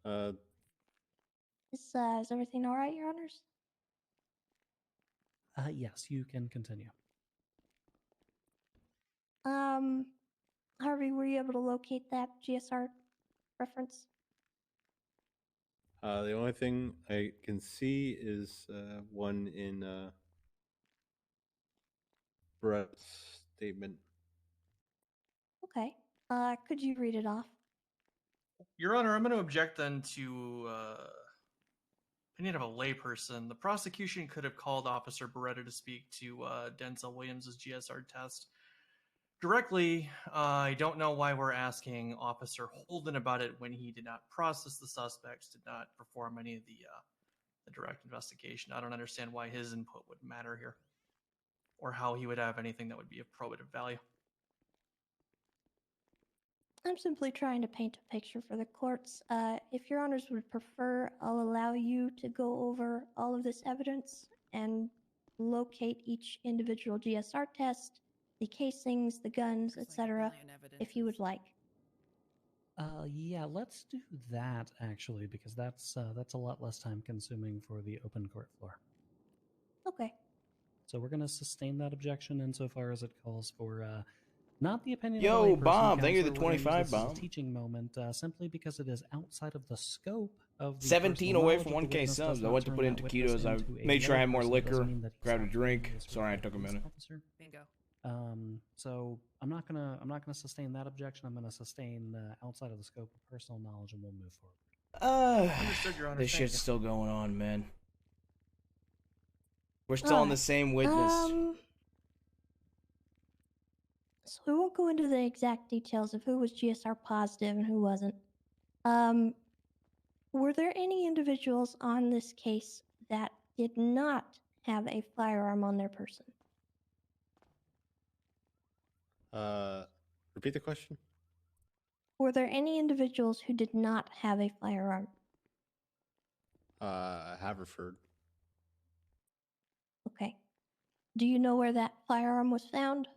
Is everything all right, Your Honors? Yes, you can continue. Harvey, were you able to locate that GSR reference? The only thing I can see is one in Brett's statement. Okay. Could you read it off? Your Honor, I'm going to object then to opinion of a layperson. The prosecution could have called Officer Beretta to speak to Denzel Williams' GSR test directly. I don't know why we're asking Officer Holden about it when he did not process the suspects, did not perform any of the direct investigation. I don't understand why his input would matter here, or how he would have anything that would be of probative value. I'm simply trying to paint a picture for the courts. If Your Honors would prefer, I'll allow you to go over all of this evidence and locate each individual GSR test, the casings, the guns, etc., if you would like. Yeah, let's do that actually, because that's a lot less time consuming for the open court floor. Okay. So we're going to sustain that objection insofar as it calls for not the opinion Yo, of a layperson, Bob, thank you for Counselor. the We're gonna use 25, this as a Bob. teaching moment, simply because it is outside of the scope of the 17 personal away knowledge from of the 1K witness does subs. I not went to turn put that into witness ketos. I into a made sure I had better more person. That doesn't liquor, mean that he's grabbed a not drink. being a Sorry, it took a police minute. officer. So I'm not gonna sustain that objection. I'm gonna sustain outside of the scope of personal knowledge, and we'll move forward. Understood, Your Honor. This Thank shit's you. still going on, man. We're still on the same witness. So we won't go into the exact details of who was GSR positive and who wasn't. Were there any individuals on this case that did not have a firearm on their person? Repeat the question. Were there any individuals who did not have a firearm? Haverford. Okay. Do you know where that firearm was found?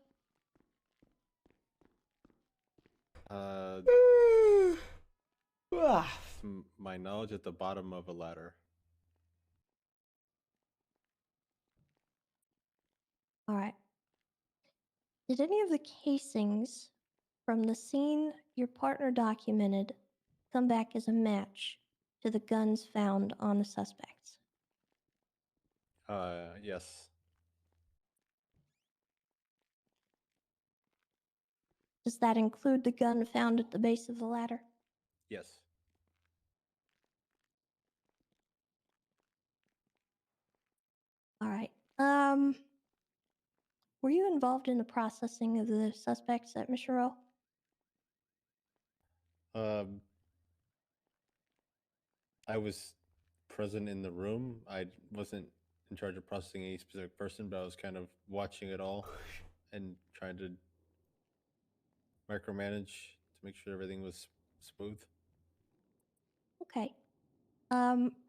To my knowledge, at the bottom of a ladder. All right. Did any of the casings from the scene your partner documented come back as a match to the guns found on the suspects? Yes. Does that include the gun found at the base of the ladder? Yes. All right. Were you involved in the processing of the suspects at Mission Row? I was present in the room. I wasn't in charge of processing any specific person, but I was kind of watching it all and trying to micromanage to make sure everything was smooth. Okay.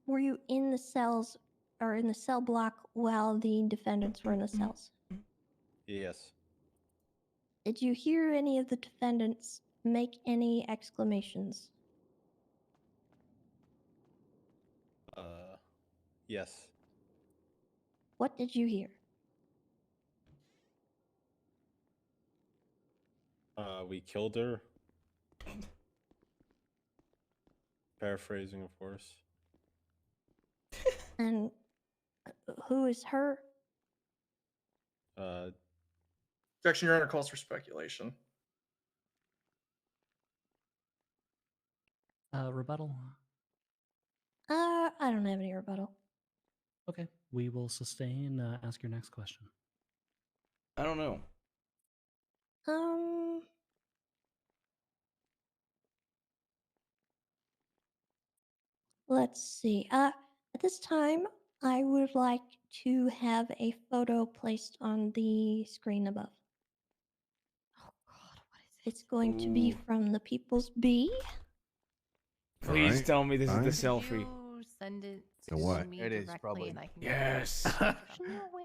Were you in the cells or in the cell block while the defendants were in the cells? Yes. Did you hear any of the defendants make any exclamations? Yes. What did you hear? We killed her. Paraphrasing, of course. And who is her? Objection, Your Honor, calls for speculation. Rebuttal. I don't have any rebuttal. Okay, we will sustain. Ask your next question. I don't know. Let's see. At this time, I would like to have a photo placed on the screen above. Oh God, what is it? It's going to be from the People's Bee. Please Alright, tell me this fine. is the selfie. You send it So to what? me It is, directly probably. and I can Yes.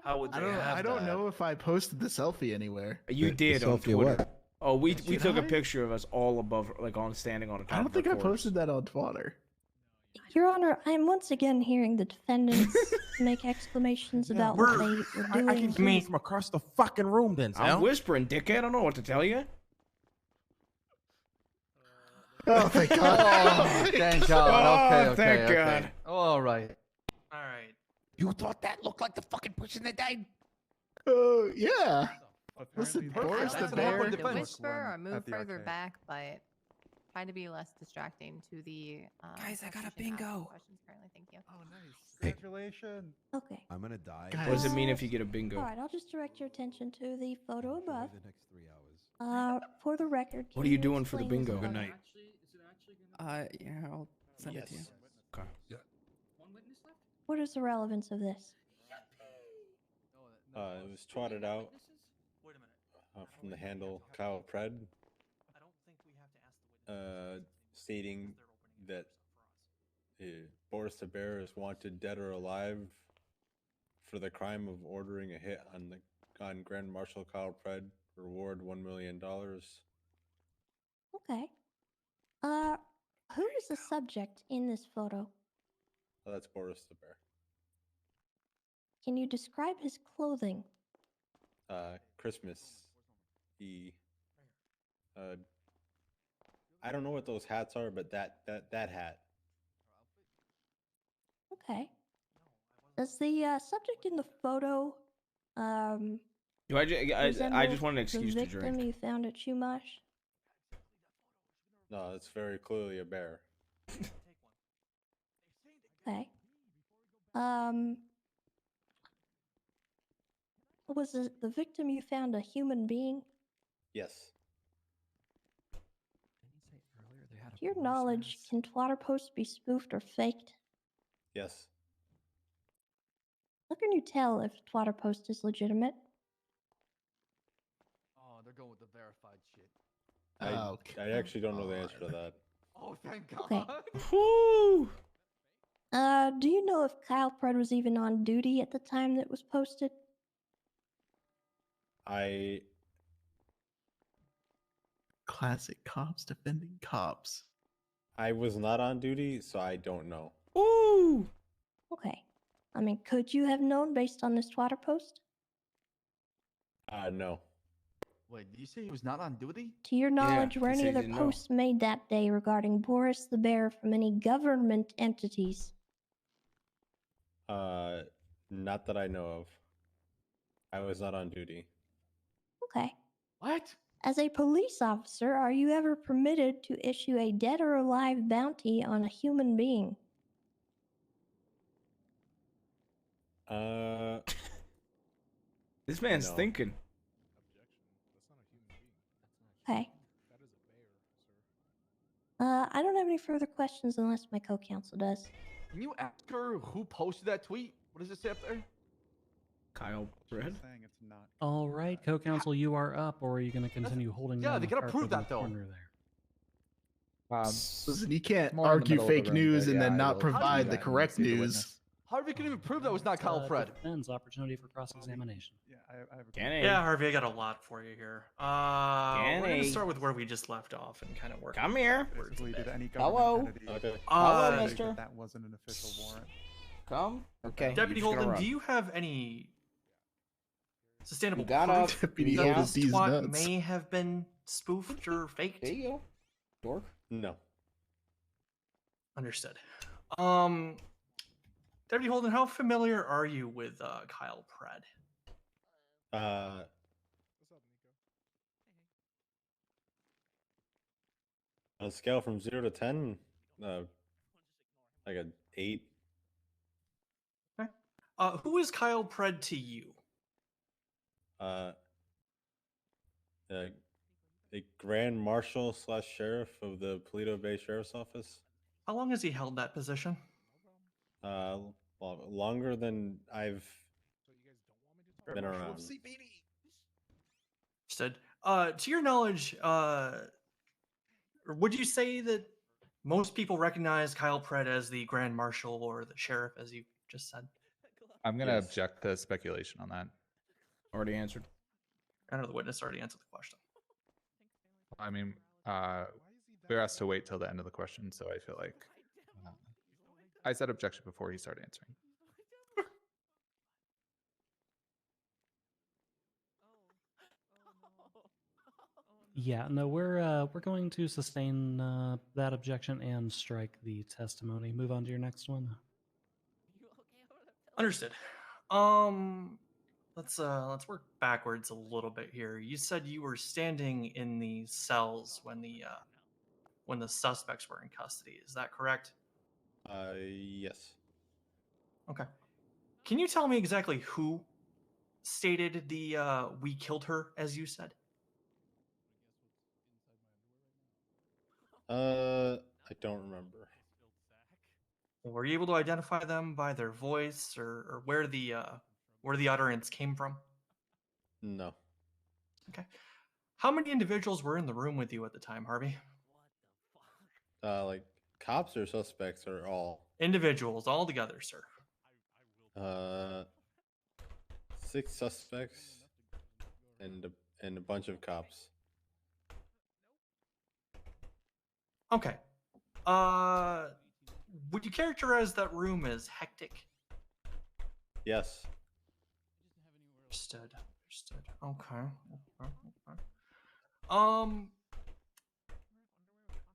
How would they have I don't that? know if I posted the selfie anywhere. You The did on selfie of Twitter. what? Oh, we Did took a I? picture of us all above, like on standing on a top. I don't of her think I corpse. posted that on Twitter. Your Honor, I'm once again hearing the defendants make exclamations about what they were doing. I can hear you from across the fucking room, Denzel. I'm whispering, dickhead. I don't know what to tell you. Oh, thank God. Oh, thank God. Okay, okay, thank okay. God. All right. All right. You thought that looked like the fucking person that died? Yeah. Apparently, Listen, Boris I the would Bear. like to whisper or move at the further arcade. back, but try to be less distracting to the Guys, I got a prosecution asking bingo. questions currently. Thank you. Oh, nice. Congratulations. Okay. I'm gonna die. Guys. What does it mean if you get a bingo? Alright, I'll just direct your attention to the photo above. For the record, What can are you doing for the explain this bingo? photo? Good night. Yeah, I'll send it to you. Okay. What is the relevance of this? It was trotted out from the handle Kyle Pred, stating that Boris the Bear is wanted dead or alive for the crime of ordering a hit on Grand Marshal Kyle Pred. Reward $1 million. Okay. Who is the subject in this photo? Oh, that's Boris the Bear. Can you describe his clothing? Christmas. I don't know what those hats are, but that hat. Okay. Does the subject in the photo Do I just want an excuse the to victim drink. you found at Chumash? No, it's very clearly a bear. Okay. Was the victim you found a human being? Yes. To your knowledge, can Twitter posts be spoofed or faked? Yes. How can you tell if a Twitter post is legitimate? Oh, they're going with the verified shit. I actually don't know the answer to that. Oh, thank God. Okay. Whew. Do you know if Kyle Pred was even on duty at the time that was posted? Classic cops defending cops. I was not on duty, so I don't know. Ooh. Okay. I mean, could you have known based on this Twitter post? No. Wait, did you say he was not on duty? To your knowledge, were he any said he other didn't know. posts made that day regarding Boris the Bear from any government entities? Not that I know of. I was not on duty. Okay. What? As a police officer, are you ever permitted to issue a dead or alive bounty on a human being? This man's No. thinking. Okay. I don't have any further questions unless my co-counsel does. Can you ask her who posted that tweet? What does it say up there? Kyle Pred. Saying it's not. All right, co-counsel, you are up, or are you going to continue holding? Yeah, down they the gotta prove carpet in that, the though. corner there? Listen, you can't more in the argue middle of the fake room, news but and yeah, then I not will provide do the that and correct see the news. witness. Harvey can even prove that was not Kyle Pred. Defense opportunity for cross-examination. Yeah, I have a Can Yeah, Harvey, I got a lot for you here. We're Kenny. gonna start with where we just left off and kind of work. Come here. Basically, did any Hello? government entity Okay. Hello, say mister. that wasn't an official warrant? Come. Okay. Deputy you're just gonna Holden, run. do you have any sustainable You got up. proof Deputy that Holden, this these twat nuts. may have been spoofed or faked? There you go. Dork. No. Understood. Deputy Holden, how familiar are you with Kyle Pred? On a scale from 0 to 10, like an 8. Who is Kyle Pred to you? A Grand Marshal / Sheriff of the Paleto Bay Sheriff's Office. How long has he held that position? Longer than I've been around. Understood. To your knowledge, would you say that most people recognize Kyle Pred as the Grand Marshal or the Sheriff, as you just said? I'm gonna object to speculation on that. Already answered. I know the witness already answered the question. I mean, we're asked to wait till the end of the question, so I feel like I said objection before he started answering. Yeah, no, we're going to sustain that objection and strike the testimony. Move on to your next one. Understood. Let's work backwards a little bit here. You said you were standing in the cells when the suspects were in custody. Is that correct? Yes. Okay. Can you tell me exactly who stated the "we killed her," as you said? I don't remember. Were you able to identify them by their voice or where the utterance came from? No. Okay. How many individuals were in the room with you at the time, Harvey? Like cops or suspects or all? Individuals, all together, sir. 6 suspects and a bunch of cops. Okay. Would you characterize that room as hectic? Yes. Understood. Okay.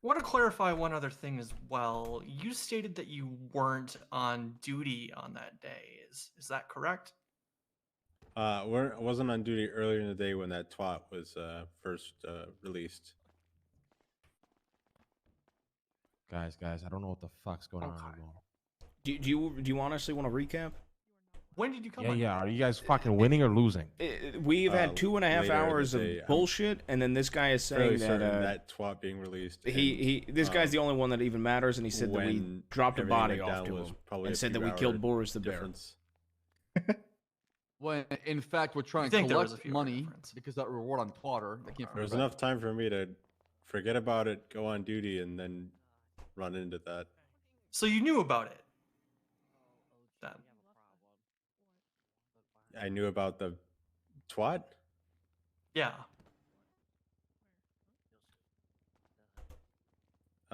Want to clarify one other thing as well. You stated that you weren't on duty on that day. Is that correct? I wasn't on duty earlier in the day when that twat was first released. Guys, I don't know what the fuck's going on anymore. Do you honestly want to recap? When did you come? Yeah. Are you guys fucking winning or losing? We've had 2.5 hours of bullshit, and then this guy is saying that twat being released. This guy's the only one that even matters, and he said that we dropped a body off to him, and said that we killed Boris the bear. When in fact we're trying to collect money because that reward on Twitter that came from. There was enough time for me to forget about it, go on duty, and then run into that. So you knew about it then? I knew about the twat? Yeah.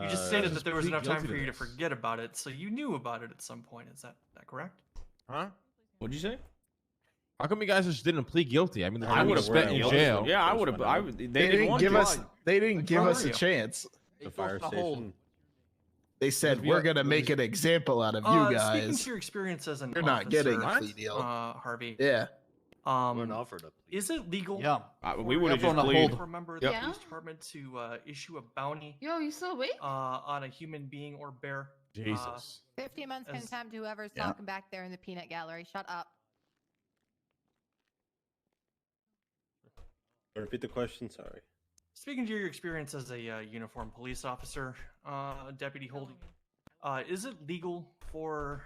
You just stated that there was enough time for you to forget about it, so you knew about it at some point. Is that correct? Huh? What'd you say? How come you guys just didn't plead guilty? I mean, I would have spent in jail. Yeah, I would have. They didn't give us. to. They didn't give us a chance. The fire station. They said we're gonna make an example out of you guys. Speaking to your experience as an You're officer, not getting a plea deal, Harvey. Yeah. We're offered a plea. Is it legal? Yeah. We would have just pleaded. For a member of the police department to issue a bounty. Yo, you still awake? On a human being or bear. Jesus. 50 months contempt to whoever's talking back there in the peanut gallery. Shut up. Repeat the question. Sorry. Speaking to your experience as a uniformed police officer, Deputy Holding, is it legal for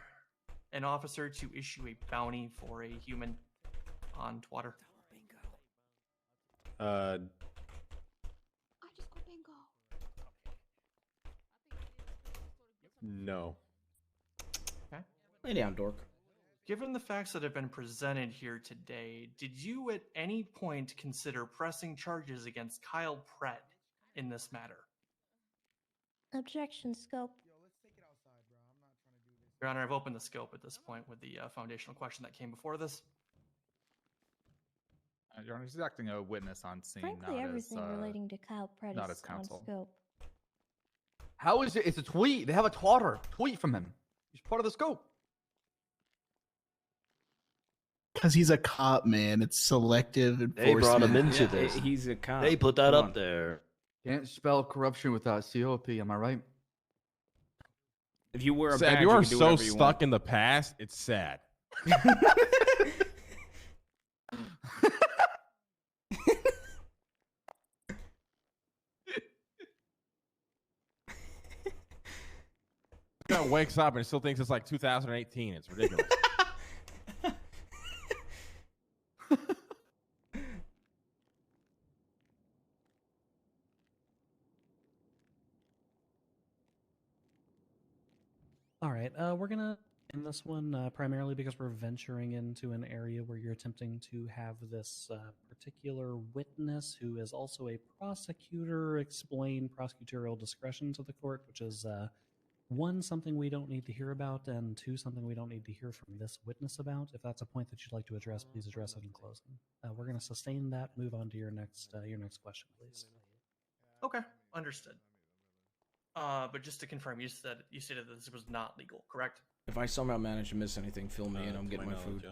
an officer to issue a bounty for a human on Twitter? I just got bingo. No. Okay. Lay down, dork. Given the facts that have been presented here today, did you at any point consider pressing charges against Kyle Pratt in this matter? Objection, scope. Your Honor, I've opened the scope at this point with the foundational question that came before this. Your Honor, he's acting a witness on scene. Frankly, not everything as, relating to Kyle Pratt not is as on counsel. scope. How is it? It's a tweet. They have a Twitter tweet from him. He's part of the scope. Because he's a cop, man. It's selective enforcement. They brought him into this. He's a cop. They put that up there. Can't spell corruption without COP. Am I right? If you wear a Sad, badge, you are can do so whatever you stuck want. in the past. It's sad. Guy wakes up and still thinks it's like 2018. It's ridiculous. All right, we're gonna end this one primarily because we're venturing into an area where you're attempting to have this particular witness, who is also a prosecutor, explain prosecutorial discretion to the court, which is one, something we don't need to hear about, and two, something we don't need to hear from this witness about. If that's a point that you'd like to address, please address it in closing. We're going to sustain that. Move on to your next question, please. Okay, understood. But just to confirm, you stated that this was not legal, correct? If I somehow manage to miss anything, fill me in. I'm getting my food.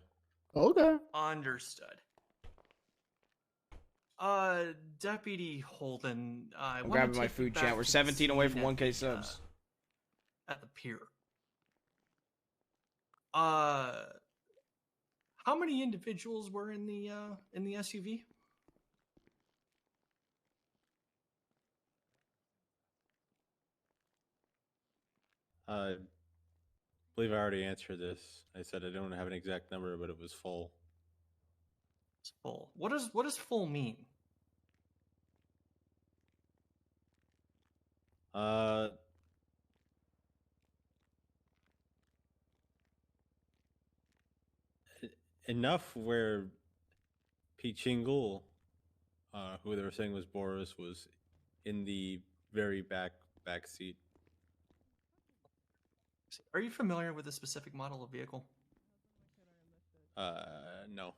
Okay. Understood. Deputy Holden, I I'm wanna grabbing my take you food, back chat. We're to the 17 away scene from at 1K the, subs. At the pier. How many individuals were in the SUV? I believe I already answered this. I said I don't have an exact number, but it was full. It's full. What does full mean? Enough where Pichingle, who they were saying was Boris, was in the very back seat. Are you familiar with a specific model of vehicle? No.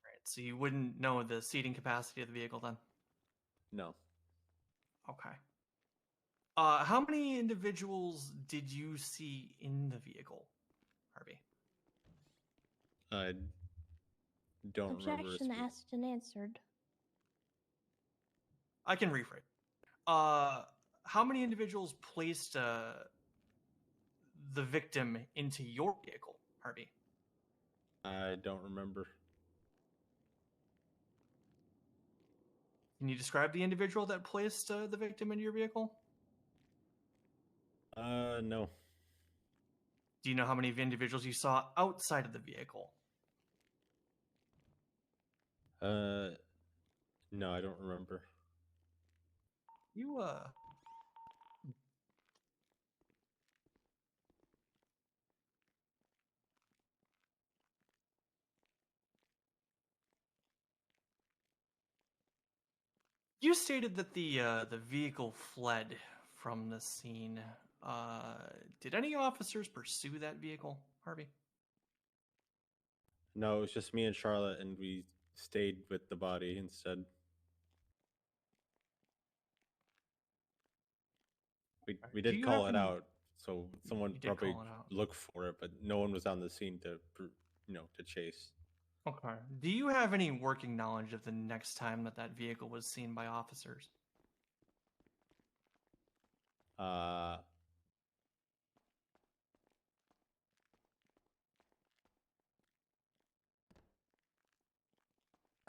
Right. So you wouldn't know the seating capacity of the vehicle then? No. Okay. How many individuals did you see in the vehicle, Harvey? I don't remember. Objection asked and answered. I can rephrase. How many individuals placed the victim into your vehicle, Harvey? I don't remember. Can you describe the individual that placed the victim into your vehicle? No. Do you know how many individuals you saw outside of the vehicle? No, I don't remember. You stated that the vehicle fled from the scene. Did any officers pursue that vehicle, Harvey? No, it was just me and Charlotte, and we stayed with the body instead. We did call it out, so someone probably looked for it, but no one was on the scene to chase. Okay. Do you have any working knowledge of the next time that vehicle was seen by officers? I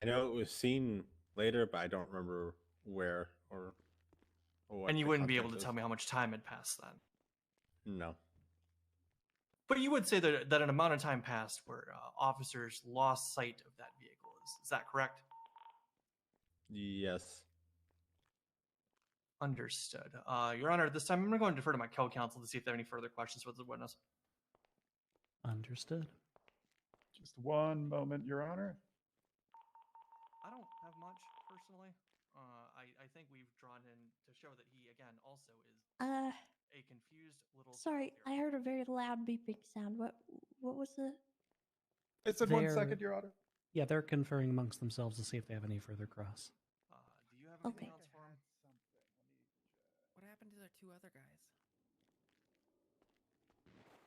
know it was seen later, but I don't remember where or what. And you the wouldn't be able context to is. tell me how much time had passed then? No. But you would say that an amount of time passed where officers lost sight of that vehicle. Is that correct? Yes. Understood. Your Honor, at this time, I'm going to go and defer to my co-counsel to see if they have any further questions for the witness. Understood. Just one moment, Your Honor. I don't have much, personally. I think we've drawn in to show that he, again, also is a confused little... Sorry, I heard a very loud beeping sound. What was the... It's in 1 second, Your Honor. Yeah, they're conferring amongst themselves to see if they have any further cross. Do you have anything else for him? What happened to the two other guys? I don't know.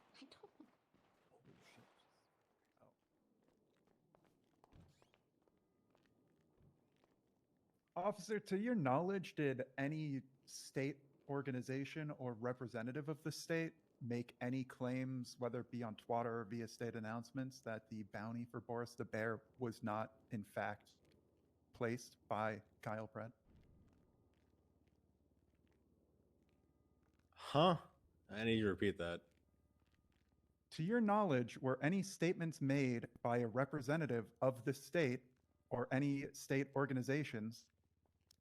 Officer, to your knowledge, did any state organization or representative of the state make any claims, whether it be on Twitter or via state announcements, that the bounty for Boris the Bear was not, in fact, placed by Kyle Pratt? Huh? I need you to repeat that. To your knowledge, were any statements made by a representative of the state or any state organizations,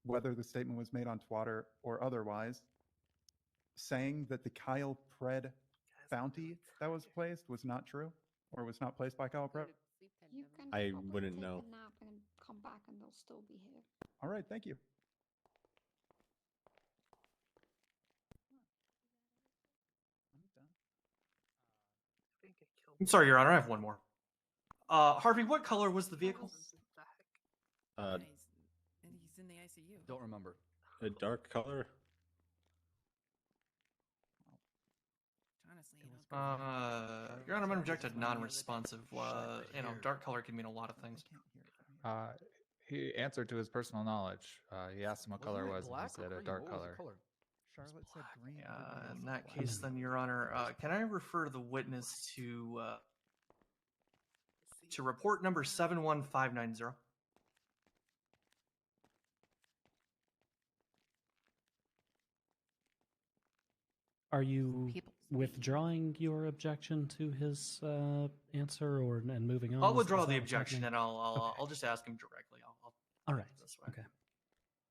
whether the statement was made on Twitter or otherwise, saying that the Kyle Pred bounty that was placed was not true or was not placed by Kyle Pred? You can I probably wouldn't take know. a nap and come back and they'll still be here. All right, thank you. I'm sorry, Your Honor. I have one more. Harvey, what color was the vehicle? Uh, He's in the ICU. Don't remember. a dark color. Honestly, Your Honor, I'm objected non-responsive. Dark color can mean a lot of things. He answered to his personal knowledge. He asked him what color it was, and he said a dark color. Charlotte said green. In that case, then, Your Honor, can I refer the witness to report number 71590? Are you withdrawing your objection to his answer, and moving on? I'll Is withdraw that the what's objection, happening? and I'll just ask him directly. I'll All right. This way. Okay.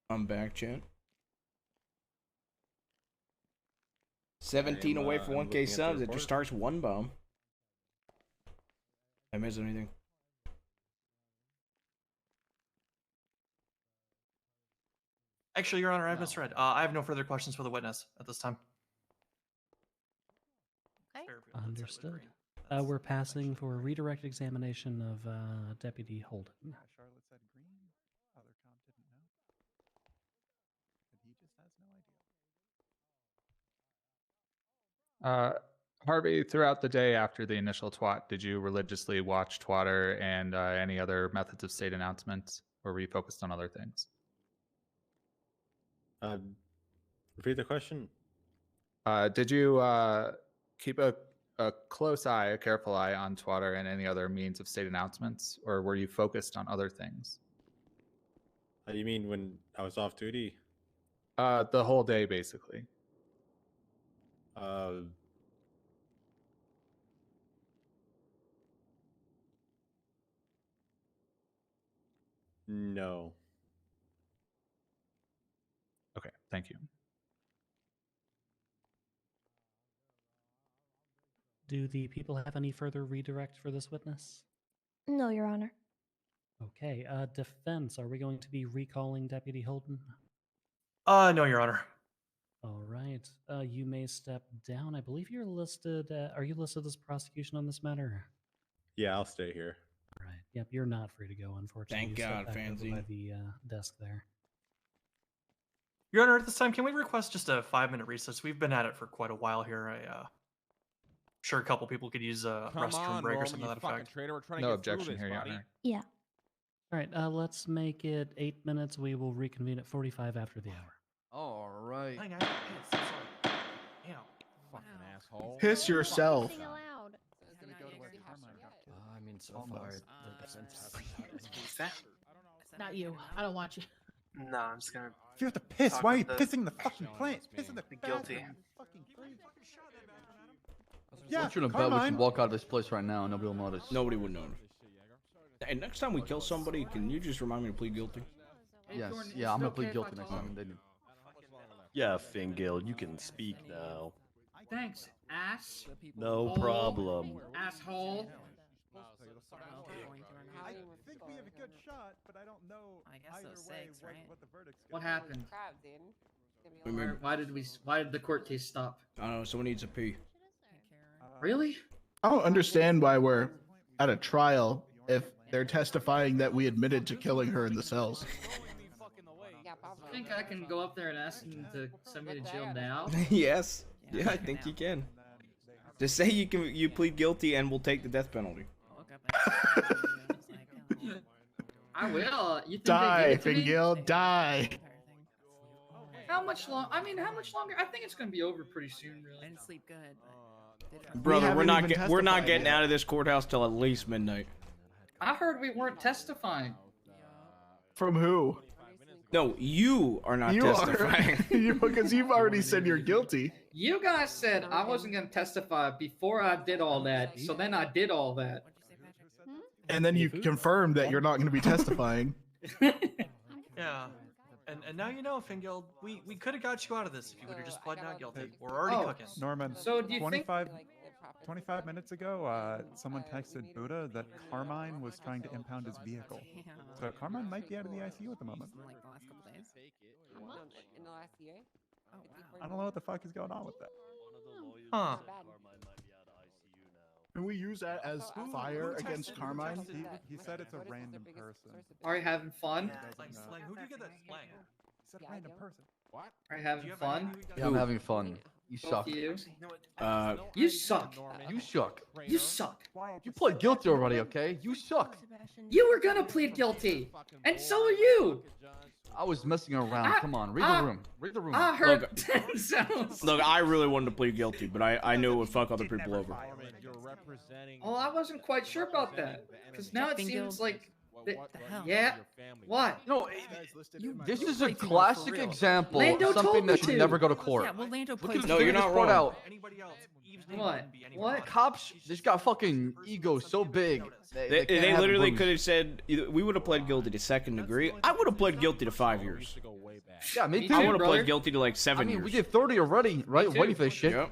I'm back, chat. 17 away for 1K subs. It just starts one bomb. I miss anything? Actually, Your Honor, I've misread. I have no further questions for the witness at this time. Understood. We're passing for a redirect examination of Deputy Holden. Charlotte said green. Other comp didn't know. But he just has no idea. Harvey, throughout the day after the initial twat, did you religiously watch Twatter and any other methods of state announcements, or were you focused on other things? Repeat the question. Did you keep a close eye, a careful eye on Twatter and any other means of state announcements, or were you focused on other things? You mean when I was off duty? The whole day, basically. No. Okay, thank you. Do the people have any further redirect for this witness? No, Your Honor. Okay. Defense, are we going to be recalling Deputy Holden? No, Your Honor. All right. You may step down. I believe you're listed. Are you listed as prosecution on this matter? Yeah, I'll stay here. All right. Yep, you're not free to go, unfortunately. Thank You God, stepped back over by Fanzine. the desk there. Your Honor, at this time, can we request just a 5-minute recess? We've been at it for quite a while here. Sure a couple people could use a restroom break or something to that effect. No objection here, Your Honor. Yeah. All right. Let's make it 8 minutes. We will reconvene at 45 after the hour. All right. Hang on. Damn. Fucking asshole. Piss yourself. I mean, so far, the defense hasn't. Not you. I don't want you. No, I'm just gonna. If you have to piss, why are you pissing the fucking plant? Piss in the guilty. bathroom, fucking place. Yeah, in a bed, we can walk out of this place right now and nobody will notice. Nobody would notice. And next time we kill somebody, can you just remind me to plead guilty? Yes, yeah, I'm gonna plead guilty next time. They do. Yeah, Fingil, you can speak now. Thanks, ass. No problem. Asshole. I think we have a good shot, but I don't know either way what the verdict's What gonna happened? We made- Why did the court case stop? I don't know. Someone needs a pee. Really? I don't understand why we're at a trial if they're testifying that we admitted to killing her in the cells. I think I can go up there and ask him to send me to jail now. Yes. Yeah, I think you can. Just say you plead guilty and we'll take the death penalty. I will. You think Die, they give it to me? Fingil, die. How much long? I mean, how much longer? I think it's gonna be over pretty soon. Really. I didn't sleep good. Brother, we're not testified getting yet. out of this courthouse till at least midnight. I heard we weren't testifying. From who? No, you are not You testifying. are. Because you've already said you're guilty. You guys said I wasn't gonna testify before I did all that, so then I did all that. And then you confirmed that you're not going to be testifying. Yeah. And now you know, Fingil, we could have got you out of this if you would have just pled not guilty. We're already cooking. Norman, So do you 25 minutes ago, someone texted Buddha that Carmine was trying to impound his vehicle. So Carmine might be out of the ICU at the moment. I don't know what the fuck is going on with that. Huh. Can we use that as fire against Carmine? He said it's a random person. Are you having fun? Slang, who do you get that slang? He said random person. What? Are you having fun? Yeah, I'm having fun. You Both suck. You. You suck. You suck. You suck. You pled guilty already, okay? You suck. You were gonna plead guilty, and so are you. I was messing around. Come on, read the room. Read the room. I heard Denzel. Look, I really wanted to plead guilty, but I knew it would fuck other people over. Oh, I wasn't quite sure about that, because now it seems like. Yeah. What? No, this is a classic example Lando of something told me that should to. never go to court. Yeah, well, Lando We plays could've No, figured you're this not part wrong. out. What? What? Cops just got fucking ego so big. They can't have literally rooms. could have said we would have pled guilty to second degree. I would have pled guilty to 5 years. Yeah, me too. I would have brother. pled guilty to like 7 I mean, years. we did 30 already, right? too. Waiting for this shit. Yep.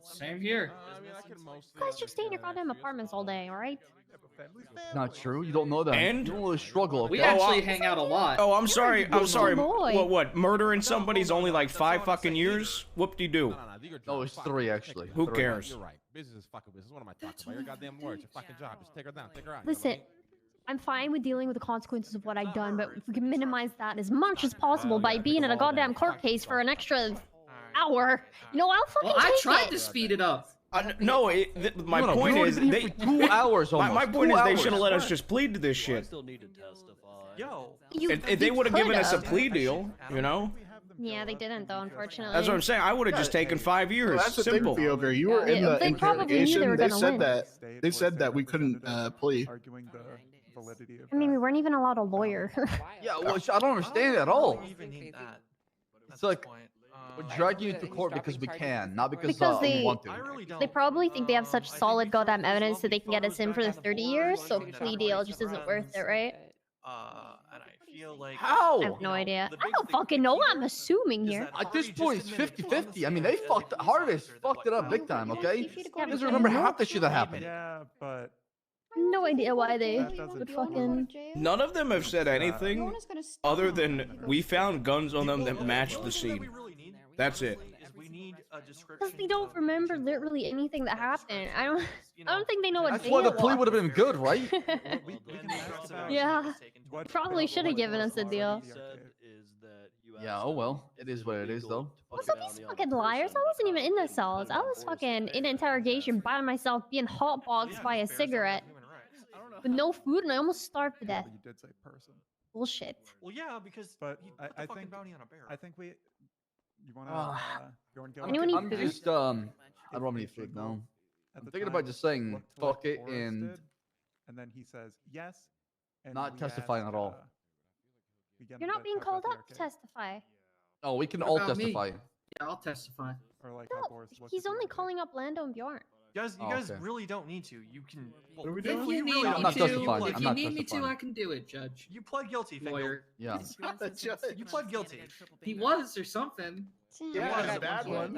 Same here. You guys just stay in your goddamn apartments all day, alright? Not true. You don't know that. And? You don't really struggle. We okay? actually hang out a lot. Oh, I'm sorry. I'm sorry. boy. What? Murdering somebody's only like 5 fucking years? Whoop-de-doo. No, it's 3 actually. Who 3. cares? You're right. Business is fucking business. What am I talking about? Your goddamn words. Your fucking job. Just take her down. Take her out. Listen, I'm fine with dealing with the consequences of what I've done, but if we can minimize that as much as possible by being in a goddamn court case for an extra hour, you know, I'll fucking Well, I take tried it. to speed it up. No, my No, point we is only been they. here for 2 hours My almost. point 2 is they hours. should have let us just plead to this shit. Still need to testify. Yo. If they would have given us a plea deal, you know. Yeah, they didn't though, unfortunately. That's what I'm saying. I would have just taken 5 years. That's the Simple. thing, Fioger. You were in Yeah, the they probably knew they interrogation. were They gonna said win. that. They said that we couldn't plea. Arguing the validity of I mean, we weren't even allowed a lawyer. Yeah, well, I don't understand it at all. We even need that. It's like we're dragging you to court because we can, not because, Because we they- want to. I really don't. They probably think they have such solid goddamn evidence that they can get us in for the 30 years, so plea deal just isn't worth it, right? And I feel like. How? I have no idea. I don't fucking know. I'm assuming here. At this point, it's 50-50. I mean, they fucked Harvest fucked it up big time, okay? Yeah, You but guys remember half the shit that happened. Yeah, but No idea why they that doesn't would follow. fucking. None of them have said anything other than we found guns on them that matched the scene. That's it. We need a description. Because they don't remember literally anything that happened. I don't think they know what That's day why the it plea was. would have been good, right? We can ask about Yeah. what- Probably should have what given was us a already deal. okay. Yeah, oh well. It is what it is, though. What's up, these fucking liars? I wasn't even in the cells. I was fucking in interrogation by myself, being hotboxed by a cigarette with no food, and I almost starved to Yeah, death. but you did say person. Bullshit. Well, yeah, because But he I put the fucking think bounty on a bear. I think we. You wanna go and go? Anyone need I'm food? just I don't have any food now. I'm thinking about just saying fuck it and and then he says yes. And not we testifying ask, at all. we get You're him not to being talk called about up the to arcade, testify. Oh, we can What all about me? testify. Yeah, I'll testify. Or like how No, Boris looked he's at the only arcade. calling up Lando and Bjorn. You Oh, guys okay. really don't need to. You can. What are we If doing? you need really me don't I'm not to, testifying. if I'm you not need me to, testifying. I can do it, Judge. You pled guilty, Fingal. Lawyer. Yeah. The judge. You pled guilty. He was or something. Yeah, a bad one.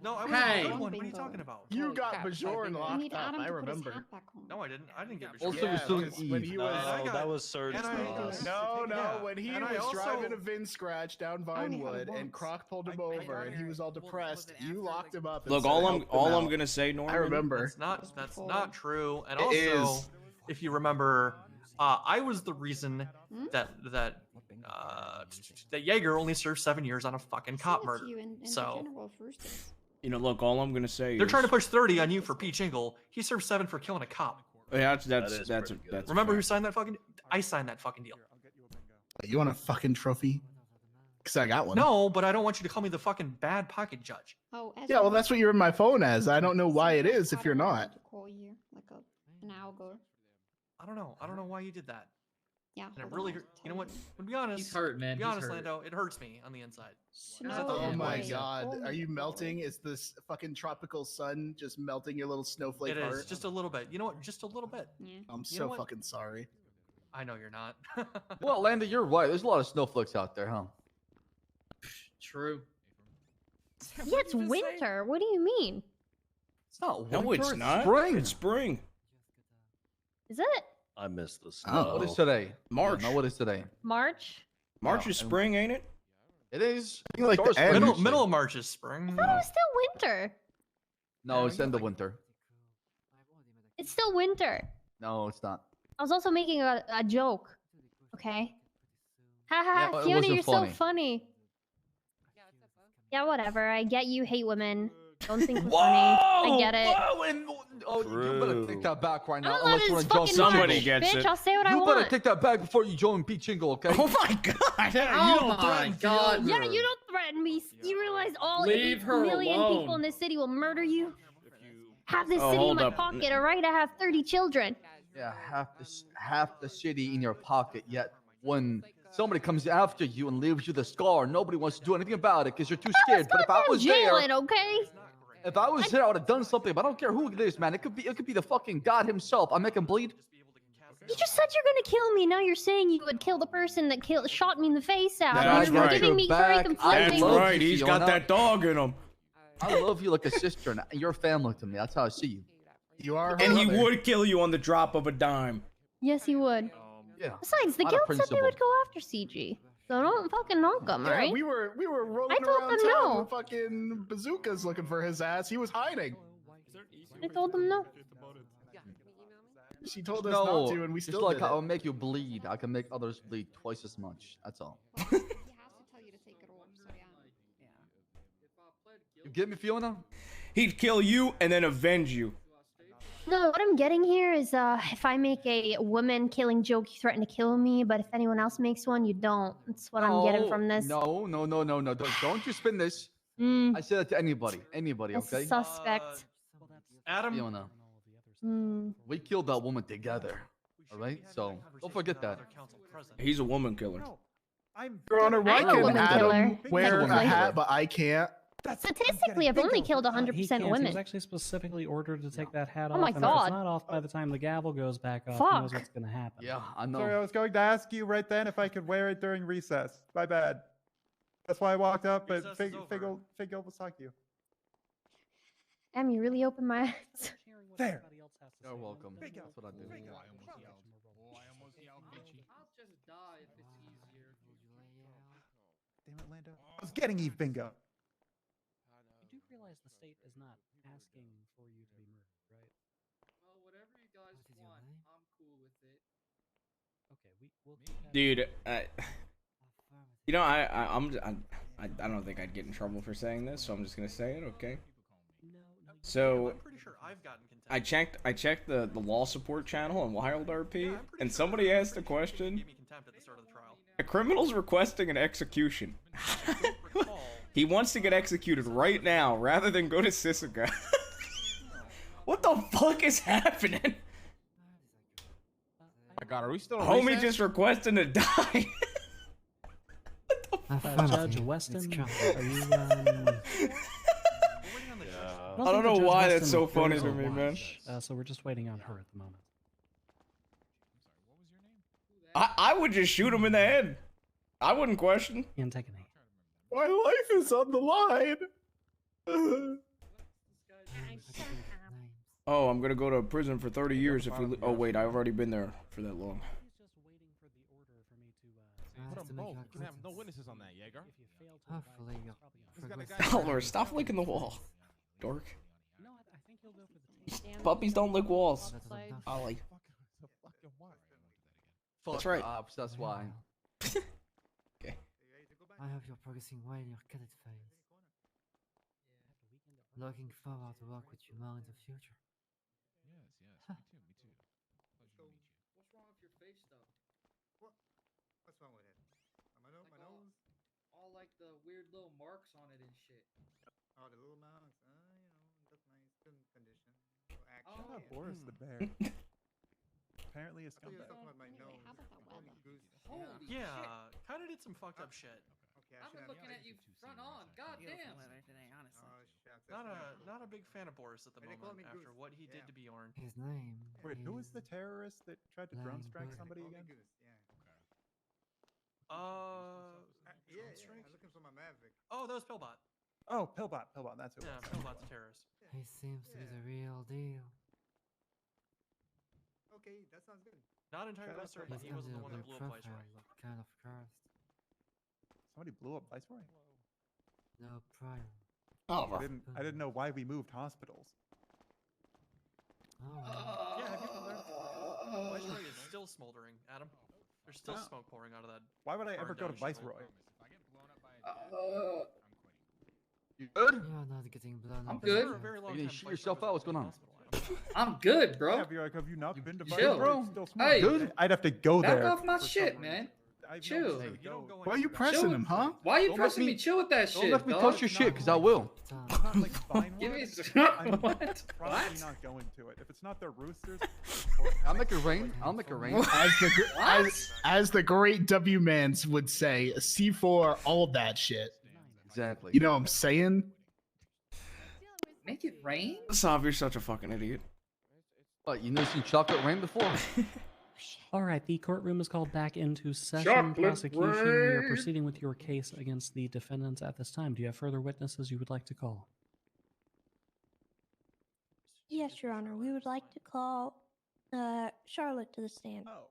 No, I was Hey. a good one. What are you talking about? You got Bajoran locked up. I remember. No, I didn't. I didn't get Also, Bajor. we're still because when he was. I got- that was Surge. and I- No, Yeah, when he and I was also- driving a Vin Scratch down Vinewood and once. Croc pulled him over and he was all depressed, you locked him up. And Look, said, all I'm "Help him all I'm out." gonna say, Norman. I remember. That's not true. And It also, is. if you remember, I was the reason that Jaeger only served 7 years on a fucking cop murder. So You know, look, all I'm gonna say. they're is, trying to push 30 on you for P. Jingle. He served 7 for killing a cop. Yeah, that's That is that's pretty good. that's. Remember fair. who signed that fucking? I signed that fucking deal. You want a fucking trophy? Because I got one. No, but I don't want you to call me the fucking bad pocket judge. Oh, Yeah, well, that's what you're in my phone as. I don't know why it is if you're not. An hour ago. I don't know. I don't know why you did that. Yeah. And it really, you know what? To be honest, He's hurt, man. To be He's honest, hurt. Lando, it hurts me on the inside. Oh my god. Are you melting? Is this fucking tropical sun just melting your little snowflake It is heart? just a little bit. You know what? Just a little bit. I'm You know so what? fucking sorry. I know you're not. Well, Lando, you're right. There's a lot of snowflakes out there, huh? True. Yeah, it's winter. What do you mean? It's not No, winter, it's not. Spring. It's spring. Is it I missed the snow. Oh, what is today? March. No, what is today? March? March No, is spring, ain't it? It is. I think like the Sure, end. middle of March is spring. I thought it was still winter. No, it's end of winter. It's still winter. No, it's not. I was also making a joke. Okay. Haha, Yeah, it Fiona, wasn't you're funny. so funny. Yeah, whatever. I get you hate women. Don't think we're funny. I get it. Whoa, and, oh, you better take that back right now. I'm Unless you allowed want to to jump. fucking Somebody march, gets bitch. it. I'll say what I You want. better take that back before you join Pete Jingle, okay? Oh my god! Oh my god! Yeah, you don't threaten me. You realize all Leave 8 her million people alone. in this city will murder you? Half this Oh, city in hold my up. pocket, alright? I have 30 children. Yeah, half the city in your pocket. Yet when somebody comes after you and leaves you the scar, nobody wants to do anything about it because you're too scared. But if I was there, Jailing, okay? if I was there, I would have done something. But I don't care who it is, man. It could be the fucking God himself. I make him bleed. You just said you're gonna kill me. Now you're saying you would kill the person that shot me in the face out. That's You're right. giving me very Back. conflicting. That's love right. you, He's got Fiona. that dog in him. I love you like a sister, and you're family to me. That's how I see you. You are. And he brother. would kill you on the drop of a dime. Yes, he would. Yeah. Besides, the Out of guild said they principle. would go after CG. So don't fucking knock him, Yeah, alright? we were rolling I told around them town no. with fucking bazookas looking for his ass. He was hiding. I told them no. She told us not to, and we just still like did how it. I'll make you bleed, I can make others bleed twice as much. That's all. You get me, Fiona? He'd kill you and then avenge you. No, what I'm getting here is if I make a woman killing joke, you threaten to kill me, but if anyone else makes one, you don't. That's what I'm getting from this. No. Don't you spin this. Mm, I say that to anybody. that's Okay? a suspect. Adam, Fiona, Mm. we killed that woman together. All right? So don't forget that. He's a woman killer. I'm Your Honor, why I'm a can woman Adam killer, wear a technically. hat, but I can't? Statistically, I've only killed He 100% can't. He was women. actually specifically ordered to take that hat Oh off. my and if God. it's not off by the time the gavel goes back off, Fuck. who knows what's going to happen. Yeah, I know. Sorry, I was going to ask you right then if I could wear it during recess. My bad. That's why I walked up, but Recess is over. Figgle was talking to you. Damn, you really opened my eyes. There. You're welcome. That's what I do. I'll just die if it's easier. Damn it, Lando. I was getting Eve bingo. You do realize the state is not asking for you to be murdered, right? Well, whatever you guys want, I'm cool with it. Okay, we'll keep that. Dude, you know, I don't think I'd get in trouble for saying this, so I'm just gonna say it, okay? So, I'm pretty sure I've gotten contempt. I checked the law support channel on Wild RP, and somebody asked a question. Gave me contempt at the start of the trial. A criminal's requesting an execution. He wants to get executed right now rather than go to Sisika. What the fuck is happening? My God, are we still on Homie recess? just requesting to die. Judge Weston, are you? I don't know think the why Judge that's so Weston funny goes to on me, man. watch, so we're just waiting on her at the moment. I would just shoot him in the head. I wouldn't question. Antigone. My life is on the line. Oh, I'm gonna go to prison for 30 years if we. Oh wait, I've already been there for that long. Put them both. We can have no witnesses on that, Jaeger. Oliver, stop licking the wall. Dork. Puppies don't lick walls. Ollie. Fuck right. Ops, that's why. Okay. I hope you're progressing well in your cadet phase. Looking forward to work with you more in the future. What's wrong with your face, though? What's wrong with it? My nose? All like the weird little marks on it and shit. Oh, the little mounts. You know, that's nice. Good condition. No action. Shout out Boris the bear. Apparently a I thought you were scumbag. talking about my nose. Holy goose. Holy Yeah, shit. kind of did some fucked up shit. Okay, I I've should been have looking at you front on. God damn. Oh, shit. Not a big fan of Boris at the Hey, they call moment me after Goose. what he did to Bjorn. His name. Wait, who was is the terrorist that tried to drone strike Blind somebody Call me again? Goose. Yeah. Drone strike? I'm looking for my Maverick. Oh, that was Pillbot. Oh, Pillbot, that's who it Yeah, was. Pillbot's a terrorist. He seems to be the real deal. Okay, that sounds good. Not entirely certain that He's he wasn't the under one that the blew up Viceroy. profile of kind of cursed. Somebody blew up Viceroy? No prior. I didn't know why we moved hospitals. Yeah, have you been there? Viceroy is still smoldering, Adam. There's still Oh. smoke pouring out of that. Why would I ever burned go to down shithole. Viceroy? You good? You're not getting blown I'm up. good. For a very long You didn't time, shit Viceroy yourself was out? What's going on? in the hospital. I'm good, bro. Have you not been to chill. Viceroy? Bro. It's still Hey. small. I'd have to go Back there. off my for shit, some man. reason. I have no Chill. reason to You don't go. go Why are you anywhere. pressing Chill. him, huh? Why are you Don't pressing let me? Chill with that Don't shit, let me dog. touch your shit, because I will. I'm not like buying Give one. me I'm what? probably What? not going to it. If it's not the Roosters, I'll make it rain. I'll make it rain. As the great W Mans would say, C4, all that shit. Exactly. You know what I'm saying? Make it rain? Sav, you're such a fucking idiot. What, you never seen chocolate rain before? All right, the courtroom is called back into session. Chocolate Prosecution, we are rain. proceeding with your case against the defendants at this time. Do you have further witnesses you would like to call? Yes, Your Honor. We would like to call Charlotte to the stand. oh.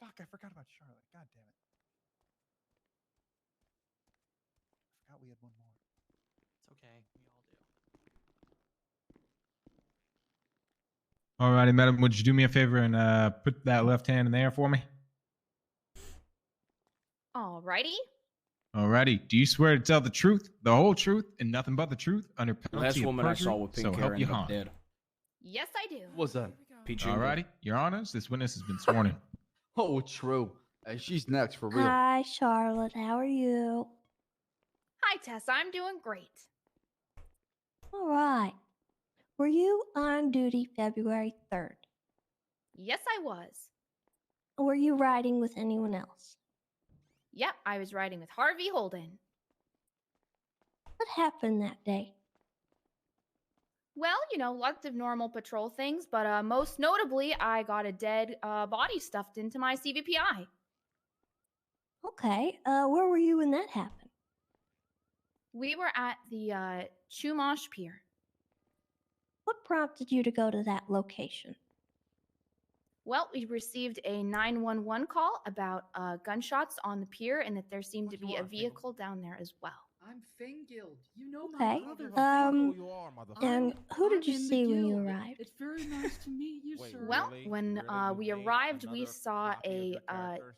Fuck, I forgot about Charlotte. God damn it. I forgot we had one more. It's okay. We all do. Alrighty, madam, would you do me a favor and put that left hand in the air for me? Alrighty. Alrighty. Do you swear to tell the truth, the whole truth, and nothing but the truth under penalty Last of woman I perjury? saw with pink So hair help you ended up harm. dead. Yes, I do. What's that? Peach Alrighty, your honors, this witness has been sworn in. Oh, true. Hey, she's next for real. Hi, Charlotte. How are you? Hi, Tess. I'm doing great. All right. Were you on duty February 3rd? Yes, I was. Were you riding with anyone else? Yep, I was riding with Harvey Holden. What happened that day? Well, you know, lots of normal patrol things, but most notably, I got a dead body stuffed into my CVPI. Okay. Where were you when that happened? We were at the Chumash Pier. What prompted you to go to that location? Well, we received a 911 call about gunshots on the pier and that there seemed to be a vehicle down there as well. I'm Fingild. You know Okay. my brother. And who did you I'm in the see when you guild. arrived? It's very nice to meet you, sir. Well, when we arrived, we saw a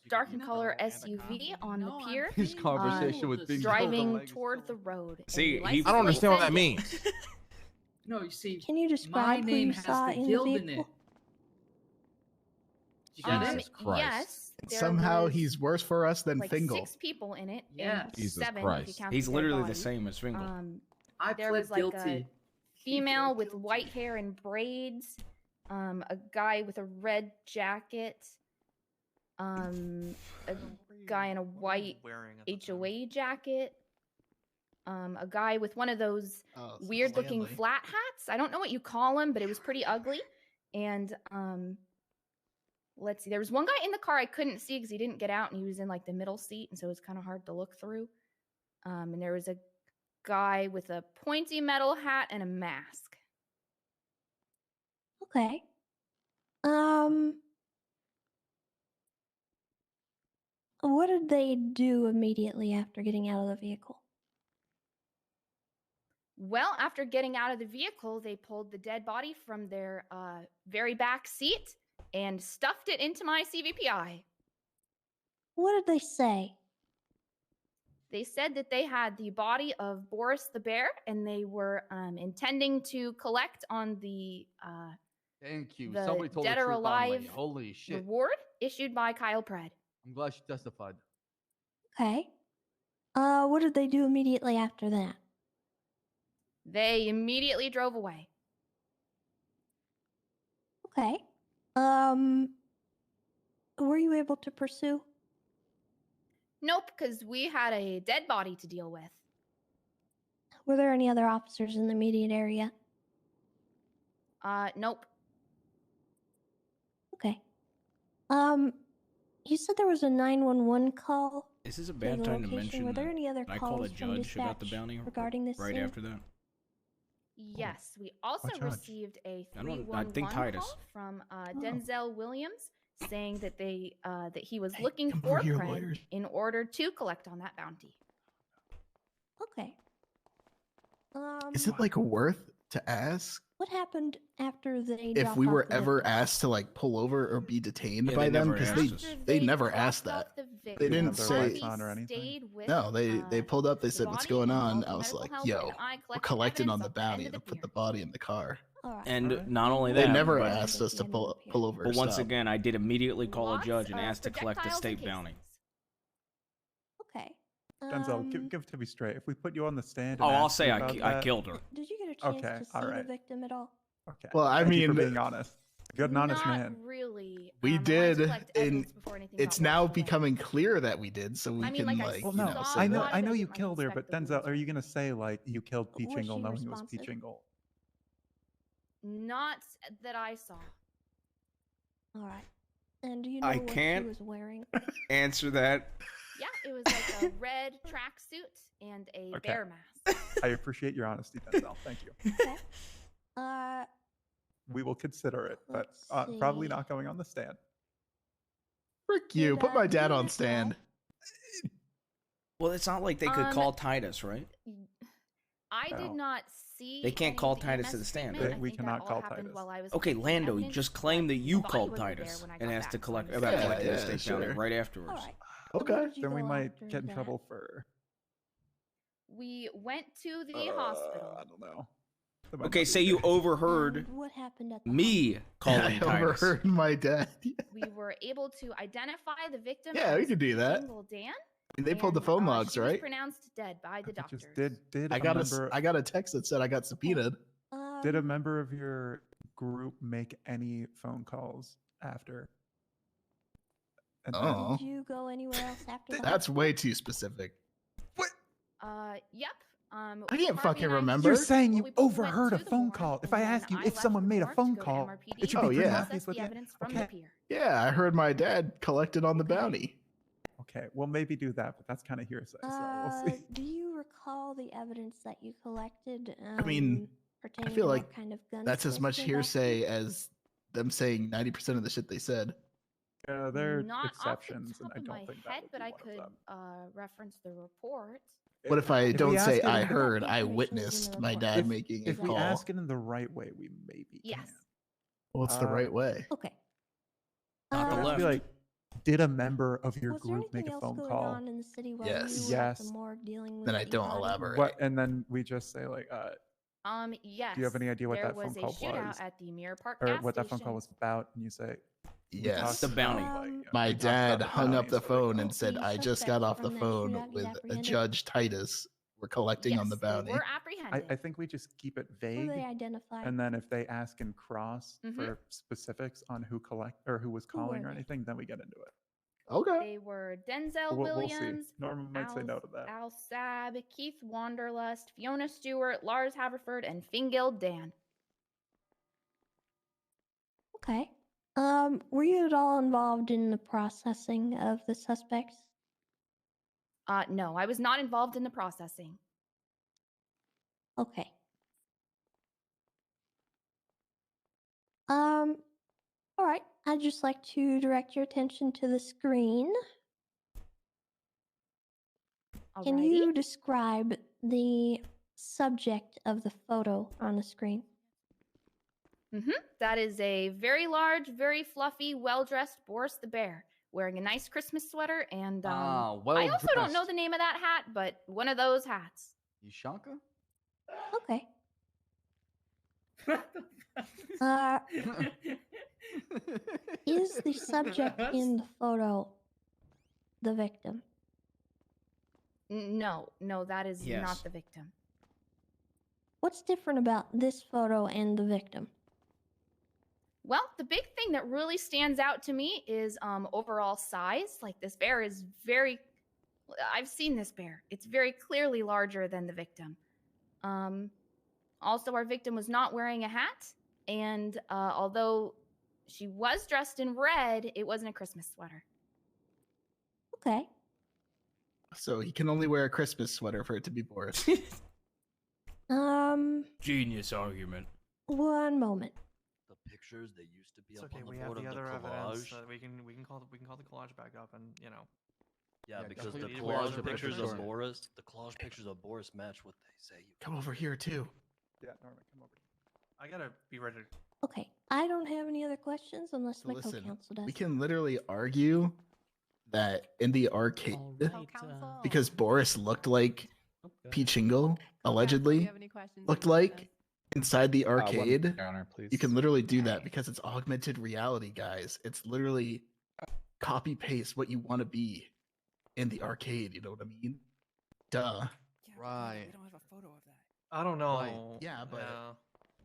dark in color SUV on the pier His conversation with Bing driving toward the road. and See, the he- license I don't understand what plate that means. No, you see, Can you my describe who name you has saw the in the guild in it. vehicle? You get Jesus it? Christ. Yes. there Somehow was, he's worse for us than like Fingal. 6 people in it. Yes. And Jesus 7 if you Christ. count He's the dead literally the body. same as Fingal. I There pled was like guilty. a female with white hair and braids, a guy with a red jacket, a guy in a white Wearing at the time. HOA jacket, a guy with one of those Oh, weird looking Stanley. flat hats. I don't know what you call them, but it was pretty ugly. And let's see, there was one guy in the car I couldn't see because he didn't get out and he was in like the middle seat, and so it was kind of hard to look through. And there was a guy with a pointy metal hat and a mask. Okay. What did they do immediately after getting out of the vehicle? Well, after getting out of the vehicle, they pulled the dead body from their very back seat and stuffed it into my CVPI. What did they say? They said that they had the body of Boris the bear and they were intending to collect on the Thank you. the Somebody told dead the or truth alive finally. Holy shit. reward issued by Kyle Pred. I'm glad she testified. Okay. What did they do immediately after that? They immediately drove away. Okay. Were you able to pursue? Nope, because we had a dead body to deal with. Were there any other officers in the immediate area? Nope. Okay. You said there was a 911 call. This is a to bad the time to location. mention Were there that any other I calls called a from judge about the dispatch bounty regarding this right scene? after that. Yes, we also What judge? received a I don't- I 311 think Titus. call from Oh. Denzel Williams saying that that he was looking for over here, Pred lawyers. in order to collect on that bounty. Okay. Is it like worth to ask What happened after they if dropped we off were the ever victim? asked to like pull over or be detained Yeah, by they them? never Because asked us. they never asked that. They didn't say. No, they pulled up. They said, "What's going on?" I was like, "Yo, we're collecting on the bounty," and they put the body in the car. And not only They that, never but, asked us to pull over. But or once stop. again, I did immediately call a judge and ask to collect the state bounty. Okay. Denzel, give to be straight. If we put you on the stand, Oh, and I'll ask say you I about I that- killed her. Did you get a chance Okay, to see all the right. victim at all? Okay. Well, I Thank you for mean, being honest. Good and honest Not man. really. We I wanted to did, collect and evidence before anything it's got now washed away. becoming clear that we did. So we I mean, can like, I like, Well, you no, know, saw say I know, body, I but know I you didn't, like, killed her, inspect but the Denzel, wounds are or you gonna say like you killed P. Was Chingle she knowing it was P. responsive? Chingle? Not that I saw. All right. And do you know I what can't she was wearing? answer that. Yeah, it was like a red tracksuit and a Okay. bear mask. I appreciate your honesty, Denzel. Thank you. Okay. Uh, We will consider it, but Let's probably see. not going on the stand. frick you. Put my did dad you on recall? stand. Well, it's not like they could call Titus, right? I did No. not see. They can't any call of the Titus EMS to the stand, treatment. right? I We think that cannot all call happened Titus. while I was Okay, collecting Lando, evidence, just but claim that you the body called wasn't there Titus when I and got asked to back, so I'm collect about assuming- collecting the Yeah, state bounty sure. right afterwards. all right. Okay. Did you Then we go might after get in that? trouble for. We went to the hospital. I don't know. That might Okay, not be say you good. overheard And what happened at the me I calling Titus. overheard my dad. We were able to identify the victim. Yeah, we as could do that. Jingle Dan. I mean, they pulled the and, phone logs, she was right? pronounced dead by the doctors. Just did I a got member I got a text that said I got subpoenaed. did a member of your group make any phone calls after? And then- Oh, Did you go anywhere else after that? that's way too specific. Yep. I can't Harvey fucking and I- remember. You're saying Well, you we both went overheard to a the phone morgue, call. If and I then asked you I if left someone the made a morgue to phone go to call, MRPD it should Oh, be yeah. pretty process obvious what the the evidence from okay. the pier. Yeah, I heard my dad collected on the bounty. Okay, well maybe do that, but that's kind of hearsay, so we'll see. Do you recall the evidence that you collected? I mean, I pertaining feel to like what kind of guns that's as this much was hearsay after? as them saying 90% of the shit they said. They're Not exceptions, off and the top I of don't my think head, that would but be I one of could them. reference the report. What if I If we don't ask say it I in the- heard, I Information is in the witnessed my report. dad making a If we call? ask it in the right way, we maybe Yes. can. What's the right way? Okay. Not the It has to left. be like, did a member of your Was there group make anything a else phone going call? on in the city while Yes. you were at the Yes. morgue dealing with Then I the don't body? elaborate. What? And then we just say like, Yes. do you have any idea what there that phone was call a shootout was? at the Mirror Park Or gas what that phone call station. was about? And you say, we Yes. talked The about, bounty. like, you know, My we talked dad about the hung up bounty, the so they phone called. and said, The I just got suspect off the from that phone shootout get with a apprehended? Judge Titus. We're collecting on the Yes, they bounty. were apprehended. I think we just keep it Were vague, they identified? and then if they ask in cross Mhm. for specifics on who was Who calling were or they? anything, then we get into it. Okay. They were Denzel We'll see. Williams, Norman might say no to that. Al Sab, Keith Wanderlust, Fiona Stewart, Lars Haverford, and Fingild Dan. Okay. Were you at all involved in the processing of the suspects? No, I was not involved in the processing. Okay. All right. I'd just like to direct your attention to the screen. Can Alrighty. you describe the subject of the photo on the screen? That is a very large, very fluffy, well-dressed Boris the Bear wearing a nice Christmas sweater and I also don't know the name of that hat, but one of those hats. Yushanka? Okay. Is the subject in the photo the victim? No, that is Yes. not the victim. What's different about this photo and the victim? Well, the big thing that really stands out to me is overall size. Like this bear is very. I've seen this bear. It's very clearly larger than the victim. Also, our victim was not wearing a hat, and although she was dressed in red, it wasn't a Christmas sweater. Okay. So he can only wear a Christmas sweater for it to be Boris. Genius argument. One moment. The pictures they used to be It's up okay. on the We have board the of other the evidence collage. that we can call the collage back up, and Yeah, because the definitely wear collage the pictures pressure of sword. Boris, the collage pictures of Boris match what they say. Come over here too. Yeah, Norman, come over. I gotta be ready. Okay, I don't have any other questions unless So my listen, co-counsel does. we can literally argue that in the arcade, because Boris looked like Pichingle, allegedly looked like inside the arcade. Your Honor, please. You can literally do that because it's augmented reality, guys. It's literally copy paste what you want to be in the arcade. You know what I mean? Duh. Right. We don't have a photo of that. I don't know. Right. Yeah, but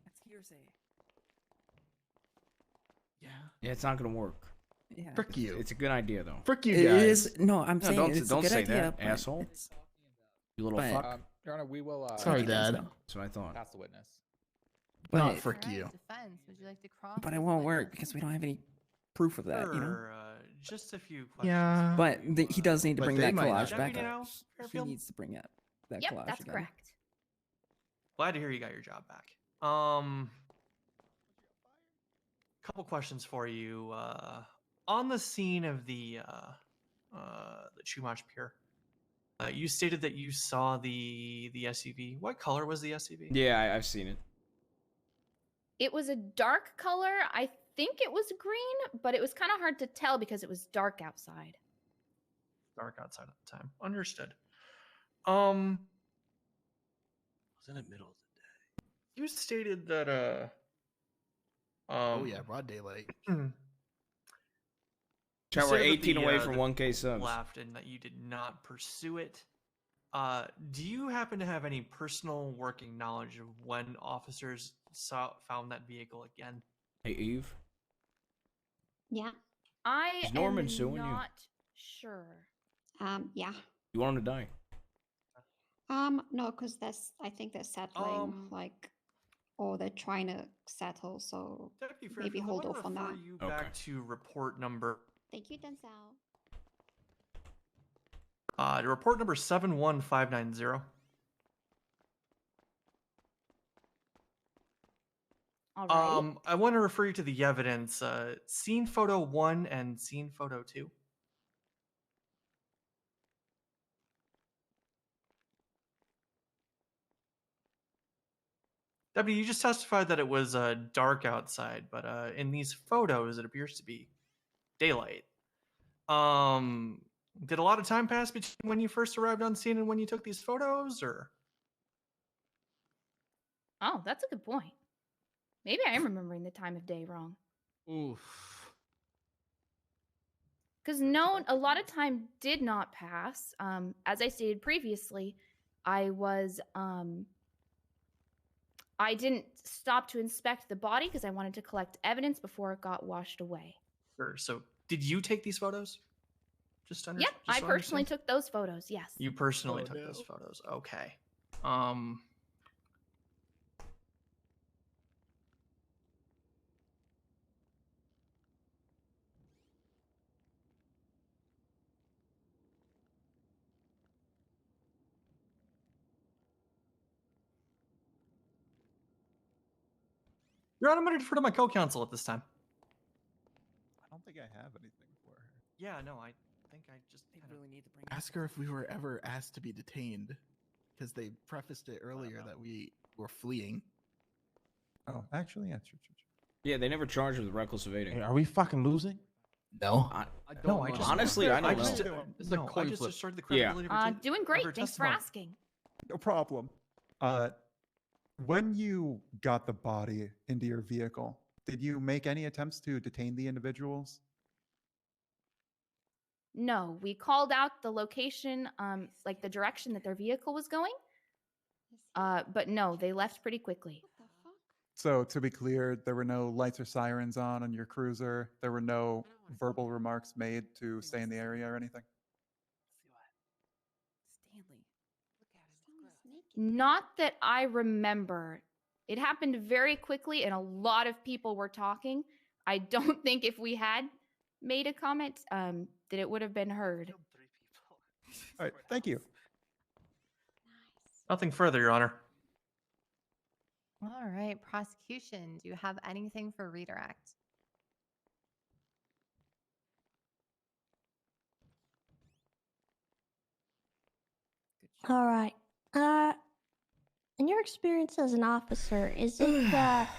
That's hearsay. Yeah, it's not gonna work. Yeah. frick you. It's a good idea though. Frick you It guys. is. No, I'm saying don't it's don't a good say idea, that, but asshole. it's- You little but- fuck. Your Honor, we will. Sorry, Dad. That's what I thought. Pass the witness. But, Not frick you. Defense, would you like to cross? but it won't work because we don't have any proof of that, you know? Sure, just a few questions. Yeah. But he does need to But bring they that might collage not. back Deputy up. now, He Fairfield? needs to bring up that Yep, collage that's again. correct. Glad to hear you got your job back. Couple questions for you. On the scene of the Chumash Pier, you stated that you saw the SUV. What color was the SUV? Yeah, I've seen it. It was a dark color. I think it was green, but it was kind of hard to tell because it was dark outside. Dark outside at the time. Understood. It was in the middle of the day. You stated that Oh yeah, broad daylight. you Chat, we're said that 18 away the from 1K subs. left and that you did not pursue it. Do you happen to have any personal working knowledge of when officers found that vehicle again? Hey, Eve. Yeah. I Is Norman am suing you? not sure. Yeah. You want him to die? No, because I think they're settling, or they're trying to settle, so Deputy maybe Fairfield, hold I off on wanna that. refer you back to report number. Thank you, Denzel. To report number 71590. All right. I want to refer you to the evidence, scene photo 1 and scene photo 2. Deputy, you just testified that it was dark outside, but in these photos, it appears to be daylight. Did a lot of time pass between when you first arrived on scene and when you took these photos, or? Oh, that's a good point. Maybe I am remembering the time of day wrong. Oof. Because no, a lot of time did not pass. As I stated previously, I didn't stop to inspect the body because I wanted to collect evidence before it got washed away. Sure. So, did you take these photos? Just under. Yep, just I so personally understand? took those photos. Yes. You personally Oh, took no. those photos. Okay. Your Honor, I'm going to defer to my co-counsel at this time. I don't think I have anything for her. Yeah, no, I think I just really need to bring Ask her if we were ever asked to be detained, because they prefaced it earlier that we were fleeing. Oh, actually, yeah, true. Yeah, they never charged with reckless evading. Hey, are we fucking losing? No. No, I just honestly, I don't know. It's a coin flip. Started the Yeah. credibility of her Doing of great. her Thanks for testimony. asking. No problem. When you got the body into your vehicle, did you make any attempts to detain the individuals? No, we called out the location, like the direction that their vehicle was going. But no, they left pretty quickly. So to be clear, there were no lights or sirens on your cruiser. There were no verbal remarks made to stay in the area or anything. Not that I remember. It happened very quickly, and a lot of people were talking. I don't think if we had made a comment, that it would have been heard. All right, thank you. Nothing further, Your Honor. All right, prosecution. Do you have anything for redirect? All right. In your experience as an officer, is it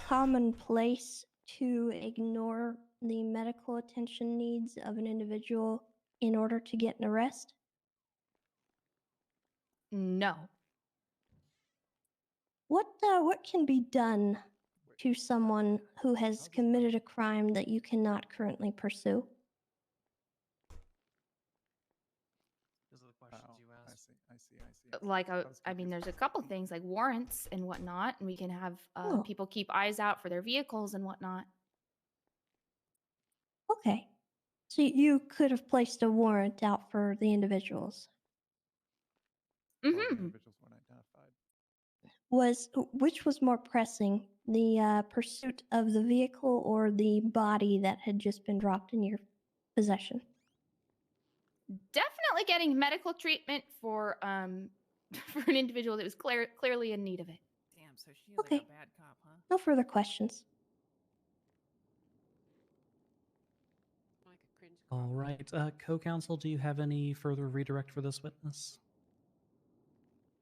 commonplace to ignore the medical attention needs of an individual in order to get an arrest? No. What can be done to someone who has committed a crime that you cannot currently pursue? Those are the questions you asked. I see. Like, I mean, there's a couple things like warrants and whatnot, and we can have Oh. people keep eyes out for their vehicles and whatnot. Okay. So you could have placed a warrant out for the individuals. Mm-hmm. Individuals weren't identified. Which was more pressing, the pursuit of the vehicle or the body that had just been dropped in your possession? Definitely getting medical treatment for for an individual that was clearly in need of it. Damn, so she's Okay. like a bad cop, huh? No further questions. Like a cringe All right. Co-counsel, do you have any further redirect for this witness?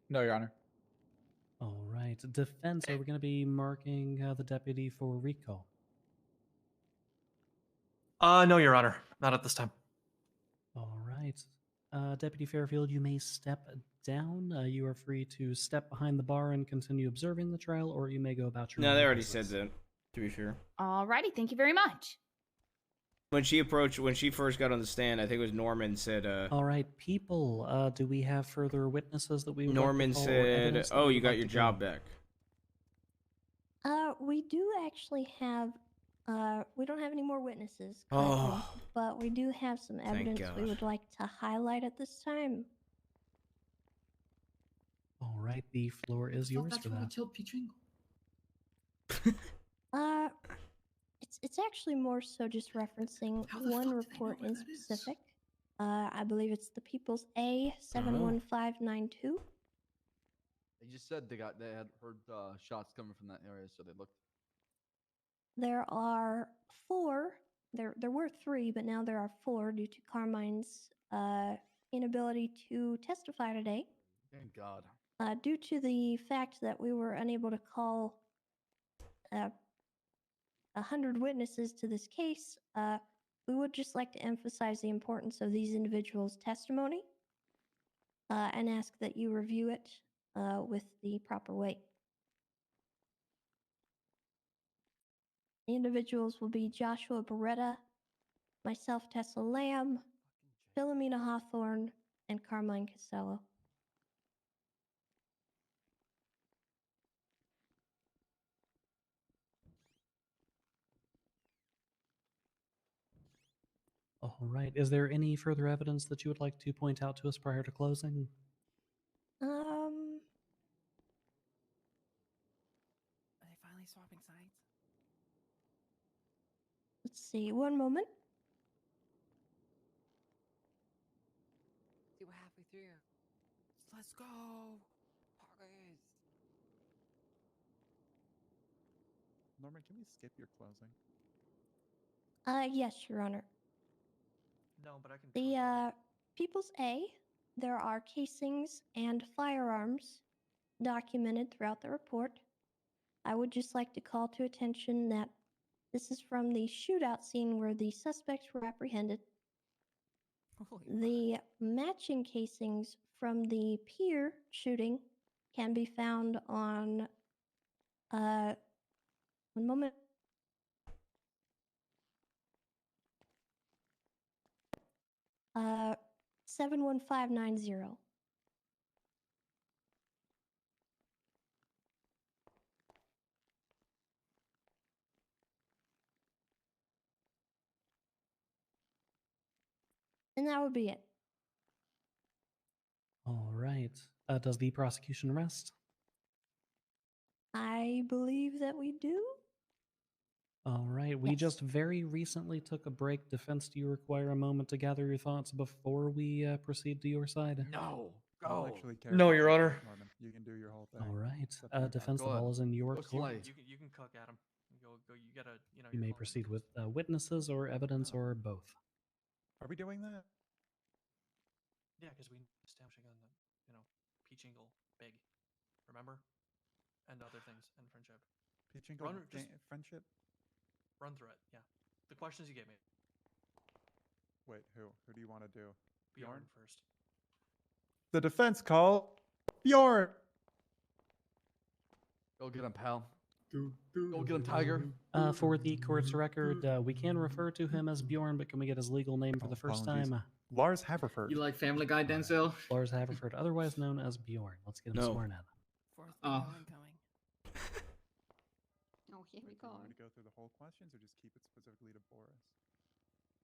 No, Your Honor. All right. Defense, are we going to be marking the deputy for recall? No, Your Honor, not at this time. All right. Deputy Fairfield, you may step down. You are free to step behind the bar and continue observing the trial, or you may go about your No, own they already business. said that, to be fair. Alrighty, thank you very much. When she first got on the stand, I think it was Norman said, All right, people, do we have further witnesses that we would Norman like to call or said, evidence that oh, we you would got like your to job call? back. We do actually have, we don't have any more witnesses currently, Oh. but we do have some Thank evidence we God. would like to highlight at this time. All right, the floor is yours That's for why we that. killed Pichingo. It's actually more so just referencing one report in specific. I believe it's the People's A71592. They just said they had heard shots coming from that area, so they looked. There are four. There were three, but now there are four due to Carmine's inability to testify today. Thank God. Due to the fact that we were unable to call 100 witnesses to this case, we would just like to emphasize the importance of these individuals' testimony and ask that you review it with the proper weight. The individuals will be Joshua Beretta, myself, Tessa Lamb, Philomena Hawthorne, and Carmine Costello. All right, is there any further evidence that you would like to point out to us prior to closing? Are they finally swapping sides? Let's see, one moment. See, we're halfway through. Let's go. Progress. Norman, can we skip your closing? Yes, Your Honor. No, but I can. The People's A, there are casings and firearms documented throughout the report. I would just like to call to attention that this is from the shootout scene where the suspects were apprehended. The matching casings from the pier shooting can be found on, one moment. Uh, 71590. And that would be it. All right, does the prosecution rest? I believe that we do. All right, we just very recently took a break. Defense, do you require a moment to gather your thoughts before we proceed to your side? No, I don't go. actually care No, if you Your cook, Honor. Norman. You can do your whole thing. All right, It's up to you. defense, the Go ball ahead. is in your Go court. slay. You can cook, Adam. Go. You gotta. You you're may calling proceed with witnesses or evidence or both. Are we doing that? Yeah, because we establishing on the Peachingle big. Remember? And other things and friendship. Peachingle Just friendship? run through it. Yeah. The questions you gave me. Wait, who? Who do you want to do? Bjorn first. The defense call. Bjorn. Go get him, pal. Go get him, Tiger. For the court's record, we can refer to him as Bjorn, but can we get his legal name for the first apologies. time? Lars Haverford. You like Family Guy, Denzel? Lars Haverford, otherwise known as Bjorn. Let's get him No. sworn in. Oh. Oh, here we Do go. you want me to go through the whole questions or just keep it specifically to Boris?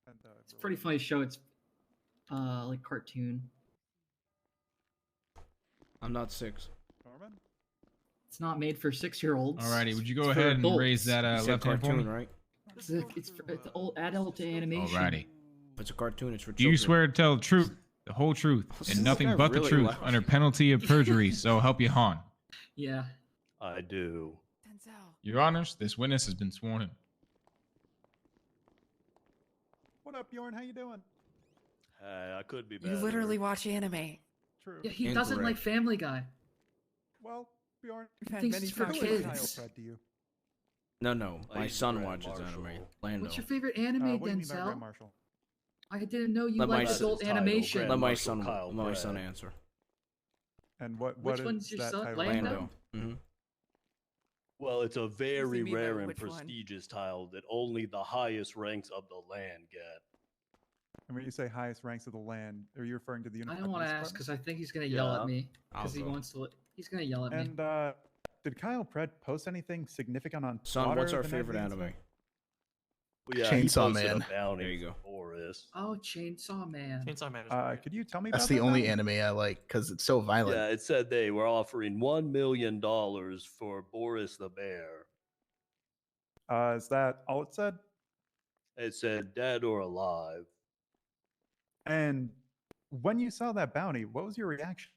And, It's a pretty funny show. It's like cartoon. I'm not 6. Norman? It's not made for 6-year-olds. Alrighty, would you go It's for ahead and adults. raise that You said left hand for me? cartoon, right? It's old adult animation. Alrighty. If it's a cartoon, it's for Do children. you swear to tell the truth, the whole truth, This and guy nothing but really the truth loud. under penalty of perjury, so help you Han? Yeah. I do. Your honors, this witness has been sworn in. What up, Bjorn? How you doing? I could be You better. literally watch anime. True. Yeah, he doesn't like Family Guy. Well, Bjorn, He thinks it's for kids. do you? No. I My use son Grand watches Marshal. anime. Lando. What's your favorite anime, what do you mean by Denzel? Grand Marshal? I didn't know you Let my liked son- adult animation. Let my Marshal son. Kyle Let my son Brad. answer. And what Which is one's your that son? title? Lando? Mm-hmm. Well, it's a very mean by rare and which one? prestigious title that only the highest ranks of the land get. And when you say highest ranks of the land, are you referring to the I Unified don't want to Police ask Department? because I think he's gonna yell at Yeah. me I'll because he go. wants to. He's gonna yell at me. And did Kyle Pred post anything significant on Son, Twitter what's our the night of the favorite incident? anime? Well, yeah, he Chainsaw posted a Man. bounty There you go. for Boris. Oh, Chainsaw Man. Chainsaw Man is pretty good. Could you tell me That's about the that only bounty? anime I like because it's so violent. Yeah, it said they were offering $1 million for Boris the Bear. Is that all it said? It said dead or alive. And when you saw that bounty, what was your reaction?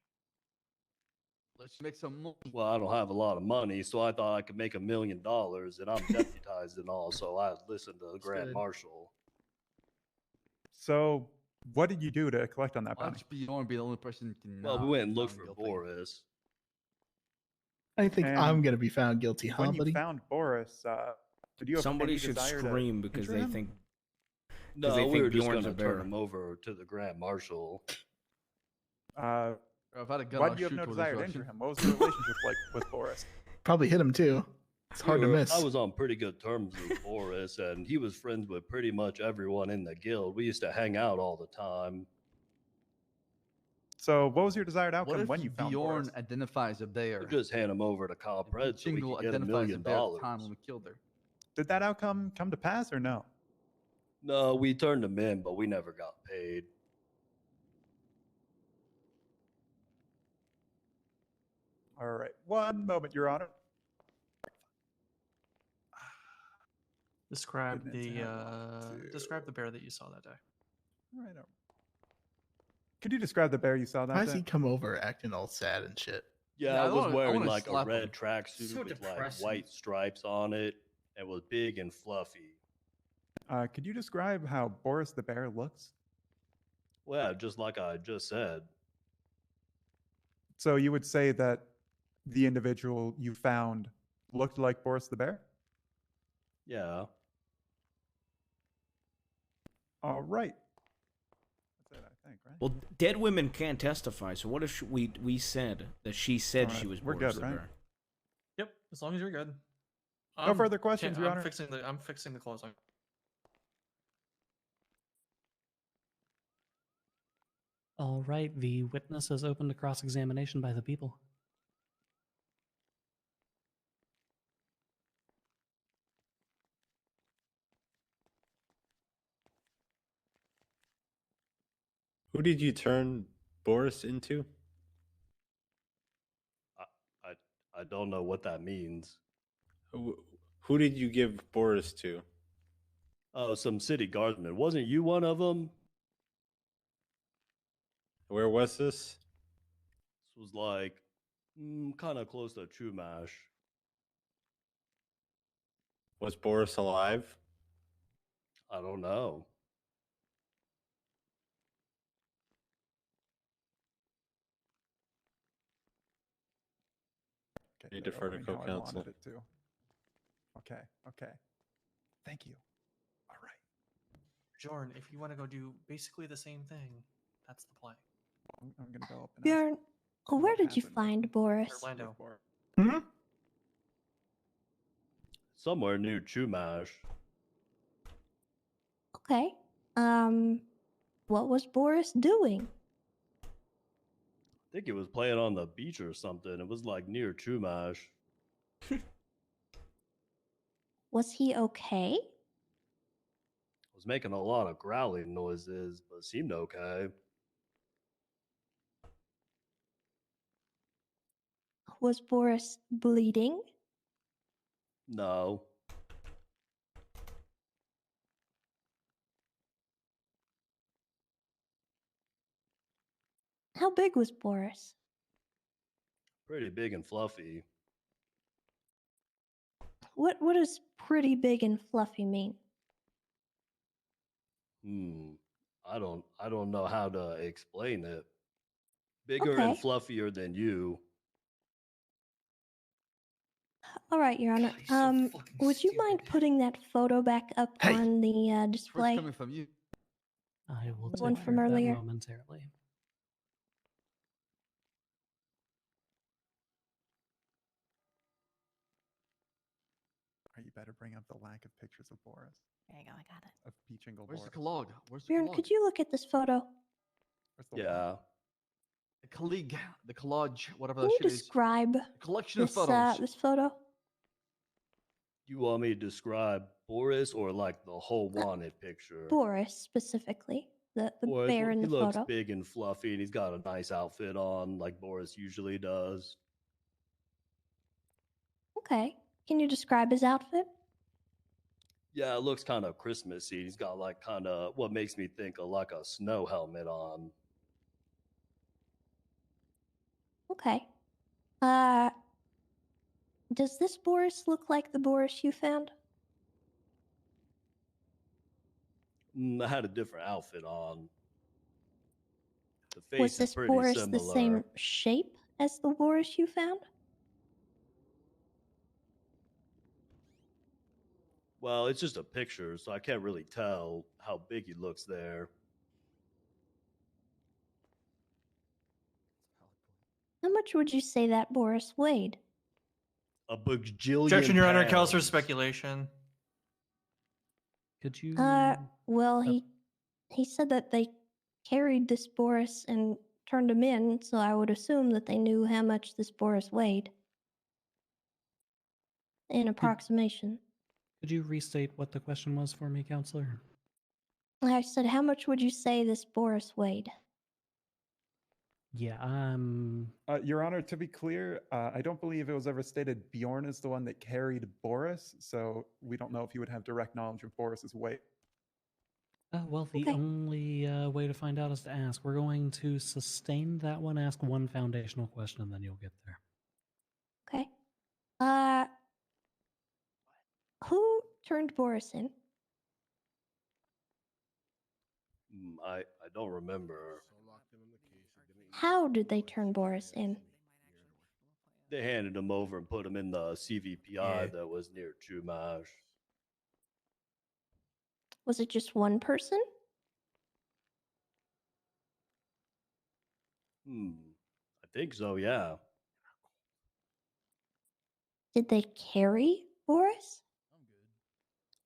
Let's make some money. Well, I don't have a lot of money, so I thought I could make $1 million, and I'm deputized and all, so I listened to the Grand good. Marshal. So, what did you do to collect on that Why bounty? don't Bjorn be the only person who can Well, we not went and be looked found for guilty? Boris. I think And I'm gonna be found guilty, huh, When you buddy? found Boris, did you have Somebody any should desire to scream because injure they him? think. No, they we think were just Bjorn's going a to turn bear. him over to the Grand Marshal. Uh, Or if I had a gun, why I'd did you have shoot no towards desire to direction. injure him? What was your relationship like with Boris? Probably hit him too. It's hard to miss. I was on pretty good terms with Boris, and he was friends with pretty much everyone in the guild. We used to hang out all the time. So, what was your desired What outcome if when you found Bjorn Boris? identifies a bear? We'll just hand him over to Kyle Pred so we Jingle could get $1 identifies a million. bear at the time when we killed her. Did that outcome come to pass or no? No, we turned him in, but we never got paid. All right, one moment, Your Honor. Describe Goodness, the how to- describe the bear that you saw that day. All right. Could you describe the bear you saw that Why does day? he come over acting all sad and shit? Yeah, I I was wanna- I wearing wanna like a slap red him. tracksuit So with like depressing. white stripes on it. It was big and fluffy. Could you describe how Boris the bear looks? Well, just like I just said. So you would say that the individual you found looked like Boris the bear? Yeah. All right. That's it, I think, right? Well, dead women can't testify. So what if we said that she said All she right, was we're Boris good, the right? bear? Yep, as long as you're good. No further questions, Your Honor. I'm fixing the closing. All right, the witness is open to cross-examination by the people. Who did you turn Boris into? I don't know what that means. Who did you give Boris to? Oh, some city guardsman. Wasn't you one of them? Where was this? This was like kind of close to Chumash. Was Boris alive? I don't know. You defer to going how I co-counsel. wanted it to. Okay, okay. Thank you. All right. Jorn, if you want to go do basically the same thing, that's the plan. I'm gonna go up and Bjorn, where did you find Boris? Orlando. Hmm? Somewhere near Chumash. Okay. What was Boris doing? I think it was playing on the beach or something. It was like near Chumash. Was he okay? Was making a lot of growling noises, but seemed okay. Was Boris bleeding? No. How big was Boris? Pretty big and fluffy. What does pretty big and fluffy mean? I don't know how to explain it. Bigger and Okay. fluffier than you. All right, Your Honor. Would you mind putting that photo back up on the display? coming from you. I will The take one care from of that earlier? momentarily. All right, you better bring up the lack of pictures of Boris. There you go. I got it. Of Peachingle Where's Boris. the collage? Where's the Bjorn, collage? could you look at this photo? Where's the Yeah. The colleague, the collage, whatever Can that you shit is. describe Collection of this, photos. this photo? You want me to describe Boris or like the whole wanted picture? Boris specifically, the Boris, bear in he the looks photo. big and fluffy, and he's got a nice outfit on, like Boris usually does. Okay. Can you describe his outfit? Yeah, it looks kind of Christmassy. He's got like kind of what makes me think of like a snow helmet on. Okay. Does this Boris look like the Boris you found? I had a different outfit on. The face Was is this pretty Boris similar. the same shape as the Boris you found? Well, it's just a picture, so I can't really tell how big he looks there. How much would you say that Boris weighed? A bajillion Objection, Your Honor. pounds. Counselor speculation. Could you? Well, he said that they carried this Boris and turned him in, so I would assume that they knew how much this Boris weighed. In approximation. Could you restate what the question was for me, Counselor? I said, how much would you say this Boris weighed? Yeah, Your Honor, to be clear, I don't believe it was ever stated Bjorn is the one that carried Boris, so we don't know if he would have direct knowledge of Boris's weight. Well, the only way to find out is to ask. We're going to sustain that one, ask one foundational question, and then you'll get there. Okay. Who turned Boris in? I don't remember. How did they turn Boris in? They handed him over and put him in the CVPI that was near Chumash. Was it just one person? I think so, yeah. Did they carry Boris?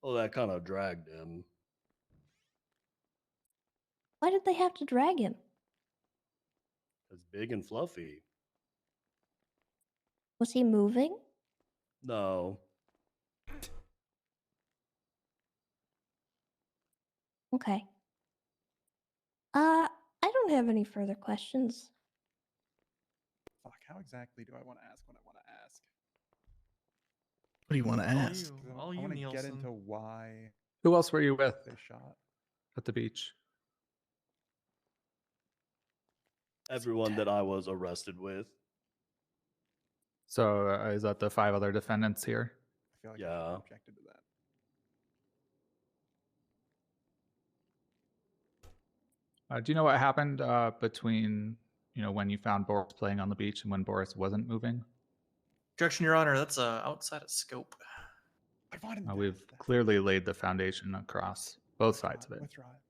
Oh, that kind of dragged him. Why did they have to drag him? It's big and fluffy. Was he moving? No. Okay. I don't have any further questions. Fuck, how exactly do I want to ask what I want to ask? What do you want to ask? I want to get into why Who else were you with they shot. at the beach? Everyone that I was arrested with. So is that the 5 other defendants here? I feel like Yeah. I objected to that. Do you know what happened between when you found Boris playing on the beach and when Boris wasn't moving? Objection, Your Honor. That's outside of scope. We've clearly laid the foundation across both sides of it. Withdraw it.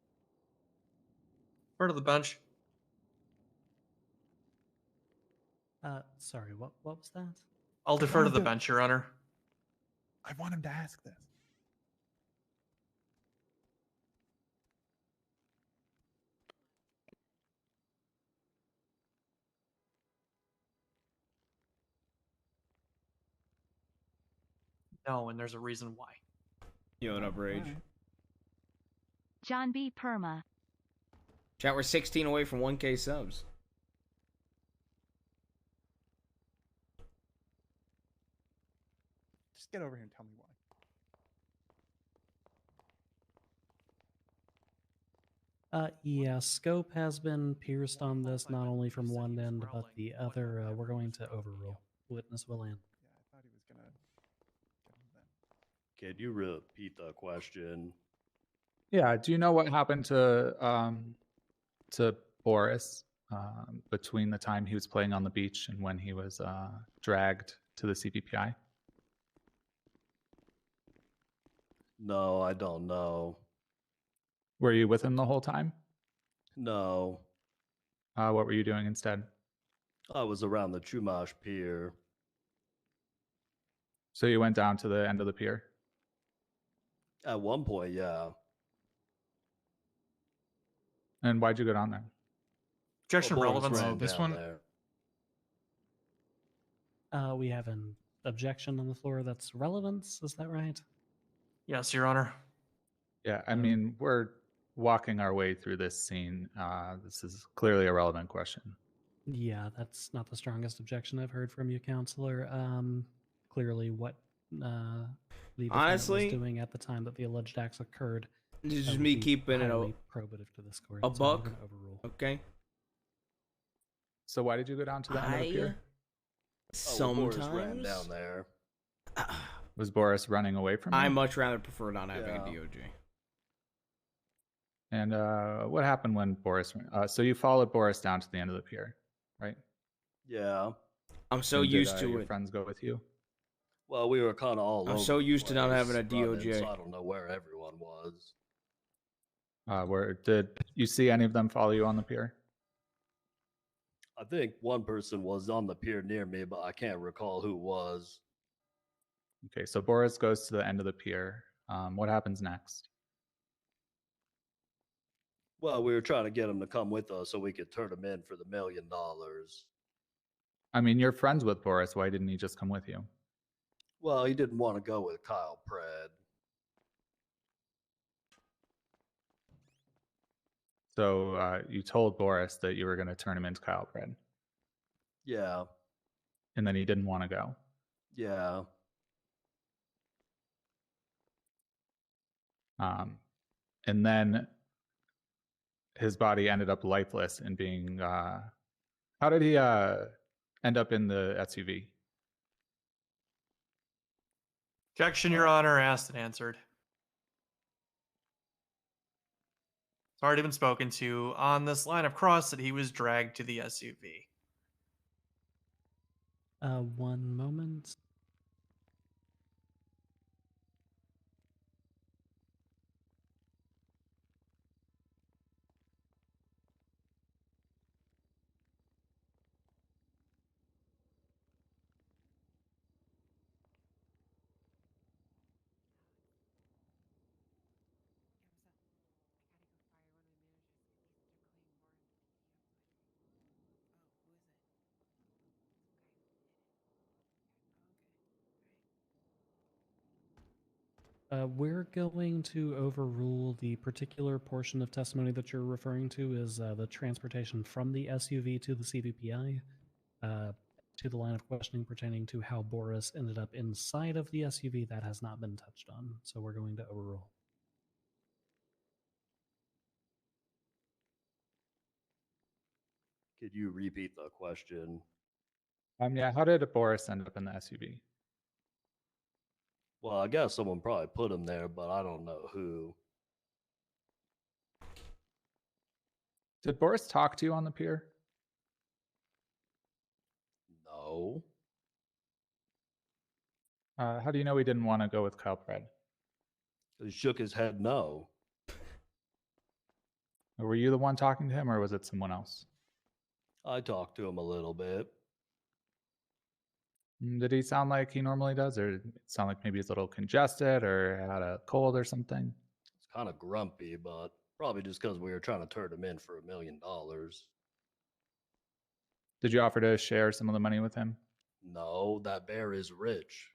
Part of the bench. Sorry, what was that? I'll defer to wanted the to- bench, Your Honor. I want him to ask this. No, and there's a reason why. Yo, what up, Rage? John B. Perma. Chat, we're 16 away from 1K subs. Just get over here and tell me why. Yeah, scope has been pierced on this, not only from one end, but the other. We're going to overrule. Witness will end. Yeah, I thought he was gonna get him then. Can you repeat the question? Yeah. Do you know what happened to Boris between the time he was playing on the beach and when he was dragged to the CPPI? No, I don't know. Were you with him the whole time? No, What were you doing instead? I was around the Chumash Pier. So you went down to the end of the pier? At one point, yeah. And why'd you go down there? Objection, Boris relevance. ran this down one- there. We have an objection on the floor that's relevance, is that right? Yes, Your Honor. Yeah, I mean, we're walking our way through this scene. This is clearly a relevant question. Yeah, that's not the strongest objection I've heard from you, Counselor. Clearly what the defendant Honestly, was doing at the time that the alleged acts occurred. This is would just me be keeping it highly probative to this court. a so I'm buck. gonna overrule. Okay. So why did you go down to the end of the pier? Oh, well, Boris ran Sometimes down there. Was Boris running away from you? I much rather prefer not having Yeah. a DOJ. And what happened when Boris? So you followed Boris down to the end of the pier, right? Yeah. I'm so And did, used to your it. friends go with you? Well, we were kind of all I'm over so the used to not place, having a running, DOJ. so I don't know where everyone was. Where did you see any of them follow you on the pier? I think one person was on the pier near me, but I can't recall who it was. Okay, so Boris goes to the end of the pier. What happens next? Well, we were trying to get him to come with us so we could turn him in for the $1 million. I mean, you're friends with Boris. Why didn't he just come with you? Well, he didn't want to go with Kyle Pred. So you told Boris that you were going to turn him into Kyle Pred, Yeah, and then he didn't want to go. yeah. And then his body ended up lifeless and being. How did he end up in the SUV? Objection, Your Honor. Asked and answered. It's already been spoken to on this line of cross that he was dragged to the SUV. One moment. We're going to overrule the particular portion of testimony that you're referring to is the transportation from the SUV to the CVPI, to the line of questioning pertaining to how Boris ended up inside of the SUV. That has not been touched on, so we're going to overrule. Could you repeat the question? Yeah. How did Boris end up in the SUV? Well, I guess someone probably put him there, but I don't know who. Did Boris talk to you on the pier? No. How do you know he didn't want to go with Kyle Pred? He shook his head no. Were you the one talking to him, or was it someone else? I talked to him a little bit. Did he sound like he normally does, or did it sound like maybe he's a little congested or had a cold or something? He's kind of grumpy, but probably just because we were trying to turn him in for $1 million. Did you offer to share some of the money with him? No, that bear is rich.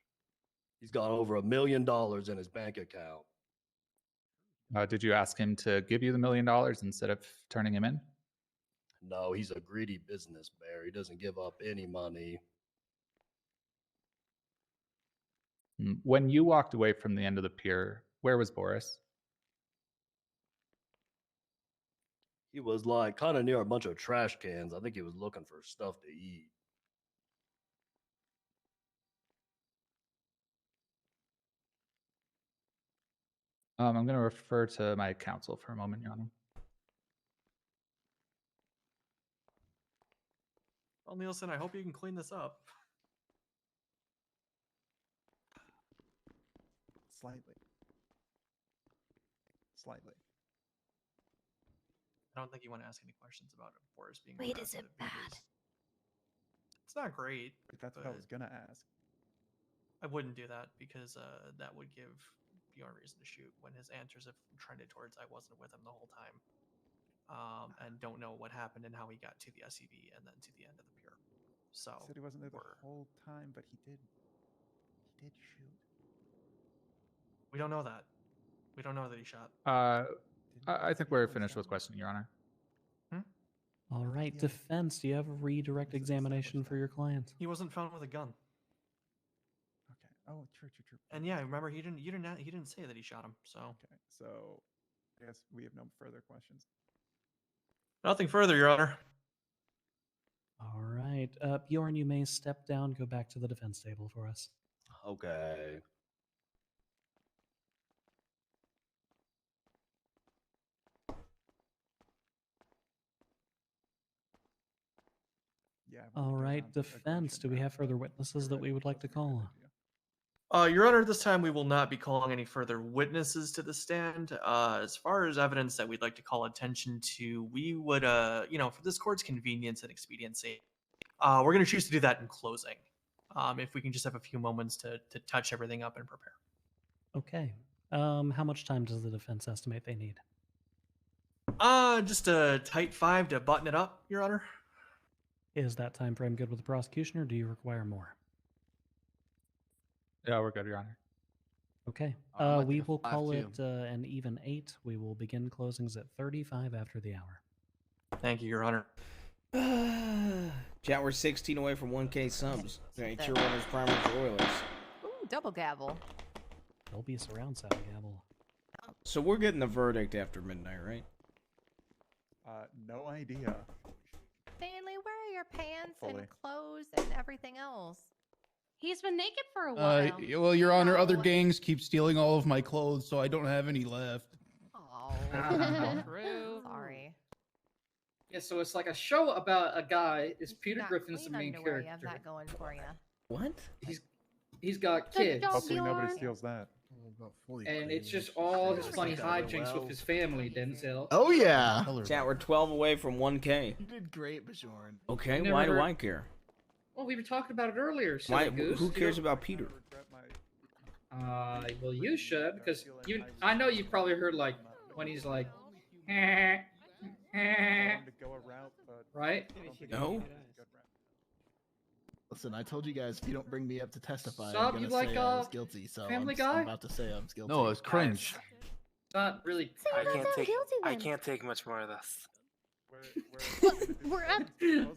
He's got over $1 million in his bank account. Did you ask him to give you the $1 million instead of turning him in? No, he's a greedy business bear. He doesn't give up any money. When you walked away from the end of the pier, where was Boris? He was like kind of near a bunch of trash cans. I think he was looking for stuff to eat. I'm going to refer to my counsel for a moment, Your Honor. Well, Nielsen, I hope you can clean this up. Slightly. Slightly. I don't think you want to ask any questions about Boris being. Wait, is it aggressive bad? because It's not great. That's what I was gonna ask. I wouldn't do that because that would give Bjorn reason to shoot when his answers have trended towards I wasn't with him the whole time, and don't know what happened and how he got to the SUV and then to the end of the pier. So He said he wasn't there the whole time, but he did. He did shoot. We don't know that. We don't know that he shot. I think we're finished with questioning, Your Honor. All right, defense, do you have a redirect examination for your client? He wasn't found with a gun. Okay. Oh, true. And yeah, remember he didn't say that he shot him. So Okay, so I guess we have no further questions. nothing further, Your Honor. All right, Bjorn, you may step down, go back to the defense table for us. Okay. Yeah. All right, defense, do we have further witnesses that we would like to call? Your Honor, this time we will not be calling any further witnesses to the stand. As far as evidence that we'd like to call attention to, we would, for this court's convenience and expediency, we're going to choose to do that in closing. If we can just have a few moments to touch everything up and prepare. Okay. How much time does the defense estimate they need? Just a tight 5 to button it up, Your Honor. Is that time frame good with the prosecution, or do you require more? Yeah, we're good, Your Honor. Okay. I'd like We to go will 5 call too. it an even 8. We will begin closings at 35 after the hour. Thank you, Your Honor. Chat, we're 16 away from 1K subs. Okay, cheer winners, primers, Oilers. Ooh, double gavel. There'll be a surround sound gavel. So we're getting the verdict after midnight, right? No idea. Stanley, where are your pants Fully. and clothes and everything else? He's been naked for a while. Well, Your Honor, other gangs keep stealing all of my clothes, so I don't have any left. Oh, True. sorry. Yeah, so it's like a show about a guy. Is Peter Got Griffin's the clean main underwear, character? You have that going for you. What? He's got Good kids. job, Hopefully nobody Bjorn. steals that. And it's just all his funny hijinks with his family, Denzel. Oh yeah. Chat, we're 12 away from 1K. You did great, Bjorn. Okay, You why never do heard- I care? Well, we were talking about it earlier. Why? Silly goose. Who You cares don't- about Peter? Well, you should, because I know you probably heard like when he's like, right? No. Listen, I told you guys if you don't bring me up to testify, Sub, I'm gonna you like, say I was guilty. So Family I'm Guy? about to say I'm guilty. No, it's cringe. It's not really. I can't take. guilty I then. can't take much more of this. We're at. You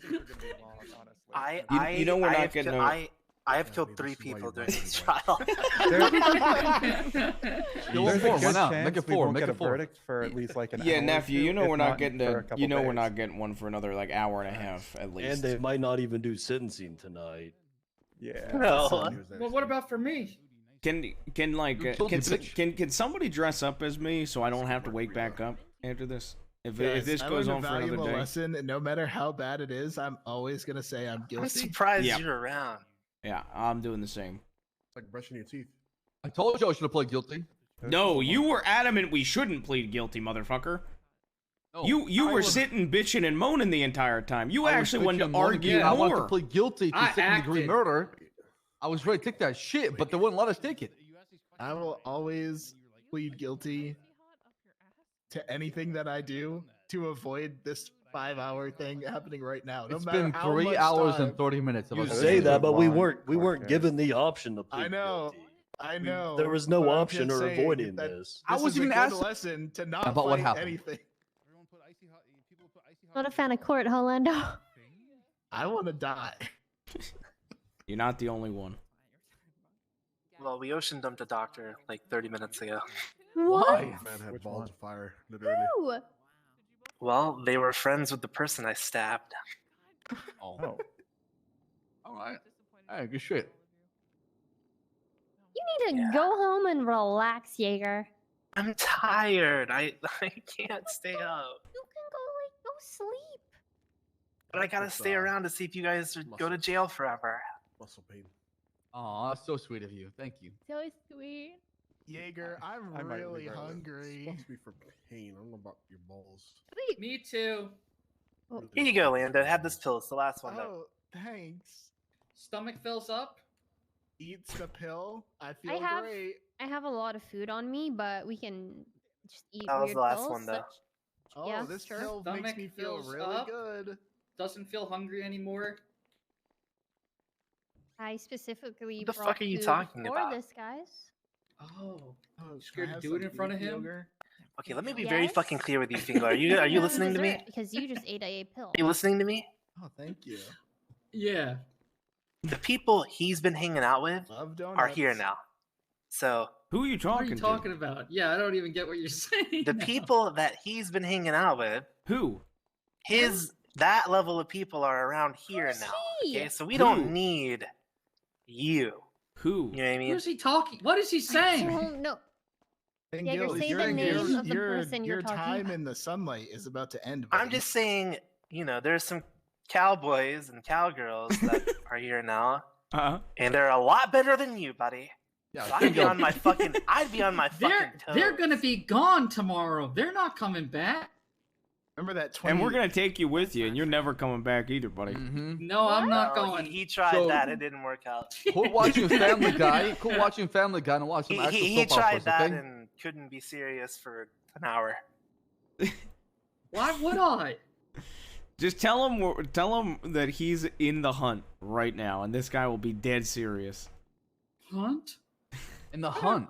know we're I not have getting ki- a- I have killed 3 people during this trial. There's Four, a why good not? chance Make it we 4, won't make get it a 4. verdict for at least like an Yeah, hour or nephew, you two, know if we're not not getting for a a, couple you know we're days. not getting one for another like hour and a half at least. And they might not even do sentencing tonight. Yeah. Well, what about for me? Can like You're guilty, bitch. can somebody dress up as me so I don't have to wake back up after this? If this I goes learned on a for another valuable day. lesson, and no matter how bad it is, I'm always gonna say I'm guilty. I'm surprised Yeah. you're around. Yeah, I'm doing the same. like brushing your teeth. I told you I should have played guilty. No, you were adamant we shouldn't plead guilty, motherfucker. You were sitting bitching and moaning the entire time. You actually wanted to argue I wanted to more. plead guilty to second-degree murder. I was ready to take that shit, but they wouldn't let us take it. I will always plead guilty to anything that I do to avoid this 5-hour thing happening right now. No It's matter been how 3 much hours time. and 30 minutes. You say that, but we weren't given the option to plead I know. guilty. I know. There was no but I'm option just or saying avoiding that this. I was is a even good asked lesson to not about what fight happened. anything. Not a fan of court, huh, Lando? I want to die. You're not the only one. Well, we ocean dumped a doctor like 30 minutes ago. What? Man had balls of fire, literally. Who? Well, they were friends with the person I stabbed. Oh. All right. Hey, good shit. You need to go home and relax, Jaeger. I'm tired. I can't stay up. You can go sleep. But I gotta stay around to see if you guys go to jail forever. Muscle pain. Oh, that's so sweet of you. Thank you. So sweet. Jaeger, I'm I might really regret it. hungry. It's supposed to be for pain. I don't know about your balls. Me too. Here you go, Lando. Have this pill. It's the last one, though. Oh, thanks. Stomach fills up. Eats the pill. I feel I have great. I have a lot of food on me, but we can just eat That was weird the last pills, one, though. Oh, yeah, this sure. pill Stomach makes me feel fills really up. good. Doesn't feel hungry anymore. I specifically What the brought fuck are you food talking for about? this, guys. Oh, can scared I to have do it some in front of beef him? yogurt? Okay, let me be very Yes? fucking clear with you, Fingo. Are you have listening to me? dessert because you just ate a pill. Are you listening to me? Oh, thank you. Yeah. The people he's been hanging out with Love are here donuts. now. So Who are you What are talking you to? talking about? Yeah, I don't even get what you're saying. the now. people that he's been hanging out with, Who? that level of people are around here Who's now. he? Okay, so we Who? don't need you. Who? You know what I mean? Who's he talking? What is he I saying? don't know. And Jaeger, Gil, say your, the name your, of the your, person you're your talking time about. in the sunlight is about to end. I'm buddy. just saying, there's some cowboys and cowgirls that are here now, and they're a lot better than you, buddy. Yeah, So I'd be on my fucking They're toes. gonna be gone tomorrow. They're not coming back. Remember that 20... And we're gonna take you with you, and you're never coming back either, buddy. No, I'm not No, going. He tried So- that. It didn't work out. Quit watching Family Guy. Quit watching Family Guy and watch some actual He soap tried operas, that okay? and couldn't be serious for an hour. Why would I? Just tell him that he's in the hunt right now, and this guy will be dead serious. Hunt? In the hunt.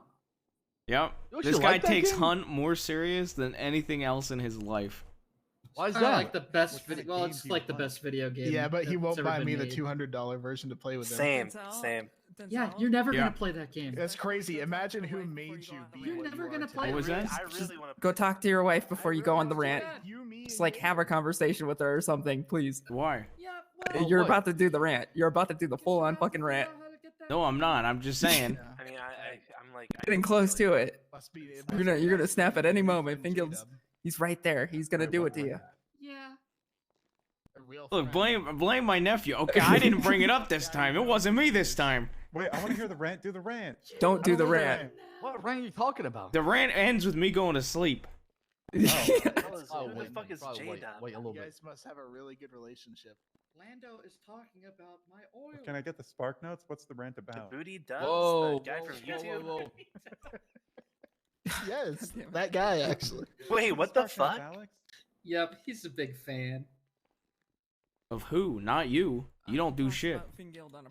Yep. You This actually guy like that takes game? Hunt more serious than anything else in his life. Why is Kinda that? like the best video. Well, it's like the best video game. Yeah, but he that's won't ever buy been me the made. $200 version to play with him. Same. Yeah, you're never Yeah. gonna play that game. That's crazy. Imagine who made you be. You're what never you gonna are play today. What was that? I really want to. Go talk to your wife before you go on the rant. You, me, Just like have a conversation with her or something, please. Why? Yeah, You're what? about to do the rant. You're about to do the full on fucking rant. No, I'm not. I'm just saying. I mean, I'm like Getting close to it. Must be, You're gonna snap at any moment. He's right there. He's gonna do it to you. Yeah. Look, blame my nephew. Okay, I didn't bring it up this time. It wasn't me this time. Wait, I want to hear the rant. Do the rant. Don't do the rant. What rant are you talking about? The rant ends with me going to sleep. who the wait, fuck is probably J-Dub? wait a little You bit. guys must have a really good relationship. Lando is talking about my oil. Can I get the spark notes? What's the rant The about? booty dubs, Whoa, the guy from YouTube. whoa. Yes, that guy actually. Wait, what the Spark notes, fuck? Alex? Yep, he's a big fan. Of who? Not you. You don't do shit.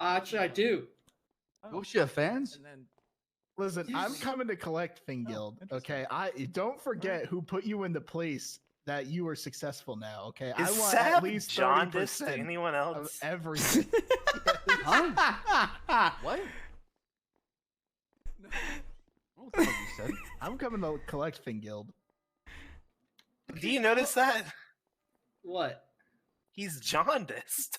Actually, I do. Oh shit, fans? Listen, I'm coming to collect Fingild. Okay, I don't forget who put you in the place that you are successful now. Okay, I Is want Sab at least jaundiced to 30% anyone of else? everything. Huh? What? I don't know what you said. I'm coming to collect Fingild. Do you notice that? What? He's jaundiced.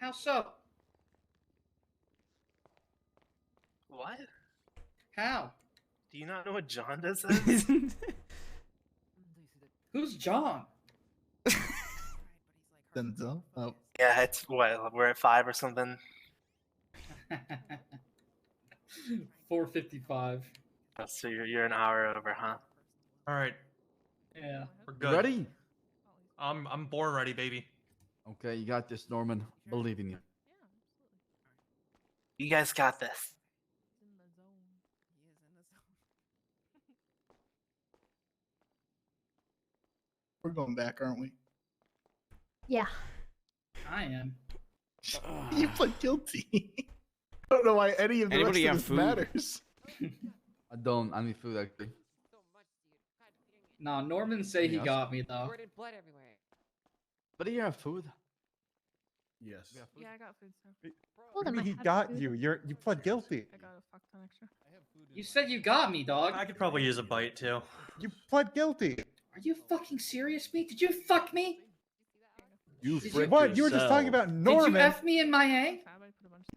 How so? What? How? Do you not know what jaundice is? Who's John? Denzel. Oh, Yeah, it's what, we're at 5 or something. 4:55. So you're an hour over, huh? All right, Yeah. we're You good. ready? I'm born ready, baby. Okay, you got this, Norman. Believe in you. You guys got this. we're going back, aren't we? Yeah. I am. You pled guilty. I don't know why any of the Anybody have rest of food? this matters. I don't. I need food, actually. Nah, Norman say he Yes. got me though. Squirted blood everywhere. But do you have food? Yes. Yeah, I got food. So. What do you mean he got you? You pled guilty. I got a fuck ton extra. You said you got me, dog. I could probably use a bite too. You pled guilty. Are you fucking serious, me? Did you fuck me? You Did frick What? You were just talking yourself. about Did Norman. you F me in my hang?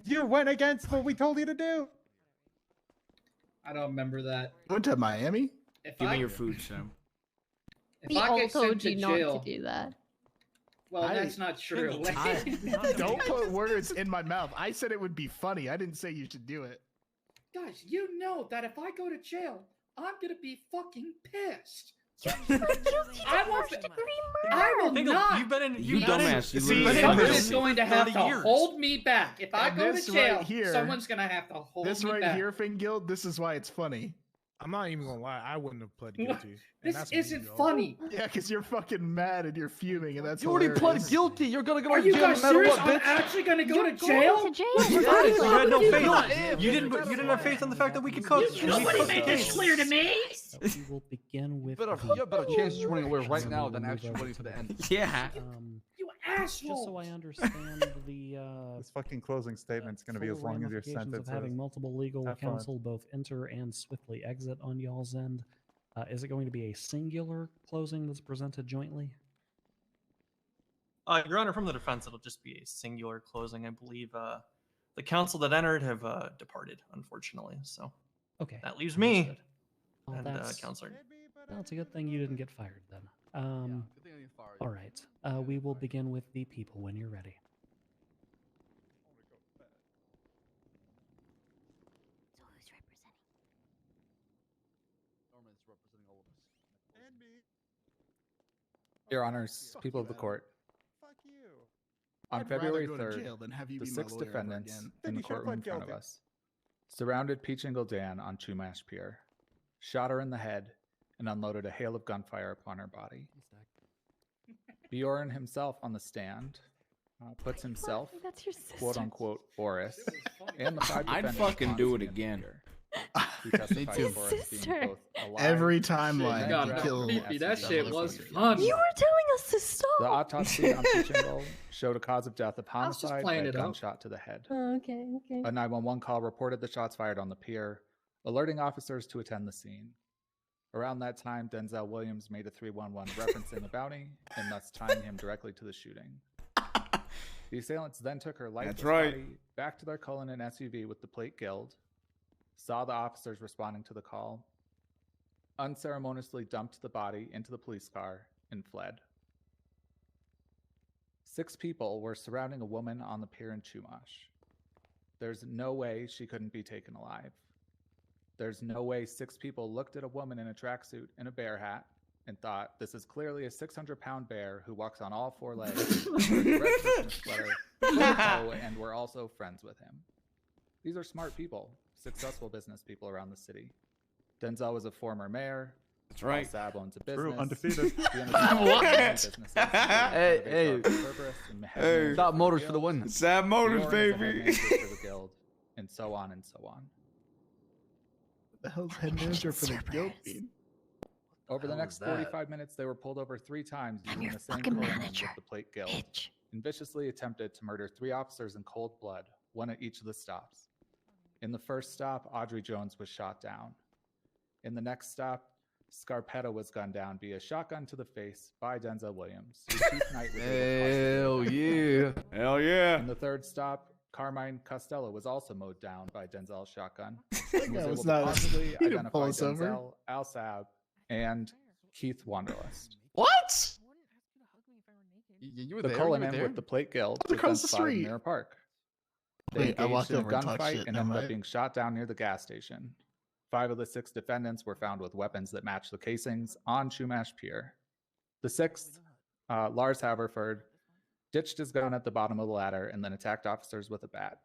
You went against what we told you to do. I don't remember that. Went to Miami. If Give I, me your food, Sam. if We I all get told sent to you not jail, to do that. well, that's not true. Don't put words in my mouth. I said it would be funny. I didn't say you should do it. Guys, you know that if I go to jail, I'm gonna be fucking pissed. I will Think not. you've been in. You You've been in- dumbass, you See, literally- you've been in Someone prison is going to have 30 to years. hold me back. If I And go this to right jail, here- someone's gonna have to hold This me right back. here, Fingild, this is why it's funny. I'm not even gonna lie. I wouldn't have pled guilty. This isn't funny. Yeah, because you're fucking mad and you're fuming, and that's You already hilarious. pled guilty. You're gonna go Are to you jail guys no matter serious? what, I'm bitch. actually gonna go to Going jail? to jail. Yes, You had no you faith. got You didn't have faith in the fact that we could cook. Nobody made this clear to me. We will begin with. You have the better chances running away right and now we'll than move actually over waiting for the end. Yeah. You Just asshole. so I understand the This fucking closing statement's going to be full as long as your ramifications sentence of having is. multiple legal Have fun. counsel both enter and swiftly exit on y'all's end. Is it going to be a singular closing that's presented jointly? Your Honor, from the defense, it'll just be a singular closing. I believe the counsel that entered have departed, unfortunately. So Okay. that leaves me understood. Well, and that's, counselor. that's a good thing you didn't get fired then. Good thing I didn't fire you. All right. We will begin with the people when you're ready. So who's representing? Norman's representing all of us. And me. Your honors, people of the court. Fuck you. On I'd rather February go to 3rd, jail than have you the be my 6 lawyer ever defendants again. in Then the you should've courtroom in pled front of guilty. us surrounded Peachingle Dan on Chumash Pier, shot her in the head, and unloaded a hail of gunfire upon her body. Bjorn himself on the stand puts himself, That's your quote sister. unquote, Boris, and the 5 I'd defendants fucking on do it stand again. here, who testified too. to Boris being Sister. both alive Every Shit, timeline, you you got kill. creepy. That SUV shit was motherfucker. funny. You were telling us to The stop. autopsy on Peachingle showed a cause of death of I was just homicide by playing a it out. gunshot to the head. Oh, okay, okay. A 911 call reported the shots fired on the pier, alerting officers to attend the scene. Around that time, Denzel Williams made a 311 referencing a bounty and thus tying him directly to the shooting. The assailants then took her lifeless That's right. body back to their Cullinan SUV with the plate guild, saw the officers responding to the call, unceremoniously dumped the body into the police car, and fled. 6 people were surrounding a woman on the pier in Chumash. There's no way she couldn't be taken alive. There's no way 6 people looked at a woman in a tracksuit and a bear hat and thought, this is clearly a 600-pound bear who walks on all 4 legs, wears a red Christmas sweater, oh, and we're also friends with him. These are smart people, successful business people around the city. Denzel was a former mayor. That's right. Sab owns a True, business. undefeated. Hey, Stop Motors for the win. Sad Motors, baby. For the guild, and so on and so on. The hell's head manager for the guild mean? Over the hell next is that? 45 minutes, they were pulled over 3 times using the same fucking Cullinan manager, with the plate guild, bitch. and viciously attempted to murder 3 officers in cold blood, 1 at each of the stops. In the first stop, Audrey Jones was shot down. In the next stop, Scarpetta was gunned down via shotgun to the face by Denzel Williams, who Chief Knight was able to Hell yeah. Hell yeah. In the third stop, Carmine Costello was also mowed down by Denzel's shotgun. That and guy was was able to not- positively he didn't identify pull us over. Denzel, Al Sab, and Keith Wanderlust. What? You were The there? calling You were in there? with the plate guild I was was across then the spotted in street. Mirror Park. They Wait, I engaged walked in a over and talked gunfight shit, and never ended up mind. being shot down near the gas station. 5 of the 6 defendants were found with weapons that matched the casings on Chumash Pier. The 6th, Lars Haverford, ditched his gun at the bottom of the ladder and then attacked officers with a bat.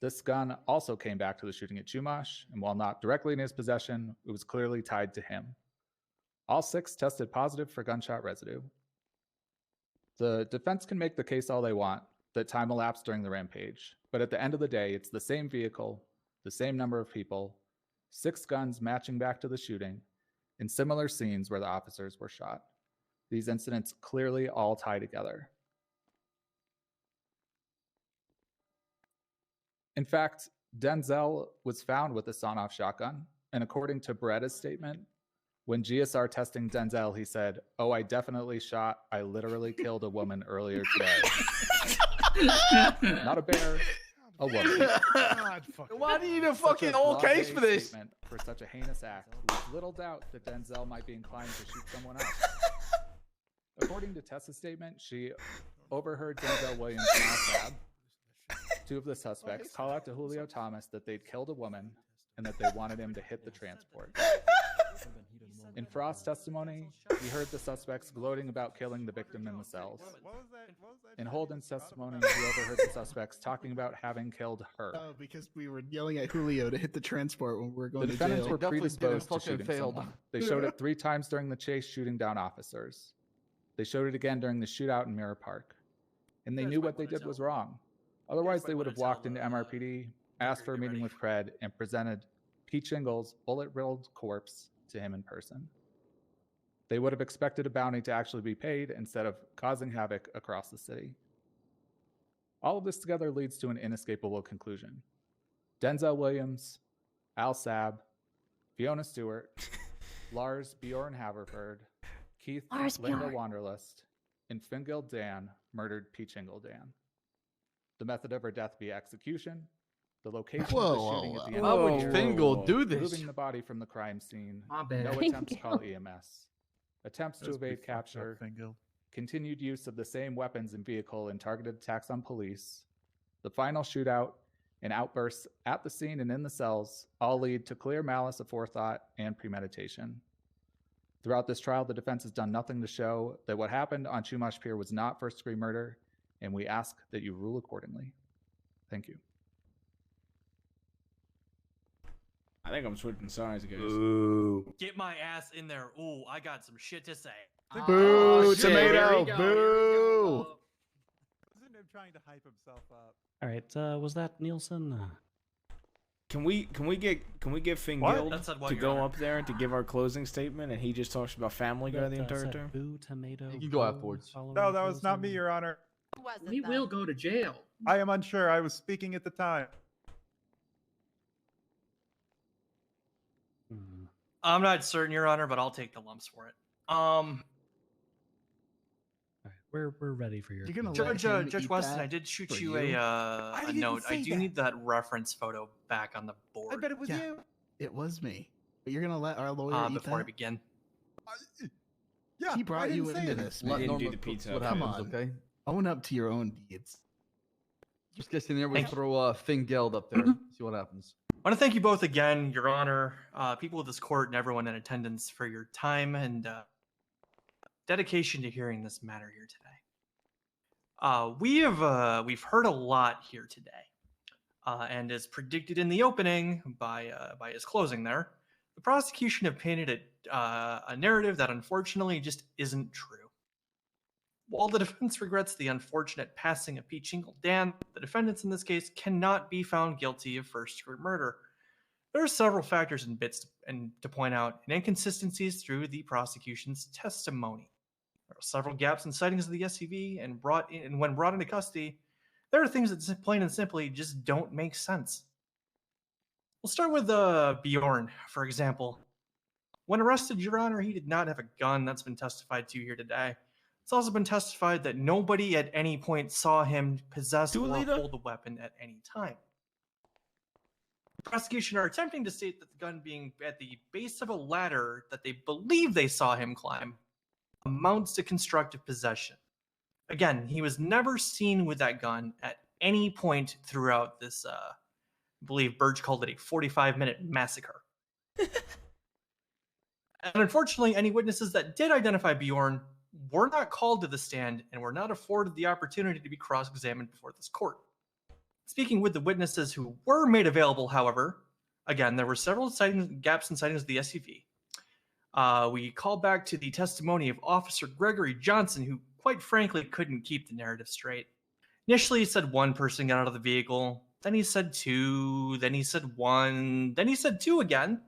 This gun also came back to the shooting at Chumash, and while not directly in his possession, it was clearly tied to him. All 6 tested positive for gunshot residue. The defense can make the case all they want that time elapsed during the rampage, but at the end of the day, it's the same vehicle, the same number of people, 6 guns matching back to the shooting, and similar scenes where the officers were shot. These incidents clearly all tie together. In fact, Denzel was found with a sawn-off shotgun, and according to Beretta's statement, when GSR testing Denzel, he said, "Oh, I definitely shot. I literally killed a woman earlier today." Not a bear, a woman. Why do you need a Such fucking whole case blase for this? statement for such a heinous act leaves little doubt that Denzel might be inclined to shoot someone else. According to Tessa's statement, she overheard Denzel Williams and Al Sab, 2 of the suspects, call out to Julio Thomas that they'd killed a woman and that they wanted him to hit the transport. In Frost's testimony, he heard the suspects gloating about killing the victim in the cells. In Holden's testimony, he overheard the suspects talking about having killed her. Oh, because we were yelling at Julio to hit the transport when we were The going to defendants jail. were predisposed to fucking shooting failed. someone. They showed it 3 times during the chase, shooting down officers. They showed it again during the shootout in Mirror Park. And they knew what they did was wrong. Otherwise, they would have walked into MRPD, asked for a meeting with Cred, and presented Pete Shingle's bullet-riddled corpse to him in person. They would have expected a bounty to actually be paid instead of causing havoc across the city. All of this together leads to an inescapable conclusion. Denzel Williams, Al Sab, Fiona Stewart, Lars Bjorn Haverford, Keith Lars Linda Bjorn. Wanderlust, and Fingal Dan murdered Pete Shingle Dan. The method of her death via execution, the location of the shooting at the end Why of the would year, Fingal do this? moving the body from the crime scene, My bad. no Thank attempts to you. call EMS, attempts to That's pretty evade fucked up, capture, Fingal. continued use of the same weapons and vehicle in targeted attacks on police, the final shootout, and outbursts at the scene and in the cells all lead to clear malice aforethought and premeditation. Throughout this trial, the defense has done nothing to show that what happened on Chumash Pier was not first-degree murder, and we ask that you rule accordingly. Thank you. I think I'm switching sides, guys. Ooh. Get my ass in there. Ooh, I got some shit to say. Boo, shit. Here tomato, we go, boo. Isn't him trying to hype himself up? All right, was that Nielsen? Can we get Finn What? Gill That said what, to Your go Honor? up there and to give our closing statement, and he just talks about Family Guy the entire said time? Boo, tomato. You can go afterwards. No, that was not me, Your Honor. We will go to jail. I am unsure. I was speaking at the time. I'm not certain, Your Honor, but I'll take the lumps for it. We're ready for your. You're gonna Judge, let him Judge eat Weston, that I did shoot for you you? a didn't note. I say do that. need that reference photo back on the board. I bet it was Yeah. you. It was me. But you're gonna let our lawyer eat Before I that? begin. Yeah, He brought I you didn't say into it. this, Let man. didn't do Norma the cook pizza. what Come happens, on. okay? Own up to your own deeds. Just guess in there, we Thank you. throw Finn Geld up there. See what happens. I want to thank you both again, Your Honor, people of this court, and everyone in attendance for your time and dedication to hearing this matter here today. We've heard a lot here today, and as predicted in the opening by his closing there, the prosecution have painted a narrative that unfortunately just isn't true. While the defense regrets the unfortunate passing of Pete Shingle Dan, the defendants in this case cannot be found guilty of first-degree murder. There are several factors and bits to point out and inconsistencies through the prosecution's testimony. There are several gaps in sightings of the SUV, and when brought into custody, there are things that plain and simply just don't make sense. We'll start with Bjorn, for example. When arrested, Your Honor, he did not have a gun. That's been testified to here today. It's also been testified that nobody at any point saw him possess or Tulita? hold a weapon at any time. The prosecution are attempting to state that the gun being at the base of a ladder that they believe they saw him climb amounts to constructive possession. Again, he was never seen with that gun at any point throughout this, I believe Burge called it a 45-minute massacre. And unfortunately, any witnesses that did identify Bjorn were not called to the stand and were not afforded the opportunity to be cross-examined before this court. Speaking with the witnesses who were made available, however, again, there were several gaps in sightings of the SUV. We call back to the testimony of Officer Gregory Johnson, who quite frankly couldn't keep the narrative straight. Initially, he said one person got out of the vehicle, then he said two, then he said one, then he said two again,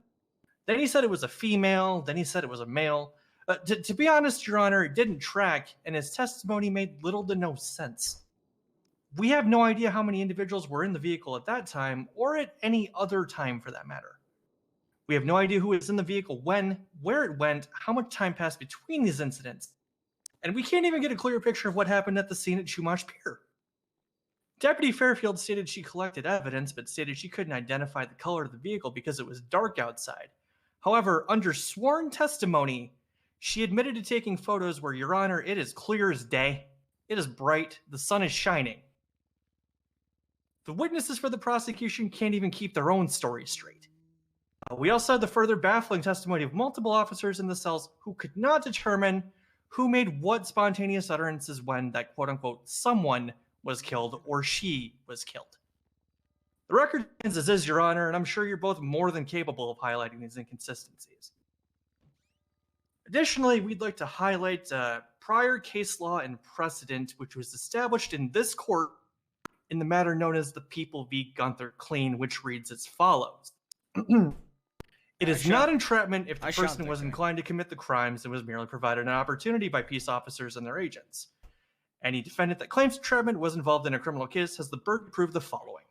then he said it was a female, then he said it was a male. To be honest, Your Honor, it didn't track, and his testimony made little to no sense. We have no idea how many individuals were in the vehicle at that time, or at any other time for that matter. We have no idea who was in the vehicle when, where it went, how much time passed between these incidents. And we can't even get a clear picture of what happened at the scene at Chumash Pier. Deputy Fairfield stated she collected evidence, but stated she couldn't identify the color of the vehicle because it was dark outside. However, under sworn testimony, she admitted to taking photos where, Your Honor, it is clear as day. It is bright. The sun is shining. The witnesses for the prosecution can't even keep their own story straight. We also had the further baffling testimony of multiple officers in the cells who could not determine who made what spontaneous utterances when that quote-unquote someone was killed or she was killed. The record stands as is, Your Honor, and I'm sure you're both more than capable of highlighting these inconsistencies. Additionally, we'd like to highlight prior case law and precedent which was established in this court in the matter known as the People v. Gunther Clean, which reads as follows. It is not entrapment if the person was inclined to commit the crimes and was merely provided an opportunity by peace officers and their agents. Any defendant that claims entrapment was involved in a criminal case has the burden to prove the following.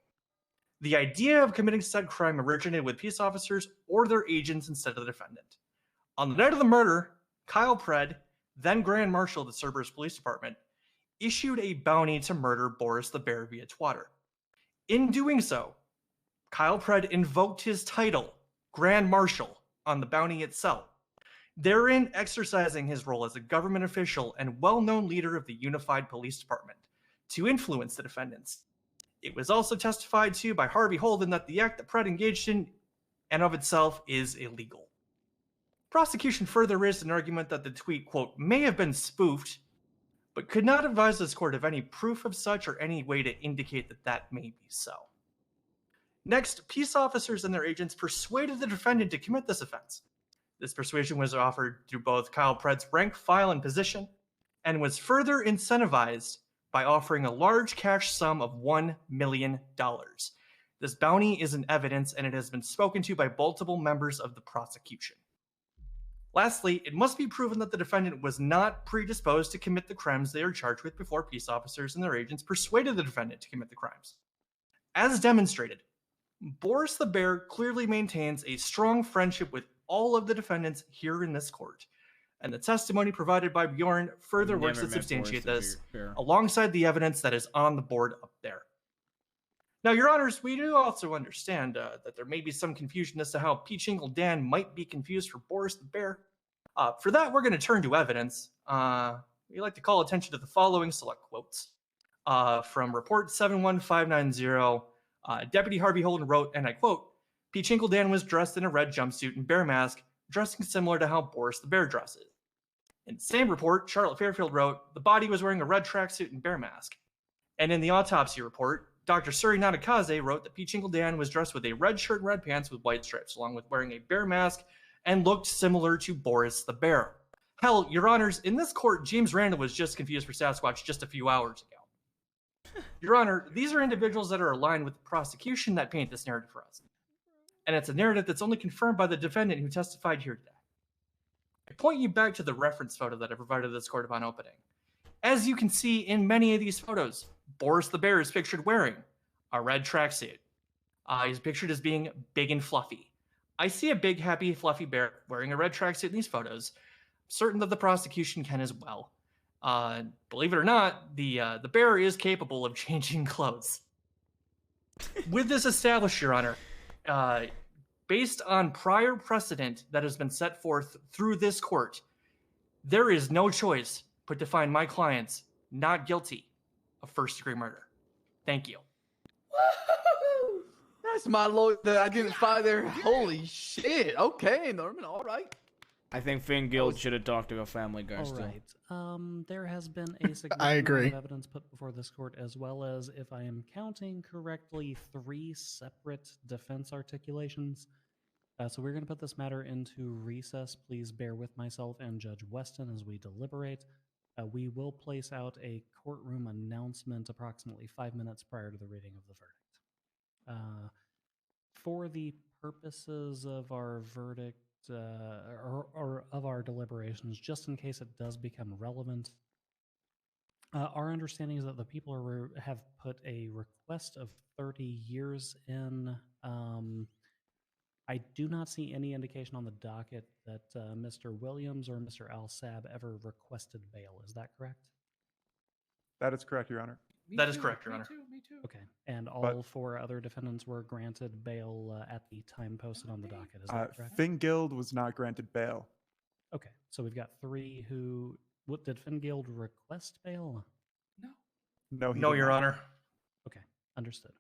The idea of committing said crime originated with peace officers or their agents instead of the defendant. On the night of the murder, Kyle Pred, then Grand Marshal of the Cerberus Police Department, issued a bounty to murder Boris the Bear via Twatter. In doing so, Kyle Pred invoked his title, Grand Marshal, on the bounty itself, therein exercising his role as a government official and well-known leader of the Unified Police Department to influence the defendants. It was also testified to by Harvey Holden that the act that Pred engaged in and of itself is illegal. Prosecution further raised an argument that the tweet, quote, may have been spoofed, but could not advise this court of any proof of such or any way to indicate that that may be so. Next, peace officers and their agents persuaded the defendant to commit this offense. This persuasion was offered through both Kyle Pred's rank, file, and position, and was further incentivized by offering a large cash sum of $1 million. This bounty is in evidence, and it has been spoken to by multiple members of the prosecution. Lastly, it must be proven that the defendant was not predisposed to commit the crimes they are charged with before peace officers and their agents persuaded the defendant to commit the crimes. As demonstrated, Boris the Bear clearly maintains a strong friendship with all of the defendants here in this court, and the testimony provided by Bjorn further works to substantiate this, alongside the evidence that is on the board up there. Now, Your Honors, we do also understand that there may be some confusion as to how Peachingle Dan might be confused for Boris the Bear. For that, we're going to turn to evidence. We like to call attention to the following select quotes. From Report 71590, Deputy Harvey Holden wrote, and I quote, Peachingle Dan was dressed in a red jumpsuit and bear mask, dressing similar to how Boris the Bear dresses. In the same report, Charlotte Fairfield wrote, the body was wearing a red tracksuit and bear mask. And in the autopsy report, Dr. Suri Nadakaze wrote that Peachingle Dan was dressed with a red shirt and red pants with white stripes, along with wearing a bear mask, and looked similar to Boris the Bear. Hell, Your Honors, in this court, James Randall was just confused for Sasquatch just a few hours ago. Your Honor, these are individuals that are aligned with the prosecution that paint this narrative for us. And it's a narrative that's only confirmed by the defendant who testified here today. I point you back to the reference photo that I provided this court upon opening. As you can see in many of these photos, Boris the Bear is pictured wearing a red tracksuit. He's pictured as being big and fluffy. I see a big, happy, fluffy bear wearing a red tracksuit in these photos. I'm certain that the prosecution can as well. Believe it or not, the bear is capable of changing clothes. With this established, Your Honor, based on prior precedent that has been set forth through this court, there is no choice but to find my clients not guilty of first-degree murder. Thank you. That's my lawyer that I didn't find there. Holy shit. Okay, Norman. All right. I think Finn Guild should have talked to a Family Guy All still. right. There has been a significant agree. amount of evidence put before this court, as well as, if I am counting correctly, 3 separate defense articulations. So we're going to put this matter into recess. Please bear with myself and Judge Weston as we deliberate. We will place out a courtroom announcement approximately 5 minutes prior to the reading of the verdict. For the purposes of our verdict, or of our deliberations, just in case it does become relevant, our understanding is that the people have put a request of 30 years in. I do not see any indication on the docket that Mr. Williams or Mr. Al-Sab ever requested bail. Is that correct? That is correct, Your Honor. That is correct, Your Honor. Me too. Okay. And all 4 other defendants were granted bail at the time posted on the docket. Is that correct? Finn Guild was not granted bail. Okay. So we've got 3 who... What, did Finn Guild request bail? No, No, Your Honor. Okay. Understood.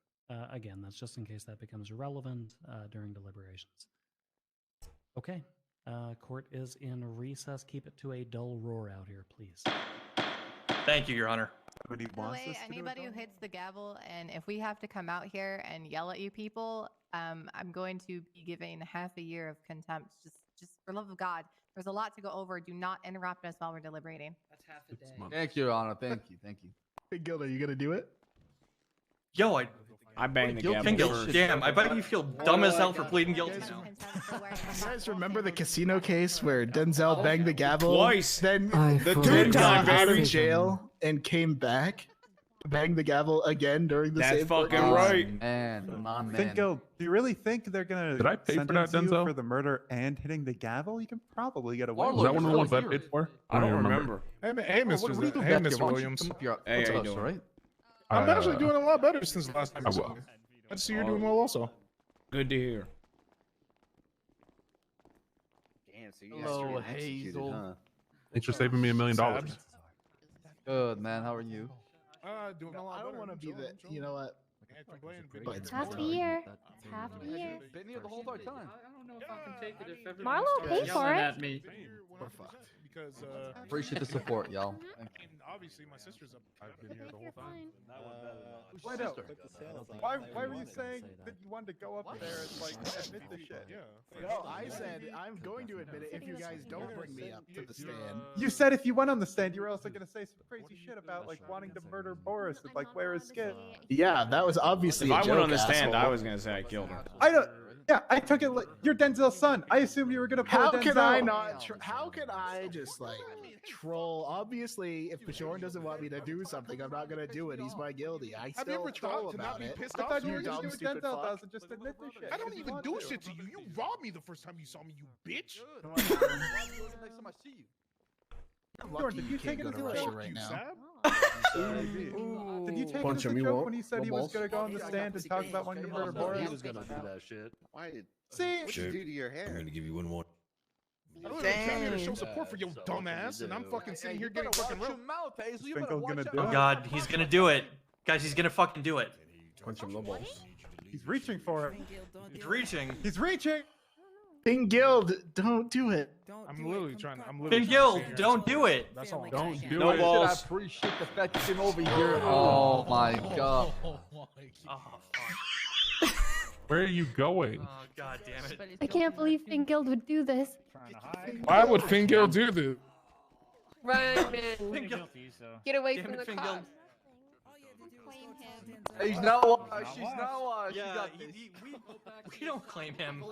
Again, that's just in case that becomes relevant during deliberations. Okay. Court is in recess. Keep it to a dull roar out here, please. Thank you, Your Honor. By the way, anybody who hits the gavel, and if we have to come out here and yell at you people, I'm going to be giving half a year of contempt. Just for love of God, there's a lot to go over. Do not interrupt us while we're deliberating. That's half a day. Thank you, Your Honor. Thank you. Thank you. Big Guild, are you gonna do it? Yo, I banged the gavel Finn Guild. first. Damn, I bet you feel dumb as hell for pleading guilty now. You guys remember the casino case where Denzel banged the gavel? Twice. Then The dude dude got got out of baby. jail and came back, banged the gavel again during the That's same court fucking case. right. Man, my Finn man. Guild, do you really think they're gonna Did I pay for that, sentence you Denzel? for the murder and hitting the gavel? You can probably get away Our Was that with one of it. the ones I paid for? I don't remember. Hey, What do Mr. you do Hey, back here? Mr. Why don't you Williams. come up here? Hey, What's how you us, doing? all right? I'm actually doing a lot better since the last time I saw will. you. I see you're doing well also. Good to hear. Damn, so Hello, Hazel. Thanks for saving me $1 million. Good, man. How are you? Doing a lot I better. don't want to be the. You know what? But it's Half the year. Half the year. Been here the whole entire time. I don't know if I can take it if everybody Marlo starts paid for yelling it. at me. We're fucked. Because, Appreciate the support, y'all. Thank you. obviously my sister's up. I've been here the whole time. Wait up. Why were you saying that you wanted to go up there and like admit the shit? No, I said I'm going to admit it if you guys don't bring me up to the stand. You said if you went on the stand, you were also gonna say some crazy shit about like wanting to murder Boris and like wear his skin. Yeah, that was obviously. If a I went on joke, the stand, asshole. I was gonna say I killed her. I don't. Yeah, I took it like you're Denzel's son. I assumed you were gonna pull How Denzel. can I not? How can I just like troll? Obviously, if Bjorn doesn't want me to do something, I'm not gonna do it. He's my guilty. I Have you still ever troll tried to not about be it. pissed I off? thought you were You gonna dumb, do what stupid Denzel fuck. does and just admit the shit. I don't 'cause you even want do to. shit to you. You robbed me the first time you saw me, you bitch. Next time I see you. I'm Jordan, lucky did you you can't take go it to as a Russia joke? right now. Did you take Punch it as him, a you joke won't? when he said he was gonna go on the stand and talk about wanting to murder Boris? He was gonna do that shit. Why did? See, What'd you do to your hair? I'm gonna give you one more. I don't even come here to show support for your dumb ass, and I'm fucking sitting here getting fucking Watch rope. your mouth, Hazel. You better Finkel's watch gonna your do Oh it. god, he's gonna do it. Guys, he's gonna fucking do it. Punch him in the balls. he's reaching for it. He's reaching. He's reaching. Bing Guild, don't do it. I'm literally trying. I'm Finn literally. Gill, don't do it. That's all. Don't do No it. balls. I appreciate the fact you came over here. Oh my god. Oh fuck. Where are you going? Oh god damn it. I can't believe Fingild would do this. Why would Fingill do this? Run, Finn man. Gill. Get away Damn from it, the Finn cops. Gill. He's not washed. She's not washed. She Yeah, got this. we don't claim him.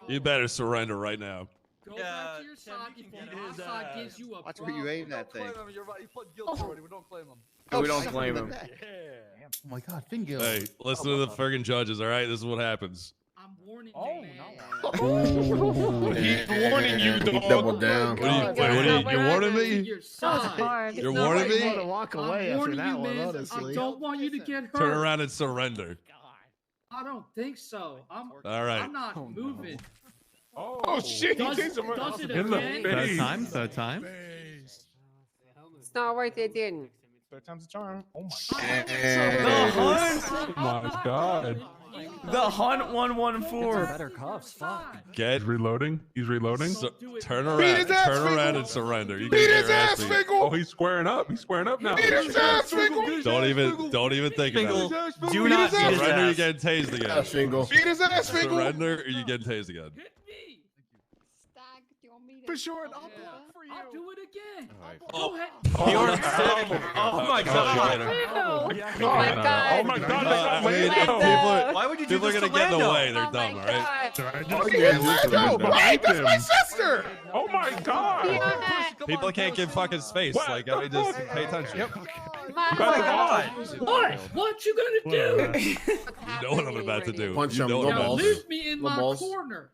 You better surrender right now. Go Yeah, back to your Tim, side you can before get our his side ass. gives you a Watch where you problem. aim that thing. You're right. He pled guilty already. We don't claim him. We don't claim him. Oh my god, Fingill. Hey, listen to the friggin' judges, all right? This is what happens. I'm I'm warning Oh, you, no. man. He's warning you, dog. Double down. You're warning me? Your That was side. hard. You're It's not warning right. me? Hey, Walk I'm away after warning that you, one, man. honestly. I don't want you to get hurt. Turn around and surrender. I don't think so. All right. I'm not moving. Oh shit! He Does, changed him. does it In the again? face. Third time. It's not worth it, then. Third time's a charm. Oh my The hunt. Oh my god. The hunt 114. Better cuffs. Fuck. Get Reloading. He's reloading. turn Beat around. his ass, Turn around Fingal. and surrender. You Beat can get his your ass, beat. Fingal. Oh, he's squaring up. He's squaring up now. Beat his ass, Fingal. Don't even think Fingal, about it. do not beat his Surrender, you ass. get tased again. Fingal. Beat his ass, Fingal. Surrender, or you get tased again. For sure, I'll Yeah. I'll do it again. Oh. Go ahead. He ordered sick. Oh my god. Oh my Oh god. my god. I mean, Lando. Why would you do people are this gonna to get in the Lando? way. They're Oh my dumb, all right? god. Hey, Lando. Hey, that's my sister. Oh my god. People can't give fucking space. What Like, the I mean, just fuck? pay attention. My Oh my god. What? What you gonna do? You know what I'm about to do. Punch You him, know what I'm Now about to leave me in Little my balls. corner.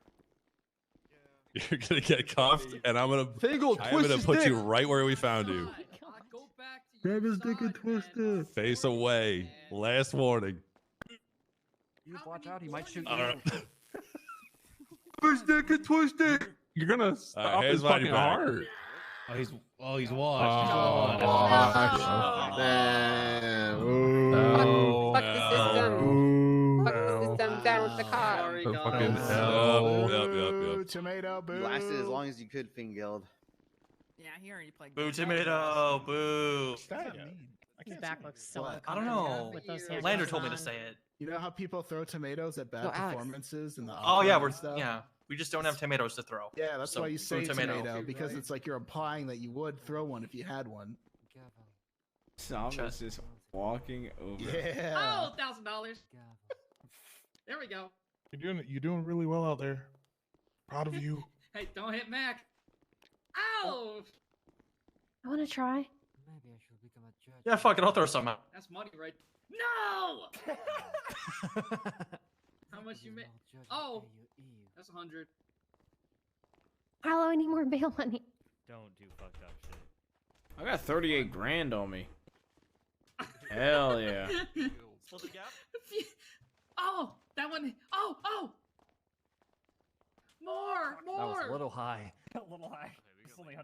You're gonna get cuffed, and I'm Fingal, gonna twist his put dick. you right where we found you. I go back to your Grab his dick and side, twist man. it. Face away. Last warning. You watch out. He might shoot All you. right. Twist it and twist it. You're gonna stop here's his Mighty fucking back. heart. Oh, he's washed. Oh, damn. Ooh. Fuck the system. Fuck the system. Down with the car. Sorry, The guys. fucking Yep. Tomato, boo. You lasted as long as you could, Fingal. Yeah, he already played. Boo tomato. Boo. His back looks so I don't know. uncomfortable with those handcuffs Lander told me to on. say it. You know how people throw tomatoes at bad No, Alex. performances in the Oh yeah, opera we're and stuff? yeah. We just don't have tomatoes to throw. Yeah, that's So, why you boo say tomato. tomato, because it's like you're implying that you would throw one if you had one. Thomas is walking over. Yeah. Oh, $1,000. There we go. You're doing really well out there. Proud of you. Hey, don't hit Mac. Ow! I want to try. Yeah, fuck it. I'll throw some out. That's money, right? No! How much you make? Oh, that's 100. Harlow, I need more bail money. Don't do fucked up shit. I got 38 grand on me. Hell yeah. Split the gap. Oh, that one. Oh, oh. More, That was more. a little high. A little high. It's only $100.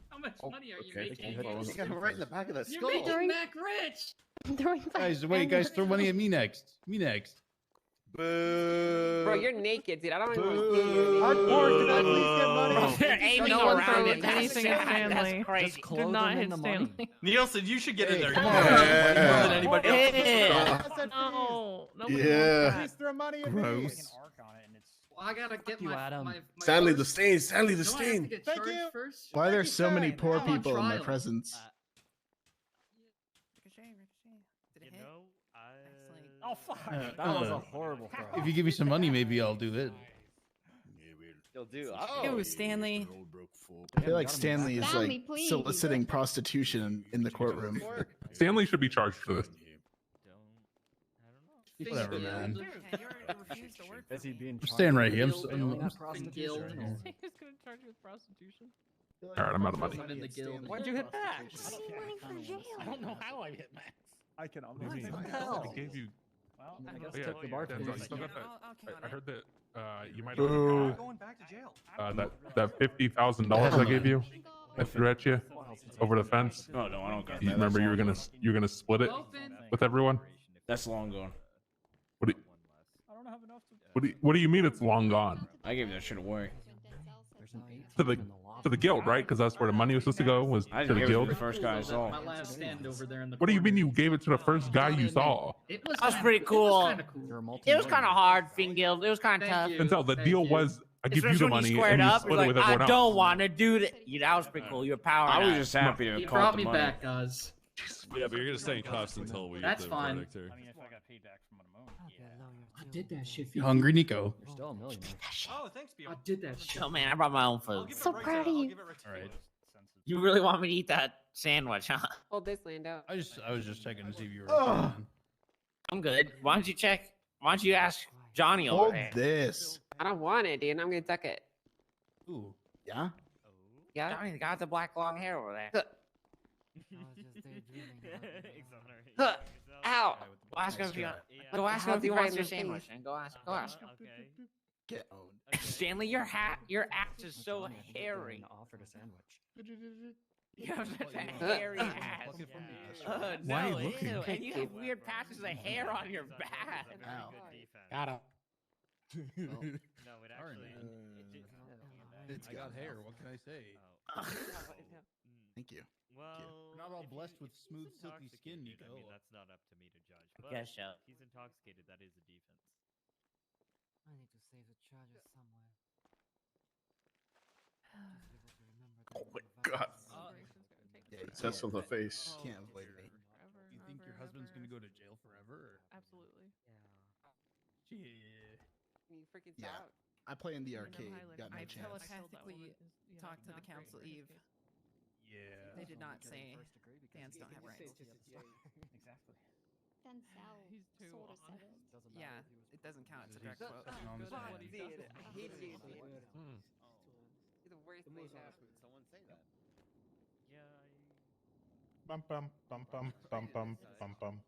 How much money are you okay. making? You got him right in the back of the You're skull. making Mac rich. I'm throwing Guys, wait, guys, throw money at me next. Me next. Boo. Bro, you're naked, dude. I don't even want to see you. Hardcore, can I please get money? They're aiming No one around throws it. anything at Stanley. That's crazy. Just clothe Do not him in hit the Stanley. money. Nielsen, you should get in there. Hey, You come know on. more than anybody else. Yeah. I said No. Nobody Yeah. wants Please throw money at me. Gross. Well, I gotta get you, my, Adam. my Stanley the first- stain. Stanley the Don't I have to stain. get Thank charged you. first? Why are there Thank you, so many Shane. poor I'm on people in my trial. presence? Did it hit? Excellent. Oh fuck! That was a horrible throw. If you give me some money, maybe I'll do it. You'll do. Ew, Stanley. I feel like Stanley is Stanley, like please. soliciting prostitution in the courtroom. Stanley should be charged for this. Whatever, man. Is he being I'm staying right here. I'm, Guild. I'm, I'm, Guild. He's gonna charge you with prostitution. All right, I'm out of money. I'm in the guild. Why'd you hit back? I don't know how I hit Max. I can almost. I gave you. Well, I guess Yeah, took the Denzel, bar you still got that. I'll count I it. heard that you might Boo. have Going back to jail. that $50,000 I gave you. I threw at you over the fence. No, no, I don't got that. You remember That's you were gonna split it Well, Finn, with everyone. That's long gone. I don't have enough to. What do you mean it's long gone? I gave that shit away. There's an 18 To the in the loft. to the guild, right? Because that's where the money was supposed to go. Was I to just the gave it to guild. the first guy I saw. my last stand over there in the What do you corner. mean you gave it to the first guy you saw? It was That was kinda- pretty It cool. was kind of cool. You're a It was multi-millionaire. kind of hard, Fingild. It was kind of tough. Thank you. Until the Thank deal you. was, I give you Especially the when money squared and you up. split It's it with like, I everyone don't else. want to do that. Yeah, that was pretty cool. You're power. I was just happy to He caught brought the me money. back, guys. Yeah, but you're gonna stay in cuffs until we That's get the fine. verdict here. I mean, if I got paid back from a moon. Yeah. I did that shit for you you. hungry, Nico? You're still a millionaire. Oh, thanks, Bio. I did that shit. Oh man, I brought my own I'll food. give it So right proud to- of I'll you. give it right to All right. You really want me to eat that sandwich, huh? Hold this, Lando. I was just checking to see if you were. Ugh. I'm good. Why don't you check? Why don't you ask Johnny over Hold there? this. I don't want it, dude. I'm gonna duck it. Ooh. Yeah? Yeah. Johnny got the black long hair over there. Huh. Ow. Go ask him if you Nice want. Go ask him if he wants your sandwich. And go ask. Go ask him. Get owned. Stanley, your axe is so hairy. Offered a sandwich. You have such a hairy ass. Why are you No, looking? ew, and you have weird patches of hair on your back. Ow. Got him. No, it Sorry, actually. man. It I got hair. What can I say? Thank you. Well, Not all if blessed if with he's smooth, silky skin, intoxicated, I mean, Nico. that's not up to me to judge. I But guess so. if he's intoxicated, that is a defense. I need to save the charges somewhere. Oh my god. Yeah, you Test on the face. Can't avoid me. You think your husband's gonna go to jail forever? Or? Absolutely. Yeah. You freaking Yeah. out. I play in the arcade. Got no I chance. telepathically talked to the Council Eve. Yeah. They did not say fans don't have rights. Exactly. He's too Sort of honest. said it. Yeah, it doesn't count. It's a direct quote. on this man. Dude, I hate you, dude. You're the worst they have. Someone say that. Yeah. Bum bum bum bum bum bum bum bum.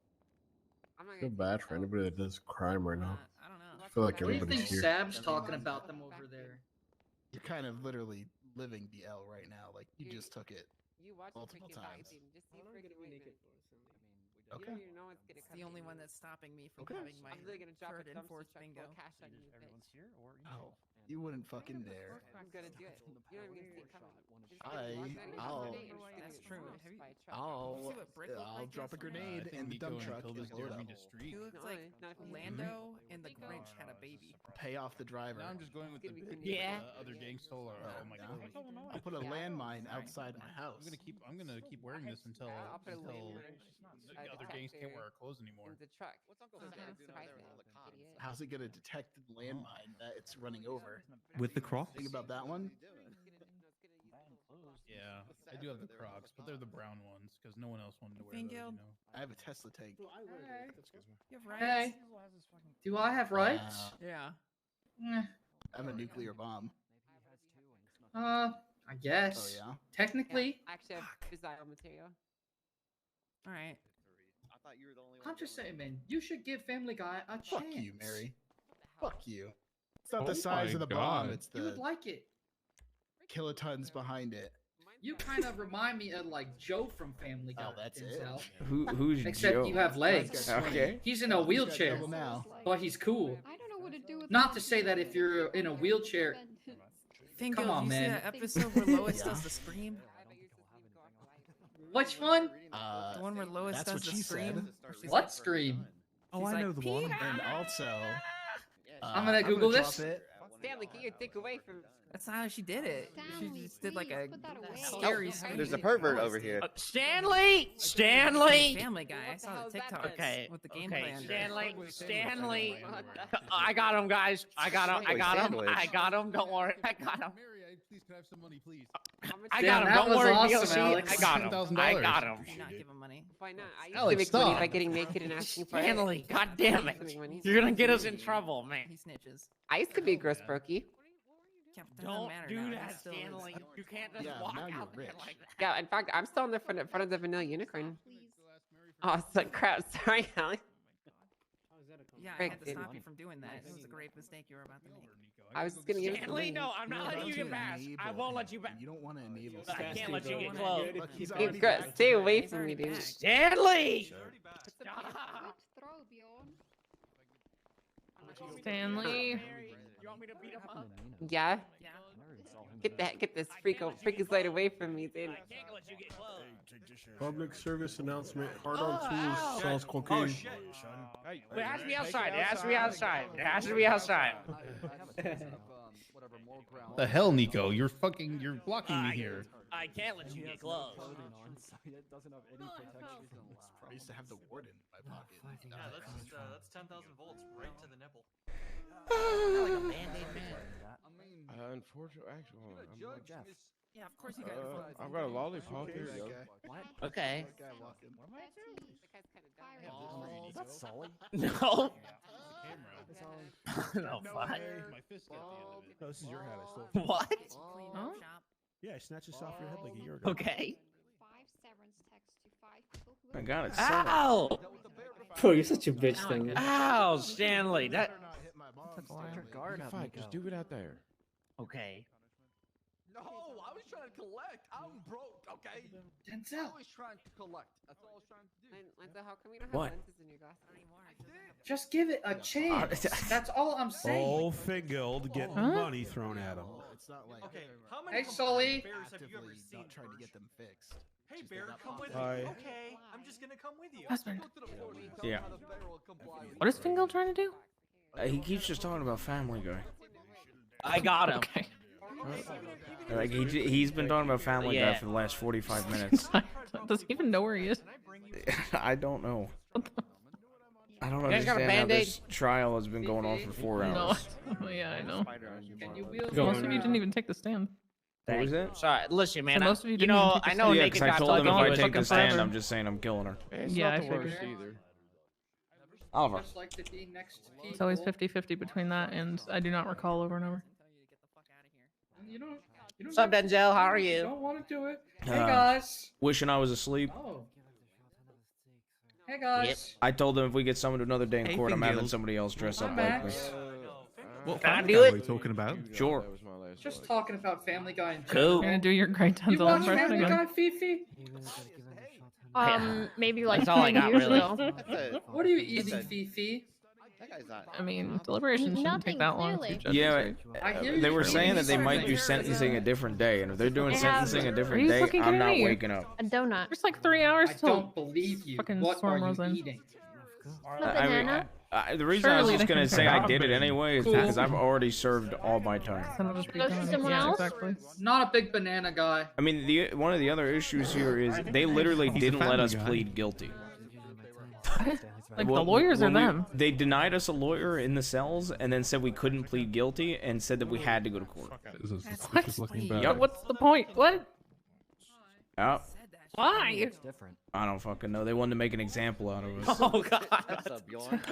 I'm not I feel gonna bad for anybody that does crime right now. I don't know. I feel like What do you everybody's think here. Sab's talking about them over there? You're kind of literally living the L right now. Like you You- just took it. You watch multiple freaking times. magazine. Just see freaking Wakeman. You Okay. don't even know what's gonna It's come the to only you. one that's stopping me from Okay. having my I'm literally gonna drop third a and dumpster fourth truck bingo. full of cash on you, bitch. here, or Oh, you wouldn't fucking dare. I'm gonna do it. You don't even see it coming. Just I- freaking walk out of your I'll- house today and just That's get true. smashed Have you- by a truck. I'll See what Brick looked I'll like drop a yesterday? grenade I think and the Nico dump and truck Pilvis is dare loaded me up. to streak. He looks No, like not if you- Lando and the Grinch had a baby. Pay off the driver. Now I'm just going with the It's gonna be bit. Yeah. Other gang stole our. Oh my Yeah. god. I put a Yeah. landmine Sorry. outside my house. I'm gonna keep wearing this until I'll put a until landmine the other gangs can't wear our clothes anymore. in the truck. What's Uncle So Sam that's doing the over right there with thing, all the cons? idiot. How's it gonna detect the landmine that it's running over? With the Crocs? Think about that one. Yeah, I do have the Crocs, but they're the brown ones because no one else wanted to wear those. You Fingal. know. I have a Tesla tank. You have rights. Hey, do I have rights? Yeah. Eh, I'm a nuclear bomb. I guess. Oh yeah. Technically, I actually have fissile material. All right. I thought you were the only one. I'm just saying, man. You should give Family Guy a chance. Fuck you, Mary. Fuck you. It's not Oh the size my of the bomb. God. It's You would the like it. kilotons behind it. You kind of remind me of like Joe from Family Guy. Oh, that's it. Denzel. Who's Except Joe? you have legs. Okay. He's in a wheelchair, double now. but he's cool. I don't know what to do with Not to say that if you're in a wheelchair, Fingal, Come on, did you see man. that episode where Lois Yeah. does the scream? which one? The one where Lois That's does what the she scream. said. where she's What like- scream? Oh, She's I like, know the one. And also, I'm gonna Google drop this. it. Stanley, get your dick away from. That's not how she did it. She Stanley, just did like a please put that away. scary scream. There's a pervert over here. Stanley! Stanley! Family Guy. I What the saw hell's the that TikTok then? Okay. with the game Okay, plan. Stanley. Stanley. What the- I got him, guys. I got him. I Wait, got him. sandwich. I got him. Don't worry. I got him. Mary, please can I have some money, please? How much I is got Damn, him. that Don't was worry, awesome, DLC. Alex. I got him. $10,000. I got him. Do not give him money. Why not? I used Alex, to make money stop. by getting naked and asking for it. Stanley, god damn I used to make it. money. You're gonna get us in trouble, man. He snitches. I used to be a gross brokey. Doesn't Don't matter do now. He that, still is. Stanley. You can't just Yeah, walk now you're out there rich. like that. Yeah, in fact, I'm still in the front of the vanilla unicorn. Oh, it's like crap. Sorry, Alex. Yeah, I Frick, had to dude. stop you from doing that. It was a great mistake you were about to make. I was just gonna give it to Stanley, Lee. no, I'm not letting you get past. I won't let you back. You don't want to enable. I can't Stanley. let you get Don't close. Look, he's Hey, already girl, back. stay away He's from me, already dude. back. Stanley! Good throw, Bjorn. Stanley. You want me to beat him up? Yeah. Yeah. Get this freaking light away from me, dude. I can't let you get close. Public service announcement. Hard on tools sells cocaine. But it has to be outside. It has to be outside. It has to be outside. The hell, Nico? You're blocking me here. I can't let you get close. I used to have the warden in my pocket. Yeah, that's 10,000 volts right to the nipple. Like a band-aid man. Unfortunately, actually, hold on. Yeah, of course you got your phone. I've got a lollipop here. That Yo. guy. Okay. That guy walking. That guy's kind of Fire. That's Sully. No. No, fuck. My fist got the end of it. No, this is your hat. I stole it. What? Huh? Yeah, I snatched this off your head like a year ago. Okay. I got it. Ow! Bro, you're such a bitch thing. Ow, Stanley. That. Fine, just do it out there. Okay. No, I was trying to collect. I'm broke, okay? Denzel. I was trying to collect. That's all I was trying to do. Denzel, how come you don't have What? lenses in your glasses anymore? Just give it a chance. That's all I'm saying. Oh, Fingold getting money thrown at him. It's not like Okay, how many Sully. bears have you ever seen trying to get them fixed? Hey, Bear, come with Hi. me. Okay, I'm just gonna come with you. Husband. Yeah. What is Fingal trying to do? He keeps just talking about Family Guy. I got him. Okay. Like he's been talking about Family Guy Yeah. for the last 45 minutes. Does he even know where he is? I don't know. I don't You guys got a understand how Band-Aid? this trial has been going on for 4 No. hours. Yeah, I know. Can you wheel Most of you didn't even take the stand. What was that? Sorry, listen, man. So most of you you didn't know, even take I the know stand. Yeah, naked because I got told him if I fucking take the fucking stand, forever. I'm just saying I'm killing her. It's Yeah, not I the worst figured. either. Oliver. Just like to be next to people. It's always 50-50 between that and I do not recall over and over. You don't. You don't What's up, have- Denzel? How are You you? don't want to do it. Hey Uh, guys. Wishing I was asleep. Oh. Hey guys. I told him if we get summoned another day in Hey, court, I'm having Fingal. somebody else dress up I'm like back. me. What Can I Family do Guy it? were you talking about? Sure. Just talking about Family Guy in Cool. You're gonna do your great You Denzel watch impression Family again. Guy, Fifi? Maybe like That's all I 10 got, years really. ago. What are you eating, Fifi? I mean, deliberations shouldn't Nothing, take that long. clearly. If you judge Yeah, it straight. I hear they you. were saying that they Sorry. might do sentencing a different day, and if they're doing They have- sentencing a Are different you day, fucking I'm kidding not me? waking up. A donut. There's like 3 hours I till don't believe you. fucking What storm are rolls you in. eating? A banana. The reason I was Surely just they gonna can say turn I out. did it anyway is Cool. because I've already served all my time. Then it'll just be Goes to done. someone Yeah, else? exactly. Not a big banana guy. I mean, one of the other issues here is they literally He's a didn't let family us guy. plead guilty. Like Well, the lawyers or when we- them? They denied us a lawyer in the cells and then said we couldn't plead guilty and said that we had to go to court. This is a suspicious looking bag. Yep. What's the point? What? Yeah. Why? I don't fucking know. They wanted to make an example out of us. Oh God.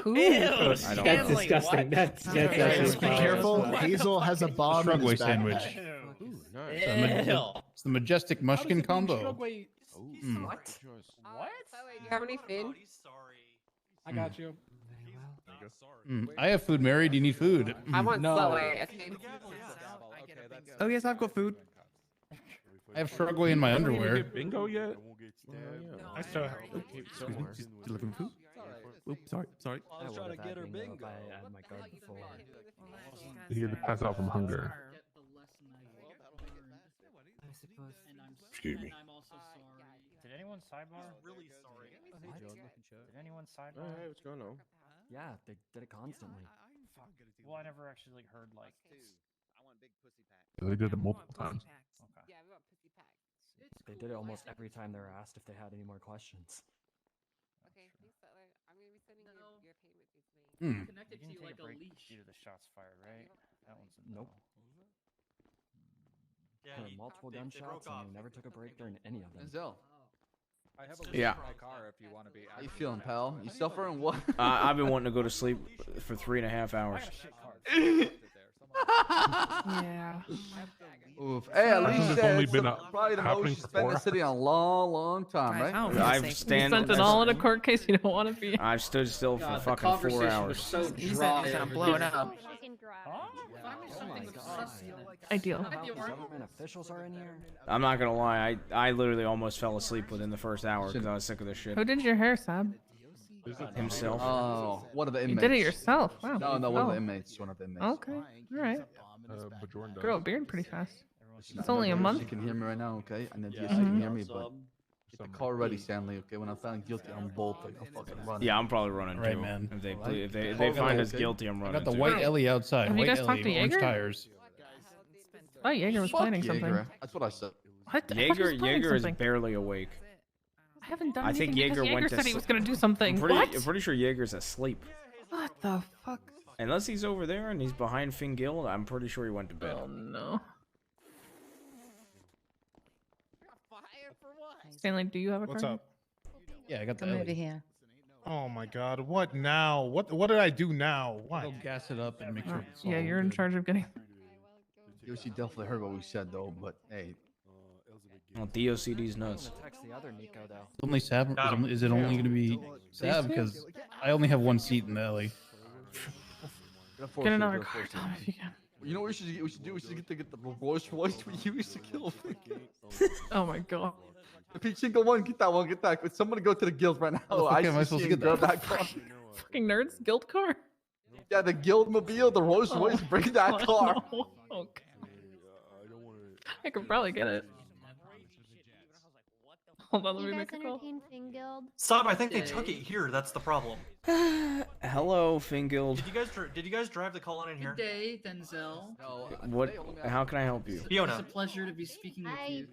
Who? Ew, I don't That's know. Stanley, disgusting. what? That's Guys, be foul. careful. Hazel has a bomb in Shrugway his sandwich. backpack. Ooh, nice. Ew. It's the majestic mushkin combo. Mm. What? Do you have any food? I got you. I have food, Mary. Do you need food? I want No. Slowway. Okay. Oh yes, I've got food. I have Shrugway in my underwear. Bingo yet? I still have. Excuse me. Just delivering food. Oops, sorry. I was trying to get her bingo. Here to pass out from hunger. Excuse me. Did anyone sidebar? Really sorry. Did anyone sidebar? Hey, what's going on? Yeah, they did it constantly. Well, I never actually heard like. They did it multiple times. Okay. Yeah, we want pussy packs. They did it almost every time they were asked if they had any more questions. Okay, please, Butler. I'm gonna be sending your payment through to me. Hmm. Connected to you like a leash. Due to the shots fired, right? That one's a Nope. Yeah, Heard he- multiple they gunshots broke and off. they never took a break during any of them. Denzel, I have a Yeah. my car if you want to be. how you feeling, pal? You suffering what? I've been wanting to go to sleep for 3.5 hours. Yeah. Oof. Hey, at least It's only that's been probably the happening most you for spent in the 4 city in a long, long time, right? I've You stand. spent it all in a court case you don't want to be. I've stood still for God, the fucking 4 conversation was hours. so He said dry. he's gonna blow it up. Find me something with sus in it. Ideal. Might be alright. Government officials are in here. I'm not gonna lie. I literally almost fell asleep within the first hour because I was sick of this shit. Who did your hair, Sab? Himself. Oh, one of the You inmates. did it yourself. Wow. No, no, one of Oh. the inmates. One of the inmates. Okay. All right. But Jordan does. Grow a beard pretty fast. It's It's only a month. You can hear me right now, okay? And then yes, Mhm. you can hear me, but get the car ready, Stanley. Okay, when I'm found guilty, I'm bolting. I'm fucking running. Yeah, I'm probably running Right, too. man. If they Right. if they find us guilty, I'm I running. got the too. white Ellie outside. Have you White guys talked Ellie, to orange Jaeger? tires. Oh, Jaeger was Fuck planning Jaeger. something. That's what I said. What? I thought he Jaeger was planning Jaeger is something. barely awake. I haven't done I think anything because Jaeger went to said he s- was going to do something. I'm What? pretty sure Jaeger's asleep. What the fuck? Unless he's over there and he's behind Finn Gill, I'm pretty sure he went to bed. Oh no. Stanley, do you have a What's card? up? Yeah, I got the Come over Ellie. here. Oh my God! What now? What did I do now? What? I'll gas it up and make sure. It's Yeah, all you're in good. charge of getting. Yoshi definitely heard what we said though, but hey. Well, DOCD's nuts. Text the other Nico though. It's only Sab. Is it only going to be Sab? Because I only have one seat in the alley. Get another car, Tom, if you can. You know what we should do? We should get the Rolls Royce we used to kill. Oh my god. The Pachinko one, get that one, get that. Could someone go to the guild right now? How the fuck am I supposed to get grab that? car. Fucking nerds, guild car. Yeah, the guild mobile, the Rolls Royce, bring that car. No. Okay. I could probably get it. Hold on, let me You make guys a call. entertain Fin Guild? Stop! I think they took it here. That's the problem. Hello, Fingild. Did you guys drive the call on in here? Good day, Denzel. What? How can I help you? It's a pleasure to be speaking with you.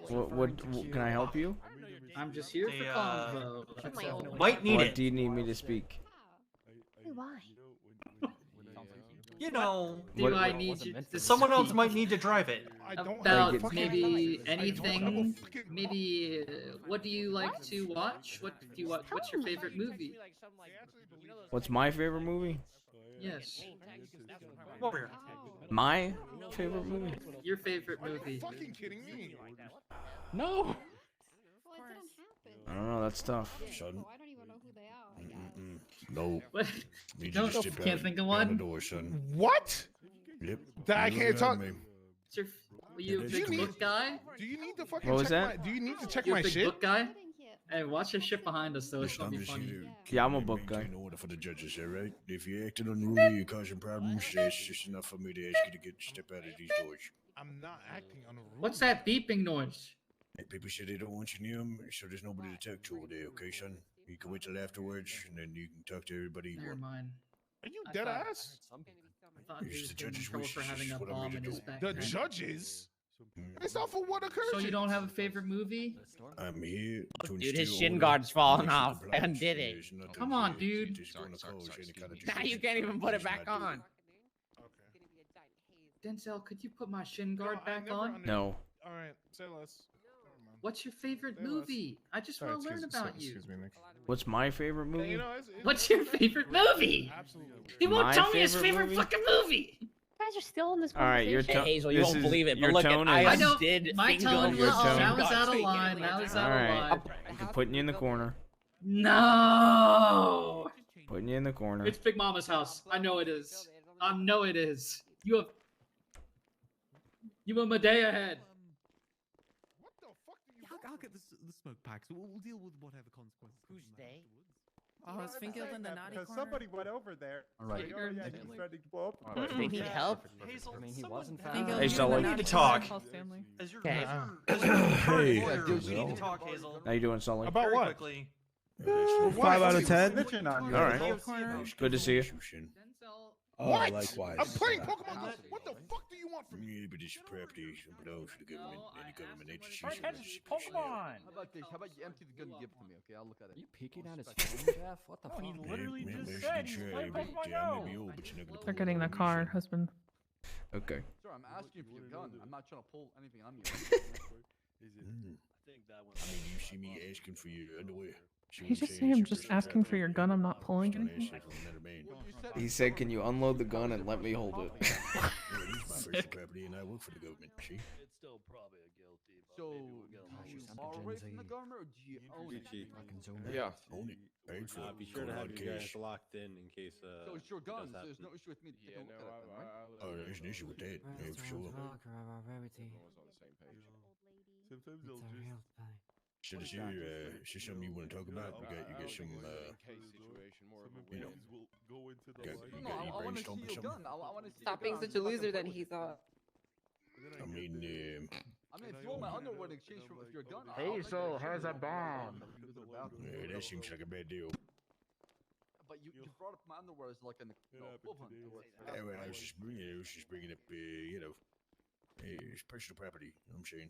What can I help you? I'm just here for convo. That's all. Might need What it. do you need me to speak? Why? You know, Do I need you to someone else speak might need to drive it. about maybe anything? Maybe what do you like to watch? What do you watch? What's your favorite movie? What's my favorite movie? Yes. Over here. My favorite movie? Your favorite movie? Fucking kidding me? No. I don't know. That's tough. Son. No. What? Need No, you to step can't out think of down one? the door, son. What? Yep. That I You can't got talk. me. What's your, are you a Do big you book guy? Do you need to fucking What was check that? my? Do you need to check You're my a big shit? book guy? Hey, watch your shit behind us though. It's Listen, gonna I'm be just here funny. to Yeah, I'm a keep book guy. maintain order for the judges here, right? If you're acting unruly, you're causing problems, it's just enough for me to ask you to step out of these doors. I'm not acting unruly. What's that beeping noise? Hey, people say they don't want you near them, so there's nobody to talk to over there, okay, son? You can wait till afterwards, and then you can talk to everybody you Never want. mind. Are you I dead thought- ass? I thought he It's was the getting in judge's trouble wish, for it's having a just what I'm bomb gonna in his do. backpack. The judges? Mm. Based off of what occurred? So you don't have a favorite movie? I'm here to Dude, his instill shin order, guard's falling racial off. compliance, Undid it. there's nothing Come on, here dude. that's gonna cause any kind of Now you disruption. can't even put it Just back not do on. Denzel, could you put my shin guard I back never on? under- No. All right, say less. Never mind. What's your favorite Say less. movie? I just Sorry, want to learn about you. Excuse me, Nick. What's my favorite Hey, movie? you know, it's- What's your favorite movie? Absolutely. He won't My tell me his favorite favorite movie? fucking movie. You guys are still in this All right, your conversation. tone. Hey, Hazel, you won't believe it, but your look at tone I I is. know did my Fingal tone Your was tone. that was out of Speaking line. That was All out of right, line. I'm putting you in the corner. No. Putting you in the corner. It's Big Mama's house. I know it is. I know it is. You have Medea head. What the fuck do you I'll get the smoke packs. We'll deal with whatever consequences. Who's they? Oh, is Fin Guild in the naughty Because corner? somebody went over there. All right. Like, oh, yeah, he's ready to blow up. All right. Do you need help? Hazel, I mean, he wasn't Fin found. Guild, Hey, you're in Sully. the We need naughty to corner, talk. call Stanley. As your, Okay. as your current Hey, lawyer, we need to Denzel. talk, Hazel. How you doing, Sully? About Very what? quickly. 5 out of 10. Snitching on you. All right. Corner. Good to see you. Denzel. Oh, What? likewise. I'm playing Pokemon Go. What the fuck do you want from me? Yeah, but this property belongs to the government. No, Any I government have agency. somebody- How about this? How about you empty the gun and give it to me, okay? I'll look at it. Are you peeking at his phone, Jeff? What the fuck? Literally just said he's playing Pokemon Go. They're getting the car, husband. Okay. Sir, I'm asking for your gun. I'm not trying to pull anything on you. I mean, you see me asking for your underwear. See what He I'm just saying? say I'm It's just personal asking for property. your gun. I'm not pulling Just don't anything. ask it from another man. He said, "Can you unload the gun and let me hold it?" Yeah, it's my personal property, and I work for the government. See? So, do you borrow away from the government, or do you own it? Fucking zoom in. Yeah. Own it. Paid for it. Be sure to Cold have hard you cash. guys locked in case. So it's your it does gun, so happen. there's no issue with me taking a look at it then, right? Oh, there's an issue with that. Yeah, for sure. Should I see is this something you want to talk about? You got some, you know, you No, I want to see brainstorming your something? gun. I want to see Stop your being gun. such a loser that he thought. I mean, if you want my underwear in exchange for your gun, Hey, so here's a bomb. yeah, that seems like a bad deal. But you brought up my underwear as like an equivalent to it. Yeah, well, I was just bringing up, you know, it's personal property. You know what I'm saying?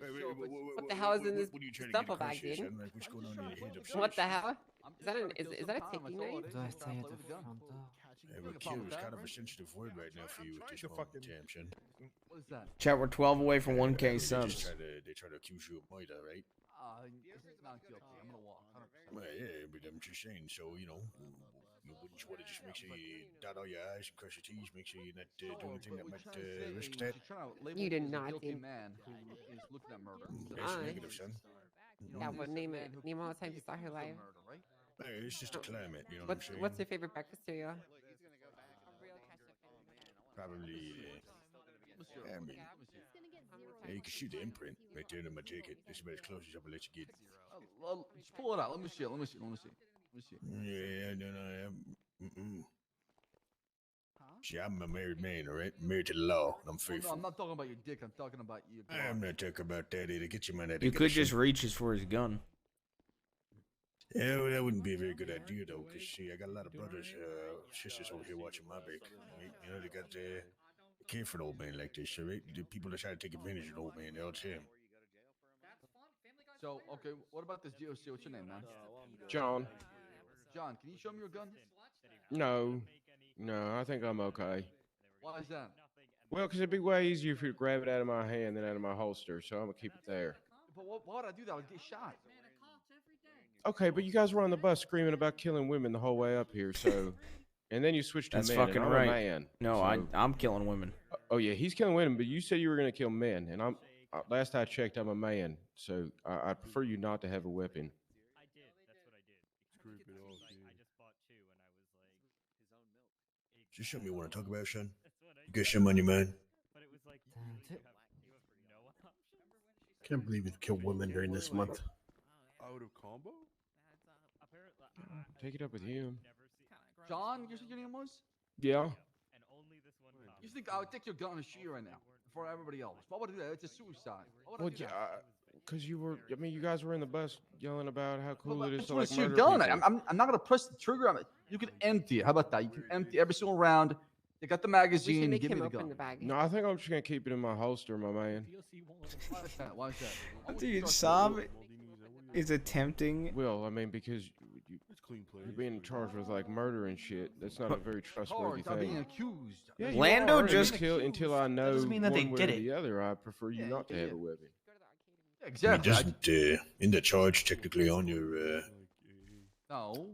What the hell is in this what are you trying to get duffel bag, across here, dude? son? Like, what's going on in your head upstairs? What the hell? Is that a taking knife? Yeah, well, kill is kind of a sensitive word right now for you at this moment in time, son. What is that? Chat, we're 12 away from 1K They subs. try to accuse you of murder, right? He's not guilty. I'm gonna walk. 100%. Well, yeah, but I'm just saying. So you know, wouldn't you want to just make sure you dot all your I's and cross your T's, make sure you're not doing anything that might risk that? You did not guilty do- man who is looking at murder. That's I- negative, son. Yeah, but name it. Name all the times you saw her live. Hey, it's just a climate, you know What's what I'm saying? What's your favorite breakfast cereal? Probably, I mean, yeah, you can shoot the imprint right there in my jacket. That's about as close as I'll let you get. Just pull it out. Let me see it. Let me see. Let me see. Let me see. Yeah, no. See, I'm a married man, all right? Married to the law. I'm Oh, no, faithful. I'm not talking about your dick. I'm talking about your. I'm not talking about that either. Get your man out You could just reach for his gun. Yeah, well, that wouldn't be a very good idea, though, because, see, I got a lot of brothers, sisters over here watching my back. Right? You know, they got they care for an old man like this, right? The people that try to take advantage of an old man, they'll tell him. So, okay, what about this GOC? What's your name, man? John. John, can you show me your gun? No, I think I'm okay. Why is that? Well, because it'd be way easier if you grab it out of my hand than out of my holster, so I'm gonna keep it there. But why would I do that? I would get shot. Okay, but you guys were on the bus screaming about killing women the whole way up here, so, and then you switched to That's men. fucking and I'm right. A man, No, so- I'm killing women. Oh yeah, he's killing women, but you said you were gonna kill men, and I'm. Last I checked, I'm a man, so I prefer you not to have a weapon. Just something you want to talk about, son? You got something on your mind? Can't believe you've killed women during this month. Out of combo? Take it up with him. John, you said your name was? Yeah. You think I would take your gun and shoot you right now before everybody else? Why would I do that? It's a suicide. Why would I Well, do yeah, that? because you were. I mean, you guys were in the bus yelling about how cool it is That's to what like it's your murder gun. people. I'm not gonna press the trigger on it. You can empty it. How about that? You can empty every single round. You got the magazine. make Give me him the open gun. the bag. No, I think I'm just gonna keep it in my holster, my man. Why is that? Why is that? Why would you Dude, trust Saab me? is attempting. Well, I mean, because you're being charged with like murder and shit. That's not a very trustworthy I'm being thing. accused. Yeah, you Lando are, and just- until I know doesn't mean that they one way did or it. the other. I prefer you not to have a weapon. Yeah, I mean, exactly. doesn't in the charge technically on your No.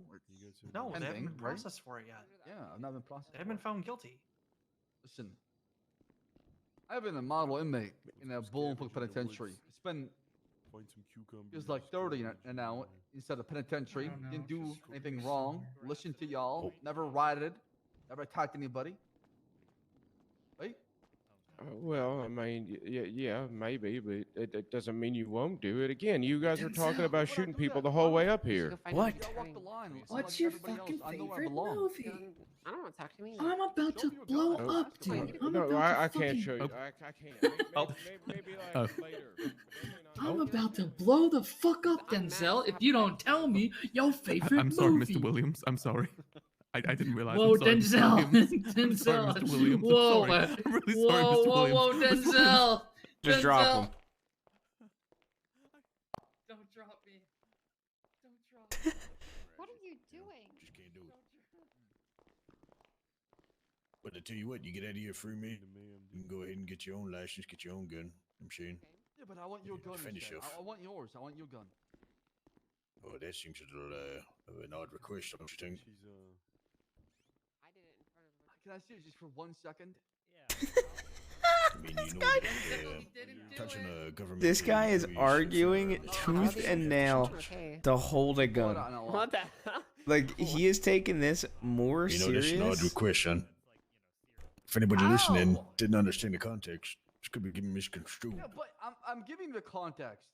No, they haven't Pending, been right? processed for it yet. Yeah, I've not been processed. They haven't been found guilty. Listen, I've been a model inmate in a Bolingbrook penitentiary. It's been feels like 30 and now instead of penitentiary. Didn't do anything wrong. Listened to y'all. Never rioted. Never attacked anybody. Right? Well, I mean, yeah, maybe, but it doesn't mean you won't do it. Again, you guys were talking about shooting people the whole way up here. What? Walk the line. What's Like your everybody fucking else. I know where I favorite belong. movie? I don't want to talk to me. I'm about to blow up, dude. I'm No, about I to can't fucking... show you. I can't. Maybe like later. I'm about to blow the fuck up, Denzel, if you don't tell me your favorite I'm sorry, movie. Mr. Williams. I'm sorry. I didn't realize. Whoa, I'm sorry, Denzel. Mr. Williams. I'm Denzel. sorry, Mr. Williams. I'm Whoa. sorry. I'm really sorry, whoa, Mr. whoa, Williams. whoa, Denzel. Just drop Denzel. him. Don't drop me. Don't drop me. What are you doing? just can't do it. But I tell you what, you get out of here free, man. You can go ahead and get your own license, get your own gun. I'm saying. Yeah, but I want your gun. Defend instead. yourself. I want yours. I want your gun. Oh, that seems a little of an odd request, don't you think? Can I see it just for 1 second? I mean, you know, touching a government. This guy is arguing tooth and nail to hold a gun. What the hell? Like, he is taking this more You know, that's an odd serious. request, son. If anybody listening didn't understand the context, this could be getting misconstrued. Yeah, but I'm giving you the context.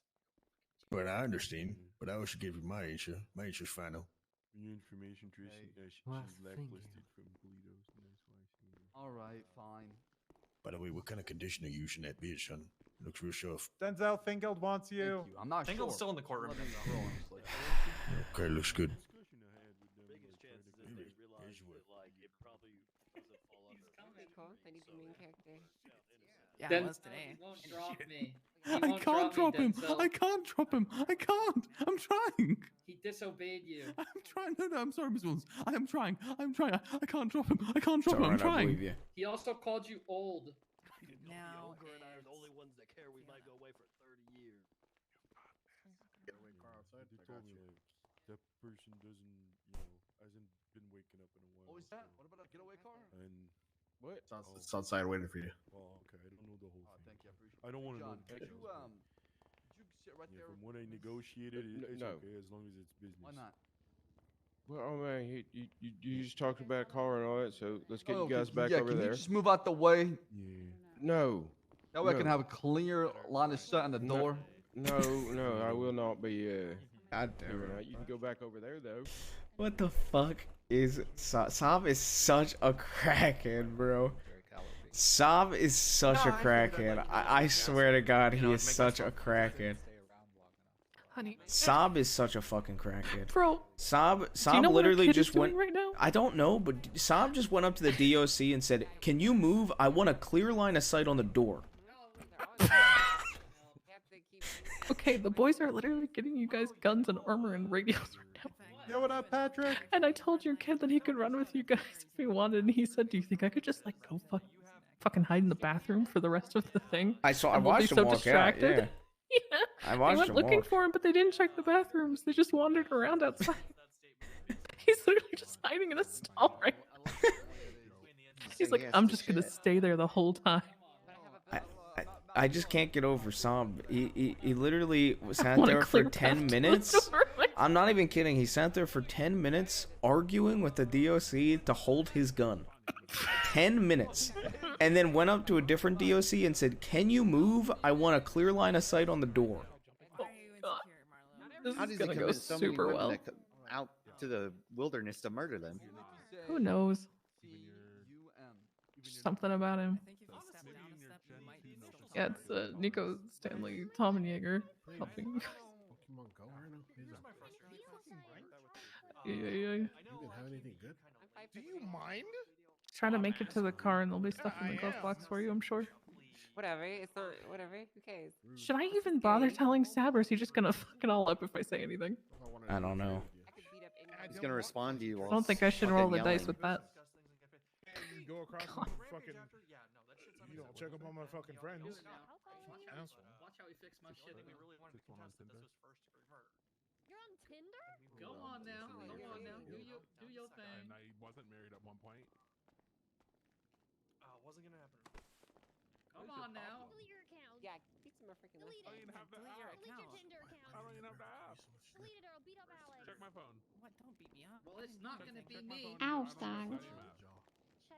But I understand. But I also gave you my answer. My answer's final. Your information, Tracy, she's blacklisted from Toledo, so that's why she. All right, fine. By the way, what kind of condition are you using that bitch, son? Looks real sharp. Denzel Fingold wants you. I'm not Fingal's still in the courtroom. Okay, looks good. Cool. I need the main character. Yeah, Den- it was today. He won't drop me. I can't drop him. I can't drop him. I can't. I'm trying. He disobeyed you. I'm trying. No, I'm sorry, Miss Williams. I am trying. I'm trying. I can't drop him. I can't drop him. I'm trying. He also called you old. Now the only ones that care we might go away for 30 years. They told me like that person doesn't, you know, hasn't been waking up in a while. Oh, is that? What about a getaway car? And what? Oh. It's outside waiting for you. Oh, okay. I don't know the whole thing. Thank you. I appreciate it. I don't want to know John, the could details. you sit right yeah, there? from what I negotiated, it's no. okay as long as it's business. Why not? Well, oh man, you just talked about a car and all that, so let's get Oh, you guys can- back yeah, over can there. you just move out the way? Yeah. No. That way I No. can have a clear line of sight on the No. door. No, no, I will not be. God damn doing it. that. You can go back over there though. What the fuck is Saab is such a crackhead, bro. Saab is such a crackhead. I swear to God, he is such a crackhead. Honey. Saab is such a fucking crackhead. Bro. Saab Do you know what our literally kid is just doing went. right now? I don't know, but Saab just went up to the DOC and said, "Can you move? I want a clear line of sight on the door." Okay, the boys are literally getting you guys guns and armor and radios right now. Yo, what up, Patrick? And I told your kid that he could run with you guys if he wanted, and he said, "Do you think I could just like go fucking hide in the bathroom for the rest of the thing?" I watched him walk out. Yeah. Yeah. I watched They went him looking walk. for him, but they didn't check the bathrooms. They just wandered around outside. He's literally just hiding in a stall right now. He's like, "I'm just gonna stay there the whole time." I just can't get over Saab. He literally sat want a there for clear 10 path to the minutes. door. I'm not even kidding. He sat there for 10 minutes arguing with the DOC to hold his gun. 10 minutes. And then went up to a different DOC and said, "Can you move? I want a clear line of sight on the door." This How is does he gonna go convince so many super women well. to come out to the wilderness to murder them? Who knows? Something about him. Yeah, it's Nico, Stanley, Tom, and Jaeger helping. Pokemon Go right now? Yeah. You didn't have anything good? Do you mind? Try to make it to the car, and there'll be stuff in the glove box for you, I'm sure. Whatever. It's not. Whatever. Who cares? Should I even bother telling Sab, or is he just gonna fuck it all up if I say anything? I don't know. He's gonna respond to you. I don't think I should roll the dice with that. You go across and fucking. You don't check up on my fucking friends. Asshole. Watch how he fixed my shit. We really wanted to contest that this was first degree murder. You're on Tinder? Go on now. Go on now. Do your thing. And I wasn't married at one point. Wasn't gonna happen. Come on now. Delete your account. Yeah, beat some more freaking Delete left. it. Delete your Tinder account. I don't even have the app. Delete it or I'll beat up Alex. Check my phone. What? Don't beat me up. Well, it's not gonna be me. Ow, Stag.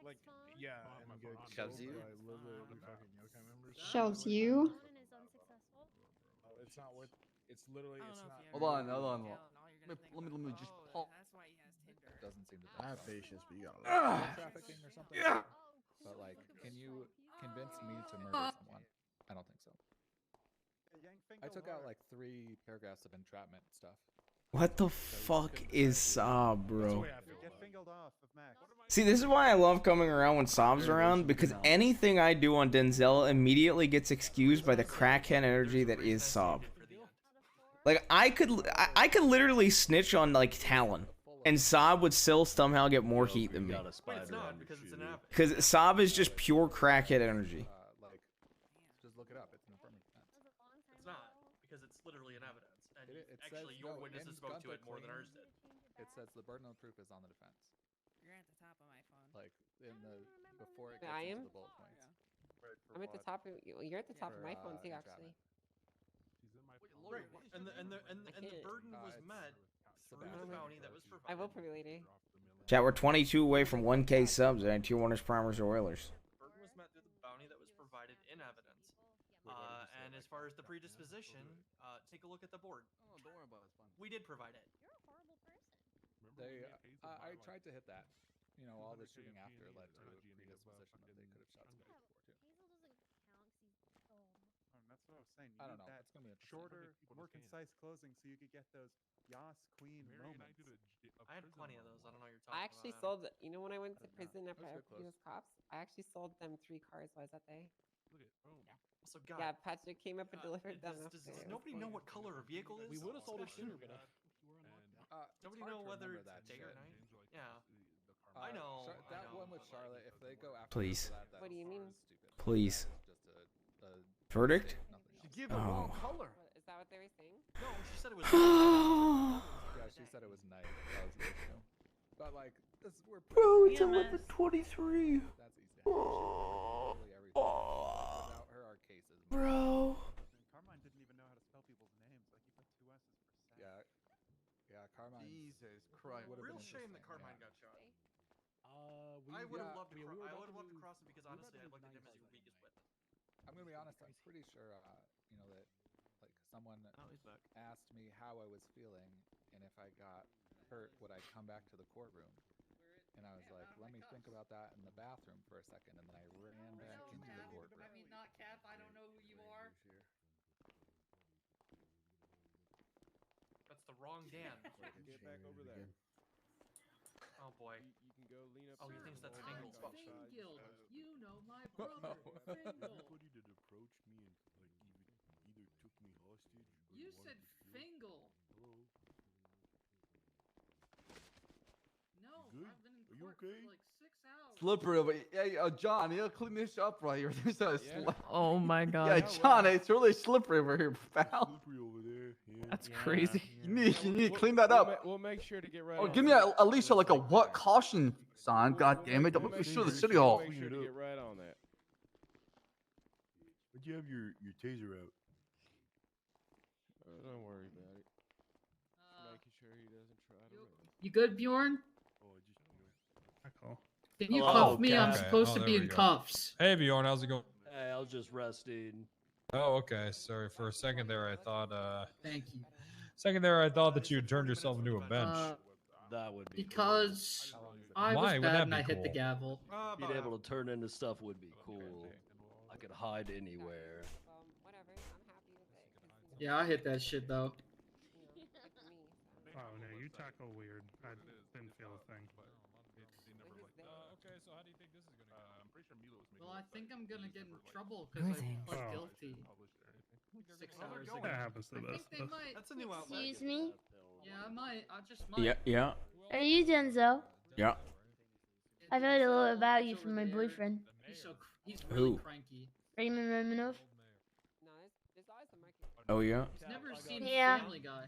Like, yeah, and go Shoves you? we fucking yokai members. Shoves you. Oh, it's not worth. It's literally. It's not. Hold on. Let me just pause. That's why he has Tinder. Doesn't seem to. I have patience, but you gotta Drug trafficking or something. But like, can you convince me to murder someone? I don't think so. I took out like 3 paragraphs of entrapment stuff. What the fuck is Saab, bro? Get fingered off of Max. See, this is why I love coming around when Saab's around, because anything I do on Denzel immediately gets excused by the crackhead energy that is Saab. Like, I could literally snitch on, like, Talon, and Saab would still somehow get more heat than me. Wait, it's not because it's an app. Because Saab is just pure crackhead energy. Like, just look it up. It's an affirmative defense. It's not because it's literally an evidence, and It actually says, your no, witnesses in spoke to it gunplay more than claim, ours did. It says the burden of proof is on the defense. You're at the top of my phone. Like in the before it Yeah, gets I into am. the bullet points. I'm at the top. You're at the top of my phone too, actually. Right, and the can't. burden was met through the bounty that was provided. I will for you later. Chat, we're 22 away from 1K subs and Tier 1ers, Primers, or Oilers. Burden was met through the bounty that was provided in evidence. And as far as the predisposition, take a look at the board. Oh, don't worry about it. It's fine. We did provide it. You're a horrible person. They, I tried to hit that. You know, all the shooting after led to a predisposition that they could have shot somebody before too. Hazel doesn't count 'cause he's dumb. That's what I was saying. You I don't need know. that It's gonna be interesting. shorter, more concise closing so you could get those Yas Queen moments. I had plenty of those. I don't know what you're talking I actually about. sold. You know when I went to prison after I That was very was cops, I actually sold them 3 cars while I was out there. Look at boom. Also, God, Yeah, Patrick came up and delivered them. does after. It was nobody know what color a vehicle is? We would have sold it sooner, Especially- but Nobody know whether it's day or night. Yeah. I know. That I know. one with Charlotte. If they go after Please. her for that, What do you mean? stupid. Please. Just a Verdict? nothing else. She gave the wrong Oh. color. Is that what they were saying? No, she said it was. Oh Bro, it's 11:23. That's easy. Literally everything. Without her, our case is. Bro. Carmine didn't even know how to spell people's names. Like he put 2 S's for Seth. Yeah, Carmine. Jesus Christ. Real shame that Carmine got shot. I I would have loved to. I would have loved to cross him because honestly, I'd like him as your weakest witness. I'm gonna be honest. I'm pretty sure, you know, that like someone asked me how I was feeling, and if I got hurt, would I come back to the courtroom? And I was like, let me think about that in the bathroom for a second, and then I ran back into the courtroom. I mean, not Cap. I don't know who you are. That's the wrong Dan. Get back over there. Oh boy. You can go lean up. Oh, he thinks that's I'm Fingal. Fingal. You know my brother, Fingal. Anybody that approached me and like either took me hostage or You wanted said to kill- Fingal. Hello. No, Good? I've been in Are you court okay? for like 6 hours. Slippery over. Hey, John, you gotta clean this up right here. There's a Oh my god. Yeah, John, it's really slippery over here, pal. Slippery over there. Yeah. That's crazy. You need to clean that up. We'll make sure to get right. Oh, on give me that. at least like a what caution sign. God damn it! Don't We'll make me make sue the sure- city hall. We'll make sure to get right on that. But you have your taser out. Don't worry about it. Making sure he doesn't try to run. You good, Bjorn? Oh, I just, you know. Cool. Can you Oh, cuff me? I'm okay. supposed Oh, to there be we in go. cuffs. Hey Bjorn, how's it going? Hey, I was just resting. Oh, okay. Sorry. For a second there, I thought. Thank you. Second there, I thought that you had turned yourself into a bench. That would be Because I Why? was Would bad that and be I hit the cool? gavel. cool. Being able to turn into stuff would be cool. I could hide anywhere. Yeah, I hit that shit though. Oh no, you tackle weird. I didn't feel a thing. Okay, so how do you think this is gonna go? I'm pretty sure Milo was making. Well, I think I'm gonna get in trouble because I pled Oh. guilty. 6 hours ago. That happens to I the think best they of us. might. That's a new outlet. Excuse me? Yeah, I might. I just might. Yeah, yeah, Are you Denzel? yeah. I've heard a little about you from my boyfriend, He's really Who? cranky. Raymond Romanov. Oh yeah. He's never seen Yeah. Family Guy.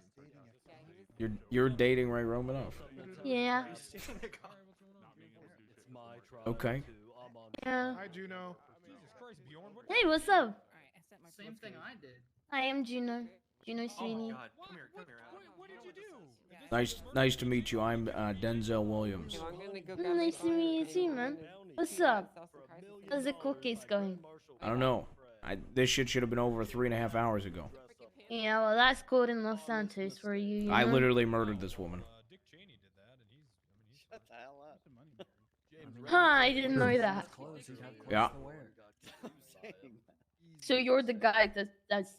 You're dating Ray Romanoff. Yeah. It's my trial. Okay. Too. I'm on. Yeah. Hi, Juno. Jesus Christ, Bjorn. What? Hey, what's up? Same thing I did. I am Juno. Juno Oh Sweeney. my god. Come here, Adam. What did you do? Nice to meet you. I'm Denzel Williams. Nice to meet you too, man. What's up? How's the court case going? I don't know. This shit should have been over 3.5 hours ago. Yeah, well, that's court in Los Santos for you. You I know? literally murdered this woman. Dick Cheney did that, and he's. Shut the hell up. Huh, I didn't know that. Yeah. So you're the guy that's.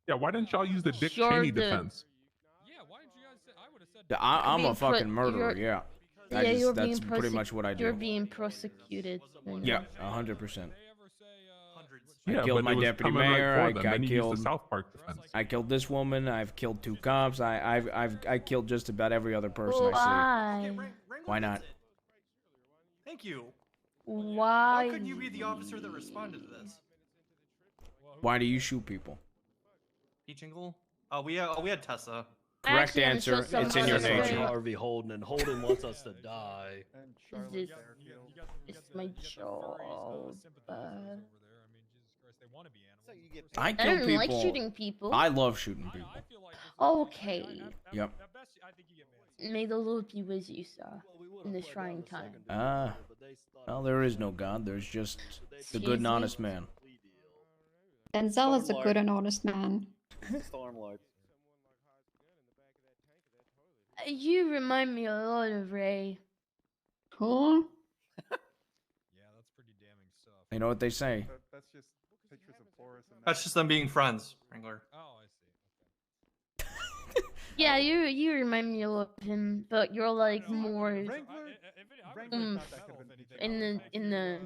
Yeah, why didn't y'all use the Dick You're Cheney the- defense? Yeah, why didn't you guys say? I would have said. I'm a being fucking pro- murderer. you're- Yeah. Yeah, you're That's being pretty much what I You're do. being prosecuted. right Yeah, now. 100%. Yeah, I killed but my it was deputy coming right mayor. for I them. Then you used killed. the South Park defense. I killed this woman. I've killed 2 cops. I killed just about every other person I see. Why? Why not? Thank you. Why? Why couldn't you be the officer that responded to this? Why do you shoot people? Peachingle? Oh, we had Tessa. Correct Actually, I'm answer. sure It's in your someone- nature. Harvey Holden, and Holden wants us to die. Is this? It's my job. I I kill don't people. like shooting people. I love shooting people. Okay. Yep. May the Lord be with you, sir, in this trying time. Well, there is no God. There's just the Excuse good and me? honest man. Denzel is a good and honest man. Stormlord. You remind me a lot of Ray. Who? You know what they say? That's just pictures of Boris and That's just them being friends, Wrangler. Yeah, you remind me a lot of him, but you're like more in the.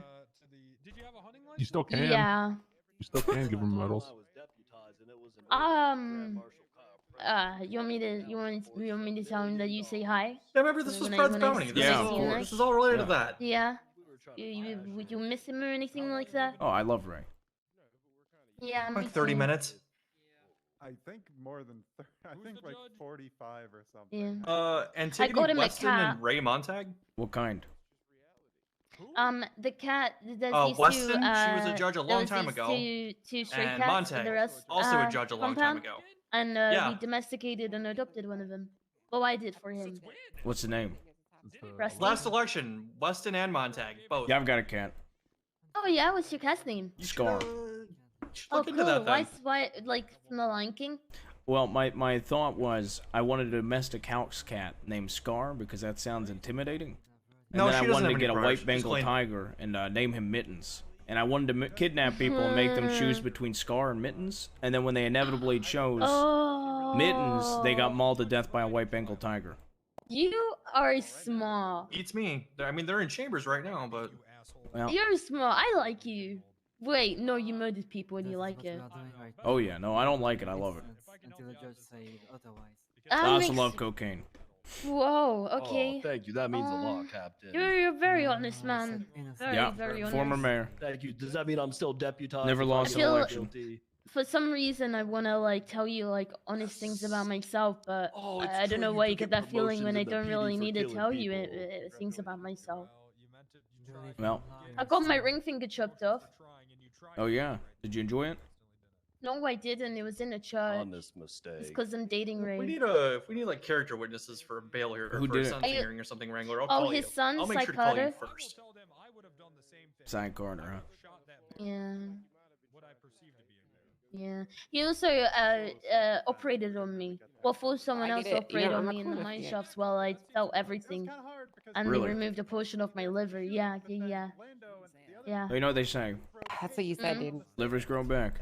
You still can. Yeah. You still can give them medals. You want me to tell him that you say hi? Yeah, remember this was Fred's bounty. This Yeah, is of all, course. this is all related to Yeah. that. Yeah. Would you miss him or anything like that? Oh, I love Ray. Yeah. me Like 30 too. minutes. I think more than I think like 45 or something. Yeah. Uh, got Antigone him a Weston cat. and Ray Montag. What kind? The cat. There's these Weston, two, she was a judge a there long was time these ago. Two stray And cats in Montag, the rest, also a judge a long time compound, ago. and Yeah. we domesticated and adopted one of them. Well, I did for him. What's the name? Rusty. Last election, Weston and Montag, both. Yeah, I've got a cat. Oh yeah, what's your cat's name? Scar. Oh look cool. into that then. Why like from the Lion King? Well, my thought was I wanted a domestic house cat named Scar because that sounds intimidating. And No, then she I doesn't wanted to have get a any white crush. Bengal Just plain- tiger and name him Mittens. And I wanted to kidnap people and make them choose between Scar and Mittens. And then when they inevitably chose Mittens, they got mauled to death by a white Bengal tiger. You are small. Beats me. I mean, they're in chambers right now, but Well, You're small. I like you. Wait, no, you murdered people and you like it. oh yeah, no, I don't like it. I love it. Until the judge say otherwise. That I also makes- love cocaine. Whoa. Okay. Oh, thank you. That means a lot, Captain. You're a very honest man. Very, Yeah, very honest. former mayor. Thank you. Does that mean I'm still deputized? Never if lost I an get found election. guilty? For some reason, I wanna like tell you like honest things about myself, but Oh, it's I don't know true, why you you could get get that feeling when promotions I in the don't PD really for need to killing tell you people. things about myself. Well, I got my ring finger chopped off. oh yeah. Did you enjoy it? No, I didn't. It was in a church. Honest mistake. It's because I'm dating Ray. if we need like character witnesses for a bail here or Who for did a it? sentencing hearing or something, Wrangler, I'll Oh, call his you. son's I'll make sure to call you psychotic? first. Cy Carter, huh? Yeah. Yeah. He also operated on me. Well, for someone I else get it. operated Yeah, on I'm me a in the cool mine yeah. shafts while I felt everything. And Really? they removed a portion of my liver. Yeah, yeah. Yeah. You know what they say? That's what you said, dude. Livers grow back.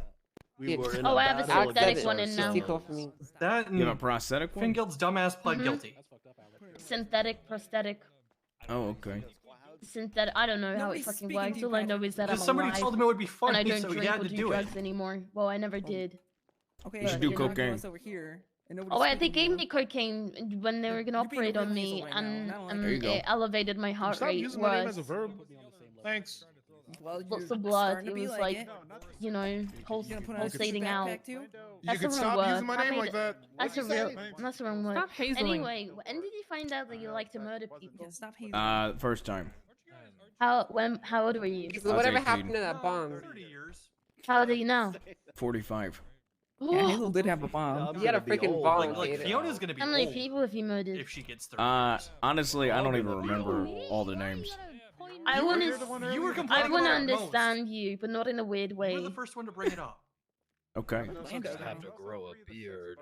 We were in Oh, a I have a battle synthetic against one in now. ourselves. For me. That You have a and prosthetic one? Fingild's dumbass pled Mhm. guilty. Synthetic, prosthetic, Oh, okay. synthetic. I don't know how it Nobody's fucking speaking to works. you, All I know is that I'm Because somebody alive. told him it would be And I funny, don't so he drink had or to do do it. drugs anymore. Well, I never did. Okay, You should but do you're not cocaine. us over here, and nobody's Oh, I speaking they to gave you. me cocaine when they were gonna You're being a operate on real me, hazel right now, and, and I don't like There you go. it elevated my heart Stop rate. using my name as a Was verb. Thanks. Well, lots you're of blood. starting to It be was like like, it. you know, pulsating out. Backpack too? You That's could the stop wrong using word. my name like that. That's a What'd you real. say? That's the wrong word. Stop hazeling. Anyway, when did you find out that you like to murder people? Yeah, stop hazing. First time. How old were you? So I was whatever 18. happened to that bomb? 30 years. How old are you now? 45. Yeah, Hazel did have a bomb. You had a freaking bomb, Like, kid. Fiona's gonna be How many old people have you murdered? if she gets 30 years. Honestly, I don't even remember all the names. I You were- want you were to. complaining I want to about it most. understand you, but not in a weird You way. were the first one to bring it up. Okay. I just have to grow a beard.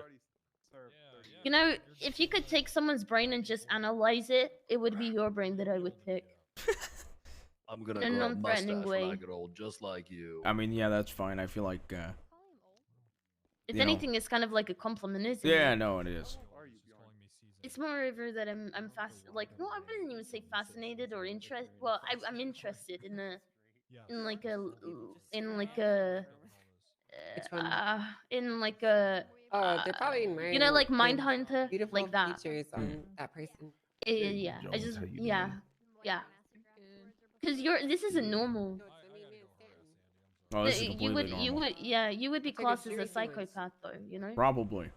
You know, if you could take someone's brain and just analyze it, it would be your brain that I would pick. I'm gonna In a grow a mustache non-threatening when I way. get old, just like you. I mean, yeah, that's fine. I feel like, If you know. anything, it's kind of like a compliment, isn't yeah, it? no, it is. It's moreover that I'm like, no, I wouldn't even say fascinated or interested. Well, I'm interested in a, in like a, in like a, in like a. They're probably You know, like wearing Mindhunter, beautiful like that. features on that person. Yeah, I just, yeah. Because this isn't normal. Oh, this is You completely would, normal. you would, yeah, you would be It's like a classed as a series psychopath, though. You know. Probably.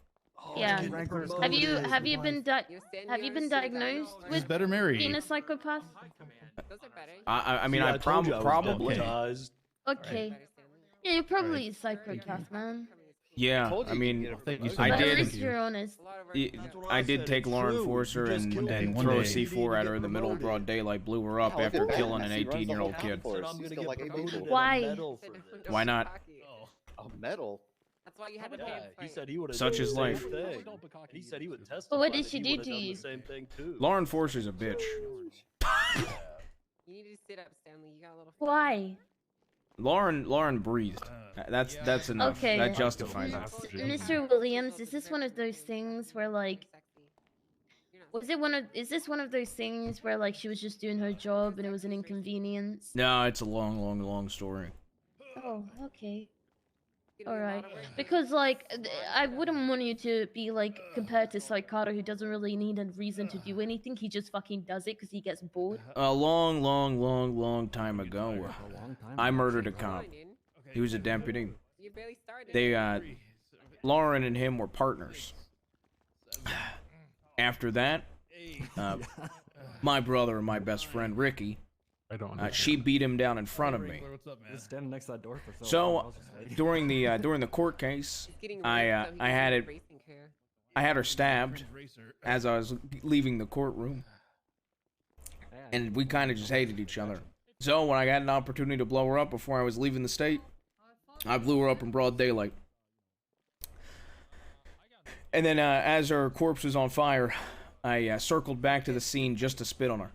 Yeah. Have you You're been diagnosed with better marry. being a psychopath? Those are better. I mean, See, I told you I was probably. deputized. Okay. Yeah, you're probably a psychopath, man. Yeah, told I you mean, you'd get a thing. I But at did. least you're honest. I did take Law Enforcer and throw a C4 at her in the middle of broad daylight, blew her up after killing an 18-year-old kid. I'm gonna get promoted and a Why? medal for this. Why not? A medal? That's why you had to Yeah, pay he said he would have Such done is the life. same thing. He said he would testify. But what did that she he do would've to done you? The same thing too. Law Enforcer's a bitch. You need to sit up, Stanley. You got a little. Why? Lauren breathed. That's enough. Okay. That justifies it. Mr. Williams, is this one of those things where like, is this one of those things where like she was just doing her job and it was an inconvenience? No, it's a long story. Oh, okay. Alright. Because, like, I wouldn't want you to be, like, compared to Psychoto, who doesn't really need a reason to do anything. He just fucking does it because he gets bored. A long time ago, I murdered a cop. He was a deputy. You barely started. Lauren and him were partners. After that, my brother and my best friend Ricky, she beat him down in front of me. Just standing next to that door for so So long, I was just waiting. during the court case, I had her stabbed as I was leaving the courtroom, and we kind of just hated each other. So when I got an opportunity to blow her up before I was leaving the state, I blew her up in broad daylight. And then as her corpse was on fire, I circled back to the scene just to spit on her.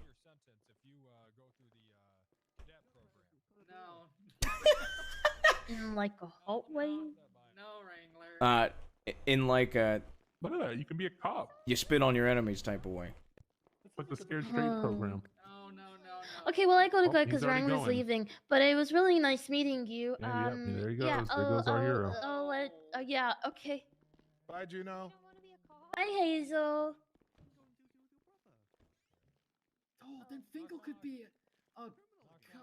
In like a hot way? No, Wrangler. In like a you can be a cop. you spit on your enemies type of way. It's like the Scared Straight program. Okay, well I gotta Oh, go he's because already Wrangler's going. leaving. But it was really nice meeting you. Yeah, there he goes. Yeah, There goes our hero. Yeah, okay. Bye, Juno. Bye, Hazel. Oh, then Finkel could be a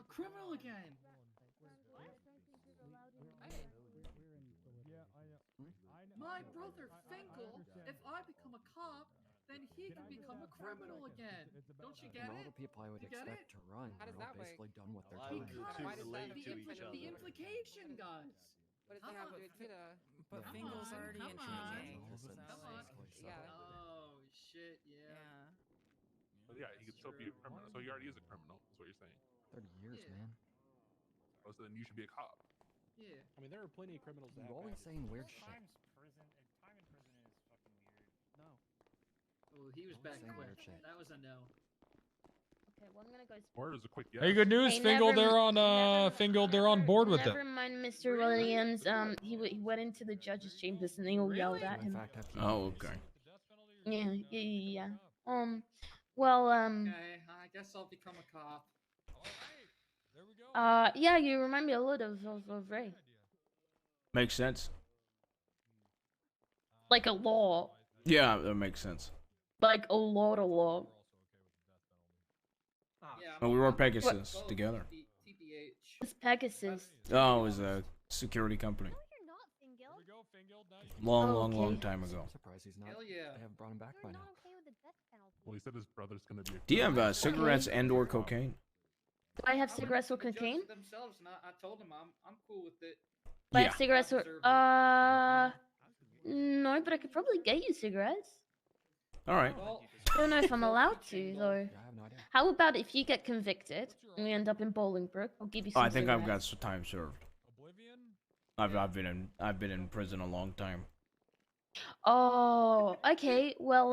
criminal again. My brother Finkel, if I become a cop, then he can become a criminal again. Don't you get And all it? the people I would You get expect it? to run How does are all that work? basically done what they're Because doing. the implication, guys. What does that have to do with Tuna? But Finkel's already in Shanghai. Oh shit! Yeah. But yeah, he could still be a criminal. So he already is a criminal. Is what you're saying. 30 years, man. Oh, so then you should be a cop. Yeah. I mean, there are plenty of criminals. You're always saying weird shit. Oh, he was back Saying quick. weird shit. That was a no. Okay, well I'm gonna go. Or is a quick yes. Hey, good news, Hey, Fingal. never They're m- on Fingal. They're on board with it. Never mind, Mr. Williams. He went into the judge's chambers and they all yelled at him. Oh, okay. Yeah. Well, Okay, I guess I'll become a cop. yeah, you remind me a lot of Ray. Makes sense. Like a lot. Yeah, that makes sense. Like a lot. Oh, we were Pegasus together. It's Pegasus. Oh, it was a security company. Long Okay. time ago. I'm surprised he's not. Hell yeah. They have brought him back by now. Well, he said his brother's gonna be. Do you have cigarettes and/or cocaine? Do I have cigarettes or cocaine? Themselves, and I told them I'm cool with it. Do I Yeah. have cigarettes or no, but I could probably get you cigarettes. All right. I don't know if I'm allowed to though. How about if you get convicted and we end up in Bolingbrook? I'll give you Oh, some I think I've got cigarettes. some time served. I've been in prison a long time. Oh, okay. Well,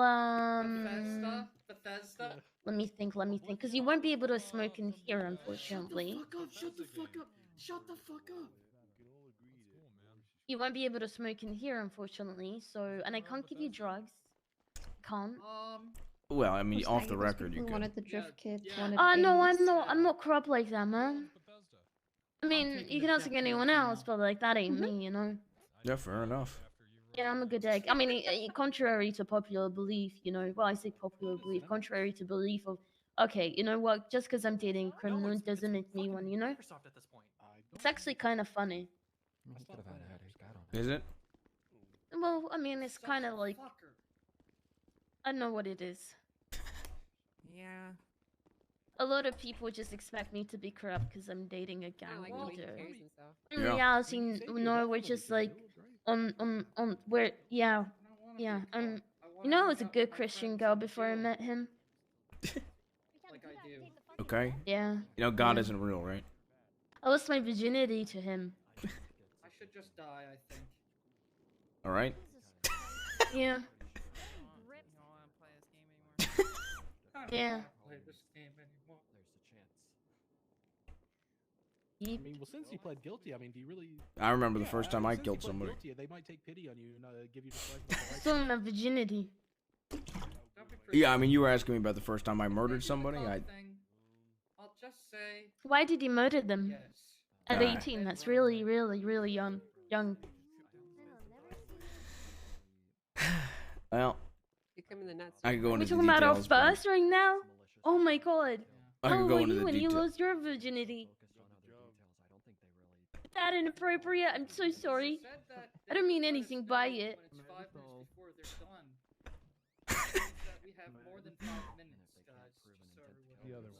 Bethesda. let me think, because you won't be able to smoke in here, unfortunately. Shut the fuck up! Shut the fuck up! You won't be able to smoke in here, unfortunately. So, and I can't give you drugs. Can't. Well, I mean, Most off like the those record, people you who could. wanted the drift kids. Wanted No, famous. I'm not corrupt like that, man. I mean, you can ask anyone else, but like that ain't me, you know. Yeah, fair enough. Yeah, I'm a good egg. I mean, contrary to popular belief, you know. Well, I say popular belief, contrary to belief of. Okay, you know what? Just because I'm dating a criminal doesn't make me one, you know. Microsoft at this point. It's actually kind of funny. He could have had his guy on. Is it? Well, I mean, it's kind of like. I know what it is. Yeah. A lot of people just expect me to be corrupt because I'm dating a gang like the way he leader. carries himself. In Yeah. reality, no, we're just like on where yeah. You know, I was a good Christian girl before I met him. Like I do. Okay. Yeah. You know, God Yeah. isn't real, right? I lost my virginity to him. I should just die, I think. All right. Yeah. Yeah. Play this game anymore. There's a chance. Yeep. I mean, well, since you pled guilty, I mean, do you really? I remember the first time I since you killed pled somebody. Guilty, they might take pity on you and give you just like. Still my virginity. Yeah, I mean, you were asking me about the first time I murdered somebody. I'll just say Why did he murder them? At Ah. 18, that's really, really, really young. Well, You come in the nuts. I could go We're into the talking about our details. but first right now? Oh my god. I How could old go were into you the when you detail- lost your virginity? that inappropriate. I'm so sorry. I don't mean anything by it. When it's 5 minutes before they're done. That we have more than 5 minutes, guys. Just so everyone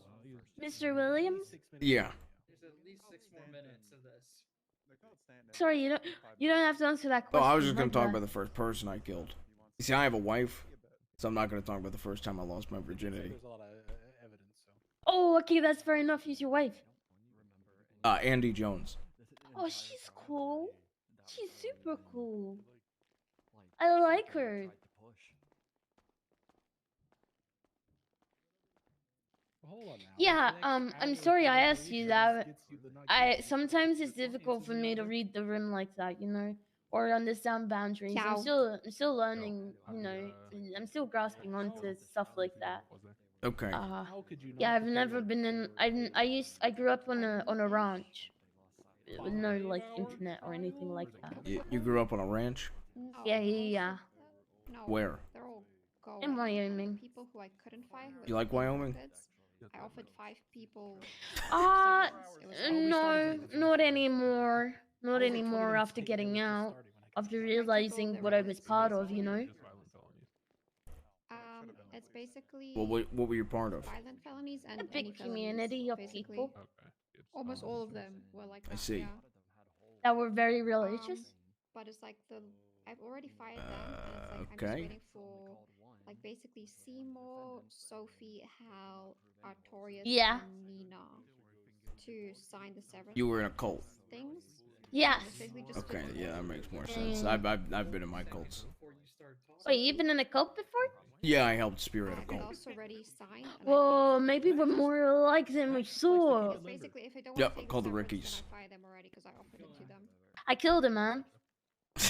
knows. Mr. Williams? Yeah. There's at least 6 more minutes of this. Sorry, you don't have to answer that Oh, question. I was just gonna my talk bad. about the first person I killed. You see, I have a wife, so I'm not gonna talk about the first time I lost my virginity. There's a lot of evidence. Oh, okay, that's fair enough. Who's your wife? Andy Jones. Oh, she's cool. She's super cool. I like her. Hold on now. Yeah, I'm sorry I asked you that. Sometimes it's difficult for me to read the room like that, you know, or understand boundaries. I'm still learning, you know. I'm still grasping onto stuff like that. Okay. Yeah, I've never been in. I grew up on a ranch, with no like internet or anything like that. You grew up on a ranch? Yeah. Where? They're all gold. In Wyoming. People who I couldn't find. Who You like Wyoming? I offered 5 people. No, not anymore. Not anymore after getting out. After realizing what I was part of, you know? It's basically What were you part of? violent felonies and A big any community of felonies, people. basically. Almost all of them were like I that, see. yeah. That were very religious. But it's like I've already fired them, and it's like I'm just okay. waiting for like basically Seymour, Sophie, Hal, Artorias, Yeah. and Nina to sign the severance. You were in a cult. Things. Yes. It's basically just Okay, for- yeah, that makes more sense. I've been in my cults. Wait, you've been in a cult before? Yeah, I helped spearhead a I've cult. also already signed. and Well, maybe we're more alike than we saw. Because basically, if I don't Yep, want to take called the severance, then Rickies. I fire them already because I offered it to them. I killed a man. The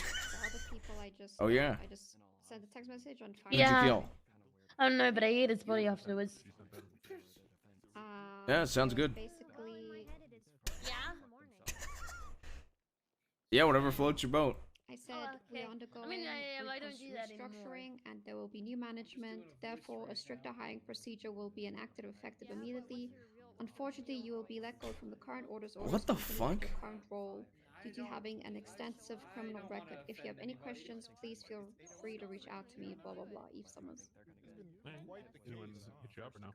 other people, I just Oh, yeah. I just sent a text message on Who'd you Yeah. kill? I don't know, but I ate his body afterwards. Yeah, sounds good. Basically, Yeah, whatever floats your boat. I said we okay. undergo I mean, I don't do that anymore. restructuring and there will be new management. Therefore, a stricter hiring procedure will be enacted effective immediately. Unfortunately, you will be let go from the current orders. What the company fuck? of your current role due to having an extensive criminal record. If you have any questions, please feel free to reach out to me. Blah blah blah. Eve Summers. Anyone hit you up or no?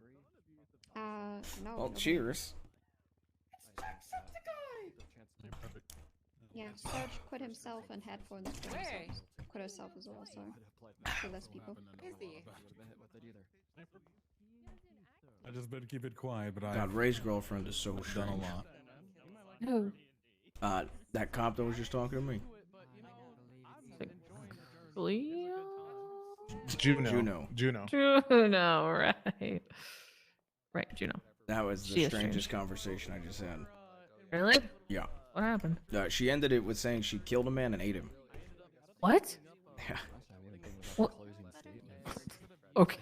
No. Well, nobody. cheers. Yeah, perfect. Yeah, Serge quit himself and headphones quit herself as well, so for less people. I just better keep it quiet, but God, Ray's girlfriend is so done a strange. lot. Who? That cop that was just talking to me. Leo? Juno. Juno, right. Right, Juno. That was the She is strangest strange. conversation I just had. Really? Yeah. What happened? She ended it with saying she killed a man and ate him. What? Yeah. What? Okay.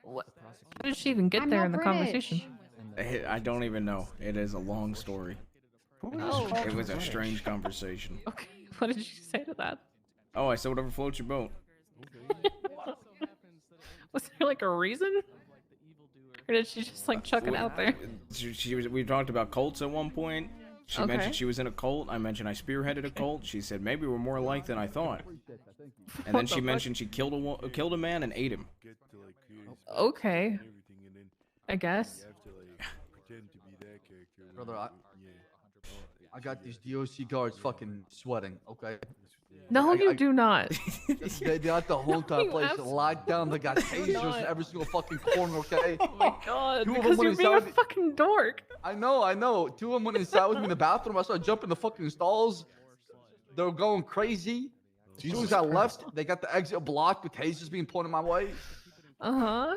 What? How did she even get I'm there not in the British. conversation? I don't even know. It is a long story. Oh. It was a strange conversation. Okay. What did you say to that? Oh, I said whatever floats your boat. Was there like a reason? Or did she just like chuck it out there? We talked about cults at one point. She Okay. mentioned she was in a cult. I mentioned I spearheaded a cult. She said maybe we're more alike than I thought. And then she mentioned she killed a man and ate him. Okay. I guess. Brother, I got these DOC guards fucking sweating, okay? No, you do not. They got the whole entire You place absolutely locked down. They got do tasers not. in every single fucking corner, okay? Oh my god, Two of because them you're went being a inside. fucking dork. I know. Two of them went inside with me in the bathroom. I started jumping the fucking stalls. They were going crazy. As soon as I left, they got the exit blocked with tasers being pointed my way. Uh-huh.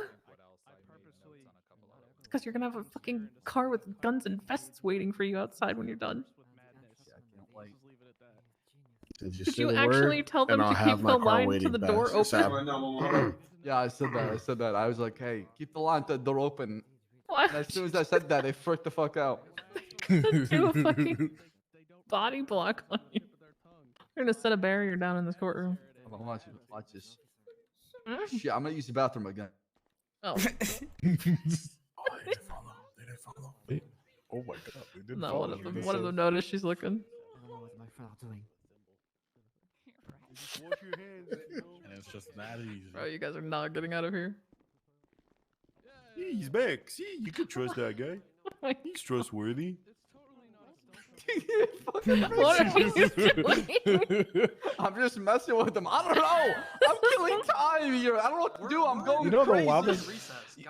Because you're gonna have a fucking car with guns and vests waiting for you outside when you're done. Did you actually tell them to keep the line to the door open? Yeah, I said that. I was like, hey, keep the line to the door open. What? And as soon as I said that, they freaked the fuck out. Do a fucking body block on you. They're gonna set a barrier down in this courtroom. Hold on, watch this. Shit, I'm gonna use the bathroom again. Oh. Oh my god, they didn't No, follow one of me. them. That's One of so- them noticed she's looking. for not doing. Just wash your hands, you know? And it's just that easy. Bro, you guys are not getting out of here. Yeah, he's back. See, you could trust that guy. He's trustworthy. What are you doing? I'm just messing with him. I don't know. I'm killing time here. I don't know what to do. I'm going You know crazy. the wildest.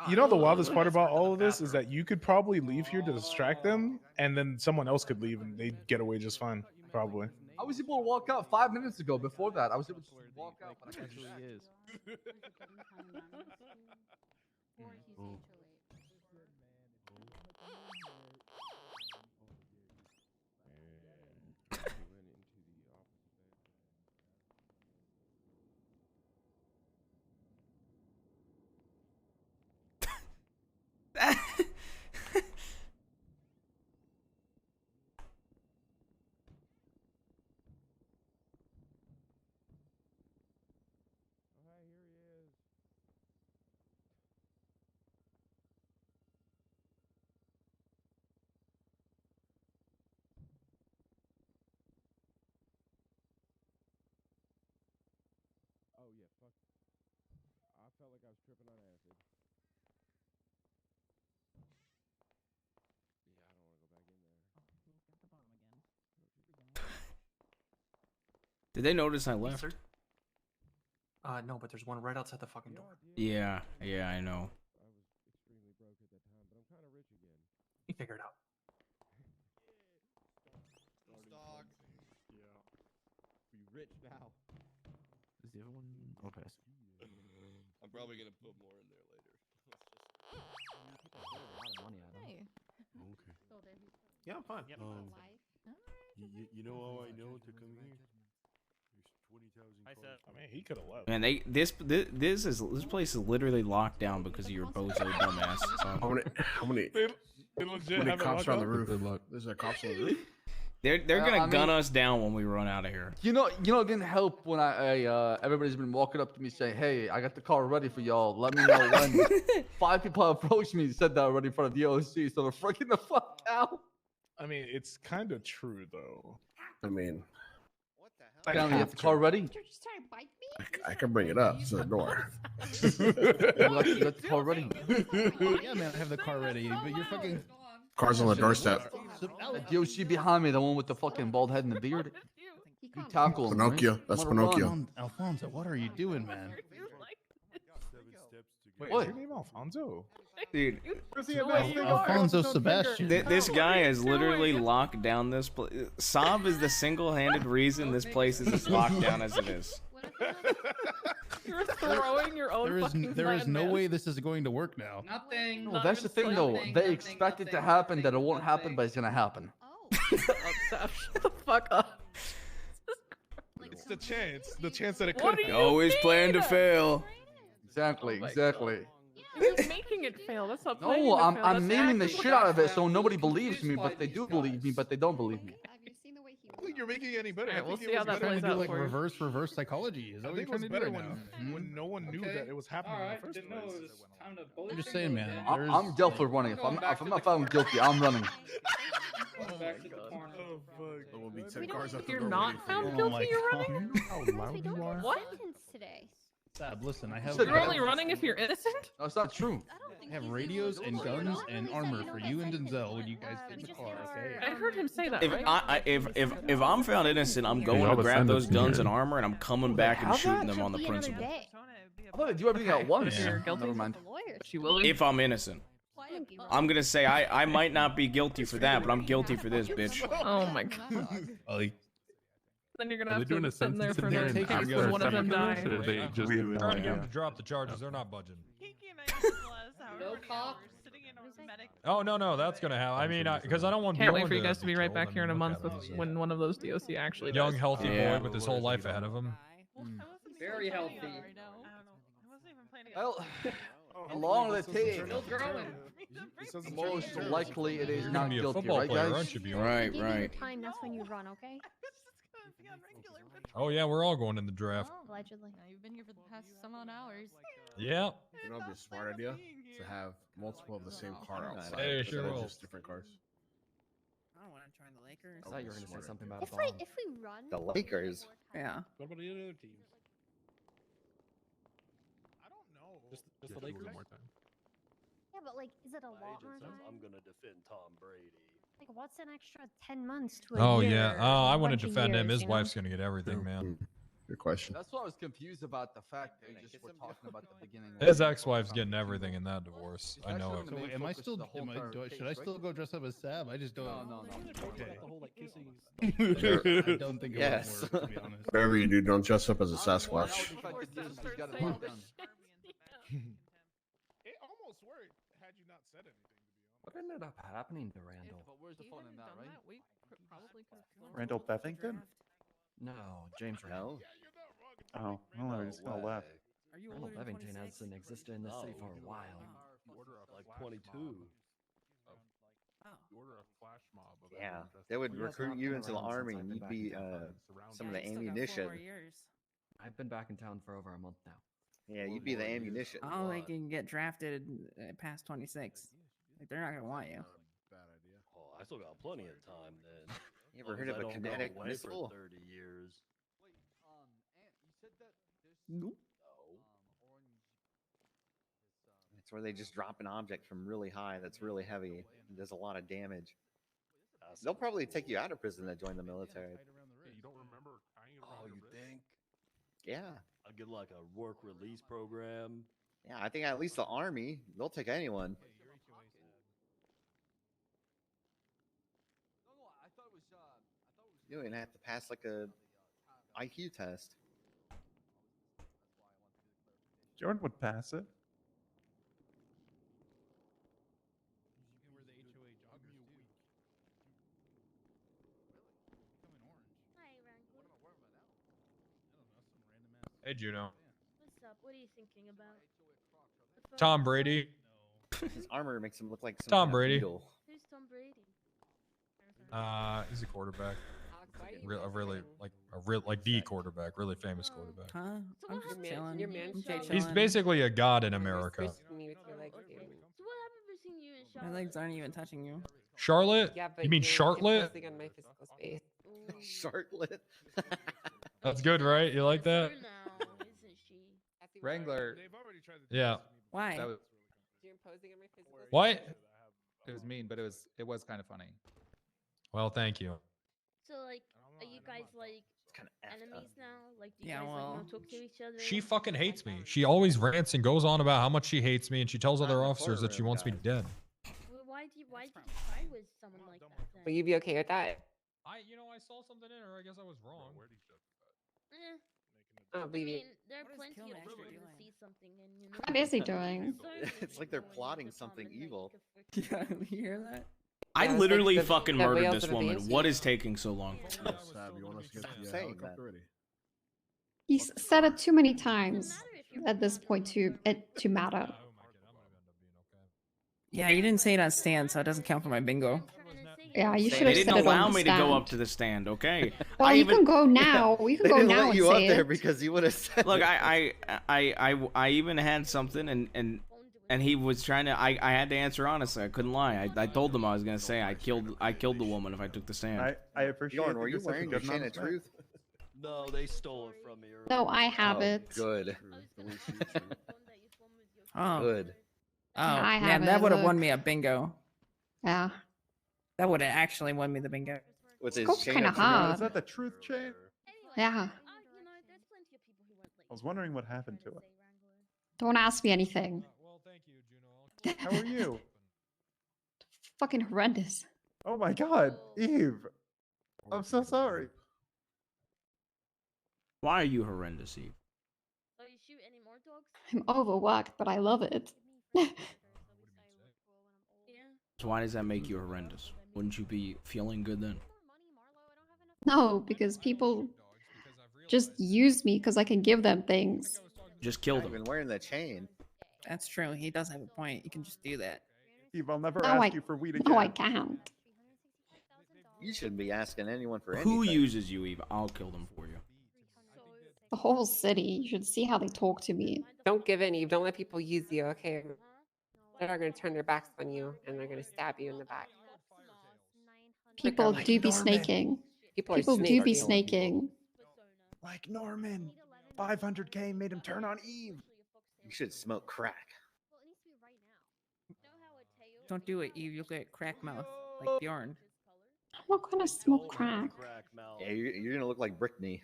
You know the wildest part about all of this is that you could probably leave here to distract them, and then someone else could leave and they'd get away just fine. Probably. I was able to walk out 5 minutes ago. Before that, I was able to walk out. But I can't Actually is. Oh yeah, fuck. I felt like I was tripping on acid. Yeah, I don't want to go back in there. Did they notice I left? Sir? No, but there's one right outside the fucking door. Yeah, yeah, I know. I was extremely broke at that time, but I'm kind of rich again. You figure it out. Yeah. Be rich now. Is the other one? Okay. I'm probably gonna put more in there later. People throw a lot of money at him. Hey. Okay. Yeah, I'm fine. You know how I know to come here? There's 20,000 cars. I mean, he could have left. Man, this place is literally locked down because of your bozo dumbass. So. How many cops are on the roof? Good luck. There's a cops on the roof. They're gonna I mean- gun us down when we run out of here. You know, it didn't help when everybody's been walking up to me saying, "Hey, I got the car ready for y'all. Let me know when." 5 people approached me and said that already in front of the OC, so they're freaking the fuck out. I mean, it's kind of true though. I mean, Can I get the car ready? You're just trying to bite me? I can bring it up to the door. You got the car ready? Yeah, man, I have the car ready, but you're fucking. Car's on the doorstep. The DOC behind me, the one with the fucking bald head and the beard. You tackle him. Pinocchio. Right? That's Let him run. Pinocchio. Alfonso, what are you doing, man? 7 steps to Wait, What? is your name Alfonso? Dude, Where's the best thing Alfonso ever? Sebastian. this guy has literally locked down this place. Saab is the single-handed reason this place is as locked down as it is. You're throwing your own fucking There is plan, no man. way this is going to work now. Nothing. Well, that's the thing, though. They expect it to happen, that it won't happen, but it's gonna happen. Shut the fuck up. It's the chance that it What could do happen. you Always plan to mean? fail. Exactly, Oh my exactly. You're making it fail. That's not planning No, to I'm fail. I'm That's naming the acting. shit out of it so nobody believes me, but they do believe me, but they don't believe me. I think you're making it any better. Alright, I we'll think see it how was that better plays when out you, Like for you. reverse psychology. Is that I what you're think it was trying to do better right when now? when no one knew that it was happening in the first Didn't know place. it was time to bully I'm just people saying, man. again. There's- I'm definitely running. If I'm not found guilty, I'm running. Going back to the corner. Oh fuck. There will be 10 We cars don't at think the you're door not waiting for found you. Oh my guilty. You're God. running. How loud you are. What? Today. Sab, listen, I have said You're only running if you're innocent. No, it's not true. I have radios and guns and armor for you and Denzel when you guys get in the car. Okay. I heard him say that, If right? if I'm found innocent, I'm going to grab those guns and armor, and I'm coming back and shooting them on the principal. I thought they do everything at once. If you're guilty, Never mind. she will. If I'm innocent, I'm gonna say I might not be guilty for that, but I'm guilty for this, bitch. Oh my god. Like, Then you're gonna Are have they doing to a sit in there census for in there the and case figure when out one of them something, die. or they just do it? Trying to get them to drop the charges. They're not budging. No cop. Oh no, that's gonna happen. I mean, because I don't want. Can't wait Bjorn for you to guys to be right back here in a look month at with him. when one of those DOC actually Young, dies. healthy Yeah. boy with his whole life ahead of him. Very healthy. Well, how long will it take? Still growing. Most likely it is You're not gonna be a guilty, football right, player, guys? aren't you, Bjorn? Right, Give you right. time, that's when you run, okay? Oh yeah, we're all going in the draft. Allegedly. You've been here for the past some odd hours. Yeah. You know, it'd be a smart idea to have multiple of the same car outside. Hey, instead sure of will. just different cars. don't want to join the Lakers. I thought you were going to say something about If a we bomb. if we run The Lakers? Yeah. What about the other teams? Just the Lakers. More time. Yeah, but like, is it a lot more Agent says time? I'm gonna defend Tom Brady. Like, what's an extra 10 months to a Oh year? yeah. Oh, I want to bunch of defend him. years, His you know? wife's gonna get everything, man. Good question. That's why I was confused about the fact that we just were talking about the beginning. His ex-wife's getting everything in that divorce. I know it. So am I still? Should I still go dress up as Sam? I just don't. No. Okay. The whole like kissing. I don't think it Yes. would work, to be honest. Whatever you do, don't dress up as a Sasquatch. It almost worked had you not said anything. What ended up happening to Randall? But where's the fun in that, right? Randall Bevington? No, James Randall. Oh, well, I was gonna left. Are you Randall older than Bevington 26? hasn't existed in this city for a while. Like 22. You order a flash mob of Yeah, everyone dressed they up would like recruit not you been into the around since army, I've and been you'd back be in town. some of Yeah, the you still got 4 more ammunition. years. I've been back in town for over a month now. Yeah, you'd be the ammunition. I don't think you can get drafted past 26. Like, they're not gonna want you. Bad idea. Oh, I still got plenty of time then. You ever Long heard as of I a don't go kinetic away missile? For 30 years. Ant, you said that there's Nope. orange. It's where they just drop an object from really high that's really heavy and does a lot of damage. They'll probably take you out of prison to join the military. You don't remember tying it around Oh, your you wrist? think? Yeah. I'll get like a work release program. Yeah, I think at least the army, they'll take anyone. No, I thought it was. You don't even have to pass like a IQ test. Jordan would pass it. Hey, Juno. What's up? What are you thinking about? Tom Brady. His armor makes him look like some Tom kind of Brady. beetle. Who's Tom Brady? He's a quarterback. A really like the quarterback, really famous quarterback. Huh? I'm just chilling. Your man I'm shot. just He's chilling. basically a god in America. Me with your legs, dude. So what happened between you and My Charlotte? legs aren't even touching you. Charlotte? Yeah, but You mean you're Charlotte? imposing on my physical space. Shortlit. That's good, right? You like that? Her now, isn't she? Wrangler. Yeah. Why? That was, You're imposing on my physical space. What? it was mean, but it was kind of funny. Well, thank you. So like, are you guys like enemies now? Like, do you Yeah, guys like well, not talk to each other? She fucking hates me. She always rants and goes on about how much she hates me, and she tells other Not in the officers that she courtroom, wants me guys. dead. Well, why did you try with someone like that then? Will you be okay with that? I saw something in her. I guess I was wrong. Eh, I don't I believe you. mean, there are What is plenty of Kilmac people doing? who see something and you know. What is he doing? It's like they're plotting something evil. Yeah, you hear that? I Yeah, it's like literally the- fucking the murdered whales this of the woman. Banshee. What is taking so long? Sab, you want us to get Stop the saying helicopter that. ready? He's said it too many times at this point to matter. Yeah, you didn't say it on stand, so it doesn't count for my bingo. Yeah, you should They have said didn't it allow on the me to go stand. up to the stand, okay? Well, I you even- can go now. You They can go didn't now let and you up say there it. because you would have said Look, it. I even had something, and he was trying to. I had to answer honestly. I couldn't lie. I told him I was gonna say I killed the woman if I took the stand. I appreciate Jordan, that were you're you such a wearing your good chain of honest man. truth? No, they stole it from me earlier. No, I have Oh, it. good. Oh. Good. Oh, I man, have that it, would have won look. me a bingo. Yeah. That would have actually won me the bingo. With his Scope's chain kinda of truth. hard. Is that the truth chain? Yeah. I was wondering what happened to it. Don't ask me anything. How are you? Fucking horrendous. Oh my god, Eve. I'm so sorry. Why are you horrendous, Eve? Oh, you shoot any more dogs? I'm overworked, but I love it. So why does that make you horrendous? Wouldn't you be feeling good then? No, because people just use me because I can give them things. Just killed I've him. been wearing the chain. That's true. He does have a point. You can just do that. Eve, I'll never No, ask I, you for weed again. no, I can't. You shouldn't be asking anyone for anything. Who uses you, Eve? I'll kill them for you. The whole city. You should see how they talk to me. Don't give in, Eve. Don't let people use you, okay? They're going to turn their backs on you and they're going to stab you in the back. people like do be Norman. snaking. People are People do be snaking. snaking. Like Norman. 500k made him turn on Eve. You should smoke crack. Don't do it, Eve. You'll get crack mouth like Bjorn. I'm not gonna smoke crack. Yeah, you're gonna look like Brittany.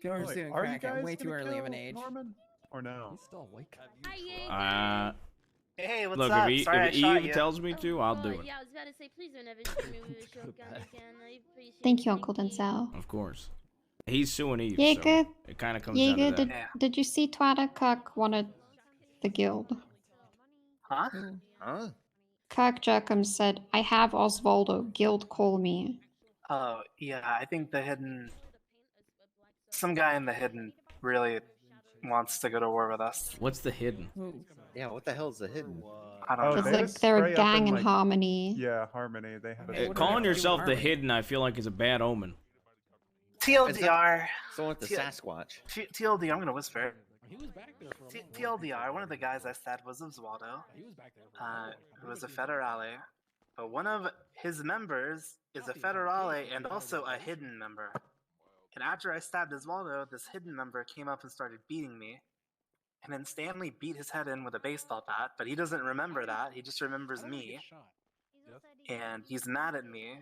Bjorn's Wait, doing are you crack at guys way too gonna early of an kill age. Norman? Or no? He's still awake. Hey, what's look, up? if, Sorry I if shot Eve you. tells me to, I'll do it. Yeah, I was about to say, please don't ever shoot me with a shotgun again. I appreciate Thank you, Uncle Denzel. Of course. He's suing Eve, Jaeger, so it kind of comes down Jaeger, to that. did you see Twada Cock wanted the guild? Huh? Huh? Kirk Jerkham said, I have Osvaldo, guild call me. Oh, yeah, I think the hidden... Some guy in the hidden really wants to go to war with us. What's the hidden? Yeah, what the hell is the hidden? I don't It's know. like they're a gang in Harmony. Yeah, Harmony. They have Calling yourself the hidden, I feel like is a bad omen. TLDR. Someone with the Sasquatch. TLDR, I'm gonna whisper. TLDR, one of the guys I said was Osvaldo, who was a Federale, but one of his members is a Federale and also a hidden member. And after I stabbed Osvaldo, this hidden member came up and started beating me. And then Stanley beat his head in with a baseball bat, but he doesn't remember that. He just remembers me. And he's mad at me.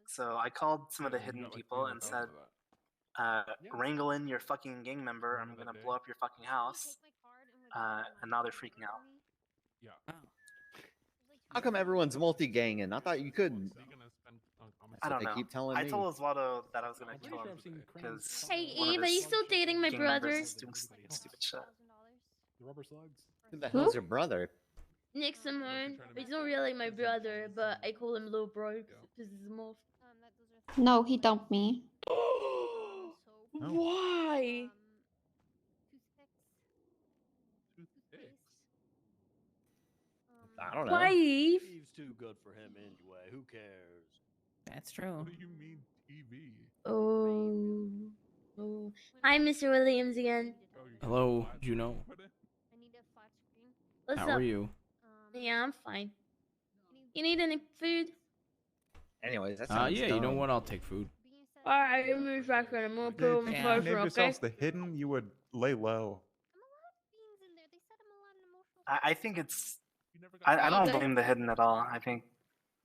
So I called some of the hidden people and said, wrangle in your fucking gang member. I'm gonna blow up your fucking house. And now they're freaking out. How come everyone's multi-ganging? I thought you couldn't. I don't they know. keep telling I me. told Osvaldo that I was gonna kill him because. Hey, Eve, are you still dating my brother? Doing stupid shit. The rubber slugs. Who the hell's your brother? Nick Simone. He's not really my brother, but I call him Lil Bro because he's more. No, he dumped me. Why? I don't know. Why, Eve? Eve's too good for him anyway. Who cares? That's true. What do you mean TV? Oh. Hi, Mr. Williams again. Hello, Juno. What's How up? are you? Yeah, I'm fine. You need any food? Anyways, that sounds yeah, you know what? I'll take food. Alright, give me a second. I'm gonna put on my If you clothes, named okay? yourselves the hidden, you would lay low. I think it's. I don't blame the hidden at all. I think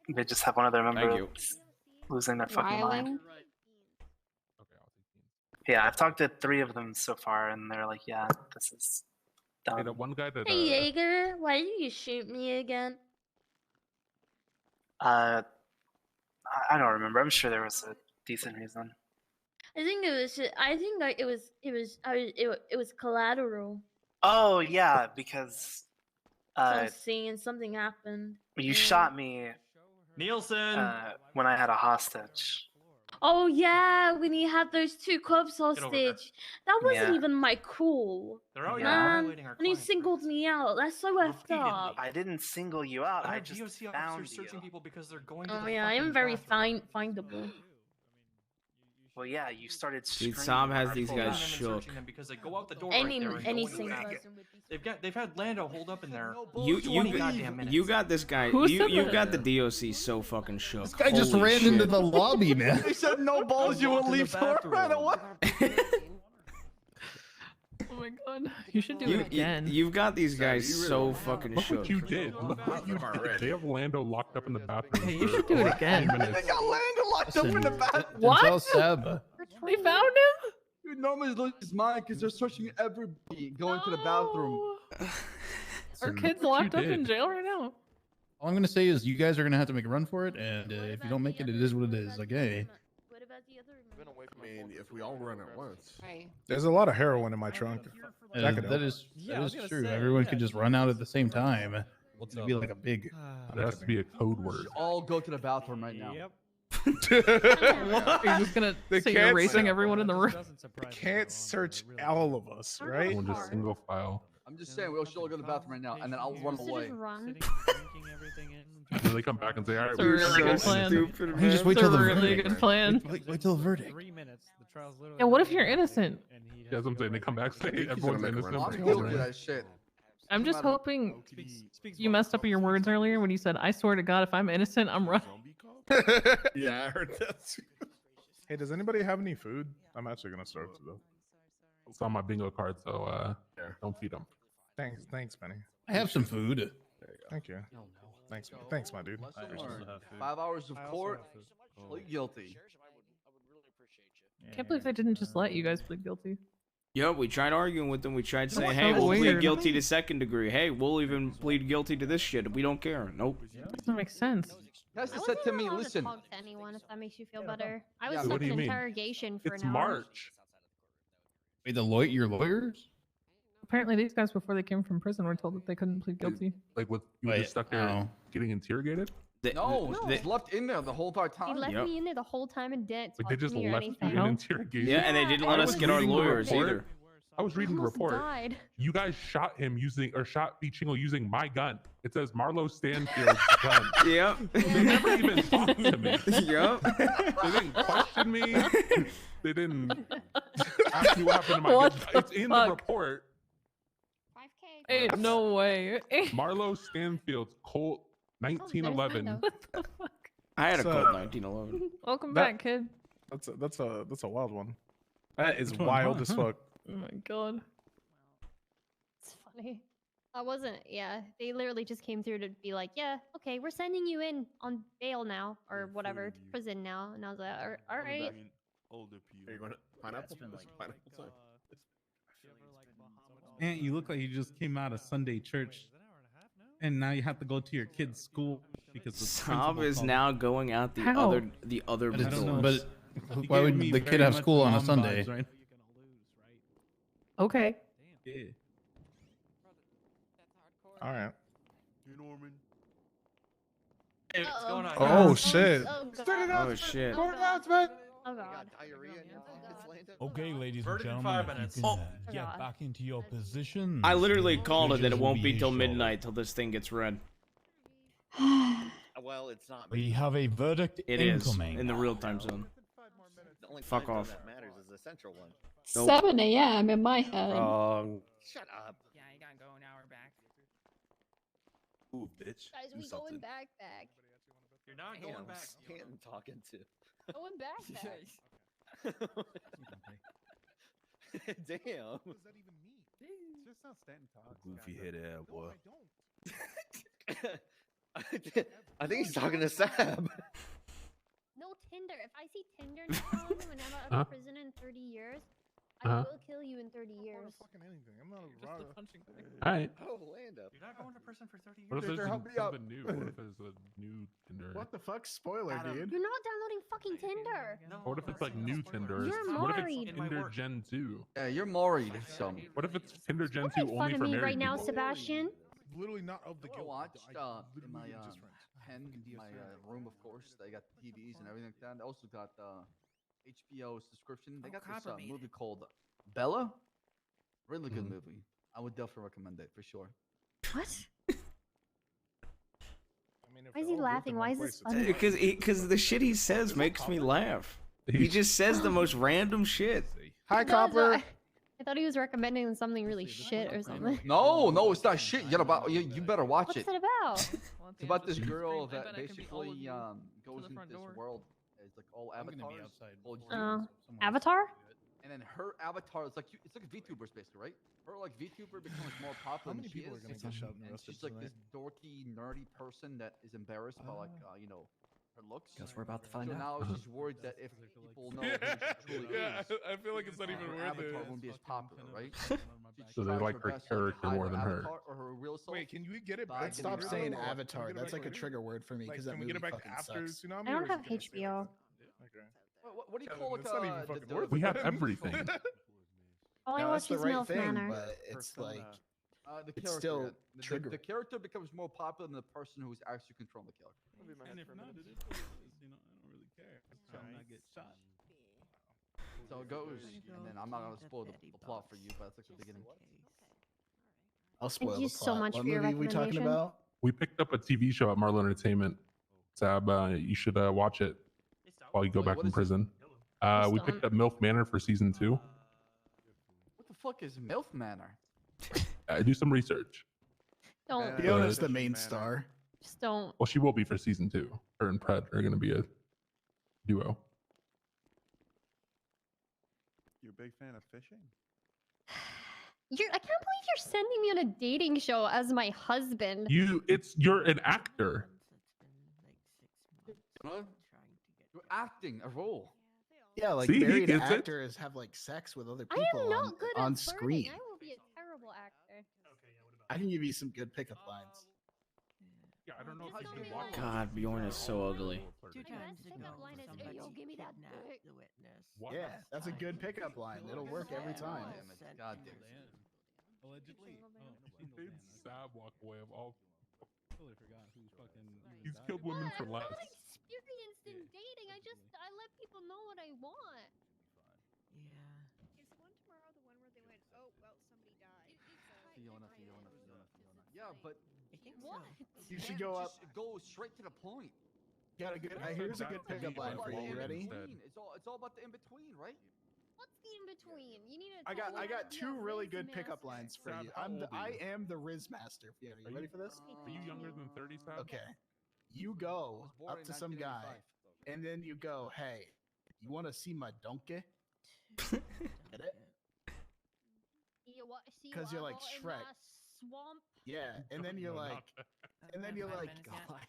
they just have one of their members losing their fucking mind. Riling? Yeah, I've talked to 3 of them so far, and they're like, "Yeah, this is dumb." Hey, the one guy that. Hey, Jaeger, why did you shoot me again? I don't remember. I'm sure there was a decent reason. I think it was. It was collateral. Oh yeah, because I was seeing something happened. you shot me, Nielsen. when I had a hostage. Oh yeah, when he had those 2 cops over there. hostage. That wasn't Yeah. even my call. They're all Man, violating our and he singled me out. That's so effed up. I didn't single you out. I just DOC found officers you. searching people because they're going to Oh the yeah, I am fucking very bathroom. findable. Well, yeah, you started Dude, screaming. Sam has our these phone. guys Searching shook. them because they go out the door Any right there and any go in the single back. person would be. They've got Lando hold up in there. You 20 goddamn minutes. you got this guy. Who You said got that? the DOC so fucking shook. This guy just ran into the lobby, man. They said no balls, you will leave for right away. Oh my god, you should do it again. You've got these guys so fucking Look shook. what you did. Look what you did. They have Lando locked up in the bathroom. Hey, you should do it again. They got Lando locked up in the bathroom. What? Denzel Seb. They found him? Dude, Norman's losing his mind because they're searching everybody going to the bathroom. Our kid's locked up in jail right now. All I'm gonna say is you guys are gonna have to make a run for it, and if you don't make it, it is what it is. Okay. I mean, if we all run at once. There's a lot of heroin in my trunk. That could That help. is true. Everyone could just run out at the same time. It'd be like a big. There has to be a code word. All go to the bathroom right now. Are you just gonna They say you're can't erasing say- everyone in the room? They can't search all of us, right? We'll just single file. I'm just saying, we all should all go to the bathroom right now, and then I'll run away. And then they come back and say, all right, It's a really good plan. You just wait It's till a the really verdict. good plan. Wait till the verdict. Yeah, what if you're innocent? Yeah, that's what I'm saying. They come back and say, think he's everyone's gonna make a innocent. run I'm for guilty it. of that shit. I'm just hoping you messed up your words earlier when you said, "I swear to God, if I'm innocent, I'm right." Yeah, I heard that. Too. Hey, does anybody have any food? I'm actually gonna start to though. It's on my bingo card, so don't feed them. Thanks, Benny. I have some food. Thank you. Thanks, my dude. Lesson learned. 5 hours of court. Plead guilty. Can't believe they didn't just let you guys plead guilty. Yep, we tried arguing with them. We tried saying, That's hey, so we'll plead weird. guilty to second degree. Hey, we'll even plead guilty to this shit. We don't care. Nope. Doesn't make sense. Tessa I said to wasn't me, allowed listen. to talk to anyone if that makes you feel better. I was Yeah, stuck what do in you mean? interrogation for It's an hour. March. Wait, your lawyers? Apparently, these guys before they came from prison were told that they couldn't plead guilty. Like, with you were Wait, just stuck there getting interrogated? No, he was left in there the whole entire time. He left me in there the whole time and didn't Like, talk they to just me or left you anything. in interrogation? Yeah, and they didn't let I us was get our reading the lawyers report. either. I was reading the Almost report. died. You guys shot him shot Pichingo using my gun. It says Marlo Stanfield's gun. Yep. They never even talked to me. Yep. They didn't question me. They didn't ask me what happened to my What gun. the It's in fuck? the report. Ain't no way. Marlo Stanfield's Colt 1911. I had a So- Colt 1911. Welcome That- back, kid. That's a wild one. That is wild as fuck. Oh my god. It's funny. I wasn't, yeah. They literally just came through to be like, yeah, okay, we're sending you in on bail now, or whatever, to prison now. And I was like, all right. Are you going to pineapple? Pineapple time. Man, you look like you just came out of Sunday church, and now you have to go to your kid's school because the Saab principal is called. now going out the How? other But, door. but He why gave would me the very kid have much school on a mom Sunday? vibes, right? Okay. Yeah. All right. You Norman. Hey, what's going on? Oh guys? shit. Oh shit. Oh god. Okay, ladies Verdict in 5 minutes. get back into your position. I literally called it that it won't be till midnight till this thing gets read. Well, it's not. We have a verdict It is in the real time zone. The only Fuck time zone off. that matters is the central one. Nope. 7 a.m. in my head. Shut up. Yeah, you gotta go an hour back. Ooh, bitch. Guys, Do we something. going back. You're not going back. Stanton talking to. Going back. Damn. What does that even mean? It's just how Stanton talks. Goofy head ass boy. I think he's talking to Sab. No Tinder. If I see Tinder now when I'm out of prison in 30 years, I will kill you in 30 years. Fucking anything. I'm not a robber. All right. Oh, Lando. You're not going to prison for 30 years. What if Tinder, there's help me out. something new? What if there's a new Tinder? What the fuck? Spoiler, dude. You're not downloading fucking Tinder. What if it's like new Tinder? You're What if married. it's Tinder Gen 2? Yeah, you're married, so. What if it's Tinder Gen Don't 2 make only fun of for me married right now, people? Sebastian. Literally not of the I guild. watched I in my literally just friends. pen, my room, of course. They got TVs and everything like that. They also got HBO subscription. They got this Copper made movie called Bella. Really good Mhm. movie. I would definitely recommend it for sure. What? I mean, if Why is they're he all grouped laughing? in Why one is this place, funny? Because the shit he says makes me laugh. He just says the most random shit. Hi, No, Copper. I thought he was recommending something really shit or something. No, it's not shit. You better watch What's it. it about? It's about this girl I bet that I can beat all of basically you goes the into front this door. world. It's like all I'm gonna be avatars. outside. called Oh. Jews. Avatar? And then her avatar is like it's like VTubers basically, right? Her like VTuber becomes more popular How than many she people is. are gonna get shot and And arrested she's like tonight? this dorky, nerdy person that is embarrassed by like her looks. Guess we're about to find so out. now she's worried that if people know who she truly is, I feel like it's not even her worth avatar it. won't be as popular, right? So they like her character more than her. Or her real self. Wait, can you get it by back? getting Stop rid of saying her. Avatar. Can we get it That's back like a later? trigger word for me because that can we movie get it back fucking after sucks. I Tsunami? don't or is have it gonna stay HBO. Okay. What do you Yeah, call it? it's not even fucking the- worth We it. have everything. All I No, watch that's the is right MILF thing, Manor. but it's like the it's character, still yeah. The trigger. character becomes more popular than the person who's actually controlling the character. And if not, it is what it is. You know, I don't really care. So I'm not get shot. So it goes, and then I'm not gonna spoil the plot for you, but that's like the beginning. I'll spoil you the so plot. much What for your movie we talking recommendation. about? We picked up a TV show at Marlow Entertainment. Sab, you should watch it while you go Wait, back what from is it? prison. Just We don't. picked up MILF Manor for season 2. What the fuck is MILF Manor? Do some research. Don't. Fiona's the main star. Just don't. Well, she will be for season 2. Her and Pred are going to be a duo. You a big fan of fishing? I can't believe you're sending me on a dating show as my husband. You're an actor. You're acting a role. Yeah, like See, he married gets it. actors have like sex with other I people am not good on at screen. flirting. I will be a terrible actor. I can give you some good pickup lines. Yeah, I don't know if you can watch. God, Bjorn is so ugly. My best pickup line is, "Hey, yo, give me that dick." Yeah, that's a good pickup line. It'll work every time. God damn. Allegedly. He made Sab walk away of all. Totally forgot who fucking. He's killed women for less. I'm not experienced in dating. I let people know what I want. Is the one tomorrow the one where they went, oh, well, somebody died? Fiona. Yeah, but What? You should go up. Just go straight to the point. Got a good. Here's a good pickup line for you. You ready? It's all about the in between, right? What's the in between? You need to. I tell me got how to be two a really Riz good pickup master. lines for Sab, you. how old are I you? am the Riz Master. Fiona, you ready for this? Are you younger than 30, Sab? Okay. You go was born up in to some guy, 1985. and then you go, "Hey, you want to see my donkey?" Get it? You what? See 'Cause what you're I like got in Shrek. that swamp? Yeah, and then you're No, like, not that. and then you're Five like, minutes yet. God,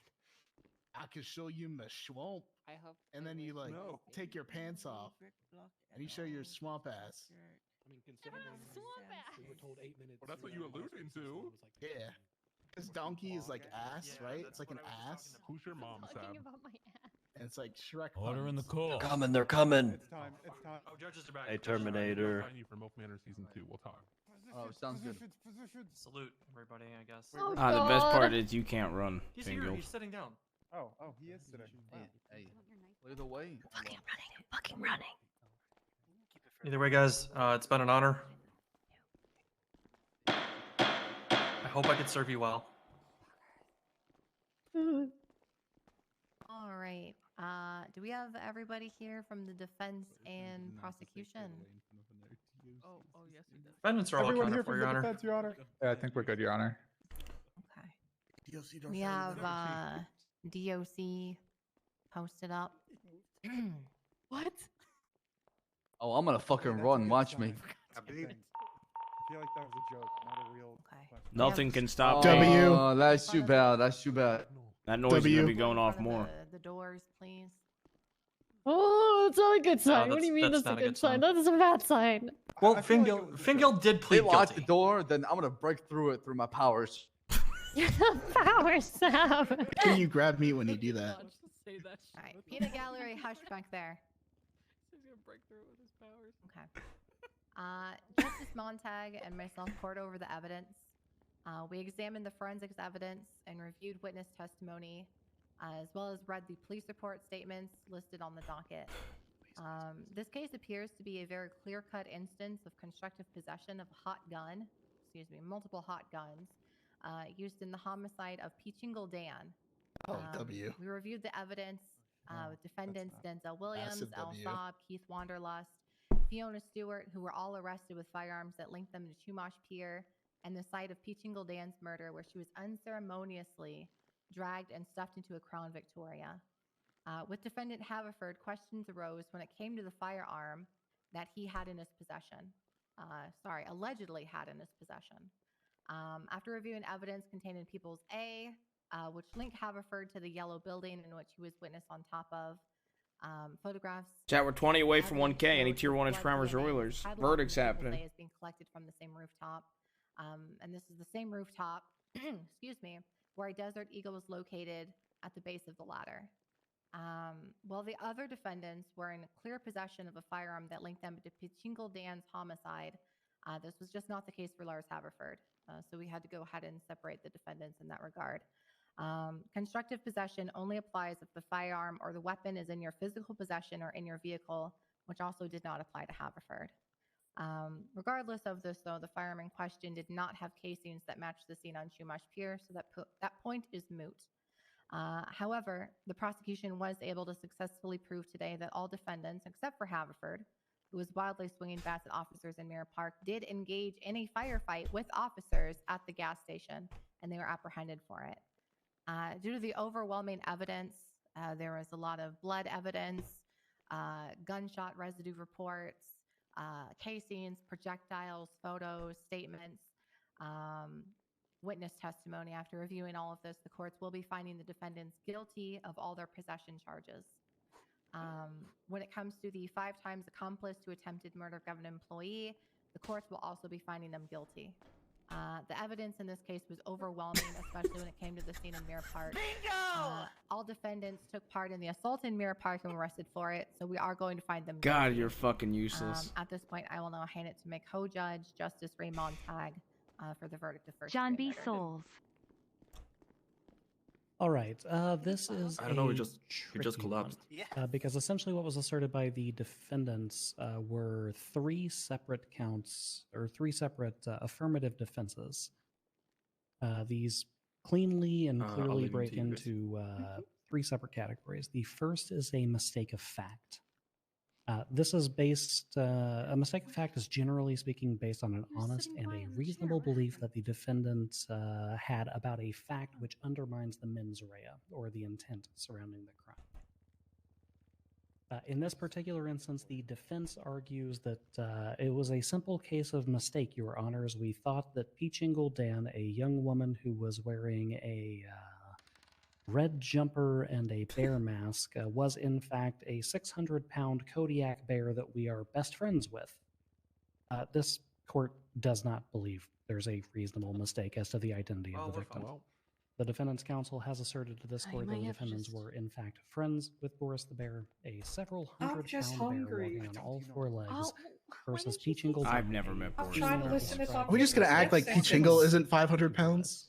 I can show you my swamp. I hope. And then you like take your pants off, and you show your swamp ass. Swamp ass. Well, that's what you alluding to. Yeah, because donkey is like ass, right? It's like an ass, Who's your mom, Sab? Talking about my ass. and it's like Shrek. Order in the puns. call. They're coming. It's time. It's time. Oh, judges are back. Hey, Terminator. Find you for Milk Manor season 2. We'll talk. Oh, sounds good. Salute everybody, I guess. Oh, The best God. part is you can't run. He's here. Fingal. He's sitting down. Oh, he is sitting. Wow. Hey, clear the way. Fucking running. Either way, guys, it's been an honor. I hope I could serve you well. All right. Do we have everybody here from the defense and prosecution? Oh, yes, we did. Defendants are all Everyone accounted here for, from Your the Honor. defense, Your Honor. Yeah, I think we're good, Your Honor. Okay. We have DOC posted up. What? Oh, I'm gonna fucking run. Watch me. I feel like that was a joke, not a real question. Nothing can stop Oh, me. that's too bad. That's too bad. That noise is gonna be going off Front of more. The doors, please. Oh, it's not a good sign. What do you mean that's that's a not a good good sign? sign. That is a bad sign. Well, I feel like it Fingal, was a Fingal did They plead lock the guilty. door, then I'm gonna break through it through my powers. Power Sam. Can you grab me when you do that? Just say that shit. All right. Peanut gallery, hush back there. He's gonna break through it with his powers. Okay. Justice Montag and myself poured over the evidence. We examined the forensics evidence and reviewed witness testimony, as well as read the police report statements listed on the docket. This case appears to be a very clear-cut instance of constructive possession of a hot gun, multiple hot guns, used in the homicide of Peachingle Dan. Oh, W. We reviewed the evidence with defendants Denzel Williams, Massive El W. Saab, Keith Wanderlust, Fiona Stewart, who were all arrested with firearms that linked them to Chumash Pier and the site of Peachingle Dan's murder, where she was unceremoniously dragged and stuffed into a Crown Victoria. With defendant Haverford, questions arose when it came to the firearm that he had in his possession. Allegedly had in his possession. After reviewing evidence contained in People's A, which linked Haverford to the yellow building in which he was witness on top of, photographs. Chat, we're 20 away from evidence 1K. Any showed tier 1 blood Framers or DNA Oilers. padlocked Verdict's in People's happening. A is being collected from the same rooftop. And this is the same rooftop, excuse me, where a Desert Eagle was located at the base of the ladder. While the other defendants were in clear possession of a firearm that linked them to Peachingle Dan's homicide, this was just not the case for Lars Haverford. So we had to go ahead and separate the defendants in that regard. Constructive possession only applies if the firearm or the weapon is in your physical possession or in your vehicle, which also did not apply to Haverford. Regardless of this, though, the firearm in question did not have casings that matched the scene on Chumash Pier, so that point is moot. However, the prosecution was able to successfully prove today that all defendants, except for Haverford, who was wildly swinging bats at officers in Mirror Park, did engage in a firefight with officers at the gas station and they were apprehended for it. Due to the overwhelming evidence, there was a lot of blood evidence, gunshot residue reports, casings, projectiles, photos, statements, witness testimony. After reviewing all of this, the courts will be finding the defendants guilty of all their possession charges. When it comes to the 5 times accomplice to attempted murder of government employee, the courts will also be finding them guilty. The evidence in this case was overwhelming, especially when it came to the scene in Mirror Park. All defendants took part in the assault in Mirror Park and were arrested for it, so we are going to find them guilty. God, you're fucking useless. At this point, I will now hand it to my co-judge, Justice Ray Montag, for the verdict of first John degree B. murder. Souls. All right. This is I don't know. It just tricky collapsed. one, because essentially what was asserted by the defendants were 3 separate counts or 3 separate affirmative defenses. These cleanly and I'll clearly leave them break to you guys. into 3 separate categories. The first is a mistake of fact. This is based, a mistake of fact is generally speaking based on an honest and a reasonable belief that the defendant had about a fact which undermines the mens rea, or the intent surrounding the crime. In this particular instance, the defense argues that it was a simple case of mistake, Your Honors. We thought that Peach Ingle Dan, a young woman who was wearing a red jumper and a bear mask, was in fact a 600-pound Kodiak bear that we are best friends with. This court does not believe there's a reasonable mistake as to the identity of the victim. The defendant's counsel has asserted to this court that the defendants were in fact friends with Boris the bear, a several hundred-pound bear walking on all 4 legs, versus Peach Ingle. I've never met Boris. Are we just gonna act like Peach Ingle isn't 500 pounds?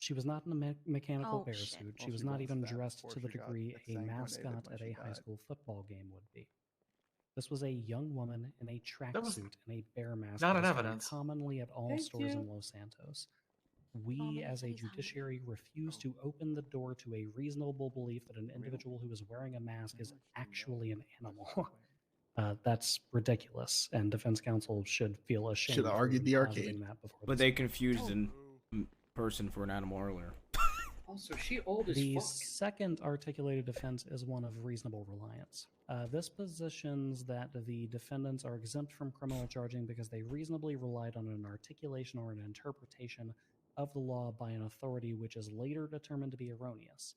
She was not in a mechanical bear suit. She was not even dressed to the degree a mascot at a high school football game would be. This was a young woman in a tracksuit and a bear mask. not an that is found evidence. commonly at all stores in Los Santos. We, as a judiciary, refuse to open the door to a reasonable belief that an individual who is wearing a mask is actually an animal. That's ridiculous, and defense counsel should feel ashamed. Should have argued the arcade. But they confused in person for an animal earlier. Also, she old as The fuck. second articulated defense is one of reasonable reliance. This positions that the defendants are exempt from criminal charging because they reasonably relied on an articulation or an interpretation of the law by an authority which is later determined to be erroneous.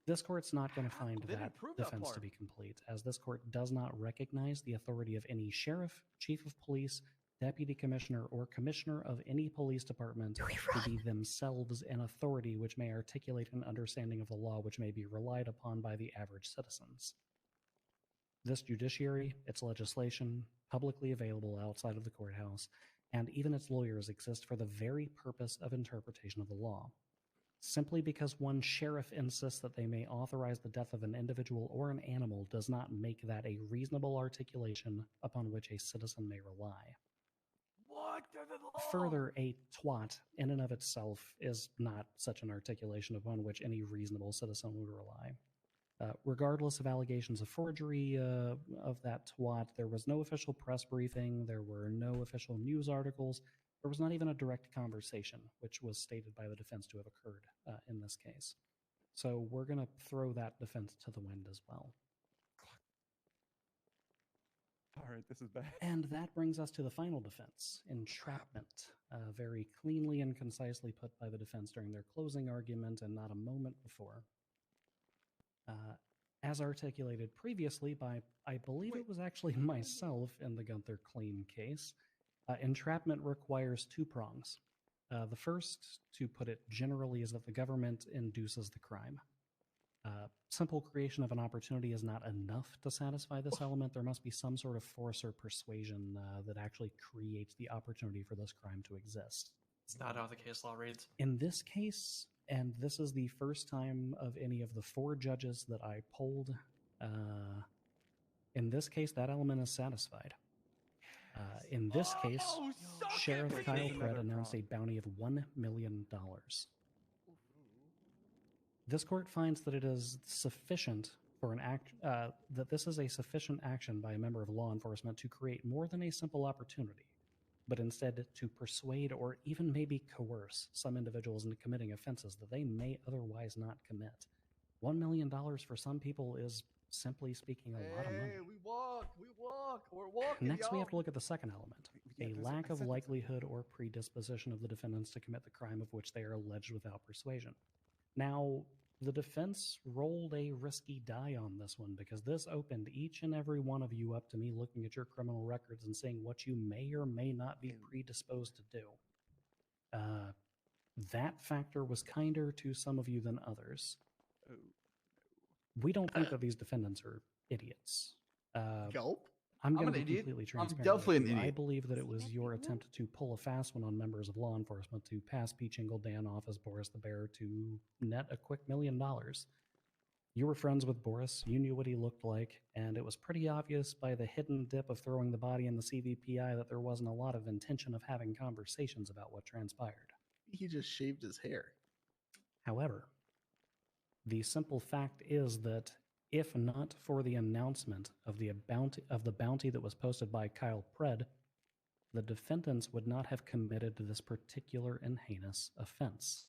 This court's not going to find They didn't that prove that defense to part. be complete, as this court does not recognize the authority of any sheriff, chief of police, deputy commissioner, or commissioner of any police department to be themselves an authority which may articulate an understanding of the law which may be relied upon by the average citizens. This judiciary, its legislation, publicly available outside of the courthouse, and even its lawyers exist for the very purpose of interpretation of the law. Simply because one sheriff insists that they may authorize the death of an individual or an animal does not make that a reasonable articulation upon which a citizen may rely. Further, a twat in and of itself is not such an articulation upon which any reasonable citizen would rely. Regardless of allegations of forgery of that twat, there was no official press briefing, there were no official news articles, there was not even a direct conversation, which was stated by the defense to have occurred in this case. So we're going to throw that defense to the wind as well. All right, this is bad. And that brings us to the final defense, entrapment. Very cleanly and concisely put by the defense during their closing argument and not a moment before. As articulated previously by, I believe it was actually myself in the Gunther Clean case, entrapment requires 2 prongs. The first, to put it generally, is that the government induces the crime. Simple creation of an opportunity is not enough to satisfy this element. There must be some sort of force or persuasion that actually creates the opportunity for this crime to exist. It's not how the case law reads. In this case, and this is the first time of any of the 4 judges that I polled, in this case, that element is satisfied. In this case, Sheriff Kyle Pratt announced a bounty of $1 million. This court finds that it is sufficient for an act, that this is a sufficient action by a member of law enforcement to create more than a simple opportunity. but instead to persuade or even maybe coerce some individuals into committing offenses that they may otherwise not commit. $1 million for some people is, simply speaking, a lot of money. We're walking. Next, we have to look at the second element, a lack of likelihood or predisposition of the defendants to commit the crime of which they are alleged without persuasion. Now, the defense rolled a risky die on this one because this opened each and every one of you up to me looking at your criminal records and seeing what you may or may not be predisposed to do. That factor was kinder to some of you than others. We don't think that these defendants are idiots. Gulp. I'm going an to be idiot. completely I'm transparent. definitely with an you. I idiot. believe that it was your attempt to pull a fast one on members of law enforcement to pass P. Chingle Dan off as Boris the Bear to net a quick $1 million. You were friends with Boris, you knew what he looked like, and it was pretty obvious by the hidden dip of throwing the body in the CVPI that there wasn't a lot of intention of having conversations about what transpired. He just shaved his hair. However, the simple fact is that if not for the announcement of the bounty that was posted by Kyle Pred, the defendants would not have committed this particular and heinous offense.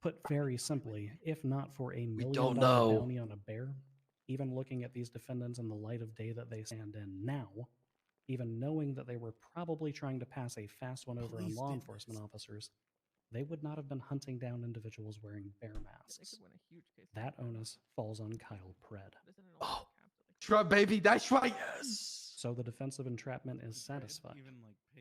Put very simply, if not for a $1 million bounty on a bear, even looking at these defendants in the light of day that they stand in now, even knowing that they were probably trying to pass a fast one over on law enforcement officers, they would not have been hunting down individuals wearing bear masks. That onus falls on Kyle Pred. Oh, that's right, baby. That's right. Yes. So the defense of entrapment is satisfied.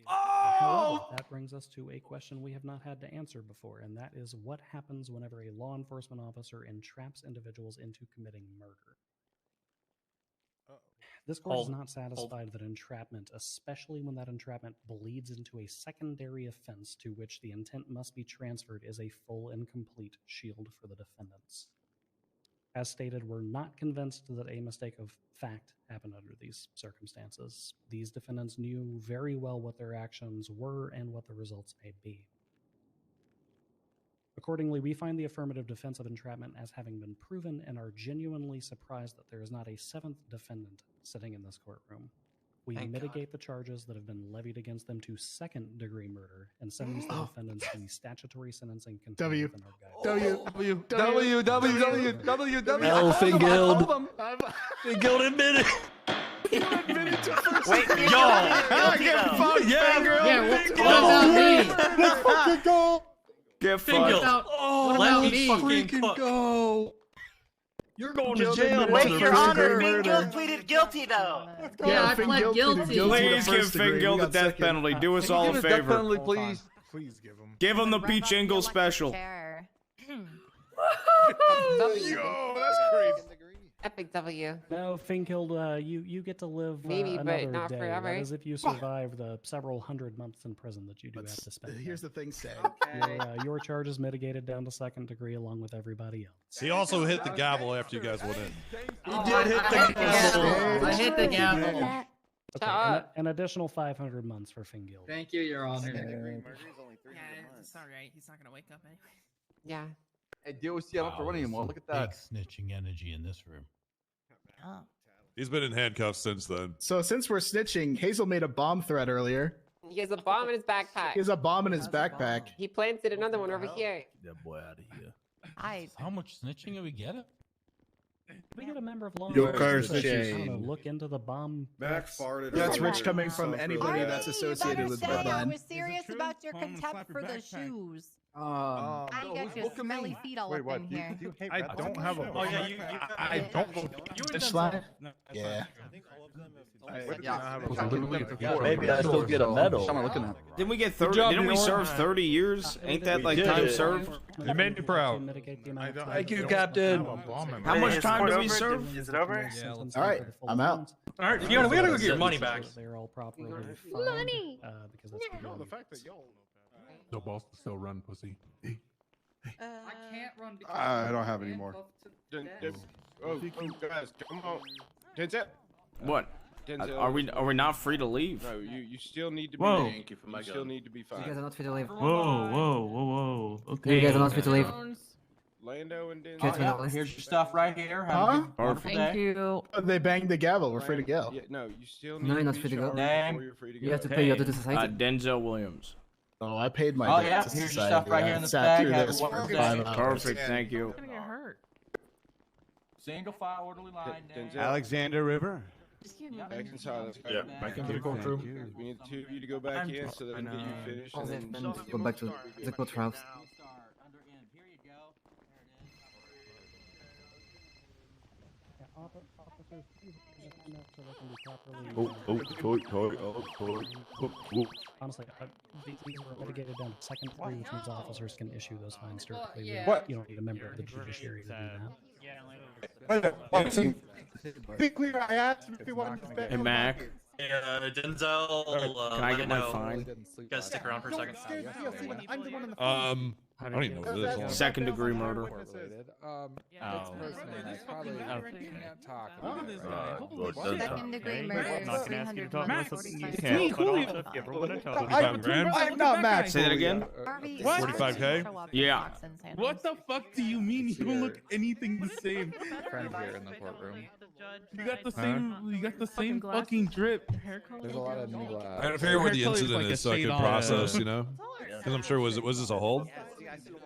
Oh! However, that brings us to a question we have not had to answer before, and that is what happens whenever a law enforcement officer entraps individuals into committing murder. This court is not satisfied that entrapment, especially when that entrapment bleeds into a secondary offense to which the intent must be transferred, is a full and complete shield for the defendants. As stated, we're not convinced that a mistake of fact happened under these circumstances. These defendants knew very well what their actions were and what the results may be. Accordingly, we find the affirmative defense of entrapment as having been proven and are genuinely surprised that there is not a seventh defendant sitting in this courtroom. We mitigate the charges that have been levied against them to second-degree murder and sentence the defendants to the statutory sentencing contained within our guidelines. Hell, Fingild. Fingild admitted. Wait, Let's fucking go. Get Fingild. fucked. Oh, Let let me me freaking go. You're going to jail. Wait, for Your first Honor, degree murder. Fingild pleaded guilty though. Yeah, I pled guilty. Please give Fingild the death penalty. Do us all a favor. Death penalty, please. Please give him. Give him the Peach Ingle special. Yo, that's crazy. Epic W. No, Finkild, you get to live Maybe, but another not day. forever. That is if you survive the several hundred months in prison that you do have to spend. Here's the thing, Say. Your charge is mitigated down to second degree along with everybody else. He also hit the gavel after you guys went in. He did hit the gavel. I hit the gavel. Okay, an additional 500 months for Fingild. Thank you, Your Honor. Yeah, it's alright. He's not gonna wake up anyway. Yeah. Hey, DOC, I'm not for running anymore. Look at that. Snitching energy in this room. Oh. He's been in handcuffs since then. So since we're snitching, Hazel made a bomb threat earlier. He has a bomb in his backpack. He has a bomb in his backpack. He planted another one over here. That boy out of here. How much snitching are we getting? We get a member of law Your enforcement car's to, I chain. don't know, look into the bomb. Backfarted. That's rich coming from anybody that's associated with I Bloodline. was serious about your contempt for the shoes. I I got your smelly feet all up in here. I don't have a. Oh yeah, I don't. Yeah. Maybe I still get a medal. Didn't we get 30? job, Didn't we Leon. serve 30 years? Ain't that like did time it. served? You made me proud. Thank you, Captain. How much Is time it did we over? serve? Is it over? All right, I'm out. All right, we gotta go get your money back. They're all properly Money. because that's No, the fact that y'all. No balls to still run, pussy. I can't run because I don't have any more. Oh, guys, come on. Denzel. What? Denzel. Are we not free to leave? No, you still need to be. Whoa. Thank you for my still need to be fine. not free to leave. Whoa, whoa, whoa, whoa. Okay. You guys are not free to leave. Lando and Denzel. Okay, well, here's your stuff right here. Have a good, wonderful Thank day. you. They banged the gavel. We're free to go. Yeah, no, you still No, need you're to not be free to go. charged Name. before you're free to go. You have to pay your to society. Denzel Williams. Oh, I paid my. Oh debt yeah, to here's your society. stuff right I here in the sat bag. through Have this a wonderful for day. 5 hours. Perfect, thank you. I'm gonna get hurt. Single file orderly line. Denzel. Alexander River. Back in silence. Yeah, back into the courtroom. We need the two of you to go back in so that we can get you finished. And then Go back to the courthouse. Honestly, these were litigated down to second degree, which means officers can issue those fines directly. What? You don't need a member of the judiciary to do that. Be clear, I asked him if he wanted to stay. Hey, Mac. Denzel. Can I get my fine? You guys stick around for a second. I don't even know what this is. Second degree murder. Second degree murder. I'm not Max. Say that again? 45K? Yeah. What the fuck do you mean? You don't look anything the same. Friend here in the courtroom. You got the same. You got the same fucking drip. There's a lot of new. I gotta figure out what the incident is so I could process, you know? Because I'm sure was this a hold?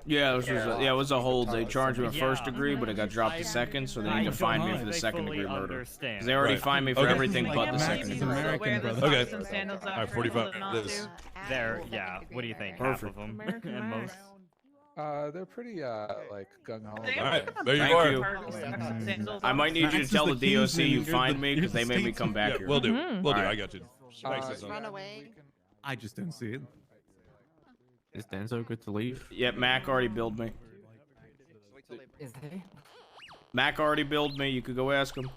Yeah, it was a hold. They charged me with first degree, but it got dropped to second, so they need to fine me for the second degree murder. 'Cause they already fined me for everything but the second degree. American, brother. Okay. All right, 45. This. There, yeah. What do you think? Perfect. Half of them, at most. They're pretty like gung ho. All right, there you Thank are. you. I might need you to tell the DOC you fined me because they made me come back Yeah, here. we'll do. We'll do. All I right. got you. Run away. I just didn't see it. Is Denzel good to leave? Yeah, Mac already billed me. Is he? Mac already billed me. You could go ask him.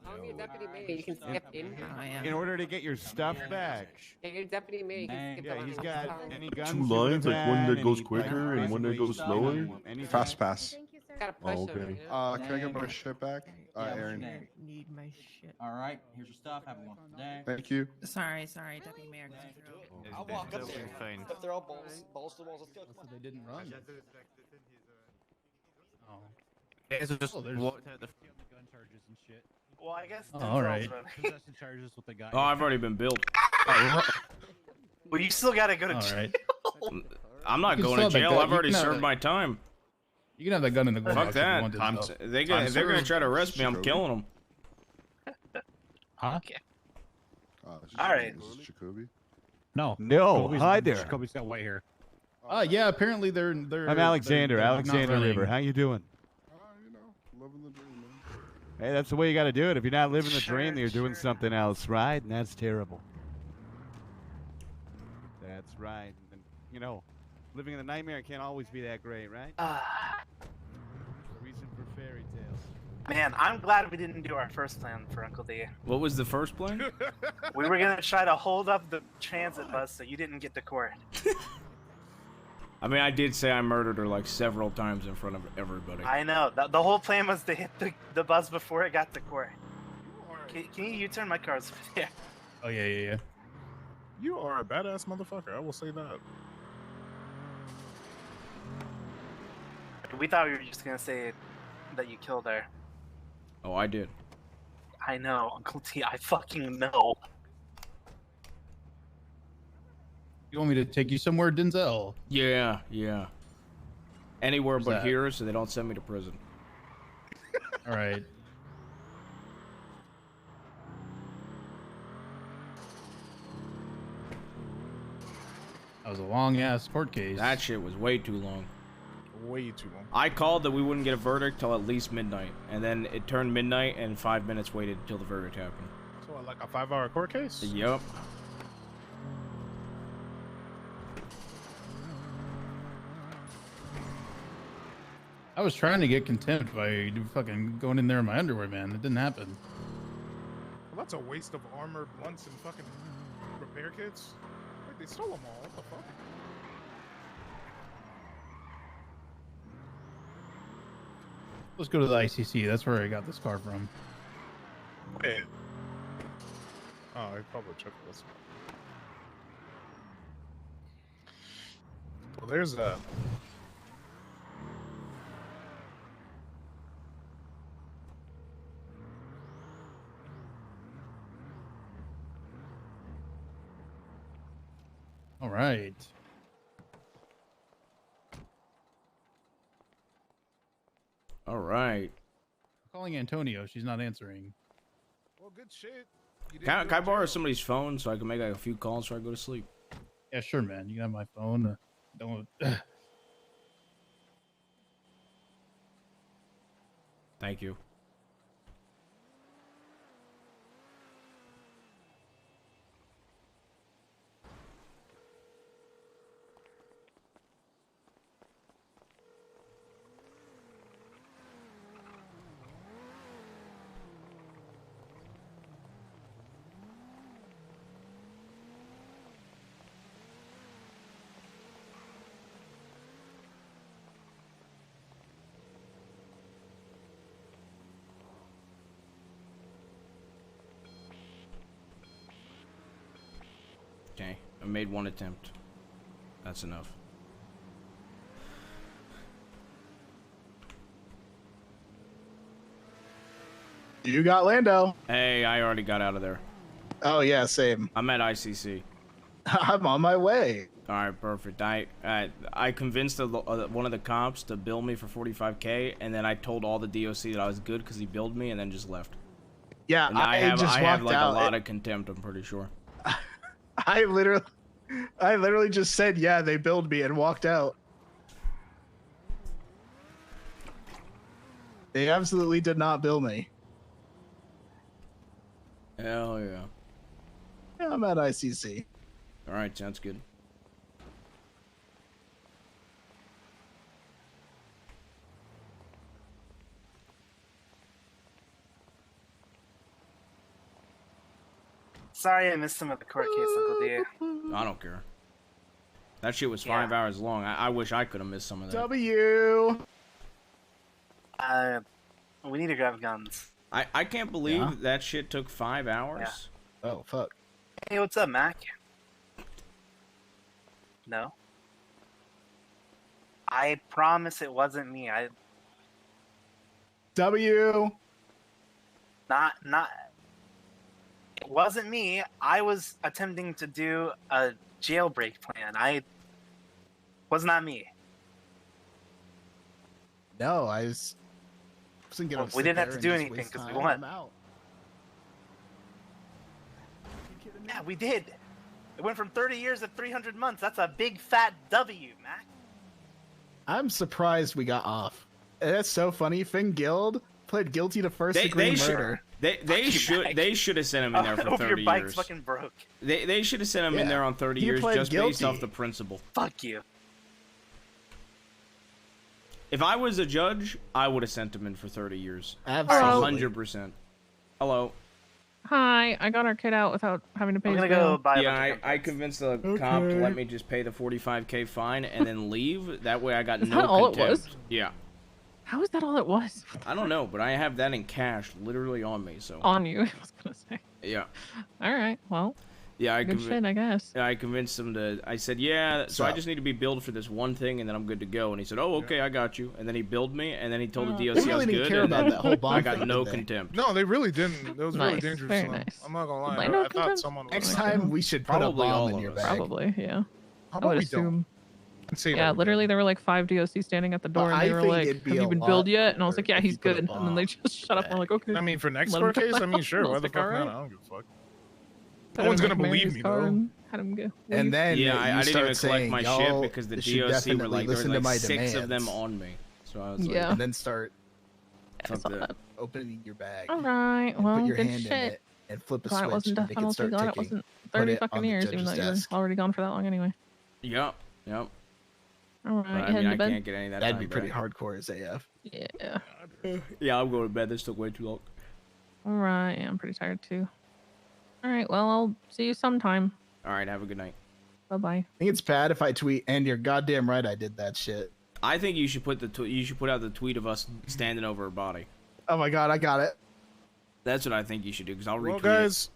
Call me a deputy mayor. You can skip in. In order to get your stuff back. Yeah, you're deputy mayor. You can skip Yeah, in. he's got any guns. 2 lines, like one that goes quicker and one that goes slower. Fast pass. Gotta push Oh, him, okay. you know? Can I get my shit back? Aaron. Need my shit. All right, here's your stuff. Have a wonderful day. Thank you. Sorry, Deputy Mayor. I'll walk up there. Fine. If they're all balls to the walls, let's go. They didn't run. It's just walked out the gun charges and shit. Well, I guess. Oh, all right. Possession charges what they got. Oh, I've already been billed. Well, you still gotta go to All jail. right. I'm not You can going to still have that jail. gun. I've You already can have served that. my time. You can have that gun in the glove Fuck box if you that. want to, I'm, though. if they're gonna try to arrest me, I'm killing them. Huh? All right. Jacoby. No. No, hi there. Jacoby's got white hair. Yeah, apparently they're. I'm Alexander. they're not Alexander running. River. How you doing? You know, living the dream, man. Hey, that's the way you got to do it. If you're not living the dream, then you're doing something else, right? And that's terrible. That's right. And, you know, living in the nightmare can't always be that great, right? Reason for fairy tales. Man, I'm glad we didn't do our first plan for Uncle D. What was the first plan? We were gonna try to hold up the transit bus so you didn't get to court. I mean, I did say I murdered her like several times in front of everybody. I know. The whole plan was to hit the bus before it got to court. Can you U-turn? My car's over there. Oh yeah. You are a badass motherfucker. I will say that. We thought we were just gonna say that you killed her. Oh, I did. I know, Uncle T. I fucking know. You want me to take you somewhere, Denzel? Yeah. Anywhere Where's but that? here, so they don't send me to prison. All right. That was a long ass court case. That shit was way too long. Way too long. I called that we wouldn't get a verdict till at least midnight, and then it turned midnight, and 5 minutes waited until the verdict happened. So like a 5-hour court case? Yep. I was trying to get contempt by fucking going in there in my underwear, man. It didn't happen. Well, that's a waste of armor, blunts, and fucking repair kits. Wait, they stole them all. What the fuck? Let's go to the ICC. That's where I got this car from. Wait. Oh, I probably took this Well, there's a. All right. All right. Calling Antonio. She's not answering. Well, good shit. Can I borrow somebody's phone so I can make like a few calls before I go to sleep? Yeah, sure, man. You can have my phone. Don't. Thank you. Okay, I made one attempt. That's enough. You got Lando. Hey, I already got out of there. Oh yeah, same. I'm at ICC. I'm on my way. All right, perfect. I convinced one of the cops to bill me for $45K, and then I told all the DOC that I was good because he billed me, and then just left. Yeah, and I have just walked like out. a lot of contempt. I'm pretty sure. I literally just said, yeah, they billed me and walked out. They absolutely did not bill me. Hell yeah. Yeah, I'm at ICC. All right, sounds good. Sorry I missed some of the court case, Uncle D. I don't care. That shit was 5 hours long. I wish I could have missed some of that. W. We need to grab guns. I can't believe that shit took 5 hours. Yeah. Oh, fuck. Hey, what's up, Mac? No? I promise it wasn't me. W. Not... It wasn't me. I was attempting to do a jailbreak plan. Was not me. No, I wasn't gonna. Well, we didn't have to do anything because we won. Yeah, we did. It went from 30 years to 300 months. That's a big fat W, Mac. I'm surprised we got off. That's so funny. Finn Guild pled guilty to first-degree murder. They should have sent him in there for 30 your bike's years. fucking broke. They should have sent him in there on 30 years just based off the principle. Fuck you. If I was a judge, I would have sent him in for 30 years. Absolutely. 100%. Hello. Hi, I got our kid out without having to pay. I'm gonna go buy. Yeah, I convinced the cop to let me just pay the $45K fine and then leave. That way I got no that all it contempt. was? Yeah. How is that all it was? I don't know, but I have that in cash literally on me, so. On you, I was gonna say. Yeah. All right, well. Yeah, good shit, I guess. I convinced him to. I said, yeah. So I just need to be billed for this one thing, and then I'm good to go. And he said, oh, okay, I got you. And then he billed me, and then he told the DOC I was good. Care and about then that whole bomb I got thing, no did they? contempt. No, they really didn't. That was really Nice, dangerous. very to them. nice. I'm not gonna lie. Like, no I thought contempt? someone was. Next time we should put a Probably all bomb in of your us. bag. Probably, yeah. How I about would we assume. Say Yeah, that. literally, there were like 5 DOC standing at the door, Well, and they I were think like, it'd be "Have you a been lot billed yet?" And I was like, better "Yeah, if you he's put a good." And then they just shut up. And I'm like, "Okay." I mean, for next Let him court come case, I back. mean, sure. And I Why was the like, fuck "Alright." not? I don't give a fuck. Put No one's him in gonna believe his me car though. and Had him go. And then Yeah, I you didn't start even collect saying, my y'all shit because the should DOC were definitely like, there listen were to my like 6 of them demands. on me. So I was like, Yeah. And then start I saw that. opening your bag. All right, and well, put your good hand shit. in it and flip a Glad it switch wasn't and death make it start penalty. Glad it ticking. wasn't Put 30 it fucking on the years, even though judge's you were desk. already gone for that long anyway. Yep. All But, right, I heading mean, to I bed. can't get any of that That'd time be pretty back. hardcore as AF. Yeah. Yeah, I'm going to bed. This took way too long. All right, yeah, I'm pretty tired too. All right, well, I'll see you sometime. All right, have a good night. Bye bye. I think it's bad if I tweet, and you're goddamn right I did that shit. I think you should put you should put out the tweet of us standing over her body. Oh my god, I got it. That's what I think you should do because I'll Well, retweet guys,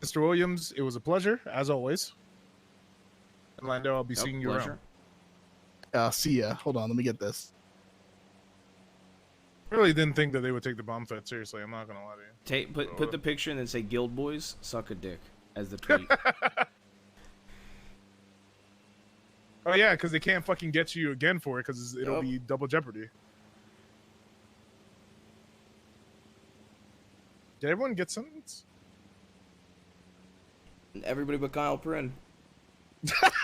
Mr. Williams, it was a pleasure as always. Lando, I'll be seeing you pleasure. around. See ya. Hold on, let me get this. I really didn't think that they would take the bomb threat seriously. I'm not gonna lie to you. Put the picture and then say Guild Boys suck a dick as the tweet. Oh yeah, because they can't fucking get you again for it because it'll Yup. be double jeopardy. Did everyone get sentenced? Everybody but Kyle Prin.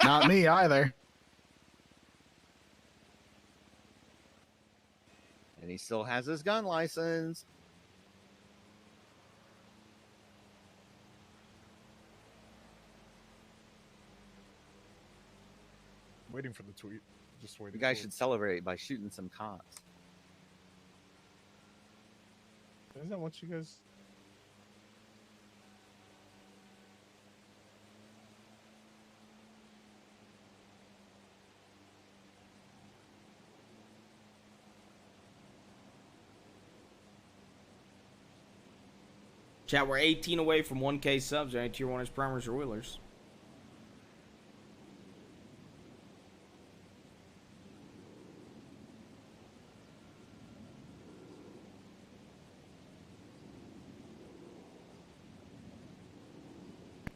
Not me either. And he still has his gun license. Waiting for the tweet. Just waiting. You guys for should celebrate by shooting some cops. Isn't that what you guys? Chat, we're 18 away from 1K subs. Any tier 1 is primers or wheelers.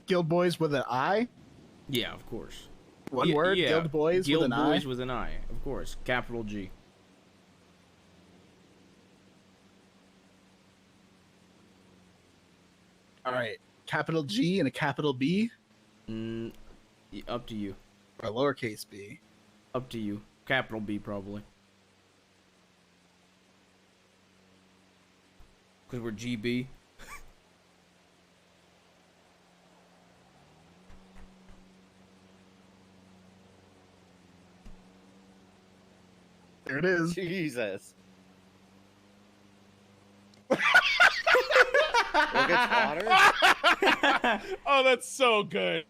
Guild Boys with an I? Yeah, of course. One word? Yeah. Guild Boys Guild with an I? Boys with an I, of course. Capital G. All right. Capital G and a capital B? Up to you. Or lowercase b? Up to you. Capital B, probably. Because we're GB. There it is. Jesus. Oh, that's so good.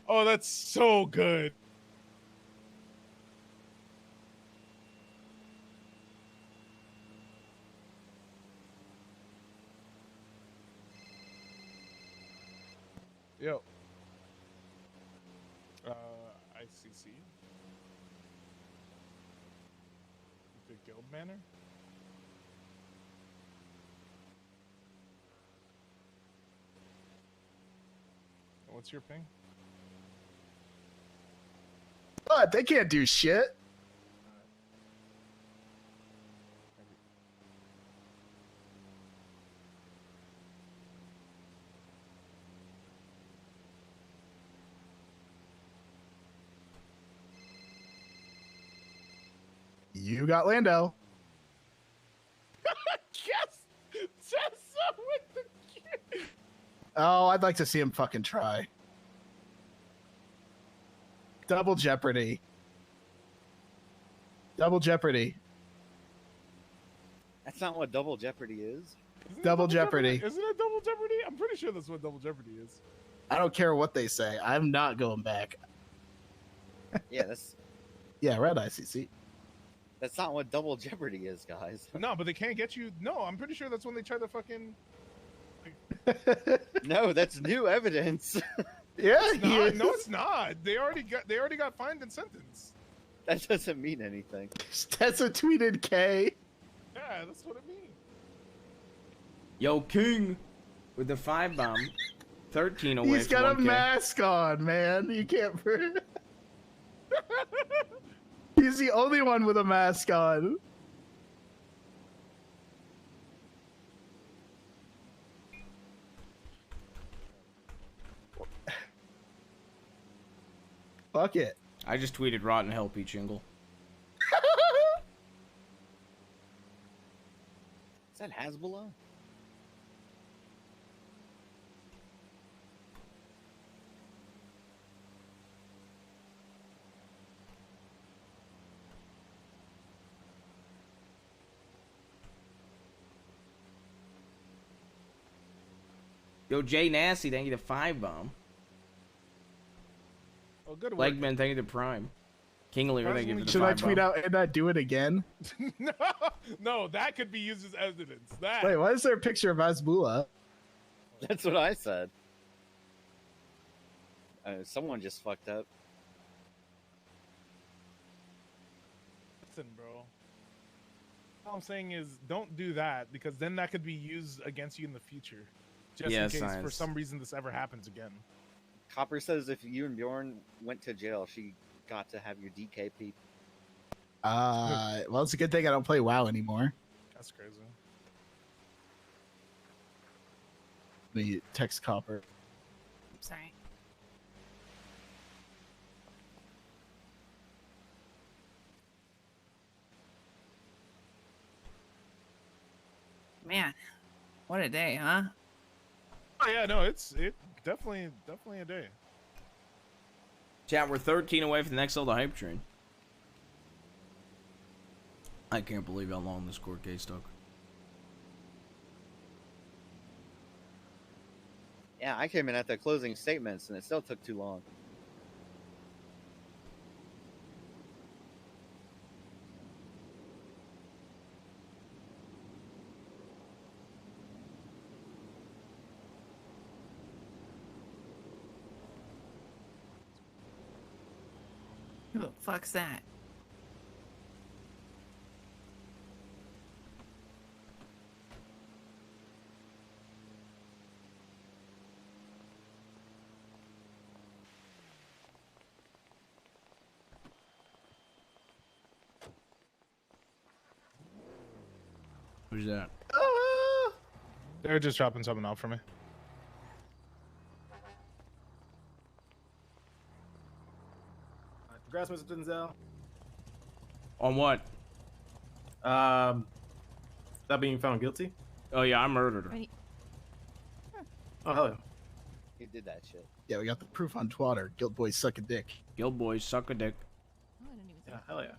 Oh, that's so good. Yo. ICC. The Guild Manor. What's your ping? What? They can't do shit. You got Lando. Yes! Tessa with the kid! Oh, I'd like to see him fucking try. Double Jeopardy. Double Jeopardy. That's not what Double Jeopardy is. Double Jeopardy. Isn't it Double Jeopardy? I'm pretty sure that's what Double Jeopardy is. I don't care what they say. I'm not going back. Yeah, that's Yeah, red ICC. that's not what Double Jeopardy is, guys. No, but they can't get you. No, I'm pretty sure that's when they try to fucking. No, that's new evidence. Yeah, It's not. No, it's not. They already got fined and sentenced. That doesn't mean anything. Tessa tweeted K. Yeah, that's what it means. Yo, King with the 5 bomb. 13 away He's from got a 1K. mask on, man. You can't. He's the only one with a mask on. Fuck it. I just tweeted rotten hell, Pete Shingle. Is that Hezbollah? Yo, Jay Nasty, thank you to 5 bomb. Oh, good work. Legman, thank you to Prime. King Lear, thank you for the Should I 5 tweet bomb. out and I do it again? No, that could be used as evidence. That. Wait, why is there a picture of Azbula? That's what I said. Someone just fucked up. All I'm saying is, don't do that because then that could be used against you in the future, just Yeah, in case for science. some reason this ever happens again. Copper says if you and Bjorn went to jail, she got to have your DKP. Well, it's a good thing I don't play WoW anymore. That's crazy. Let me text Copper. Sorry. Man, what a day, huh? Oh yeah, no, it definitely a day. Chat, we're 13 away from the next level hype train. I can't believe how long this court case took. Yeah, I came in at the closing statements and it still took too long. Who the fuck's that? Who's that? They're just dropping something off for me. Congrats, Mr. Denzel. On what? That being found guilty. Oh yeah, I murdered her. Oh hell yeah. He did that shit. Yeah, we got the proof on Twitter. Guild boys suck a dick. Guild boys suck a dick. Yeah, hell yeah.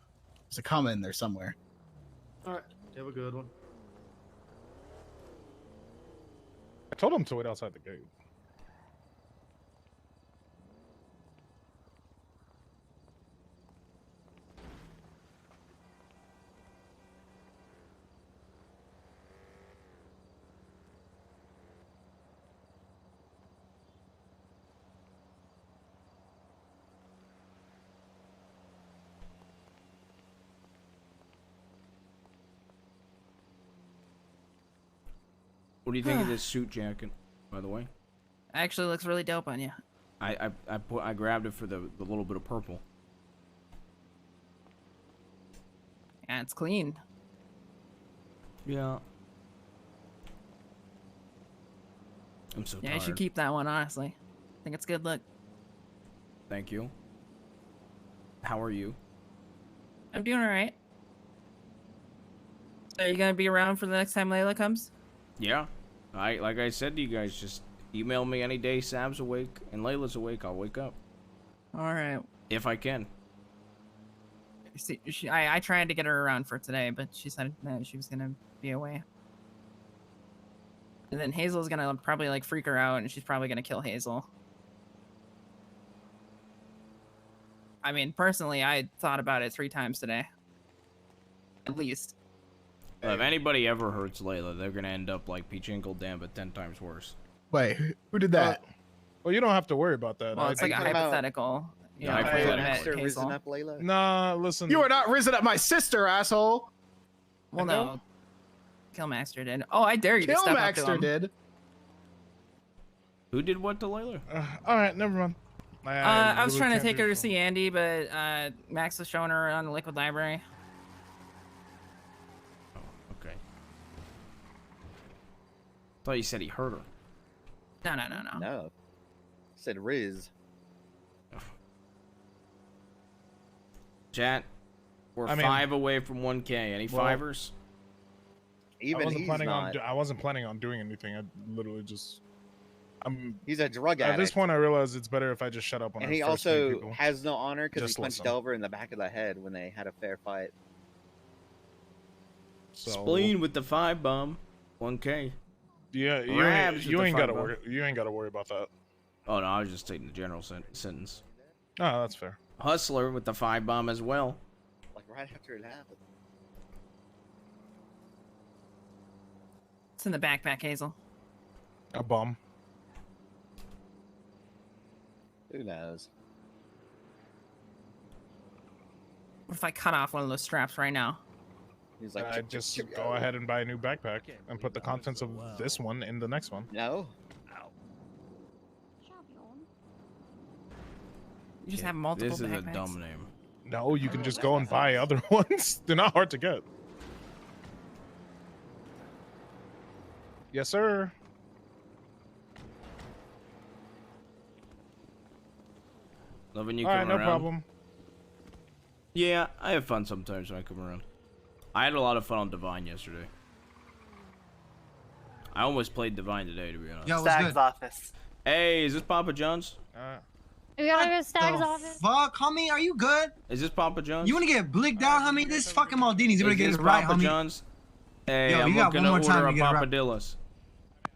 There's a comment in there somewhere. All right, you have a good one. I told him to wait outside the gate. What do you think of this suit jacket, by the way? Actually looks really dope on you. I grabbed it for the little bit of purple. Yeah, it's clean. Yeah. I'm so Yeah, tired. you should keep that one, honestly. I think it's a good look. Thank you. How are you? I'm doing alright. Are you gonna be around for the next time Layla comes? Yeah. Like I said to you guys, just email me any day Sam's awake and Layla's awake. I'll wake up. Alright. If I can. See, I tried to get her around for today, but she said that she was gonna be away. And then Hazel's gonna probably like freak her out, and she's probably gonna kill Hazel. I mean, personally, I thought about it 3 times today. At least. If anybody ever hurts Layla, they're gonna end up like Peach Inkle Dan, but 10 times worse. Wait, who did that? Well, you don't have to worry about that. Well, it's like a hypothetical. You know, if I met Hazel. Nah, listen. You are not risen up my sister, asshole. Well, no. Killmaster did. Oh, I dare you to step up to Killmaster him. did. Who did what to Layla? All right, never mind. I was trying to take her to see Andy, but Max was showing her on the Liquid Library. Okay. Thought you said he hurt her. No. No. Said Riz. Chat, we're I mean, 5 away from 1K. Any well, fivers? Even he's not. I wasn't planning on doing anything. I literally just. He's a drug At addict. this point, I realize it's better if I just shut up on. And our he first few also people. has no honor because he Just punched listen. Delver in the back of the head when they had a fair fight. So, Spleen with the 5 bomb. 1K. Yeah, Rabs with you the ain't 5 gotta bomb. worry. You ain't gotta worry about that. Oh no, I was just taking the general sentence. Oh, that's fair. Hustler with the 5 bomb as well. Like right after it happened. It's in the backpack, Hazel. A bum. Who knows? What if I cut off one of those straps right now? He's like, I just go ahead and buy a new backpack and put the contents of this one in the next one. No. You just have multiple This is backpacks. a dumb name. No, you can just go and buy other ones. They're not hard to get. Yes, sir. Loving you All right, coming no around. problem. Yeah, I have fun sometimes when I come around. I had a lot of fun on Divine yesterday. I almost played Divine today, to be honest. Stag's office. Hey, is this Papa John's? We gotta go to Stag's office. Fuck, homie, are you good? Is this Papa John's? You wanna get blicked out, homie? This is fucking Maldini's. You better Is get this it right, Papa homie. John's? Hey, Yo, I'm you got looking one more to time order to a get it right. Papadillas.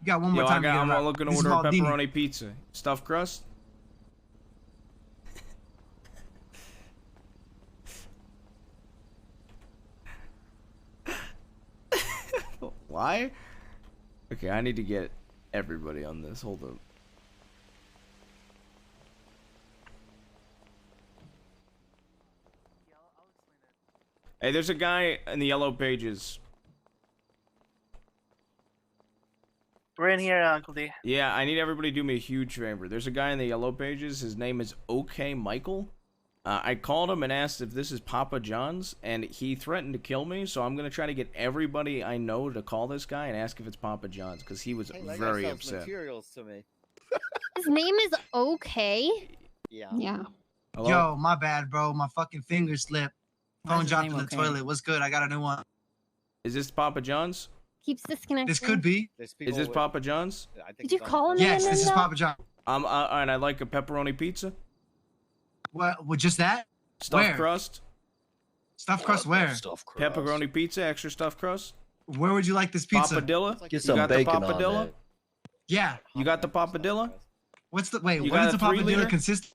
You got one more Yo, time to get it I'm right. looking to This is order a Maldini. pepperoni pizza. Stuffed crust? Why? Okay, I need to get everybody on this. Hold up. Hey, there's a guy in the yellow pages. We're in here, Uncle D. Yeah, I need everybody to do me a huge favor. There's a guy in the yellow pages. His name is OK Michael. I called him and asked if this is Papa John's, and he threatened to kill me. So I'm gonna try to get everybody I know to call this guy and ask if it's Papa John's, because he was Hey, that guy very sells upset. materials to me. His name is okay. Yeah. Yeah. Hello? Yo, my bad, bro. My fucking finger slipped. Phone his dropped name in the okay? toilet. What's good? I got a new one. Is this Papa John's? Keeps disconnecting. This could be. Is this Papa John's? Did you call him Yes, again? this is though? Papa John. And I'd like a pepperoni pizza. What? With just that? Stuffed Where? crust. Stuffed crust where? Pepperoni pizza, extra stuffed crust. Where would you like this pizza? Papadilla? Get You some got bacon the on Papadilla? that. Yeah. You got the Papadilla? What's the wait? You What got is the a 3 Papadilla liter? consist?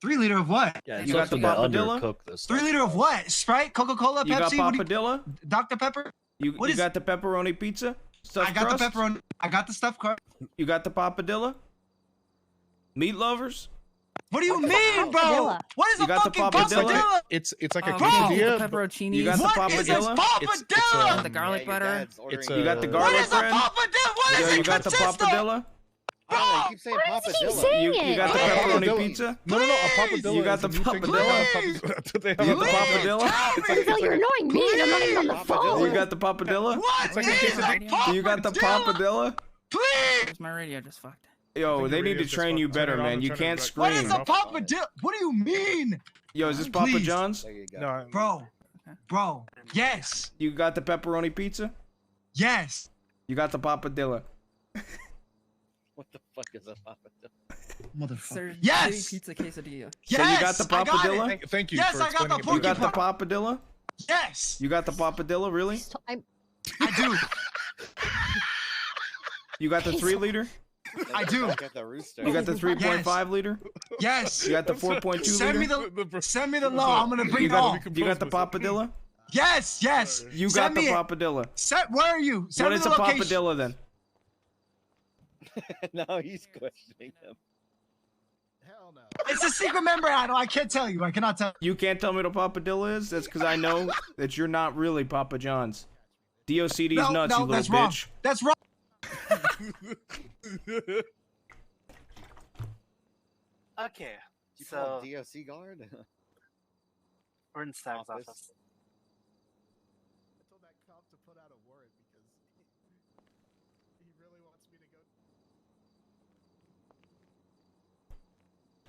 3 liter of what? Yeah, you got the Papadilla? 3 liter of what? Sprite, Coca-Cola, You got Pepsi. What do Papadilla? Dr. Pepper. You What is- got the pepperoni pizza? Stuffed I got crust? the pepperoni. I got the stuffed crust. You got the Papadilla? Meat lovers? What do you What's the mean, bro? Papadilla? What is You a got the fucking Papadilla? Papadilla? It's like a Bro! quesadilla. The pepperoni. You got the What is this Papadilla? Papadilla? The garlic butter. It's You got the a- garlic What is a bread? Papadilla? What Yo, is you it got the consist of? Papadilla? I don't know, you keep saying Why does he keep Papadilla. saying You got the it? pepperoni pizza? No, a papadilla. You got is the a new thing. Papadilla? They have You a got the Papadilla? Denzel, you're annoying me, and I'm not even on the phone. You got the Papadilla? What like a is a quesadilla. You got the Papadilla? Papadilla? Please. Where's my radio? Just fucked. Yo, think they your need to radio's just train you fucking- turn better, it on man. and You turn it can't back. What scream. is a Papadilla? What do you mean, Yo, is this Papa Please. John's? There you go. No, bro? Yes, You got the pepperoni pizza? yes. You got the Papadilla? What the fuck is a Papadilla? Motherfucker. Sir, Yes. shitty pizza quesadilla. So you got the I got it. Papadilla? Thank you Yes, for I got explaining the it. You got the porcupine. Papadilla? Yes, You got the Papadilla, really? I I do. You got the 3 liter? I do. Got the rooster. You got the 3.5 liter? Yes. You got the 4.2 Send me liter? send me the low. I'm gonna bring You it all. got, you got the Papadilla? Yes, yes. You Send got the me it. Papadilla. Where are you? Send What me is the a location. Papadilla then? No, he's questioning him. Hell no. It's a secret member idol. I can't tell you. I cannot tell. You can't tell me what a Papadilla is? That's because I know that you're not really Papa John's. DOCD's No, nuts, no, you little that's wrong. bitch. That's wrong. Okay, You call so him DOC guard? we're in Stag's office.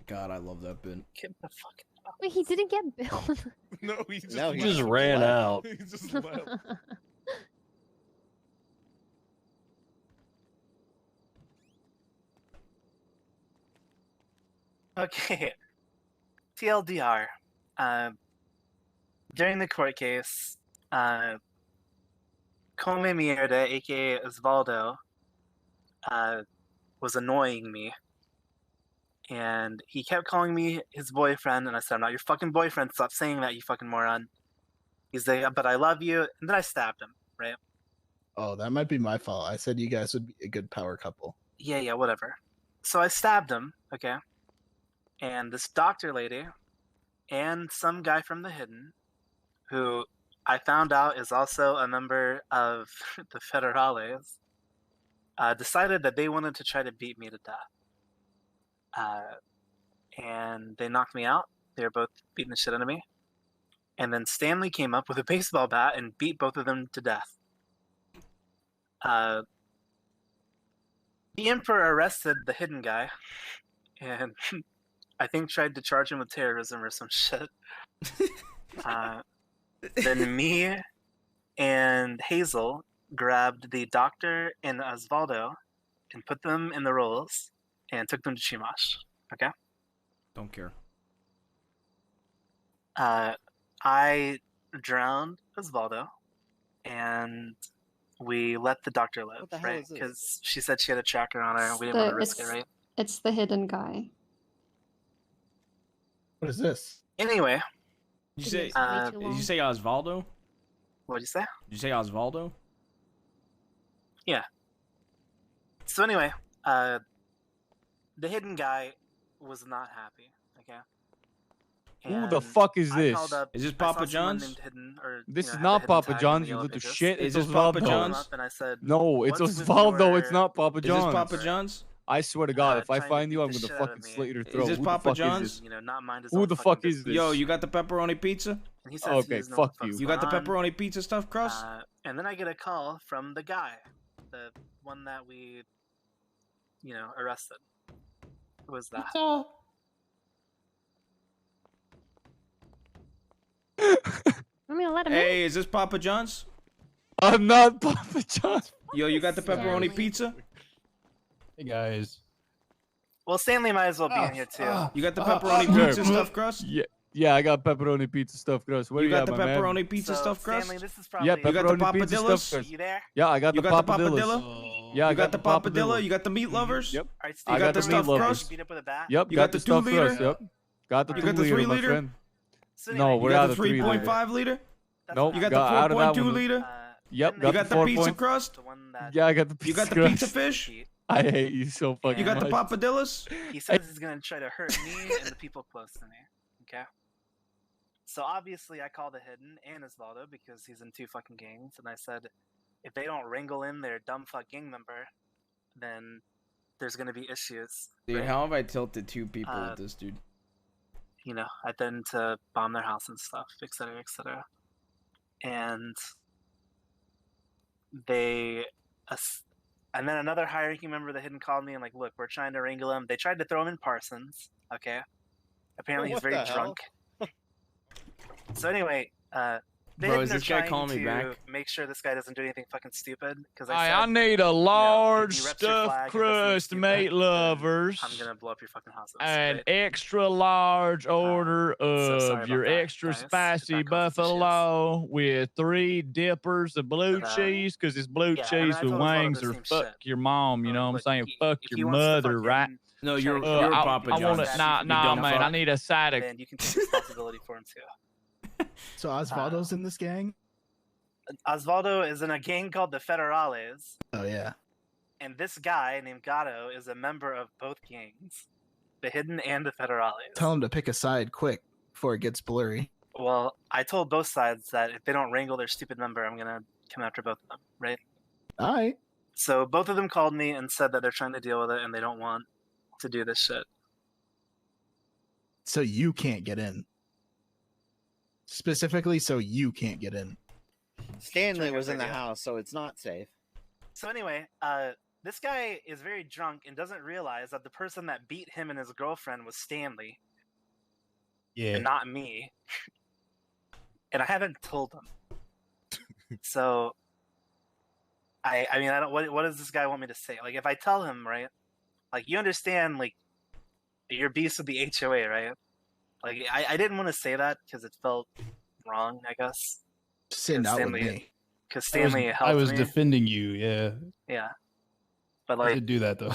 God, I love that bit. Get the fuck out. Wait, he didn't get billed. No, he just, No, left. he just ran left. out. He just left. Okay. TLDR. During the court case, Come Mierda, aka Osvaldo, was annoying me. And he kept calling me his boyfriend, and I said, I'm not your fucking boyfriend. Stop saying that, you fucking moron. He's like, but I love you. And then I stabbed him, right? Oh, that might be my fault. I said you guys would be a good power couple. Yeah, whatever. So I stabbed him, okay? And this doctor lady and some guy from the Hidden, who I found out is also a member of the Federales, decided that they wanted to try to beat me to death. And they knocked me out. They were both beating the shit out of me. And then Stanley came up with a baseball bat and beat both of them to death. The Emperor arrested the hidden guy and I think tried to charge him with terrorism or some shit. Then me and Hazel grabbed the doctor and Osvaldo and put them in the rolls and took them to Chimash. Okay? Don't care. I drowned Osvaldo and we let the doctor live, What the hell right? is this? Because she said she had a tracker on her and we didn't want to risk it, right? It's the hidden guy. What is this? Anyway. Did you say Osvaldo? What'd you say? Did you say Osvaldo? Yeah. So anyway, the hidden guy was not happy. Okay. Who the fuck is I this? called up- Is this I Papa saw someone John's? named Hidden, or, This you is know, not had the hidden Papa tag on the John's, you yellow little pages. shit. Is It's this Papa Osvaldo. John's? And I said, No, it's "What's with Osvaldo. your- It's not Papa Is John's. this Papa John's? I swear to God, if I trying to find you, beat I'm the gonna shit out of fucking me?" slit your Is throat. this Who Papa the fuck John's? is this? You know, not mind his Who own the fucking fuck is business. this? Yo, you got the pepperoni pizza? And he says he Okay, doesn't know what fuck the you. fuck's You got the going on. pepperoni pizza stuffed crust? And then I get a call from the guy, the one that we, arrested. Who was that? Want me to let him in? Hey, is this Papa John's? I'm not Papa John's. Yo, you got the pepperoni Stanley. pizza? Hey guys. Well, Stanley might as well be in here too. You got the pepperoni pizza stuffed crust? Yeah, I got pepperoni pizza stuffed crust. What You do you got the my man? pepperoni pizza So, stuffed crust? Stanley, this is probably Yeah, You got the pepperoni pizza papadillas? stuffed crust. You there? Yeah, I got You the got the papadillas. papadilla? Yeah, I You got the papadilla? papadilla. You got the meat lovers? Yep. All right, You Steve, got the you stuffed beat crust? up with a bat? Yep, You got got the the stuffed 2 liter? crust. Yep. Got the You 2 got the liter, 3 my liter? friend. So No, anyway, we're You out got the of 3 liter. 3.5 liter? Nope. You got the out of that 4.2 one. liter? Yep, You got got the the 4 pizza point- crust? the one that Yeah, I got the You pizza got the pizza crust. fish? I hate you so fucking You got the much. papadillas? he says he's gonna try to hurt me and the people close to me. Okay. So obviously, I called the hidden and Osvaldo because he's in 2 fucking gangs, and I said, if they don't wrangle in their dumb fuck gang member, then there's gonna be issues. Dude, right? how have I tilted 2 people with this dude? I threatened to bomb their house and stuff, etc., etc. And and then another high-ranking member of the hidden called me and like, look, we're trying to wrangle him. They tried to throw him in Parsons. Okay. Apparently he's What very the hell? drunk. So anyway, they Bro, didn't is are this guy trying calling me to back? make sure this guy doesn't do anything fucking stupid. Because I need a large if he reps your flag stuffed and doesn't crust, stupid, meat then lovers, I'm gonna blow up your fucking house. an right? extra large order so sorry of your about that, extra guys, if spicy that causes buffalo with 3 dippers of blue But, cheese, because it's blue yeah, and cheese I with told Osvaldo wings the or same fuck shit. your mom, you know what I'm Look, saying? Fuck if he your wants to mother, right? fucking No, try you're to get out Papa and I want John's. it. you Nah, dumb man. fuck, I need a side of. then you can take responsibility for him too. So Osvaldo's in this gang? Osvaldo is in a gang called the Federales, Oh yeah. and this guy named Gato is a member of both gangs, the Hidden and the Federales. Tell him to pick a side quick before it gets blurry. Well, I told both sides that if they don't wrangle their stupid member, I'm gonna come after both of them, right? All right. So both of them called me and said that they're trying to deal with it and they don't want to do this shit. So you can't get in. Specifically, so you can't get in. Stanley was in the video. house, so it's not safe. So anyway, this guy is very drunk and doesn't realize that the person that beat him and his girlfriend was Stanley Yeah. and not me. And I haven't told him. So I mean, I don't. What does this guy want me to say? Like, if I tell him, right? Like, you understand, like, you're beast with the HOA, right? Like, I didn't want to say that because it felt wrong, I guess. Sitting out with me. Because Stanley helped I was me. defending you, yeah. Yeah. But I like, did do that though.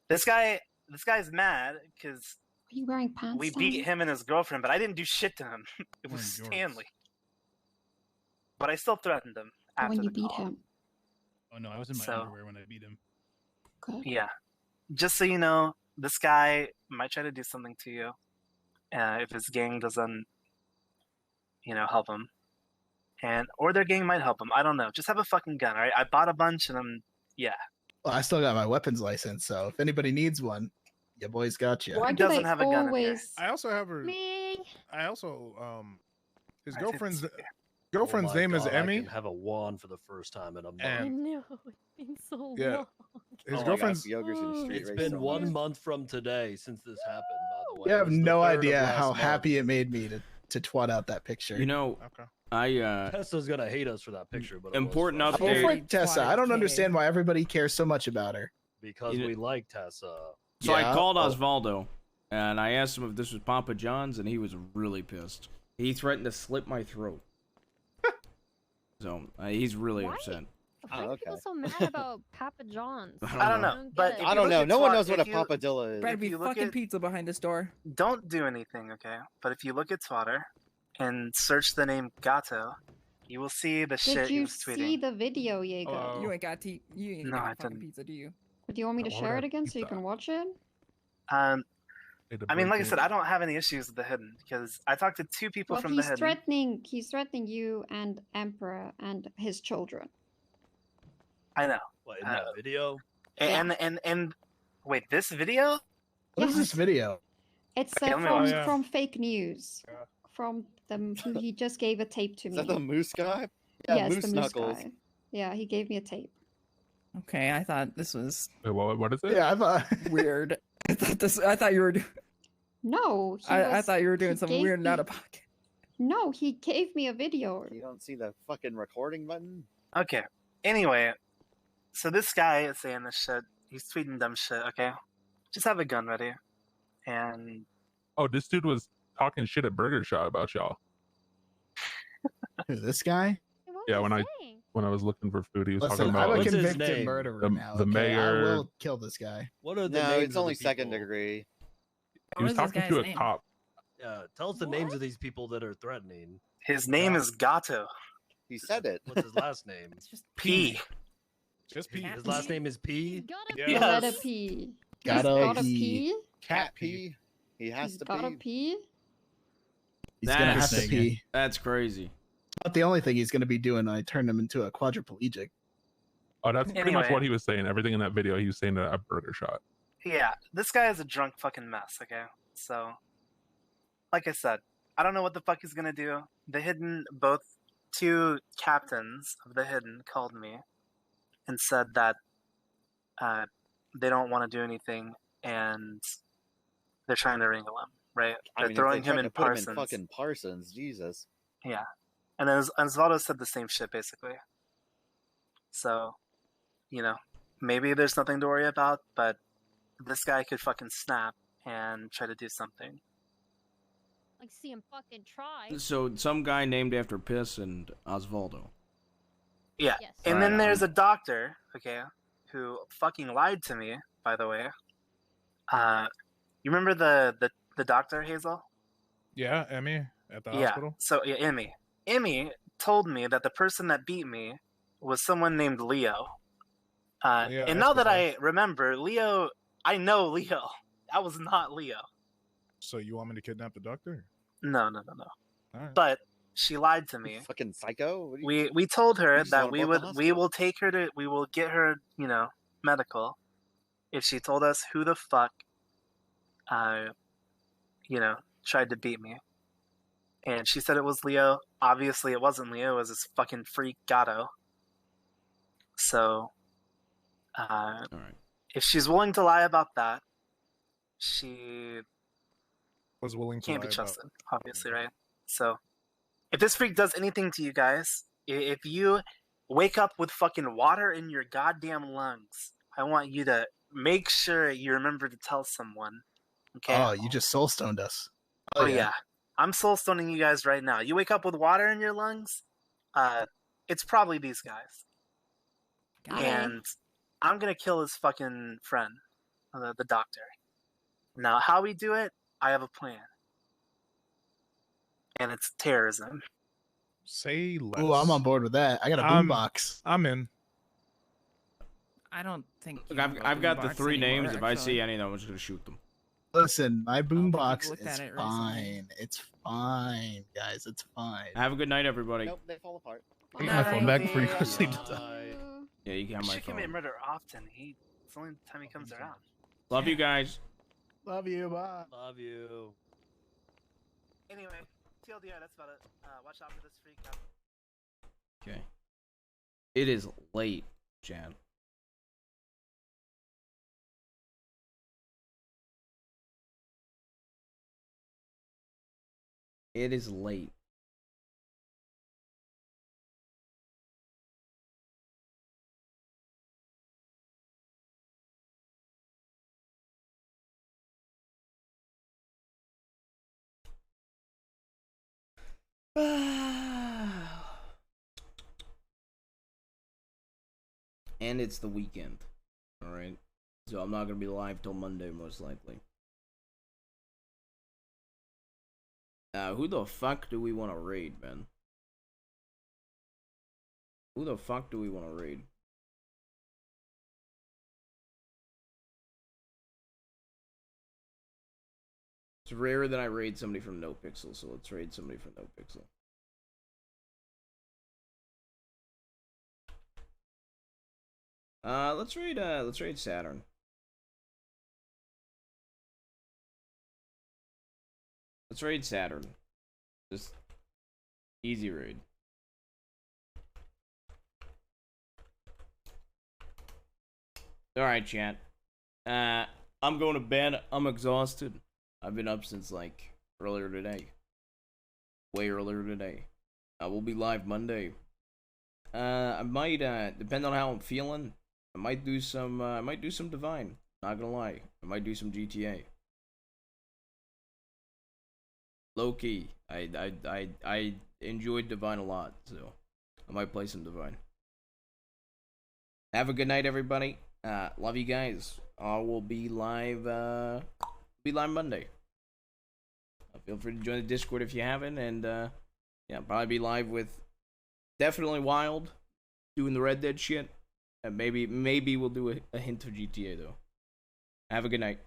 this guy's mad because Are you wearing pants? we Stanley? beat him and his girlfriend, but I didn't do shit to him. It was Wearing jorts. Stanley. But I still threatened him after When you the beat call. him. Oh no, I was in my So- underwear when I beat him. Good. Yeah. Just so you know, this guy might try to do something to you if his gang doesn't, help him. or their gang might help them. I don't know. Just have a fucking gun, all right? I bought a bunch, and yeah. Well, I still got my weapons license, so if anybody needs one, your boys got you. Why do they always? I also have her. Me. I also his I didn't girlfriend's see girlfriend's name is Emmy. I can have a wand for the first time in a month. I And know it's been so yeah, long. his Oh my girlfriend's. God, Yoger's in street It's race been so 1 much. month from today since this happened. By the way, You have It was the no 3rd of idea last how month. happy it made me to twat out that picture. You know, Okay. Tessa's gonna hate us for that picture, but important it was fine. I update. like Tessa. I don't understand why everybody cares so much about her. because we like Tessa. So I Yeah. called Osvaldo, and I asked him if this was Papa John's, and he was really pissed. He threatened to slit my throat. So he's really upset. Why are people so mad about Papa John's? I don't know, but get it. if I you don't look know. at No one Twat- knows what a if you- papadilla is. Better If be you look fucking at- pizza behind this door. Don't do anything, okay? But if you look at Twitter and search the name Gato, you will see the shit Did he you was tweeting. see the video, Jaeger? You ain't got you ain't No, I got fucking didn't. pizza, do you? Do you want me to I share wanted it again so you pizza. can watch it? I mean, like I said, I don't have any issues with the hidden because I talked to 2 people Well, from the he's hidden. threatening. He's threatening you and Emperor and his children. I know. What, in that video? And wait, this video? What is this video? It's Okay, let me watch it. from fake news. From them, he just gave a tape to Is me. that the moose guy? Yeah, yes, Moose the moose Knuckles. guy. Yeah, he gave me a tape. Okay, I thought this was Wait, what is it? Yeah, I thought. weird. I thought you were. No, I thought you were doing he something gave weird and out me- of pocket. No, he gave me a video. You don't see the fucking recording button? Okay. Anyway, so this guy is saying this shit. He's tweeting dumb shit, okay? Just have a gun ready. And Oh, this dude was talking shit at Burger Shot about y'all. Who, this guy? Yeah, when I was looking for food, he was Listen, talking I'm about a like, convicted murderer the, now. the okay? mayor. I will kill this guy. What are the No, names it's of only the second people? degree. He was talking to a cop. Yeah, tell us the names of these people that are threatening. his name is Gato. He said it. What's his last name? P. Just P. His last name is P. The letter P. Gotta He's got a pee. P. Cat pee. He has He's to got a pee. P. He's gonna have That's- to pee. That's crazy. Not the only thing he's gonna be doing. I turned him into a quadriplegic. Oh, that's pretty much Anyway. what he was saying. Everything in that video, he was saying at Burger Shot. Yeah, this guy is a drunk fucking mess, okay? So, like I said, I don't know what the fuck he's gonna do. The hidden, both 2 captains of the hidden called me and said that they don't want to do anything and they're trying to wrangle him, right? I They're mean, if throwing they him tried in to put Parsons. him in fucking Parsons, Jesus. Yeah. And then Osvaldo said the same shit, basically. So, you know, maybe there's nothing to worry about, but this guy could fucking snap and try to do something. Like, see him fucking try. So some guy named after Piss and Osvaldo. Yeah. Yes. And then Right there's on. a doctor, okay, who fucking lied to me, by the way. You remember the doctor, Hazel? Yeah, Emmy at the Yeah. hospital. So, yeah, Emmy. Emmy told me that the person that beat me was someone named Leo. Yeah, and that's now that bizarre. I remember, Leo, I know Leo. That was not Leo. So you want me to kidnap the doctor? No. All right. But she lied to me. Fucking psycho. What do you- We told her You just that wanna we blow up the would hospital. we will get her, medical if she told us who the fuck tried to beat me. And she said it was Leo. Obviously it wasn't Leo, it was this fucking freak Gato. So All right. if she's willing to lie about that, she Was willing to can't be lie about- trusted, obviously, right? So, if this freak does anything to you guys, if you wake up with fucking water in your goddamn lungs, I want you to make sure you remember to tell someone. Okay? Oh, you just soul stoned us. Oh yeah. I'm soul stoning you guys right now. You wake up with water in your lungs, it's probably these guys. And I'm gonna kill his fucking friend, the doctor. Now, how we do it, I have a plan. And it's terrorism. Say less. Ooh, I'm on board with that. I got a boombox. I'm in. I don't think. Look, I've got the 3 names. If I see any of them, I'm just gonna shoot them. Listen, my boombox looked is at it recently. fine. It's fine, guys. It's fine. Have a good night, everybody. Nope, they fall apart. Get my phone back before you go to sleep. Yeah, you can have You my should commit phone. murder often. It's the only time he comes around. Love you guys. Love you. Bye. Love you. Anyway, TLDR, that's about it. Watch out for this freak out. Okay. It is late, Chad. It is late. And it's the weekend. Alright. So I'm not gonna be live till Monday, most likely. Who the fuck do we want to raid, man? Who the fuck do we want to raid? It's rare that I raid somebody from NoPixel, so let's raid somebody from NoPixel. Let's raid Saturn. Let's raid Saturn. Just easy raid. Alright, chat. I'm going to bed. I'm exhausted. I've been up since like earlier today. Way earlier today. I will be live Monday. I might depend on how I'm feeling. I might do some Divine. Not gonna lie. I might do some GTA. Low key. I enjoyed Divine a lot, so I might play some Divine. Have a good night, everybody. Love you guys. I will be live Monday. Feel free to join the Discord if you haven't, and yeah, probably be live with definitely Wild doing the Red Dead shit. And maybe we'll do a hint of GTA though. Have a good night.